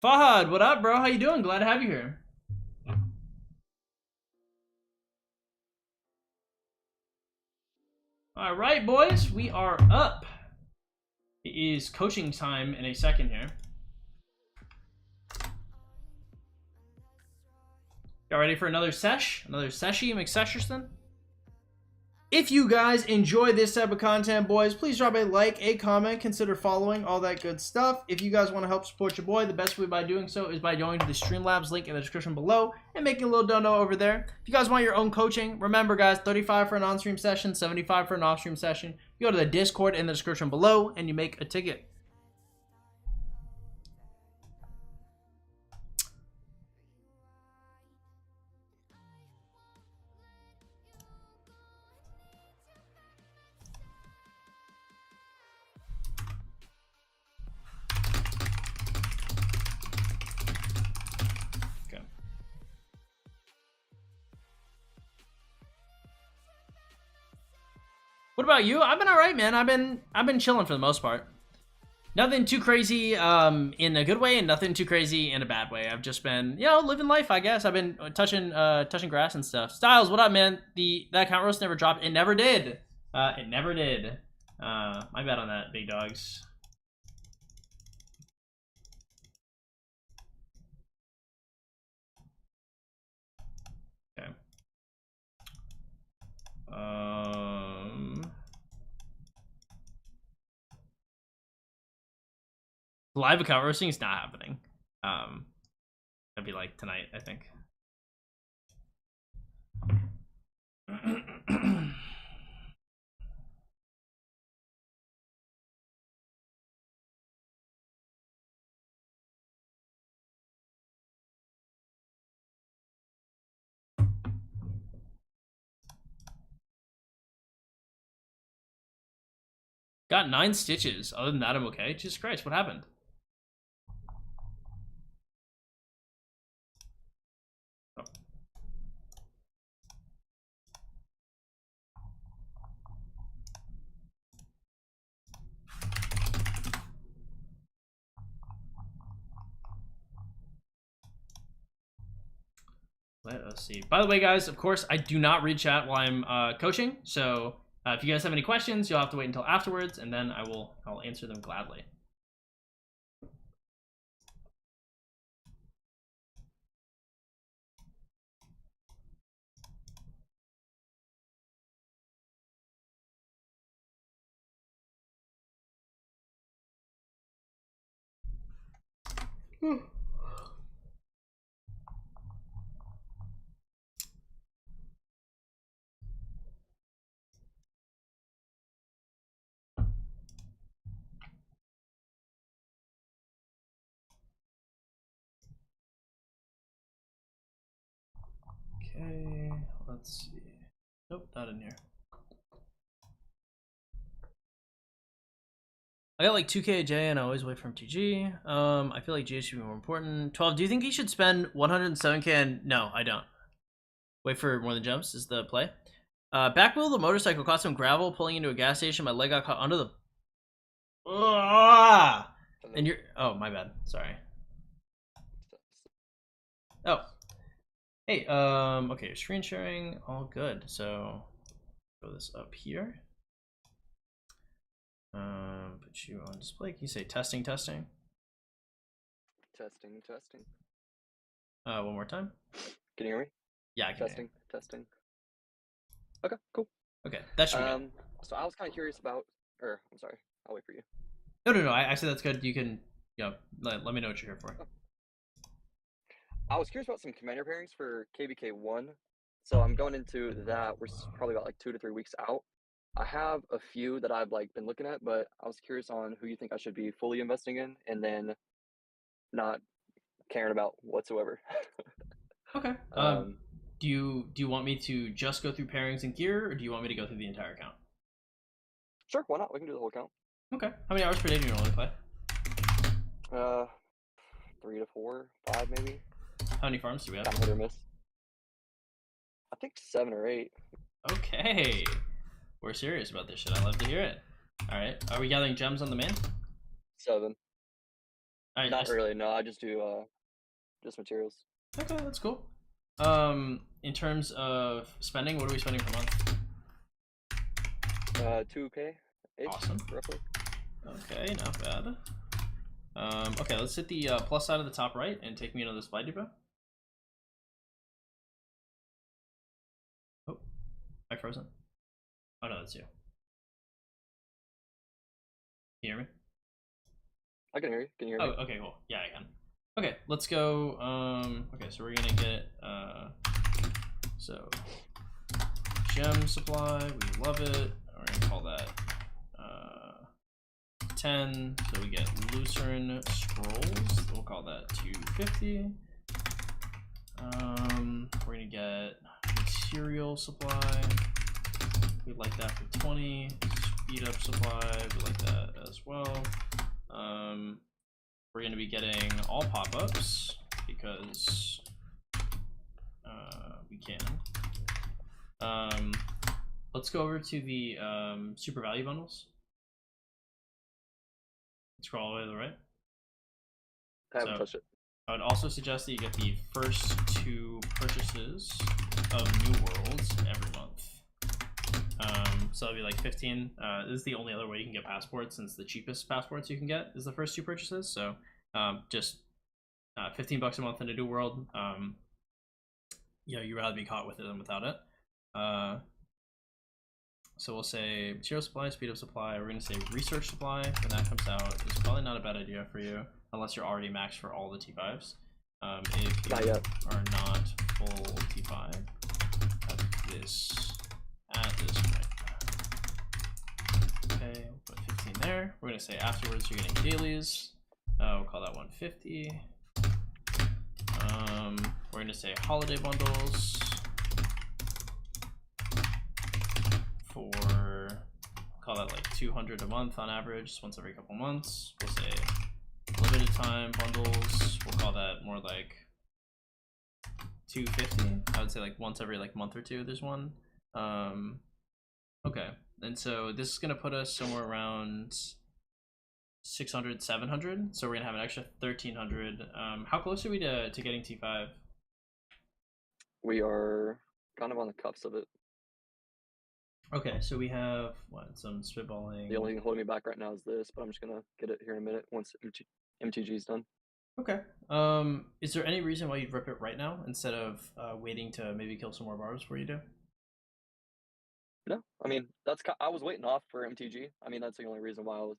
Fahad, what up, bro? How you doing? Glad to have you here. All right, boys, we are up. It is coaching time in a second here. Y'all ready for another sesh? Another seshy McSesherson? If you guys enjoy this type of content, boys, please drop a like, a comment, consider following, all that good stuff. If you guys want to help support your boy, the best way by doing so is by going to the Streamlabs link in the description below and making a little dono over there. If you guys want your own coaching, remember guys, 35 for an on-stream session, 75 for an off-stream session. You go to the Discord in the description below and you make a ticket. What about you? I've been all right, man. I've been chilling for the most part. Nothing too crazy in a good way, and nothing too crazy in a bad way. I've just been, living life, I guess. I've been touching grass and stuff. Styles, what up, man? That account roast never dropped. It never did. It never did. My bad on that, big dogs. Okay. Live account roasting is not happening. That'd be like tonight, I think. Got 9 stitches. Other than that, I'm okay. Jesus Christ, what happened? Oh. Let us see. By the way, guys, of course, I do not read chat while I'm coaching, so if you guys have any questions, you'll have to wait until afterwards, and then I'll answer them gladly. Okay, let's see. Nope, not in here. I got like 2K a J and I always wait for MTG. I feel like GH should be more important. 12, do you think he should spend 107K? And no, I don't. Wait for more than jumps is the play. Back wheel of the motorcycle caught some gravel pulling into a gas station. My leg got caught under the... And you're... Oh, my bad. Sorry. Oh. Hey, okay, screen sharing, all good. So, throw this up here. Put you on display. Can you say testing, testing? Testing, testing. One more time. Can you hear me? Yeah, I can. Testing, testing. Okay, cool. Okay, that should be good. So I was kind of curious about, or I'm sorry, I'll wait for you. No. I said that's good. You can, let me know what you're here for. Oh. I was curious about some commander pairings for KVK1. So I'm going into that. We're probably about like 2 to 3 weeks out. I have a few that I've been looking at, but I was curious on who you think I should be fully investing in and then not caring about whatsoever. Okay. Do you want me to just go through pairings and gear, or do you want me to go through the entire account? Sure, why not? We can do the whole account. Okay. How many hours per day do you normally play? 3 to 4, 5 maybe. How many farms do we have? Kind of hit or miss. I think 7 or 8. Okay. We're serious about this shit. I love to hear it. All right. Are we gathering gems on the main? 7. All right, not really. No, I just do just materials. Okay, that's cool. In terms of spending, what are we spending per month? 2K. Awesome. Roughly. Okay, not bad. Okay, let's hit the plus side of the top right and take me into this flight depot. Oh, am I frozen? Oh no, that's you. Can you hear me? I can hear you. Can you hear me? Oh, okay, cool. Yeah, I can. Okay, let's go. Okay, so we're gonna get so gem supply. We love it. We're gonna call that 10. So we get Lucerne scrolls. We'll call that 250. We're gonna get material supply. We'd like that for 20. Speed up supply. We like that as well. We're going to be getting all pop-ups because we can. let's go over to the super value bundles. Scroll all the way to the right. I haven't touched it. I would also suggest that you get the first 2 purchases of New Worlds every month. So that'll be like 15. This is the only other way you can get passports, since the cheapest passports you can get is the first 2 purchases. So just $15 a month in a New World. You'd rather be caught with it than without it. So we'll say material supply, speed of supply. We're going to say research supply. When that comes out, it's probably not a bad idea for you, unless you're already maxed for all the T5s. If you are not full T5 at this point. Okay, we'll put 15 there. We're going to say afterwards you're getting dailies. We'll call that 150. We're going to say holiday bundles for, call that like 200 a month on average, just once every couple months. We'll say limited time bundles, we'll call that more like 250. I would say like once every like month or two there's one. Okay, and so this is going to put us somewhere around 600, 700. So we're going to have an extra 1300. How close are we to getting T5? We are kind of on the cuffs of it. Okay, so we have some spitballing. The only thing holding me back right now is this, but I'm just gonna get it here in a minute once MTG is done. Okay. Is there any reason why you'd rip it right now instead of waiting to maybe kill some more barbs before you do? No, I mean I was waiting off for MTG. I mean that's the only reason why I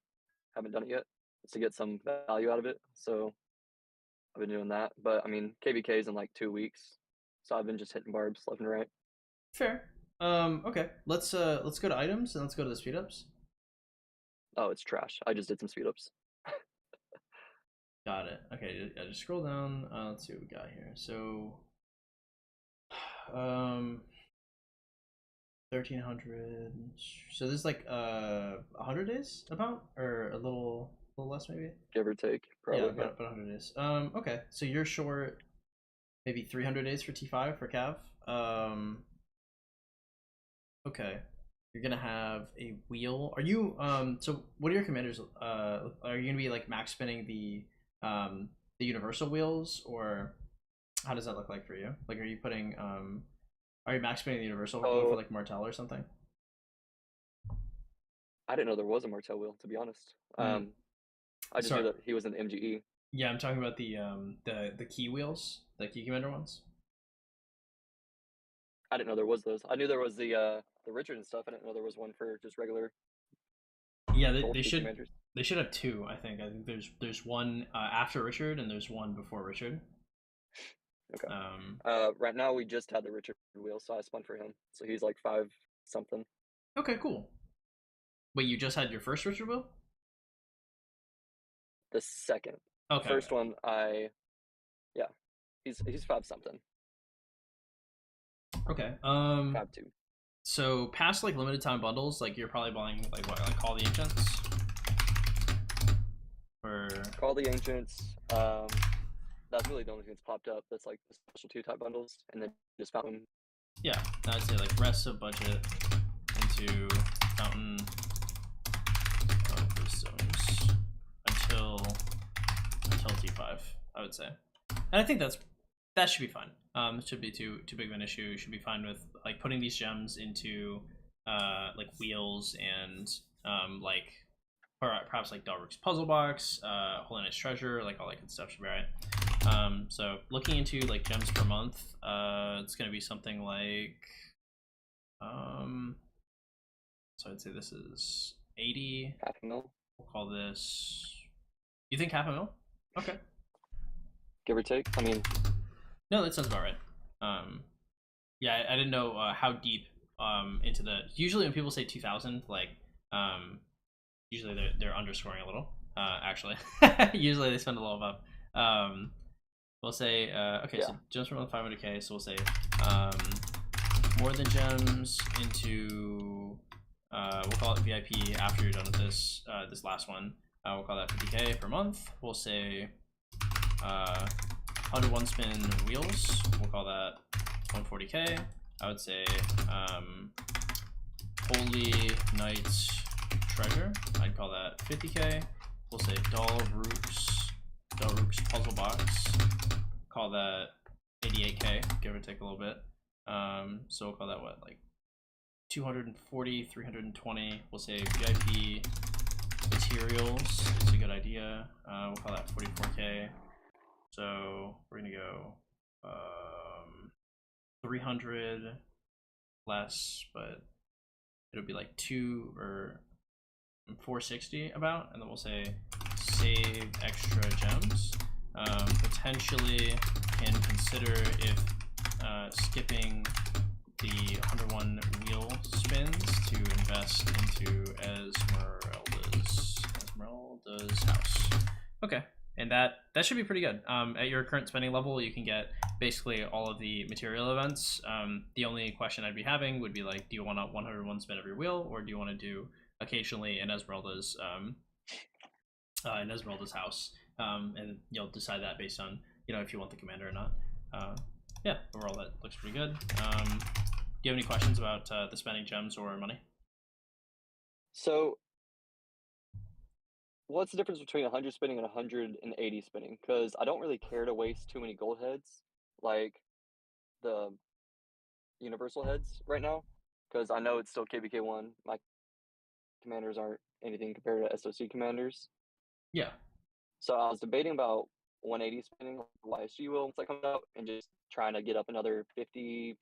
haven't done it yet, is to get some value out of it. So I've been doing that. But I mean KVK is in like 2 weeks, so I've been just hitting barbs left and right. Fair. Okay, let's go to items and let's go to the speed ups. Oh, it's trash. I just did some speed ups. Got it. Okay, I just scroll down. Let's see what we got here. So 1300. So this is like 100 days about, or a little less maybe, give or take, probably. Yeah, about 100 days. Okay, so you're short maybe 300 days for T5 for Cav. Okay, you're gonna have a wheel. Are you so what are your commanders? Are you gonna be like max spinning the universal wheels, or how does that look like for you? Like, are you putting are you max spinning the universal wheel for like Martel or something? I didn't know there was a Martel wheel, to be honest. I just knew that he was an MGE. Yeah, I'm talking about the key wheels, the key commander ones. I didn't know there was those. I knew there was the Richard and stuff. I didn't know there was one for just regular. Yeah, they should have 2. I think there's one after Richard and there's one before Richard. Okay. Right now we just had the Richard wheel, so I spun for him. So he's like 5 something. Okay, cool. Wait, you just had your first Richard wheel? The second. Okay. First one he's 5 something. Okay. 5-2. So past like limited time bundles, like you're probably buying like what, like Call the Ancients? Or Call the Ancients. That's really the only thing that's popped up. That's like the special 2 type bundles, and then just Fountain. Yeah, I'd say like rest of budget into Fountain of Stones until T5. I would say, and I think that should be fine. It should be too big of an issue. You should be fine with like putting these gems into like wheels and like perhaps like Dalrik's Puzzle Box, Holy Knight's Treasure, like all that good stuff should be right. So looking into like gems per month, it's gonna be something like so I'd say this is 80. Half a mil. We'll call this. You think half a mil? Okay. Give or take. I mean. No, that sounds about right. Yeah, I didn't know how deep into the. Usually when people say 2,000, like usually they're underscoring a little. Actually, usually they spend a little above. We'll say okay, so gems from 500k. So we'll say more than gems into we'll call it VIP after you're done with this this last one. We'll call that 50k per month. We'll say 101 spin wheels, we'll call that 140k. I would say Holy Knight's Treasure. I'd call that 50k. We'll say Dalruk's Puzzle Box. Call that 88k, give or take a little bit. So we'll call that what, like 240, 320. We'll say VIP materials is a good idea. We'll call that 44k. So we're gonna go 300 less, but it'll be like 460 about, and then we'll say save extra gems. Potentially can consider if skipping the 101 wheel spins to invest into Esmeralda's house. Okay, and that should be pretty good. At your current spending level, you can get basically all of the material events. The only question I'd be having would be like, do you want a 101 spin every wheel, or do you want to do occasionally in Esmeralda's house? And you'll decide that based on, you know, if you want the commander or not. Yeah, overall that looks pretty good. Do you have any questions about the spending gems or money? So, what's the difference between 100 spinning and 180 spinning? Because I don't really care to waste too many gold heads, like the universal heads right now, because I know it's still KBK1. My commanders aren't anything compared to SOC commanders. Yeah. So I was debating about 180 spinning YSG will once that comes out, and just trying to get up another 50,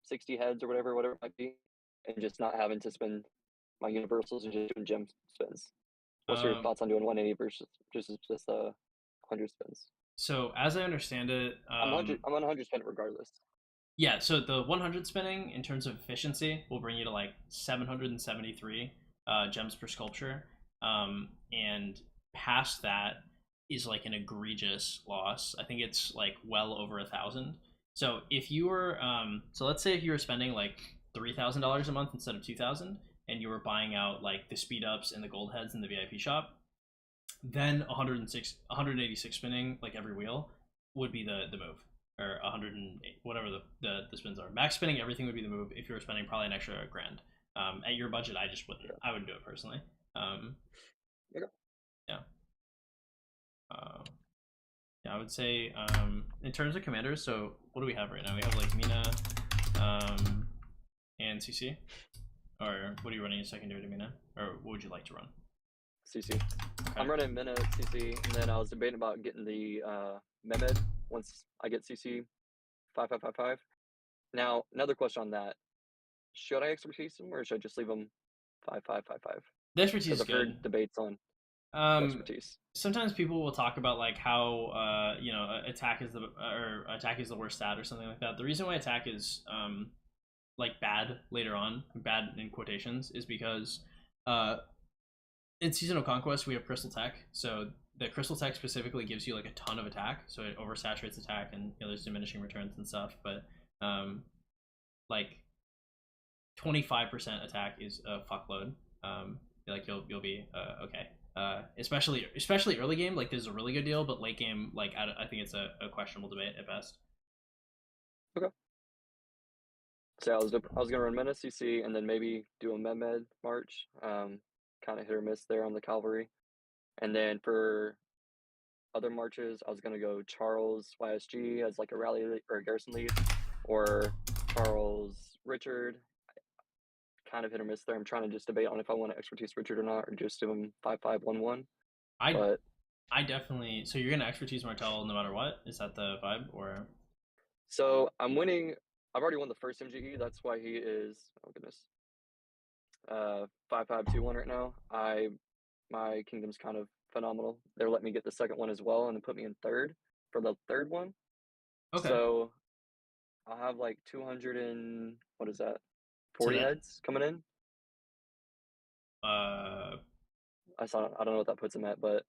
60 heads or whatever it might be, and just not having to spend my universals and just doing gem spins. What's your thoughts on doing 180 versus just 100 spins? So as I understand it, I'm on 100 spin regardless. Yeah, so the 100 spinning in terms of efficiency will bring you to like 773 gems per sculpture, and past that is like an egregious loss. I think it's like well over 1,000. So if you were so let's say if you were spending like $3,000 a month instead of 2,000, and you were buying out like the speed ups and the gold heads in the VIP shop, then 186 spinning like every wheel would be the move, or 108, whatever the spins are. Max spinning everything would be the move if you were spending probably an extra $1,000. At your budget, I wouldn't do it personally. Okay. Yeah. Yeah, I would say in terms of commanders, so what do we have right now? We have like Mina and CC. Or what are you running a secondary to Mina? Or what would you like to run? CC. Okay. I'm running Mina CC, and then I was debating about getting the Mehmed once I get CC 5555. Now, another question on that. Should I expertise him, or should I just leave him 5555? The expertise is I've good. heard debates on expertise. Sometimes people will talk about like how you know, attack is the worst stat or something like that. The reason why attack is like bad later on, bad in quotations, is because in Seasonal Conquest we have Crystal Tech. So the Crystal Tech specifically gives you like a ton of attack, so it oversaturates attack, and you know, there's diminishing returns and stuff. But like 25% attack is a fuckload. Like you'll be okay. Especially early game, like this is a really good deal, but late game, like I think it's a questionable debate at best. Okay. So I was gonna run Mena CC and then maybe do a Mehmed March, kind of hit or miss there on the cavalry, and then for other marches I was gonna go Charles YSG as like a rally or a garrison lead, or Charles Richard. Kind of hit or miss there. I'm trying to just debate on if I want to expertise Richard or not, or just do him 5511. I definitely. So you're gonna expertise Martel no matter what? Is that the vibe, or? So I'm winning. I've already won the first MGE. That's why he is. Oh goodness. 5521 right now. My kingdom's kind of phenomenal. They're letting me get the second one as well, and then put me in third for the third one. Okay. So I'll have like 200 and what is that? 40 heads coming in. I don't know what that puts him at, but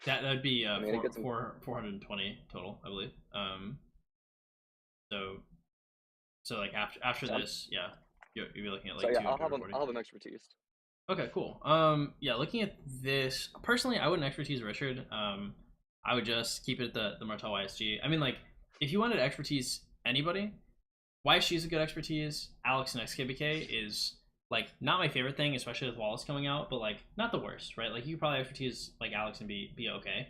that'd be 420 total, I believe. So like after this, yeah, you'll be looking at like. So yeah, I'll have him expertise. Okay, cool. Yeah, looking at this personally, I wouldn't expertise Richard. I would just keep it at the Martel YSG. I mean, like if you wanted to expertise anybody, YSG is a good expertise. Alex and XKBK is like not my favorite thing, especially with Wallace coming out, but like not the worst, right? Like you could probably expertise like Alex and be okay.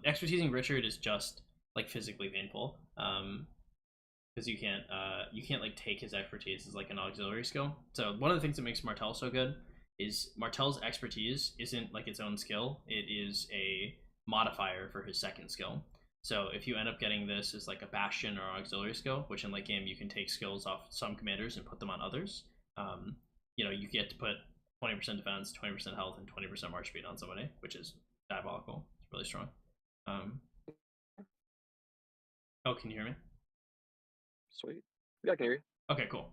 Expertising Richard is just like physically painful, because you can't like take his expertise as like an auxiliary skill. So one of the things that makes Martel so good is Martel's expertise isn't like its own skill, it is a modifier for his second skill. So if you end up getting this as like a bastion or auxiliary skill, which in late game you can take skills off some commanders and put them on others, you know, you get to put 20% defense, 20% health, and 20% march speed on somebody, which is diabolical. It's really strong. Oh, can you hear me? Sweet. Yeah, I can hear you. Okay, cool.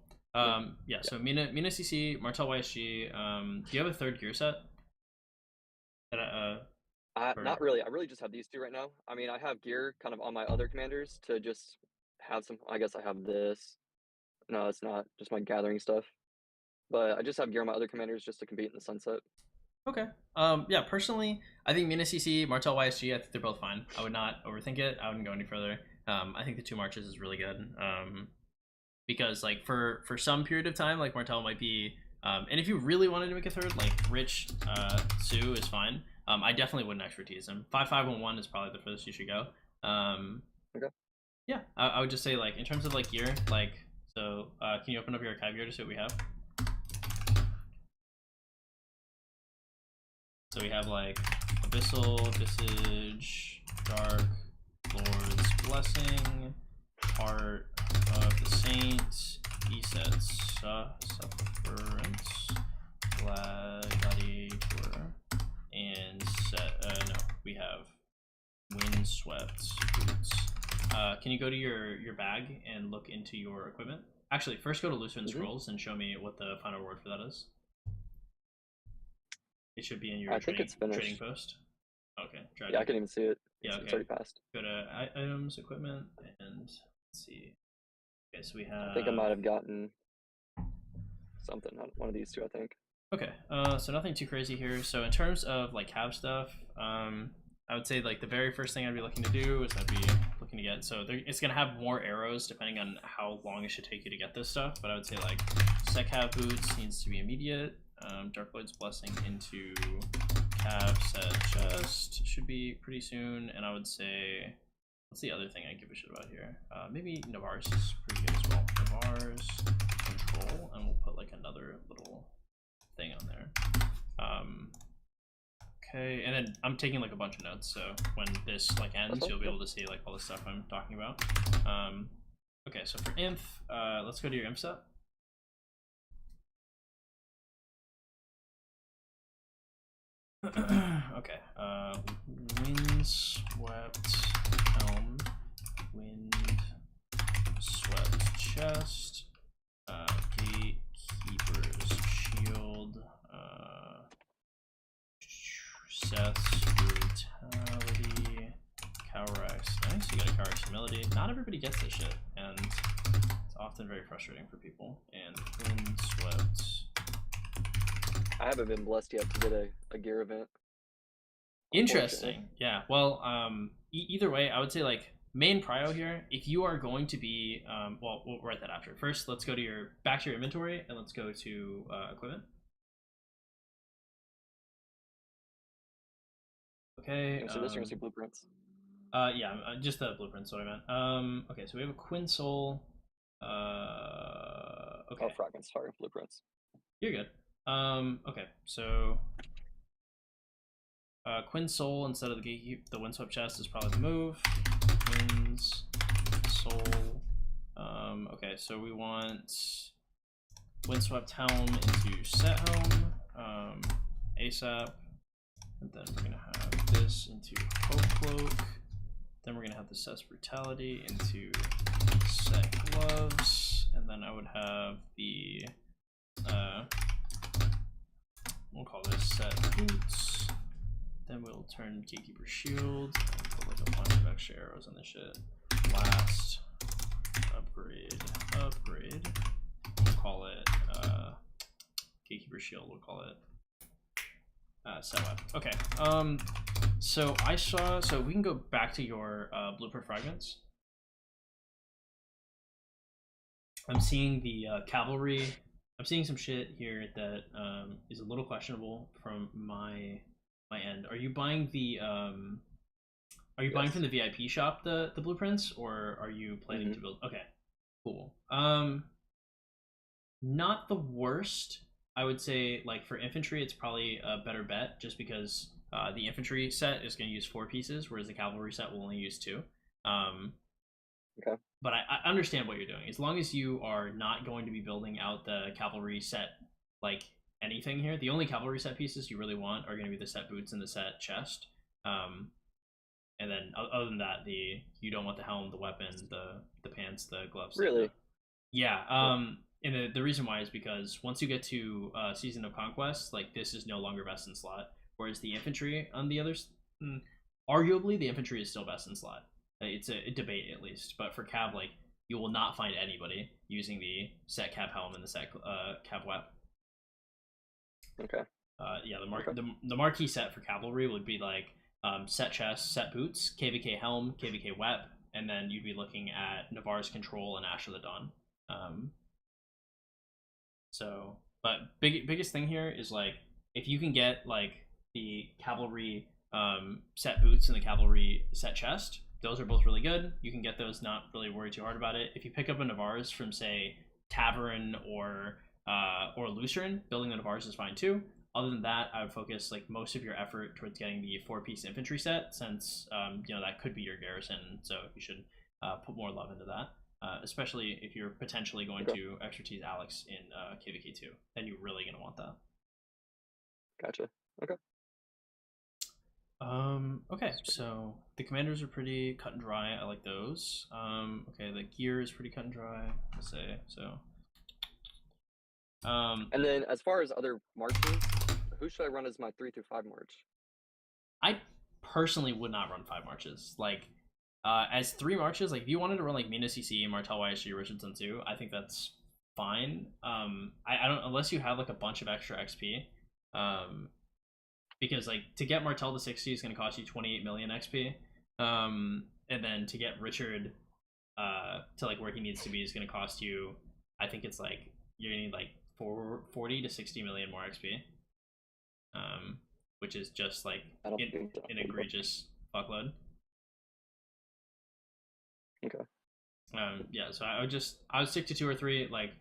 Yeah, so Mina CC, Martel YSG, do you have a third gear set? Not really. I really just have these two right now. I mean, I have gear kind of on my other commanders to just have some. I guess I have this. No, it's not. Just my gathering stuff. But I just have gear on my other commanders just to compete in the sunset. Okay. Yeah, personally, I think Mina CC, Martel YSG, I think they're both fine. I would not overthink it. I wouldn't go any further. I think the 2 marches is really good. Because like for some period of time, like Martel might be, and if you really wanted to make a third, like Rich Sue is fine. I definitely wouldn't expertise him. 5.5.1 is probably the furthest you should go. Okay. Yeah, I would just say like in terms of like gear, like so. Can you open up your archive gear to see what we have? So we have like Abyssal, Visage, Dark, Lord's Blessing, Heart of the Saints, Eset's Sufferance, Gladiator, and no, we have Windswept Boots. Can you go to your bag and look into your equipment? Actually, first go to Lucifer Scrolls and show me what the final reward for that is. It should be in your trading post. Okay. Yeah, I can even see it. Yeah, okay. It's already passed. Go to items, equipment, and let's see. Okay, so we have. I think I might have gotten something on one of these two. I think. Okay. So nothing too crazy here. So in terms of like cav stuff, I would say like the very first thing I'd be looking to do is I'd be looking to get. So it's gonna have more arrows depending on how long it should take you to get this stuff. But I would say like Sec Cav Boots needs to be immediate. Dark Lord's Blessing into Cav Set Chest should be pretty soon, and I would say, what's the other thing I give a shit about here? Maybe Navarre's is pretty good as well. Navarre's Control, and we'll put like another little thing on there. Okay, and then I'm taking like a bunch of notes, so when this like ends, you'll be able to see like all the stuff I'm talking about. Okay, so for Inf, let's go to your Inf set. Okay, Windswept Helm, Windswept Chest, Gatekeeper's Shield, Seth's Brutality, Cowrax. Nice, you got a Cowrax Humility. Not everybody gets this shit, and it's often very frustrating for people. And Windswept. I haven't been blessed yet to get a gear event. Interesting. Yeah. Well, either way, I would say like main prio here. If you are going to be, well, we'll write that after. First, let's go to back to your inventory and let's go to equipment. Okay. So this is gonna see blueprints. Yeah, just the blueprints. What I meant. Okay, so we have a Quinsole. Okay. Oh, fragments. Sorry, blueprints. You're good. Okay, so Quinsole instead of the Windswept Chest is probably the move. Quinsole. Okay, so we want Windswept Helm into Set Helm, ASAP, and then we're gonna have this into Hope Cloak. Then we're gonna have the Seth's Brutality into Set Gloves, and then I would have the we'll call this Set Boots. Then we'll turn Gatekeeper Shield and put like a bunch of extra arrows on this shit. Last upgrade. We'll call it Gatekeeper Shield. We'll call it Set Web. Okay. So I saw. So we can go back to your blueprint fragments. I'm seeing the cavalry I'm seeing some shit here that is a little questionable from my end. Are you buying the buying from the VIP shop the blueprints, or are you planning to build? Okay, cool. Not the worst. I would say, like, for infantry, it's probably a better bet, just because the infantry set is going to use 4 pieces, whereas the cavalry set will only use 2. Okay. But I understand what you're doing. As long as you are not going to be building out the cavalry set, like, anything here, the only cavalry set pieces you really want are going to be the set boots and the set chest. And then other than that, you don't want the helm, the weapon, the pants, the gloves. Really? Yeah. And the reason why is because once you get to Season of Conquest, like, this is no longer best in slot, whereas the infantry on the others, arguably the infantry is still best in slot. It's a debate, at least, but for cav, like, you will not find anybody using the set cav helm and the set cav wep. Okay. Yeah, the marquee set for cavalry would be like set chest, set boots, KVK helm, KVK wep, and then you'd be looking at Navarre's Control and Ash of the Dawn. So, but biggest thing here is, like, if you can get, like, the cavalry set boots and the cavalry set chest, those are both really good. You can get those, not really worry too hard about it. If you pick up a Navarre's from, say, Tavern or Lucerne, building the Navarre's is fine too. Other than that, I would focus, like, most of your effort towards getting the 4-piece infantry set, since you know, that could be your garrison, so you should put more love into that. Especially if you're potentially going to expertise Alex in KVK2, then you're really going to want that. Gotcha. Okay. Okay, so the commanders are pretty cut and dry. I like those. Okay, the gear is pretty cut and dry, I'll say. So. And then as far as other marches, who should I run as my 3-5 march? I personally would not run 5 marches. Like, as 3 marches, like, if you wanted to run, like, Mina CC, Martel YSG, Richard Sun Tzu, I think that's fine. I don't, unless you have, like, a bunch of extra XP. Because, like, to get Martel to 60 is going to cost you 28 million XP. And then to get Richard to, like, where he needs to be is going to cost you, I think it's, like, you're going to need, like, 40 to 60 million more XP. Which is just, like, an egregious fuckload. Okay. Yeah, so I would stick to 2 or 3. Like,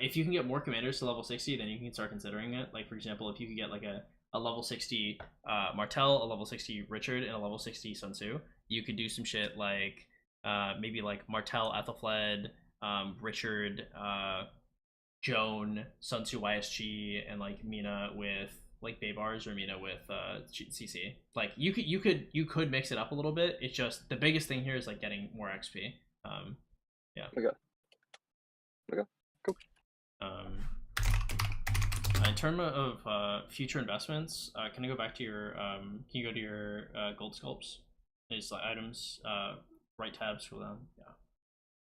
if you can get more commanders to level 60, then you can start considering it. Like, for example, if you could get, like, a level 60 Martel, a level 60 Richard, and a level 60 Sun Tzu, you could do some shit like maybe like Martel Ethelfled, Richard, Joan, Sun Tzu YSG, and like Mina with like Baybars, or Mina with CC. Like, you could mix it up a little bit. It's just the biggest thing here is, like, getting more XP. Yeah. Okay. Cool. In terms of future investments, can I go back to your can you go to your gold sculpts? It's like items, right tab, scroll down.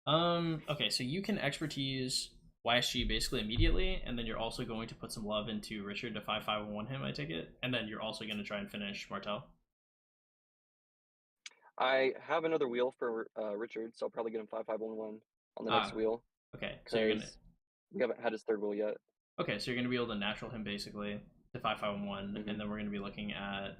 Yeah. Okay, so you can expertise YSG basically immediately, and then you're also going to put some love into Richard to 5-5-1 him, I take it, and then you're also going to try and finish Martel. I have another wheel for Richard, so I'll probably get him 5-5-1-1 on the next wheel. Okay, so you're gonna. We haven't had his 3rd wheel yet. Okay, so you're gonna be able to natural him basically to 5-5-1, and then we're gonna be looking at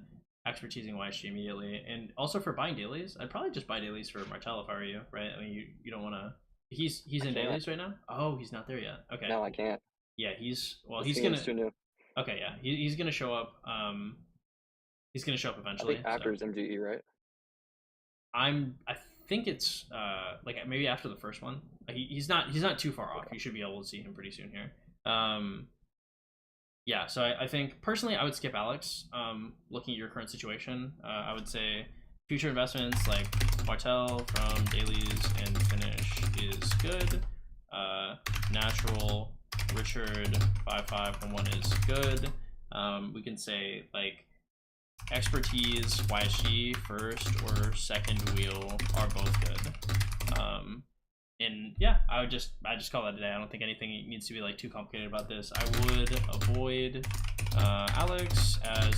expertising YSG immediately, and also for buying dailies, I'd probably just buy dailies for Martel if I were you, right? I mean, you don't want to. He's in dailies right now. Oh, he's not there yet. Okay. No, I can't. Yeah, he's gonna. Too new. Okay, yeah, he's gonna show up. He's gonna show up eventually. I think after his MGE, right? I think it's like maybe after the first one. He's not too far off. You should be able to see him pretty soon here. Yeah, so I think personally I would skip Alex. Looking at your current situation, I would say future investments like Martel from dailies and finish is good. Natural Richard 5-5-1 is good. We can say like expertise YSG first or second wheel are both good. And yeah, I just call that a day. I don't think anything needs to be like too complicated about this. I would avoid Alex, as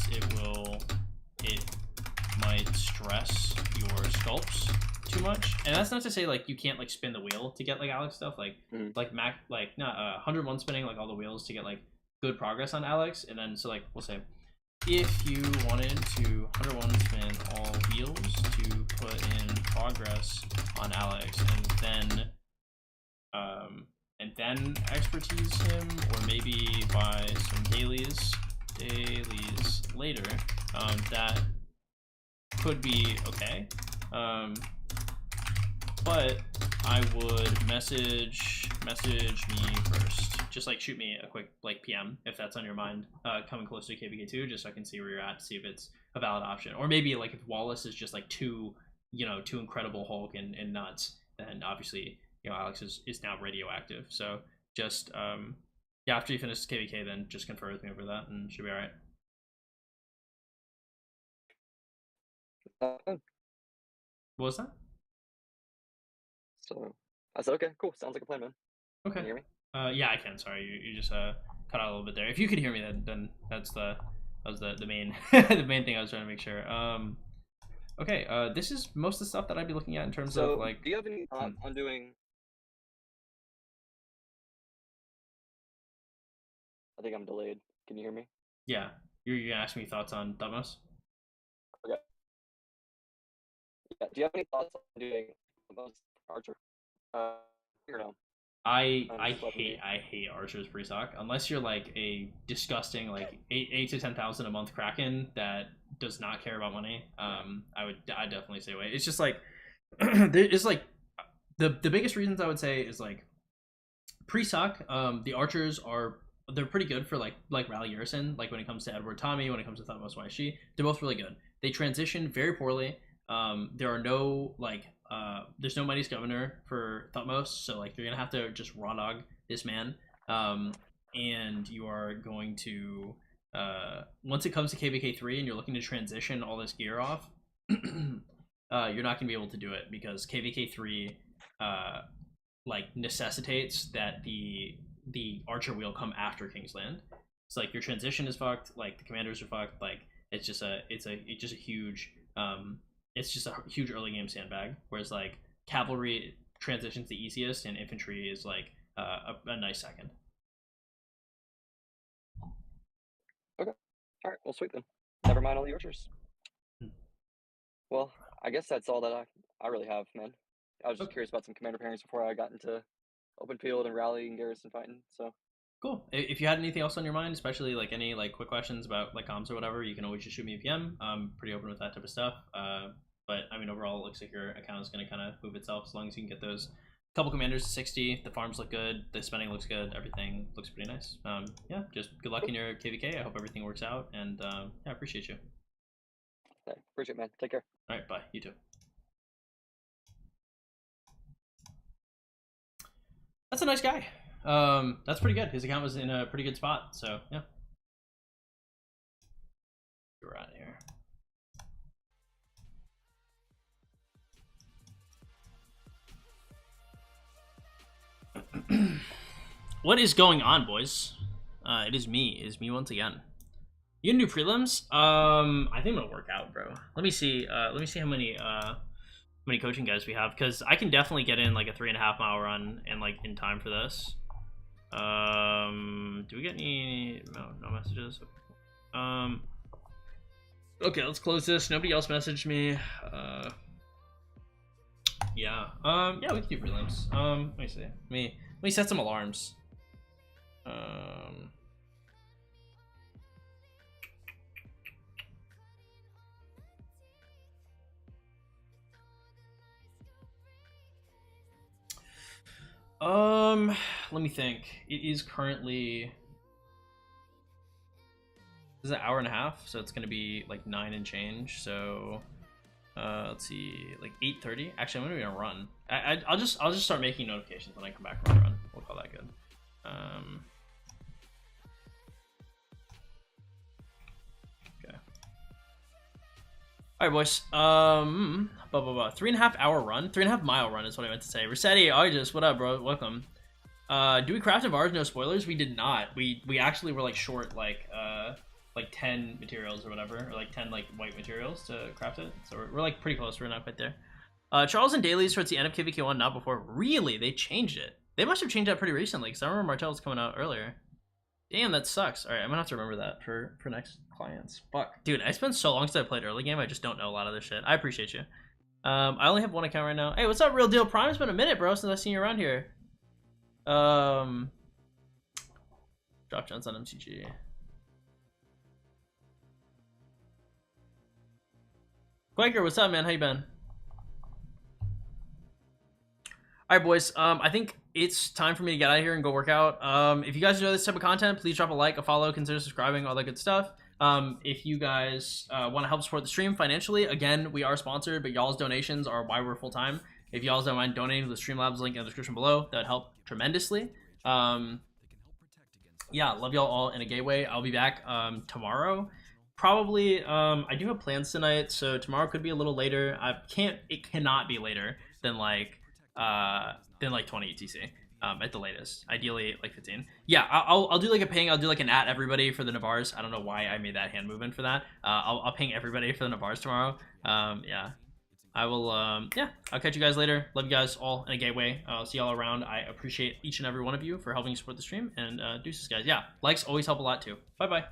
it might stress your sculpts. too much. And that's not to say like you can't like spin the wheel to get like Alex stuff, like not 101 spinning like all the wheels to get like good progress on Alex. And then so like we'll say if you wanted to 101 spin all wheels to put in progress on Alex, and then expertise him, or maybe buy some dailies later, that could be okay. But I would message me first. Just like shoot me a quick like PM if that's on your mind, coming close to KVK2, just so I can see where you're at, see if it's a valid option. Or maybe like if Wallace is just like too incredible Hulk and nuts, then obviously Alex is now radioactive. So just yeah, after you finish KVK, then just confer with me over that and should be alright. What was that? So I said, okay, cool. Sounds like a plan, man. Okay. Can you hear me? Yeah, I can. Sorry, you just cut out a little bit there. If you could hear me, then that was the main the main thing I was trying to make sure. Okay. This is most of the stuff that I'd be looking at in terms of like. Do you have any thoughts on doing? I think I'm delayed. Can you hear me? Yeah, you're gonna ask me thoughts on Thutmose? Okay. Yeah. Do you have any thoughts on doing Archer? Or no? I hate Archer's pre-sock unless you're like a disgusting like 8 to 10,000 a month Kraken that does not care about money. I'd definitely stay away. It's just like it's like the biggest reasons I would say is like pre-sock. The Archers they're pretty good for like Rally Garrison, like when it comes to Edward Tommy, when it comes to Thutmose YSG, they're both really good. They transition very poorly. There are no like there's no Mighty's Governor for Thutmose, so like you're gonna have to just raw dog this man, and you are going to once it comes to KVK3 and you're looking to transition all this gear off, you're not gonna be able to do it because KVK3 like necessitates that the Archer wheel come after Kingsland. It's like your transition is fucked, like the commanders are fucked, like it's just a huge early game sandbag, whereas like cavalry transition's the easiest and infantry is like a nice second. Okay. All right. Well, sweet then. Never mind all the Archers. Well, I guess that's all that I really have, man. I was just curious about some commander pairings before I got into open field and rally and garrison fighting. So cool. If you had anything else on your mind, especially like any like quick questions about like comms or whatever, you can always just shoot me a PM. I'm pretty open with that type of stuff. But I mean, overall, it looks like your account is going to kind of move itself as long as you can get those couple commanders to 60. The farms look good. The spending looks good. Everything looks pretty nice. Yeah, just good luck in your KVK. I hope everything works out. And yeah, I appreciate you. Okay, appreciate it, man. Take care. All right, bye. You too. That's a nice guy. That's pretty good. His account was in a pretty good spot. So yeah. We're out of here. What is going on, boys? It is me once again. You gonna do prelims? I think it'll work out, bro. Let me see how many coaching guys we have, because I can definitely get in like a 3.5 mile run and like in time for this. Do we get any no messages? Okay, let's close this. Nobody else messaged me. Yeah. Yeah, we can do prelims. Let me see. Let me set some alarms. Let me think. It is currently, this is an hour and a half, so it's gonna be like 9 and change. So let's see, like 8:30. Actually, I'm gonna run. I'll just start making notifications when I come back from my run. We'll call that good. Okay. All right, boys. 3.5 hour run, 3.5 mile run is what I meant to say. Rossetti, Argus, what up, bro? Welcome. Do we craft Navars? No spoilers. We did not. We actually were like short like 10 materials or whatever, or like 10 like white materials to craft it. So we're like pretty close. We're not quite there. Charles and Dailies towards the end of KVK1, not before. Really? They changed it. They must have changed that pretty recently, because I remember Martell's coming out earlier. Damn, that sucks. Alright, I'm gonna have to remember that for next clients. Fuck. Dude, I spent so long since I played early game, I just don't know a lot of this shit. I appreciate you. I only have one account right now. Hey, what's up, Real Deal Prime? It's been a minute, bro, since I've seen you around here. Drop Jones on MTG. Quaker, what's up, man? How you been? All right, boys. I think it's time for me to get out of here and go work out. If you guys enjoy this type of content, please drop a like, a follow, consider subscribing, all that good stuff. If you guys want to help support the stream financially, again, we are sponsored, but y'all's donations are why we're full time. If y'all don't mind donating to the Streamlabs link in the description below, that would help tremendously. Yeah, love y'all all in a gay way. I'll be back tomorrow. Probably, I do have plans tonight, so tomorrow could be a little later. It cannot be later than like 20 ETC at the latest. Ideally like 15. Yeah, I'll do like a ping. I'll do like an at everybody for the Navars. I don't know why I made that hand movement for that. I'll ping everybody for the Navars tomorrow. Yeah, I will. Yeah, I'll catch you guys later. Love you guys all in a gay way. I'll see y'all around. I appreciate each and every one of you for helping support the stream, and deuces, guys. Yeah, likes always help a lot too. Bye bye.